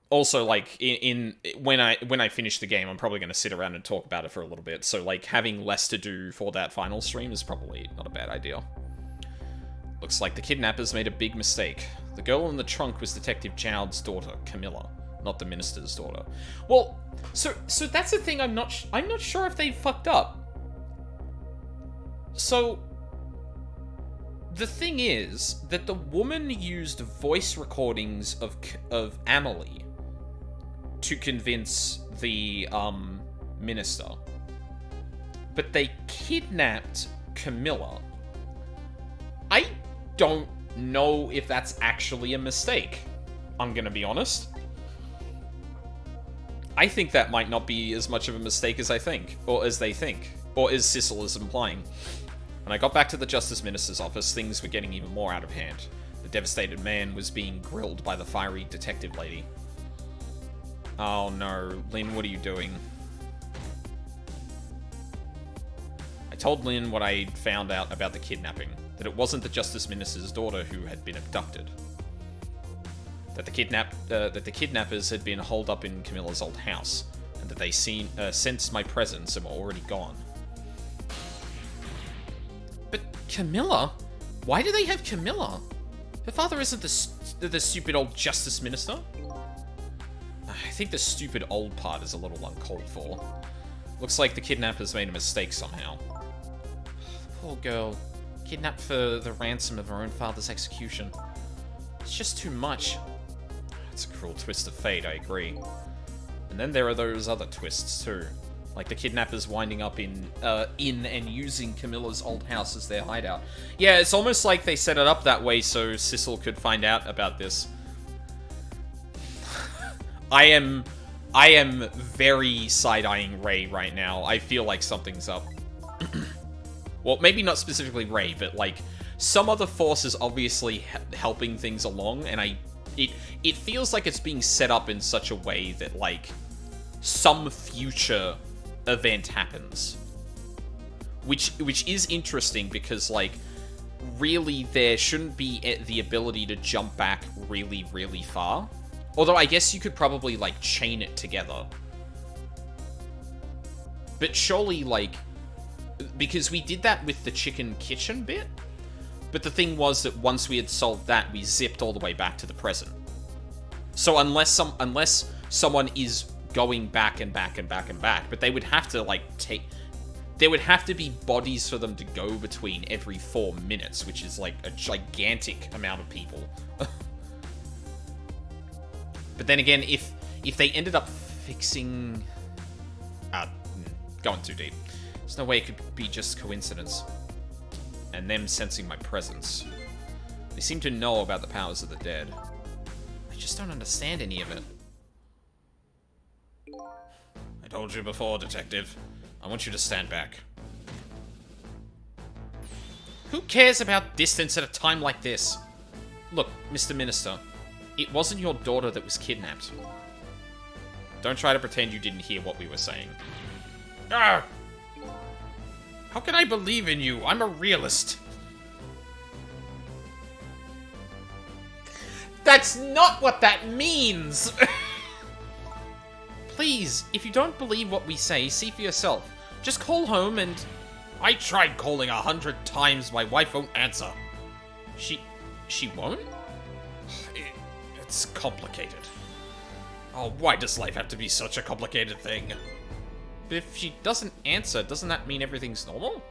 Also, like, when I finish the game, I'm probably going to sit around and talk about it for a little bit, so, like, having less to do for that final stream is probably not a bad idea. Looks like the kidnappers made a big mistake. The girl in the trunk was Detective Chowd's daughter, Camilla, not the minister's daughter. Well, so that's the thing. I'm not sure if they fucked up. So the thing is that the woman used voice recordings of Amelie to convince the minister, but they kidnapped Camilla. I don't know if that's actually a mistake. I'm gonna be honest. I think that might not be as much of a mistake as I think, or as they think, or as Sissel is implying. When I got back to the Justice Minister's office, things were getting even more out of hand. The devastated man was being grilled by the fiery detective lady. Oh no, Lynn, what are you doing? I told Lynn what I found out about the kidnapping, that it wasn't the Justice Minister's daughter who had been abducted. That the kidnappers had been holed up in Camilla's old house, and that they sensed my presence and were already gone. But Camilla? Why do they have Camilla? Her father isn't the stupid old Justice Minister. I think the stupid old part is a little uncalled for. Looks like the kidnappers made a mistake somehow. Poor girl. Kidnapped for the ransom of her own father's execution. It's just too much. It's a cruel twist of fate, I agree. And then there are those other twists too. Like the kidnappers winding up in and using Camilla's old house as their hideout. Yeah, it's almost like they set it up that way so Sissel could find out about this. I am very side-eyeing Ray right now. I feel like something's up. Well, maybe not specifically Ray, but like some other force is obviously helping things along, and it feels like it's being set up in such a way that like some future event happens. Which is interesting because, like, really there shouldn't be the ability to jump back really, really far. Although I guess you could probably, like, chain it together. But surely, like, because we did that with the chicken kitchen bit, but the thing was that once we had solved that, we zipped all the way back to the present. So unless someone is going back and back and back and back, but they would have to, like, there would have to be bodies for them to go between every 4 minutes, which is, like, a gigantic amount of people. But then again, if they ended up fixing... going too deep. There's no way it could be just coincidence. And them sensing my presence. They seem to know about the powers of the dead. I just don't understand any of it. I told you before, Detective. I want you to stand back. Who cares about distance at a time like this? Look, Mr. Minister, it wasn't your daughter that was kidnapped. Don't try to pretend you didn't hear what we were saying. Ah! How can I believe in you? I'm a realist. That's not what that means! Please, if you don't believe what we say, see for yourself. Just call home and... I tried calling 100 times, my wife won't answer. She won't? It's complicated. Oh, why does life have to be such a complicated thing? But if she doesn't answer, doesn't that mean everything's normal?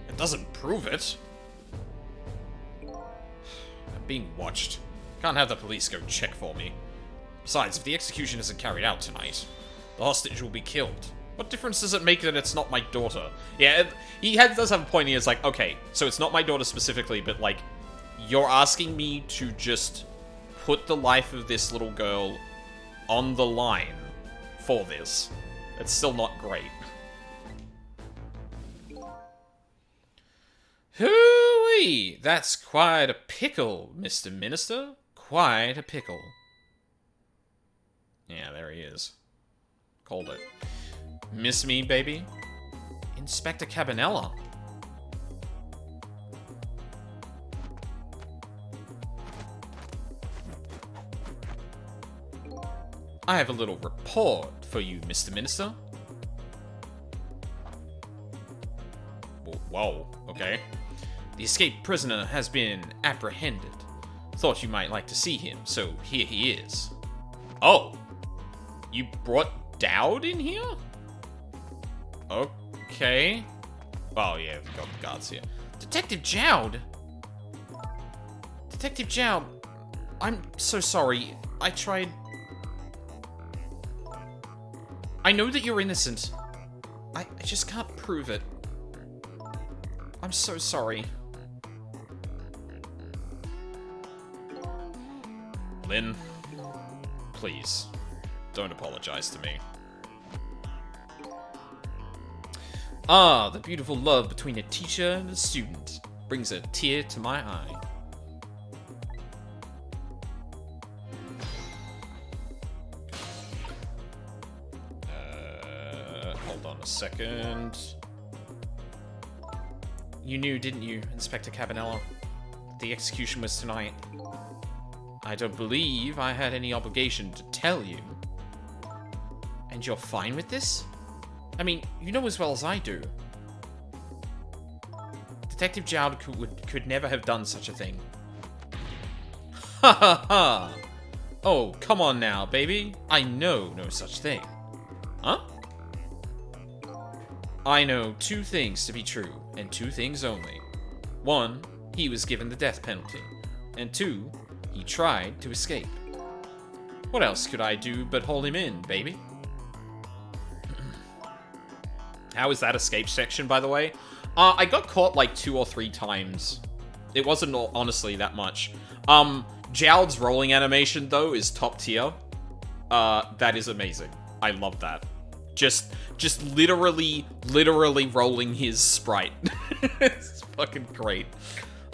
It doesn't prove it. I'm being watched. Can't have the police go check for me. Besides, if the execution isn't carried out tonight, the hostage will be killed. What difference does it make that it's not my daughter? Yeah, does have a point. He is like, okay, so it's not my daughter specifically, but, like, you're asking me to just put the life of this little girl on the line for this. It's still not great. Hooey! That's quite a pickle, Mr. Minister. Quite a pickle. Yeah, there he is. Called it. Miss me, baby? Inspector Cabanela. I have a little report for you, Mr. Minister. Whoa, okay. The escaped prisoner has been apprehended. Thought you might like to see him, so here he is. Oh! You brought Dowd in here? Okay. Oh, yeah, we've got the guards here. Detective Jowd! Detective Jowd, I'm so sorry. I tried... I know that you're innocent. I just can't prove it. I'm so sorry. Lynn, please, don't apologize to me. Ah, the beautiful love between a teacher and a student brings a tear to my eye. Hold on a second. You knew, didn't you, Inspector Cabanela? The execution was tonight. I don't believe I had any obligation to tell you. And you're fine with this? I mean, you know as well as I do. Detective Jowd could never have done such a thing. Ha ha ha! Oh, come on now, baby. I know no such thing. Huh? I know 2 things to be true, and 2 things only. 1, he was given the death penalty. And 2, he tried to escape. What else could I do but hold him in, baby? How is that escape section, by the way? I got caught like 2 or 3 times. It wasn't honestly that much. Jowd's rolling animation, though, is top tier. That is amazing. I love that. Just literally rolling his sprite. It's fucking great.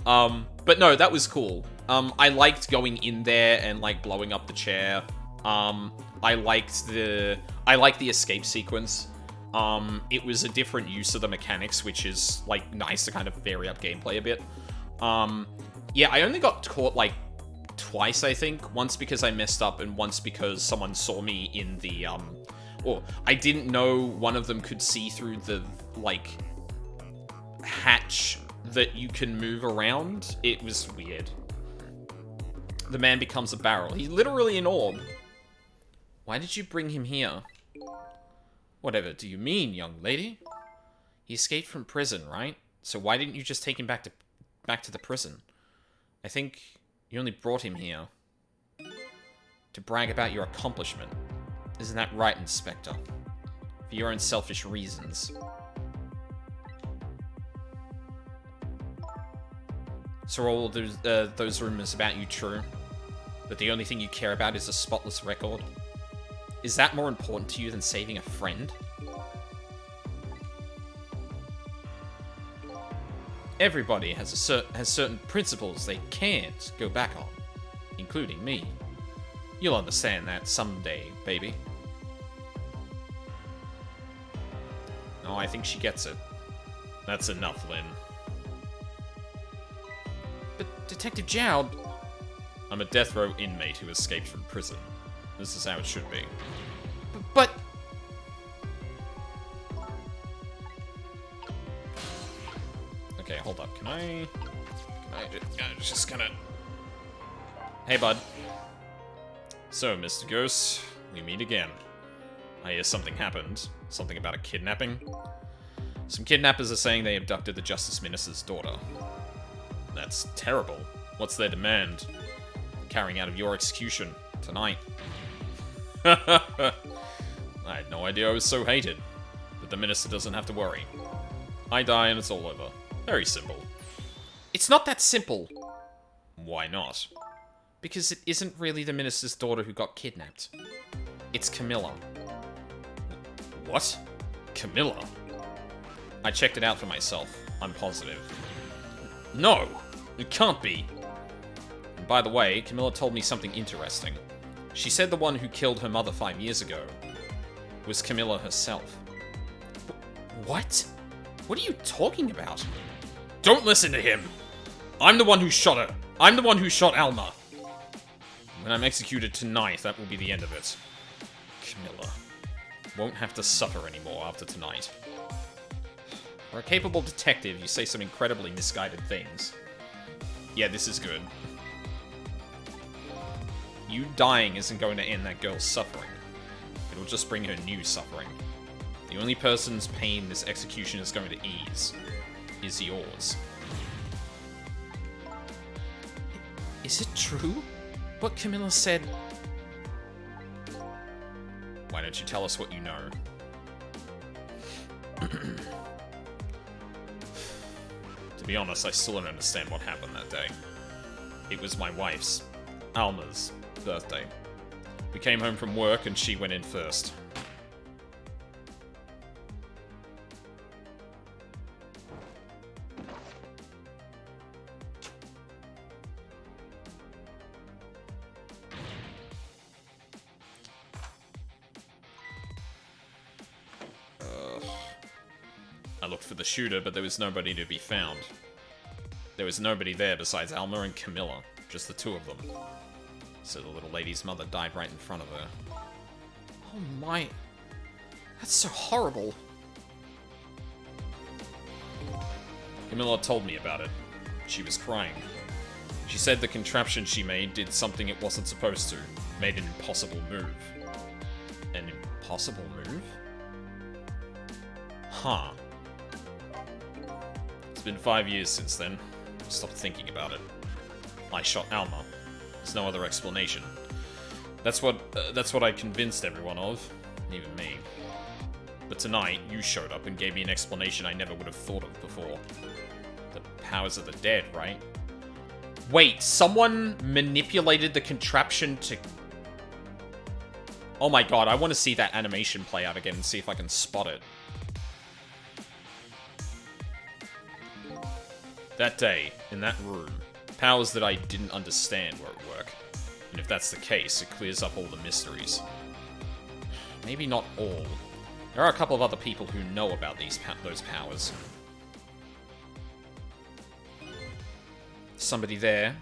But no, that was cool. I liked going in there and, like, blowing up the chair. I like the escape sequence. It was a different use of the mechanics, which is, like, nice to kind of vary up gameplay a bit. Yeah, I only got caught, like, twice, I think. Once because I messed up, and once because someone saw me in the, or I didn't know one of them could see through the, like, hatch that you can move around. It was weird. The man becomes a barrel. He's literally an orb. Why did you bring him here? Whatever do you mean, young lady? He escaped from prison, right? So why didn't you just take him back to the prison? I think you only brought him here to brag about your accomplishment. Isn't that right, Inspector? For your own selfish reasons. So are all those rumors about you true? That the only thing you care about is a spotless record? Is that more important to you than saving a friend? Everybody has certain principles they can't go back on, including me. You'll understand that someday, baby. Oh, I think she gets it. That's enough, Lynn. But, Detective Jowd... I'm a death row inmate who escaped from prison. This is how it should be. But... Okay, hold up. Can I just kinda... Hey, bud. So, Mr. Ghost, we meet again. I hear something happened. Something about a kidnapping. Some kidnappers are saying they abducted the Justice Minister's daughter. That's terrible. What's their demand? Carrying out of your execution tonight. I had no idea I was so hated. But the Minister doesn't have to worry. I die and it's all over. Very simple. It's not that simple. Why not? Because it isn't really the Minister's daughter who got kidnapped. It's Camilla. What? Camilla? I checked it out for myself. I'm positive. No! It can't be! And by the way, Camilla told me something interesting. She said the one who killed her mother 5 years ago was Camilla herself. What? What are you talking about? Don't listen to him! I'm the one who shot her! I'm the one who shot Alma! When I'm executed tonight, that will be the end of it. Camilla won't have to suffer anymore after tonight. For a capable detective, you say some incredibly misguided things. Yeah, this is good. You dying isn't going to end that girl's suffering. It'll just bring her new suffering. The only person's pain this execution is going to ease is yours. Is it true? What Camilla said? Why don't you tell us what you know? To be honest, I still don't understand what happened that day. It was my wife's, Alma's, birthday. We came home from work and she went in first. I looked for the shooter, but there was nobody to be found. There was nobody there besides Alma and Camilla, just the two of them. So the little lady's mother died right in front of her. Oh my... That's so horrible. Camilla told me about it. She was crying. She said the contraption she made did something it wasn't supposed to. Made an impossible move. An impossible move? Huh. It's been 5 years since then. Stopped thinking about it. I shot Alma. There's no other explanation. That's what I convinced everyone of. Even me. But tonight, you showed up and gave me an explanation I never would have thought of before. The powers of the dead, right? Wait, someone manipulated the contraption to... Oh my god, I want to see that animation play out again and see if I can spot it. That day, in that room, powers that I didn't understand were at work. And if that's the case, it clears up all the mysteries. Maybe not all. There are a couple of other people who know about those powers. Somebody there?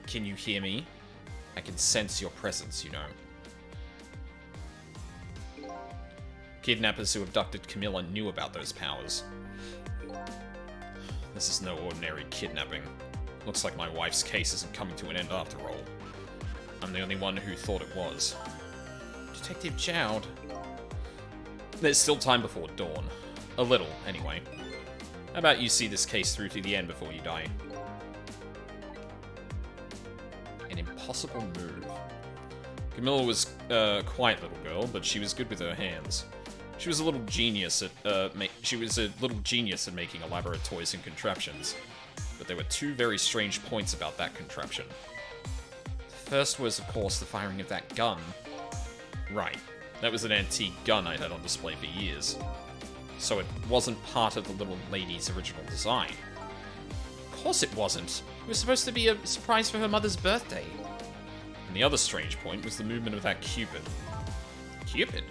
Can you hear me? I can sense your presence, you know. Kidnappers who abducted Camilla knew about those powers. This is no ordinary kidnapping. Looks like my wife's case isn't coming to an end after all. I'm the only one who thought it was. Detective Jowd. There's still time before dawn. A little, anyway. How about you see this case through to the end before you die? An impossible move. Camilla was a quiet little girl, but she was good with her hands. She was a little genius at making elaborate toys and contraptions. But there were two very strange points about that contraption. The first was, of course, the firing of that gun. Right. That was an antique gun I'd had on display for years. So it wasn't part of the little lady's original design. Of course it wasn't. It was supposed to be a surprise for her mother's birthday. And the other strange point was the movement of that Cupid. Cupid?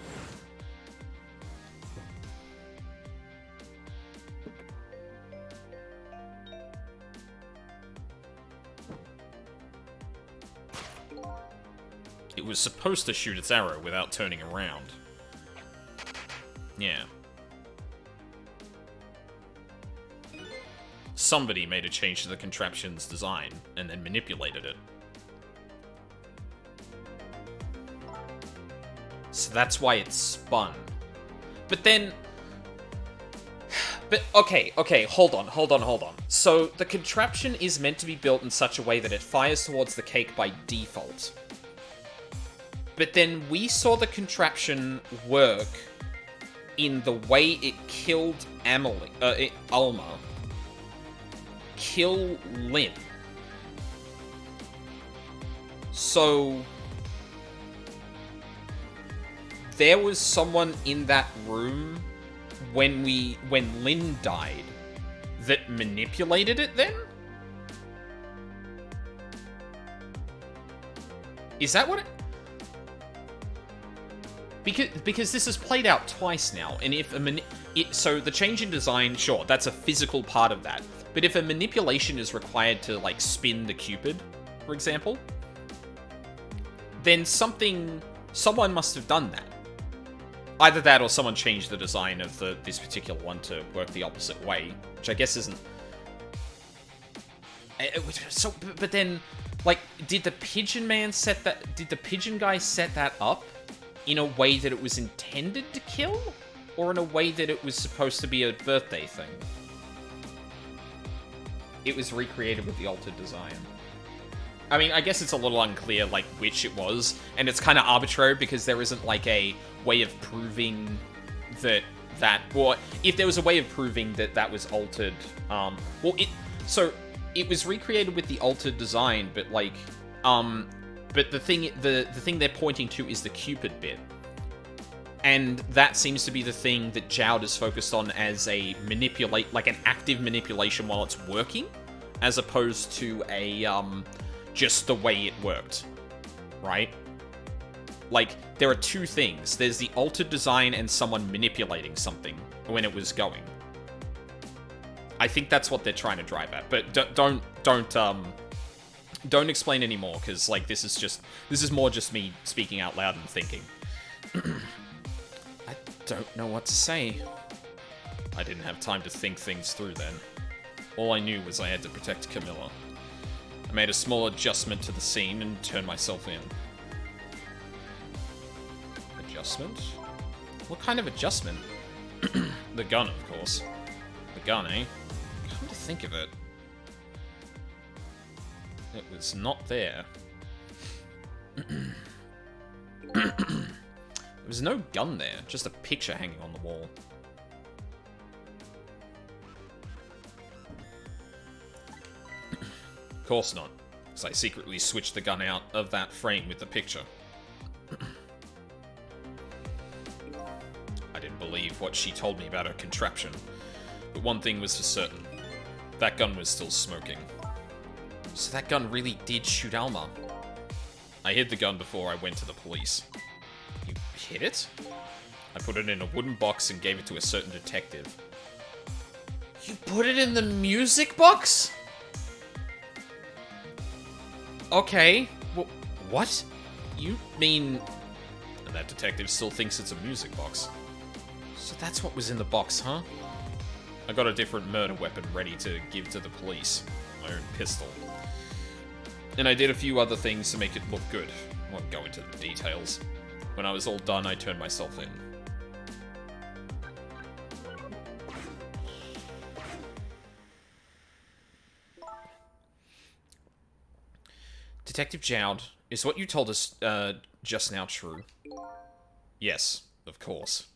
It was supposed to shoot its arrow without turning around. Yeah. Somebody made a change to the contraption's design, and then manipulated it. So that's why it spun. But then... But, okay, hold on. So, the contraption is meant to be built in such a way that it fires towards the cake by default. But then we saw the contraption work in the way it killed Alma, kill Lynn. So there was someone in that room when Lynn died that manipulated it then? Is that what it... Because this has played out twice now, and if so the change in design, sure, that's a physical part of that. But if a manipulation is required to, like, spin the Cupid, for example, then someone must have done that. Either that or someone changed the design of this particular one to work the opposite way, which I guess isn't... So, but then, like, did the Pigeon guy set that up in a way that it was intended to kill? Or in a way that it was supposed to be a birthday thing? It was recreated with the altered design. I mean, I guess it's a little unclear, like, which it was, and it's kind of arbitrary because there isn't, like, a way of proving that... Or, if there was a way of proving that that was altered, so, it was recreated with the altered design, but, like, but the thing they're pointing to is the Cupid bit. And that seems to be the thing that Jowd is focused on as a an active manipulation while it's working, as opposed to a, just the way it worked. Right? Like, there are two things. There's the altered design and someone manipulating something when it was going. I think that's what they're trying to drive at. But don't explain anymore, because, like, this is more just me speaking out loud and thinking. I don't know what to say. I didn't have time to think things through then. All I knew was I had to protect Camilla. I made a small adjustment to the scene and turned myself in. Adjustment? What kind of adjustment? The gun, of course. The gun, eh? Come to think of it. It was not there. There was no gun there, just a picture hanging on the wall. Of course not, because I secretly switched the gun out of that frame with the picture. I didn't believe what she told me about her contraption, but one thing was for certain. That gun was still smoking. So that gun really did shoot Alma. I hid the gun before I went to the police. You hid it? I put it in a wooden box and gave it to a certain detective. You put it in the music box? Okay. What? You mean... And that detective still thinks it's a music box. So that's what was in the box, huh? I got a different murder weapon ready to give to the police. My own pistol. And I did a few other things to make it look good. I won't go into the details. When I was all done, I turned myself in. Detective Jowd, is what you told us just now true? Yes, of course.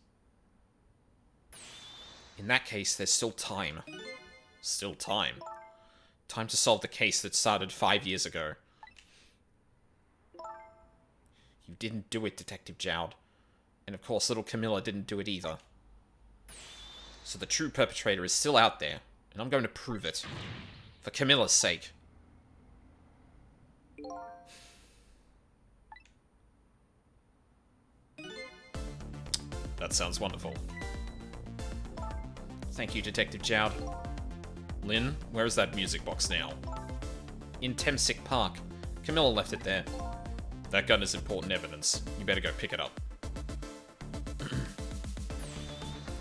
In that case, there's still time. Still time? Time to solve the case that started 5 years ago. You didn't do it, Detective Jowd. And of course, little Camilla didn't do it either. So the true perpetrator is still out there, and I'm going to prove it. For Camilla's sake. That sounds wonderful. Thank you, Detective Jowd. Lynn, where is that music box now? In Temsic Park. Camilla left it there. That gun is important evidence. You better go pick it up.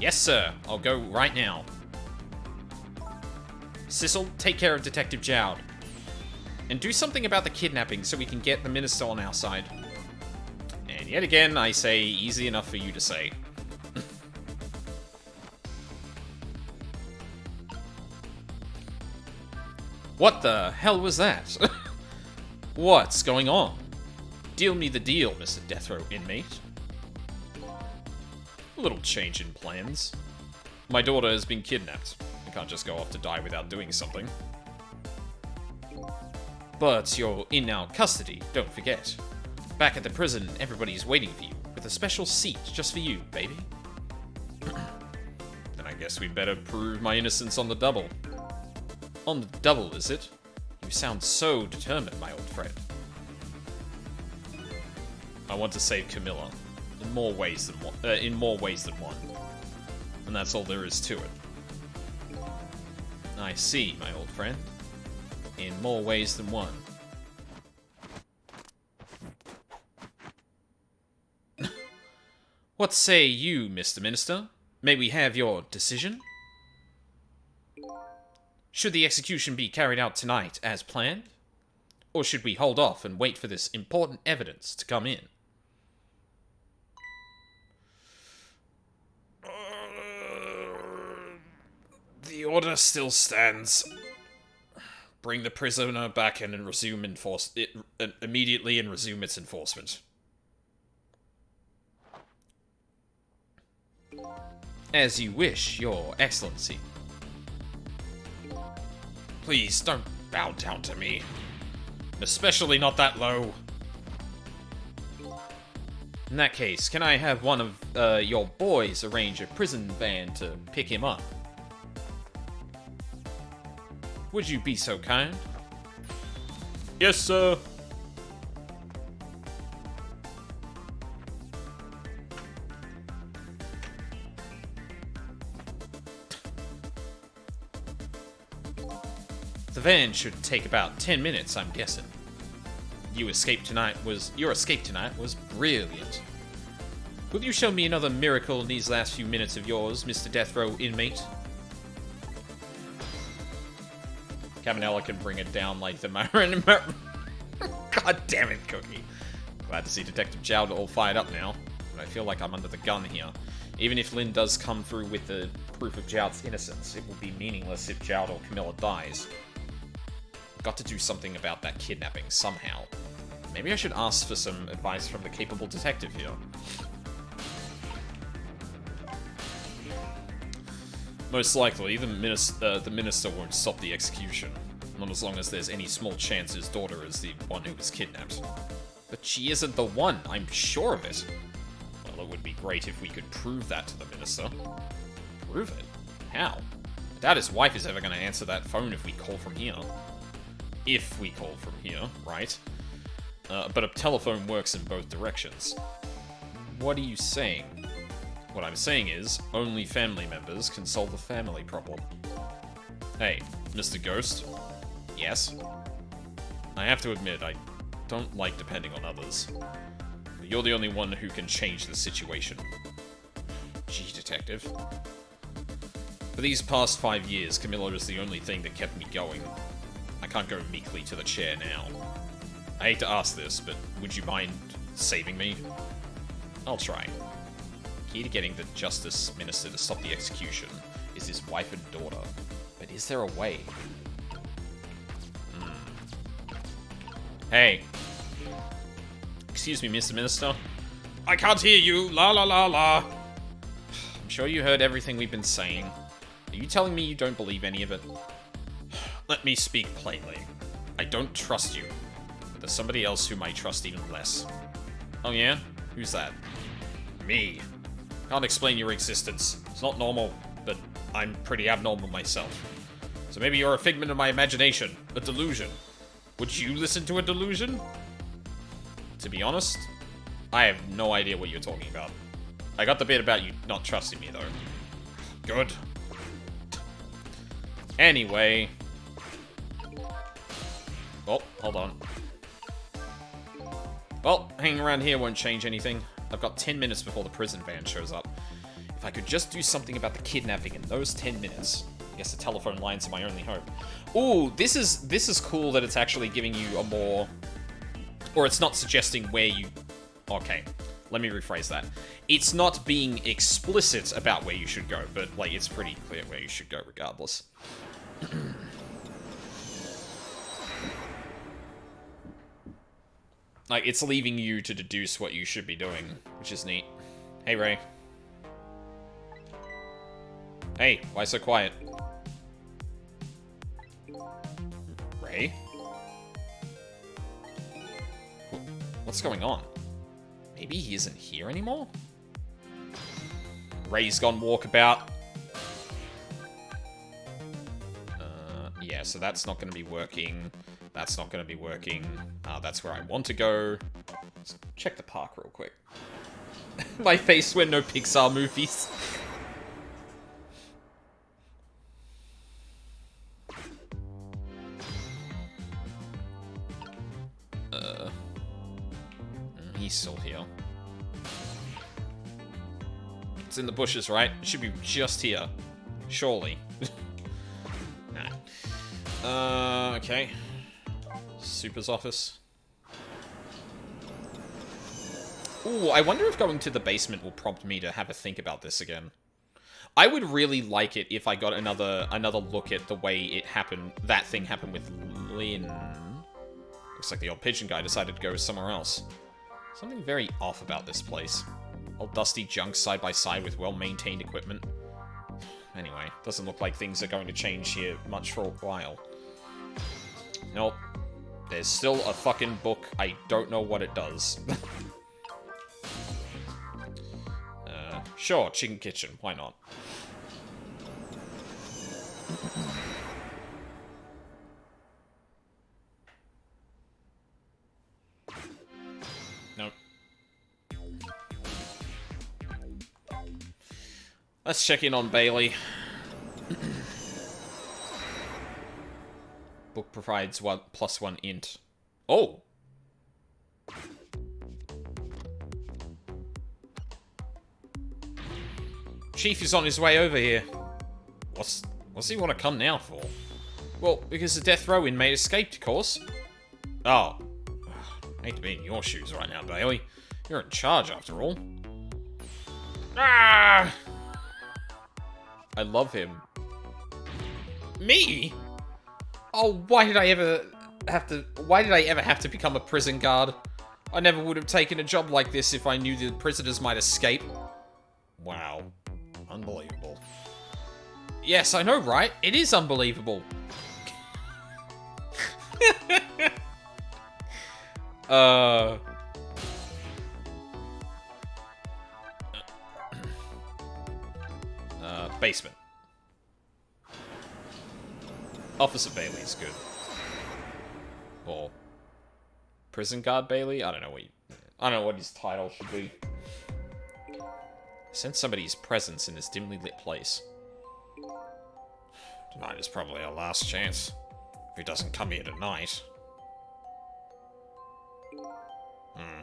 Yes, sir. I'll go right now. Sissel, take care of Detective Jowd. And do something about the kidnapping so we can get the Minister on our side. And yet again, I say easy enough for you to say. What the hell was that? What's going on? Deal me the deal, Mr. Death Row inmate. A little change in plans. My daughter has been kidnapped. I can't just go off to die without doing something. But you're in our custody, don't forget. Back at the prison, everybody's waiting for you, with a special seat just for you, baby. Then I guess we'd better prove my innocence on the double. On the double, is it? You sound so determined, my old friend. I want to save Camilla. In more ways than one. And that's all there is to it. I see, my old friend. In more ways than one. What say you, Mr. Minister? May we have your decision? Should the execution be carried out tonight as planned? Or should we hold off and wait for this important evidence to come in? The order still stands. Bring the prisoner back in and resume immediately and resume its enforcement. As you wish, Your Excellency. Please, don't bow down to me. Especially not that low. In that case, can I have one of your boys arrange a prison van to pick him up? Would you be so kind? Yes, sir. The van should take about 10 minutes, I'm guessing. Your escape tonight was brilliant. Will you show me another miracle in these last few minutes of yours, Mr. Death Row inmate? Cabanela can bring it down like the Myron. God damn it, Cookie. Glad to see Detective Jowd all fired up now, but I feel like I'm under the gun here. Even if Lynn does come through with the proof of Jowd's innocence, it will be meaningless if Jowd or Camilla dies. Got to do something about that kidnapping somehow. Maybe I should ask for some advice from the capable detective here. Most likely, the minister won't stop the execution. Not as long as there's any small chance his daughter is the one who was kidnapped. But she isn't the one, I'm sure of it. Well, it would be great if we could prove that to the minister. Prove it? How? I doubt his wife is ever going to answer that phone if we call from here. If we call from here, right? But a telephone works in both directions. What are you saying? What I'm saying is, only family members can solve a family problem. Hey, Mr. Ghost? Yes? I have to admit, I don't like depending on others. But you're the only one who can change the situation. Gee, Detective. For these past 5 years, Camilla is the only thing that kept me going. I can't go meekly to the chair now. I hate to ask this, but would you mind saving me? I'll try. Key to getting the Justice Minister to stop the execution is his wife and daughter. But is there a way? Hey. Excuse me, Mr. Minister. I can't hear you. La la la la. I'm sure you heard everything we've been saying. Are you telling me you don't believe any of it? Let me speak plainly. I don't trust you. But there's somebody else whom I trust even less. Oh yeah? Who's that? Me. Can't explain your existence. It's not normal, but I'm pretty abnormal myself. So maybe you're a figment of my imagination. A delusion. Would you listen to a delusion? To be honest, I have no idea what you're talking about. I got the bit about you not trusting me, though. Good. Anyway. Oh, hold on. Well, hanging around here won't change anything. I've got 10 minutes before the prison van shows up. If I could just do something about the kidnapping in those 10 minutes. I guess the telephone lines are my only hope. Ooh, this is cool that it's actually giving you a more... Or it's not suggesting where you... Okay, let me rephrase that. It's not being explicit about where you should go, but, like, it's pretty clear where you should go regardless. Like, it's leaving you to deduce what you should be doing, which is neat. Hey, Ray. Hey, why so quiet? Ray? What's going on? Maybe he isn't here anymore? Ray's gone walkabout. Yeah, so that's not going to be working. That's not going to be working. That's where I want to go. Let's check the park real quick. My face when no Pixar movies. He's still here. It's in the bushes, right? It should be just here. Surely. Nah. Okay. Super's office. Ooh, I wonder if going to the basement will prompt me to have a think about this again. I would really like it if I got another look at the way it happened. That thing happened with Lynn. Looks like the old pigeon guy decided to go somewhere else. Something very off about this place. Old dusty junk side by side with well-maintained equipment. Anyway, doesn't look like things are going to change here much for a while. Nope. There's still a fucking book. I don't know what it does. Sure, Chicken Kitchen. Why not? Nope. Let's check in on Bailey. Book provides +1 int. Oh! Chief is on his way over here. What's he want to come now for? Well, because the death row inmate escaped, of course. Oh. I hate to be in your shoes right now, Bailey. You're in charge, after all. Ah! I love him. Me? Oh, why did I ever have to become a prison guard? I never would have taken a job like this if I knew the prisoners might escape. Wow. Unbelievable. Yes, I know, right? It is unbelievable. Basement. Officer Bailey is good. Or Prison guard Bailey? I don't know what his title should be. Sense somebody's presence in this dimly lit place. Tonight is probably our last chance. If he doesn't come here tonight. I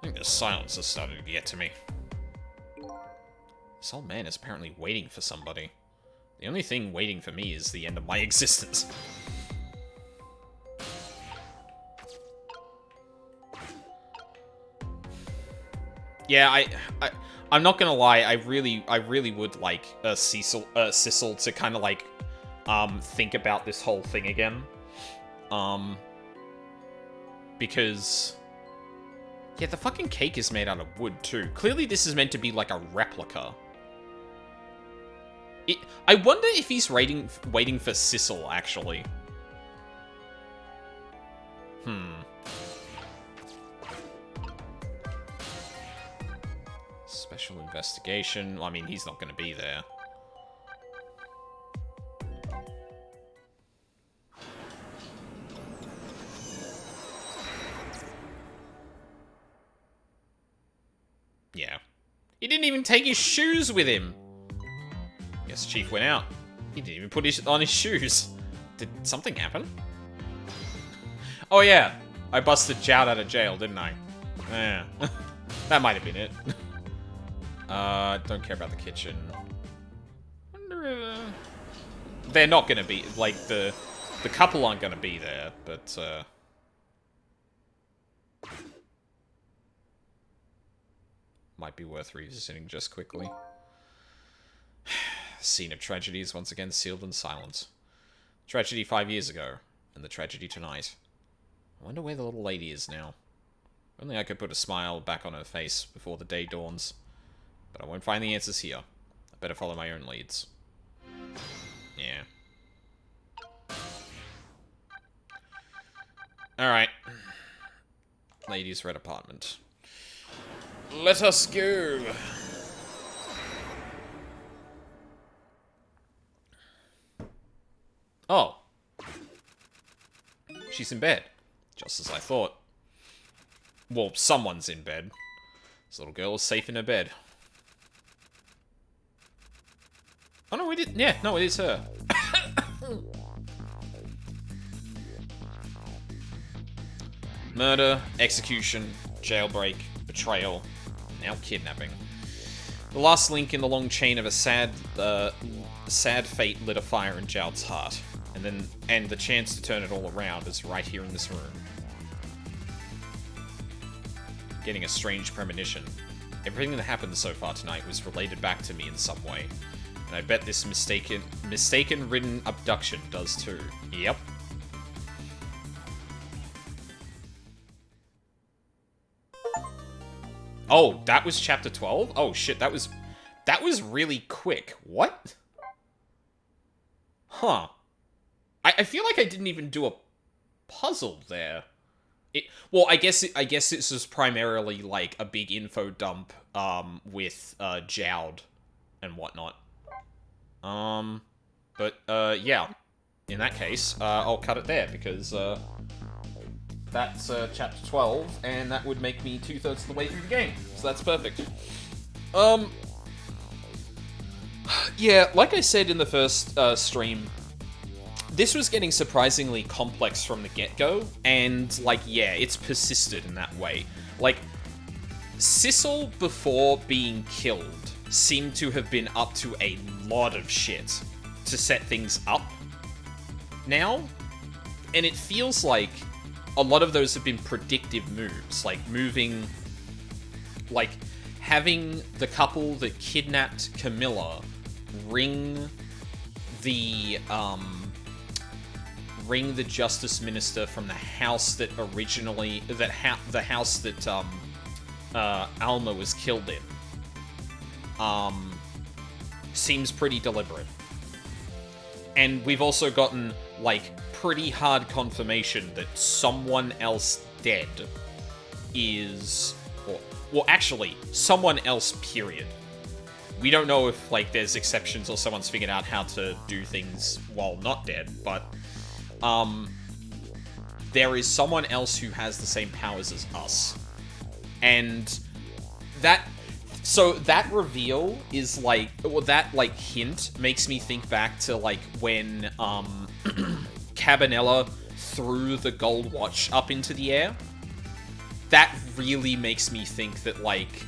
think the silence has started to get to me. This old man is apparently waiting for somebody. The only thing waiting for me is the end of my existence. Yeah, I'm not gonna lie. I really would like Sissel to kind of like think about this whole thing again, because yeah, the fucking cake is made out of wood too. Clearly, this is meant to be like a replica. I wonder if he's waiting for Sissel actually. Special investigation. I mean, he's not going to be there. Yeah. He didn't even take his shoes with him. Guess Chief went out. He didn't even put on his shoes. Did something happen? Oh yeah. I busted Jowd out of jail, didn't I? Yeah. That might have been it. Don't care about the kitchen. They're not gonna be, like, the couple aren't gonna be there, but, might be worth revisiting just quickly. Scene of tragedy is once again sealed in silence. Tragedy 5 years ago, and the tragedy tonight. I wonder where the little lady is now. If only I could put a smile back on her face before the day dawns. But I won't find the answers here. I better follow my own leads. Yeah. Alright. Ladies' red apartment. Let us go! Oh. She's in bed. Just as I thought. Well, someone's in bed. This little girl is safe in her bed. Oh no, we didn't. Yeah, no, it is her. Murder, execution, jailbreak, betrayal, now kidnapping. The last link in the long chain of a sad fate lit a fire in Jowd's heart, and the chance to turn it all around is right here in this room. Getting a strange premonition. Everything that happened so far tonight was related back to me in some way. And I bet this mistaken-ridden abduction does too. Yep. Oh, that was chapter 12? Oh shit, that was really quick. What? Huh. I feel like I didn't even do a puzzle there. Well, I guess this was primarily like a big info dump with Jowd and whatnot. Yeah. In that case, I'll cut it there because that's chapter 12, and that would make me 2/3 of the way through the game. So that's perfect. Yeah, like I said in the first stream, this was getting surprisingly complex from the get-go, and, like, yeah, it's persisted in that way. Like, Sissel, before being killed, seemed to have been up to a lot of shit to set things up now, and it feels like a lot of those have been predictive moves, like moving, like, having the couple that kidnapped Camilla ring the Justice Minister from the house that originally, the house that, Alma was killed in. Seems pretty deliberate. And we've also gotten, like, pretty hard confirmation that someone else dead is, well, actually, someone else, period. We don't know if, like, there's exceptions or someone's figured out how to do things while not dead, but, there is someone else who has the same powers as us. And that reveal is like, well, that like hint makes me think back to like when Cabanela threw the gold watch up into the air. That really makes me think that like,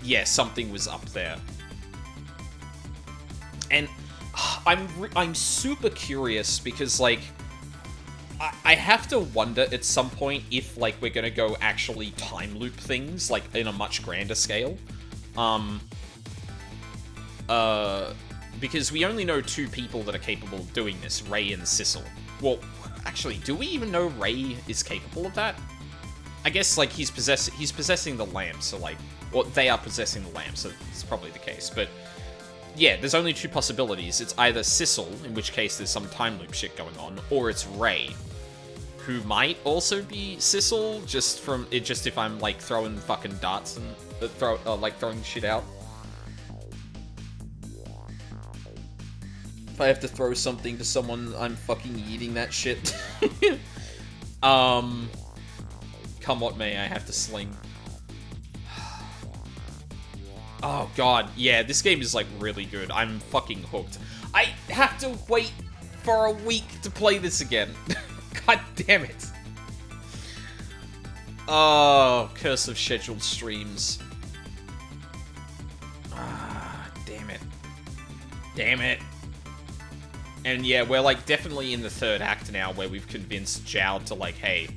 yeah, something was up there. And I'm super curious because like, I have to wonder at some point if, like, we're gonna go actually time loop things, like, in a much grander scale. Because we only know 2 people that are capable of doing this, Ray and Sissel. Well, actually, do we even know Ray is capable of that? I guess, like, he's possessing the lamp, so, like, well, they are possessing the lamp, so it's probably the case, but yeah, there's only 2 possibilities. It's either Sissel, in which case there's some time loop shit going on, or it's Ray, who might also be Sissel, just if I'm like throwing fucking darts and throwing shit out. If I have to throw something to someone, I'm fucking eating that shit. Come what may, I have to sling. Oh god, yeah, this game is like really good. I'm fucking hooked. I have to wait for a week to play this again. God damn it. Oh, curse of scheduled streams. Ah, damn it. Damn it. And yeah, we're like definitely in the 3rd act now where we've convinced Zhao to like, hey,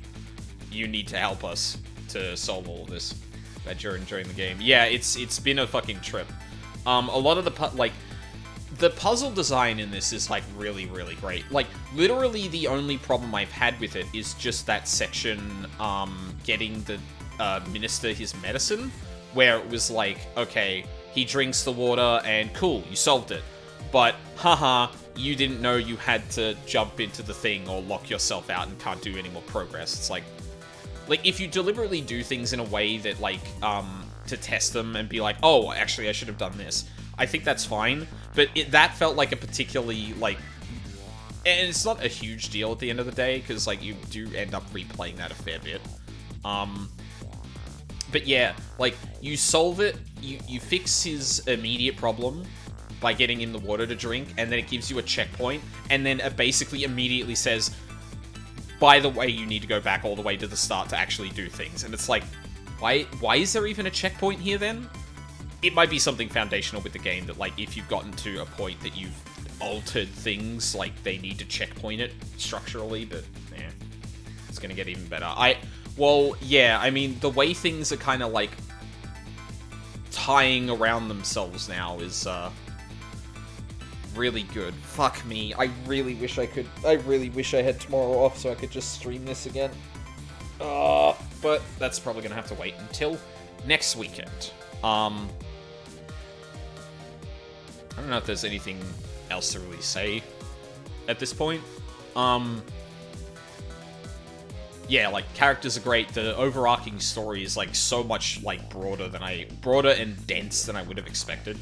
you need to help us to solve all of this. During the game. Yeah, it's been a fucking trip. A lot of the puzzle design in this is like really, really great. Like literally the only problem I've had with it is just that section getting the minister his medicine, where it was like, okay, he drinks the water and cool, you solved it. But haha, you didn't know you had to jump into the thing or lock yourself out and can't do any more progress. It's like, if you deliberately do things in a way that, like, to test them and be like, oh, actually, I should have done this, I think that's fine. But that felt like a particularly, like... And it's not a huge deal at the end of the day, because, like, you do end up replaying that a fair bit. But yeah, like, you solve it, you fix his immediate problem by getting in the water to drink, and then it gives you a checkpoint, and then it basically immediately says, by the way, you need to go back all the way to the start to actually do things. And it's like, why is there even a checkpoint here then? It might be something foundational with the game that, like, if you've gotten to a point that you've altered things, like, they need to checkpoint it structurally, but, yeah, it's gonna get even better. Well, yeah, I mean, the way things are kind of, like, tying around themselves now is, really good. Fuck me. I really wish I had tomorrow off so I could just stream this again. But that's probably gonna have to wait until next weekend. I don't know if there's anything else to really say at this point. Yeah, like, characters are great. The overarching story is, like, so much, like, broader and dense than I would have expected.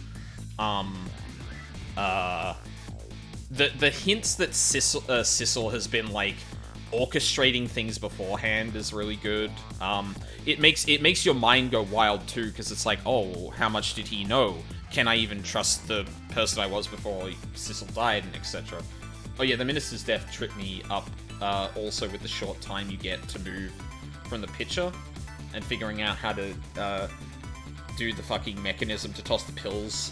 The hints that Sissel has been, like, orchestrating things beforehand is really good. It makes your mind go wild too, because it's like, oh, how much did he know? Can I even trust the person I was before Sissel died, and etc. Oh yeah, the minister's death tripped me up. Also with the short time you get to move from the picture, and figuring out how to do the fucking mechanism to toss the pills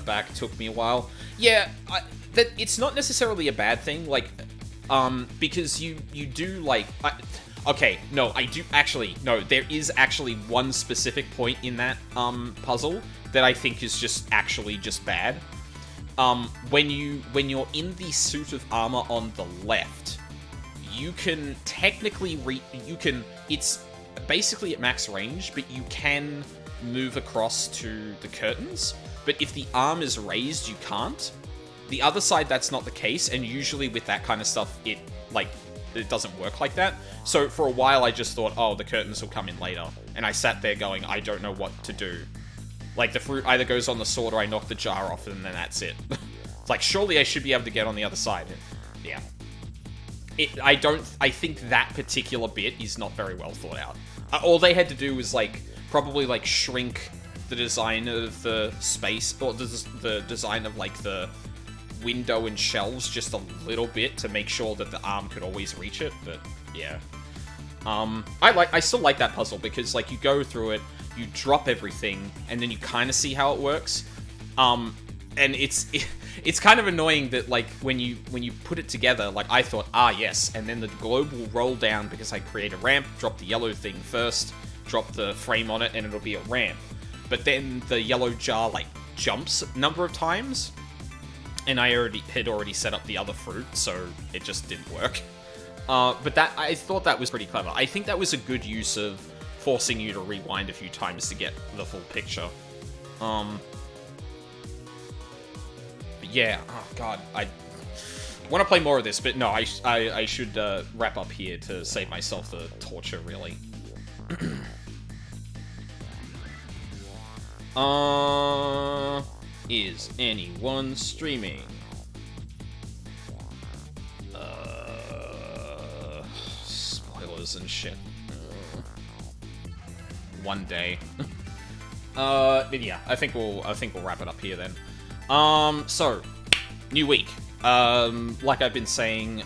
back took me a while. Yeah, it's not necessarily a bad thing, like, because you do, like... okay, no, I do... Actually, no, there is actually one specific point in that puzzle that I think is just bad. When you're in the suit of armor on the left, you can technically it's basically at max range, but you can move across to the curtains, but if the arm is raised, you can't. The other side, that's not the case, and usually with that kind of stuff, it doesn't work like that. So for a while, I just thought, oh, the curtains will come in later, and I sat there going, I don't know what to do. Like, the fruit either goes on the sword or I knock the jar off, and then that's it. It's like, surely I should be able to get on the other side. Yeah. I think that particular bit is not very well thought out. All they had to do was, like, probably, like, shrink the design of the space, or the design of, like, the window and shelves just a little bit to make sure that the arm could always reach it, but, yeah. I still like that puzzle, because, like, you go through it, you drop everything, and then you kind of see how it works. And it's kind of annoying that, like, when you put it together, like, I thought, yes, and then the globe will roll down because I create a ramp, drop the yellow thing first, drop the frame on it, and it'll be a ramp. But then the yellow jar, like, jumps a number of times, and I had already set up the other fruit, so it just didn't work. But I thought that was pretty clever. I think that was a good use of forcing you to rewind a few times to get the full picture. Yeah, oh god, I want to play more of this, but no, I should wrap up here to save myself the torture, really. Is anyone streaming? Spoilers and shit. One day. But yeah, I think we'll wrap it up here then. So, new week. Like I've been saying,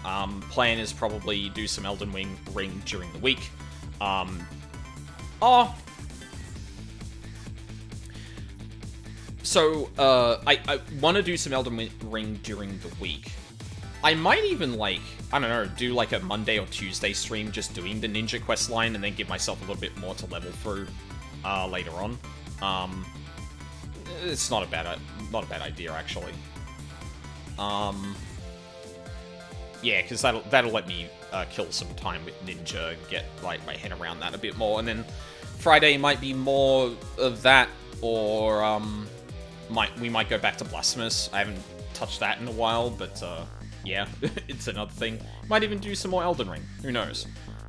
plan is probably do some Elden Ring during the week. So, I want to do some Elden Ring during the week. I might even, like, I don't know, do like a Monday or Tuesday stream just doing the Ninja Quest line and then give myself a little bit more to level through, later on. It's not a bad idea, actually. Yeah, because that'll let me kill some time with Ninja and get, like, my head around that a bit more. And then Friday might be more of that, or we might go back to Blasphemous. I haven't touched that in a while, but yeah, it's another thing. Might even do some more Elden Ring. Who knows?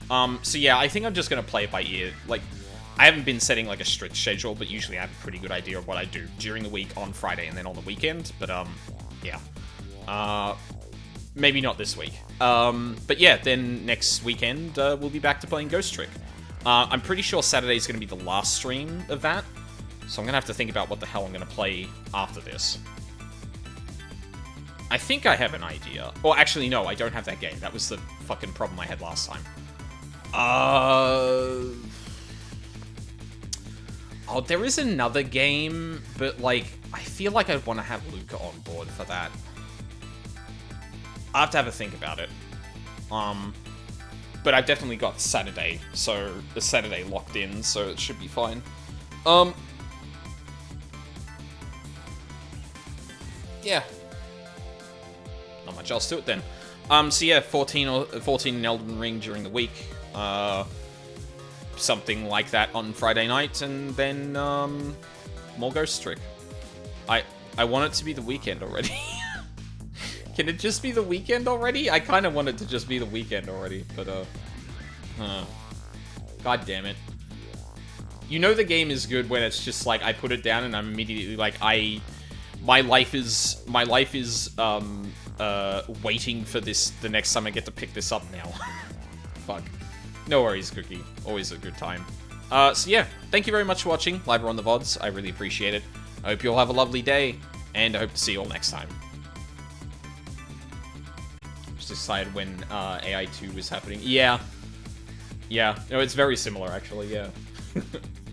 So yeah, I think I'm just gonna play it by ear. Like, I haven't been setting, like, a strict schedule, but usually I have a pretty good idea of what I do during the week on Friday and then on the weekend. But, yeah. Maybe not this week. But yeah, then next weekend, we'll be back to playing Ghost Trick. I'm pretty sure Saturday's going to be the last stream of that. So I'm going to have to think about what the hell I'm going to play after this. I think I have an idea. Or actually, no, I don't have that game. That was the fucking problem I had last time. Oh, there is another game, but, like, I feel like I'd want to have Luca on board for that. I have to have a think about it. But I've definitely got Saturday, so the Saturday locked in, so it should be fine. Yeah. Not much else to it then. So yeah, 14 in Elden Ring during the week. Something like that on Friday night, and then more Ghost Trick. I want it to be the weekend already. Can it just be the weekend already? I kind of want it to just be the weekend already, but god damn it. You know the game is good when it's just like I put it down and I'm immediately like my life is waiting for this the next time I get to pick this up now. Fuck. No worries, Cookie. Always a good time. So yeah, thank you very much for watching live or on the VODs. I really appreciate it. I hope you all have a lovely day, and I hope to see you all next time. Just decided when AI2 was happening. Yeah. Yeah. No, it's very similar, actually, yeah.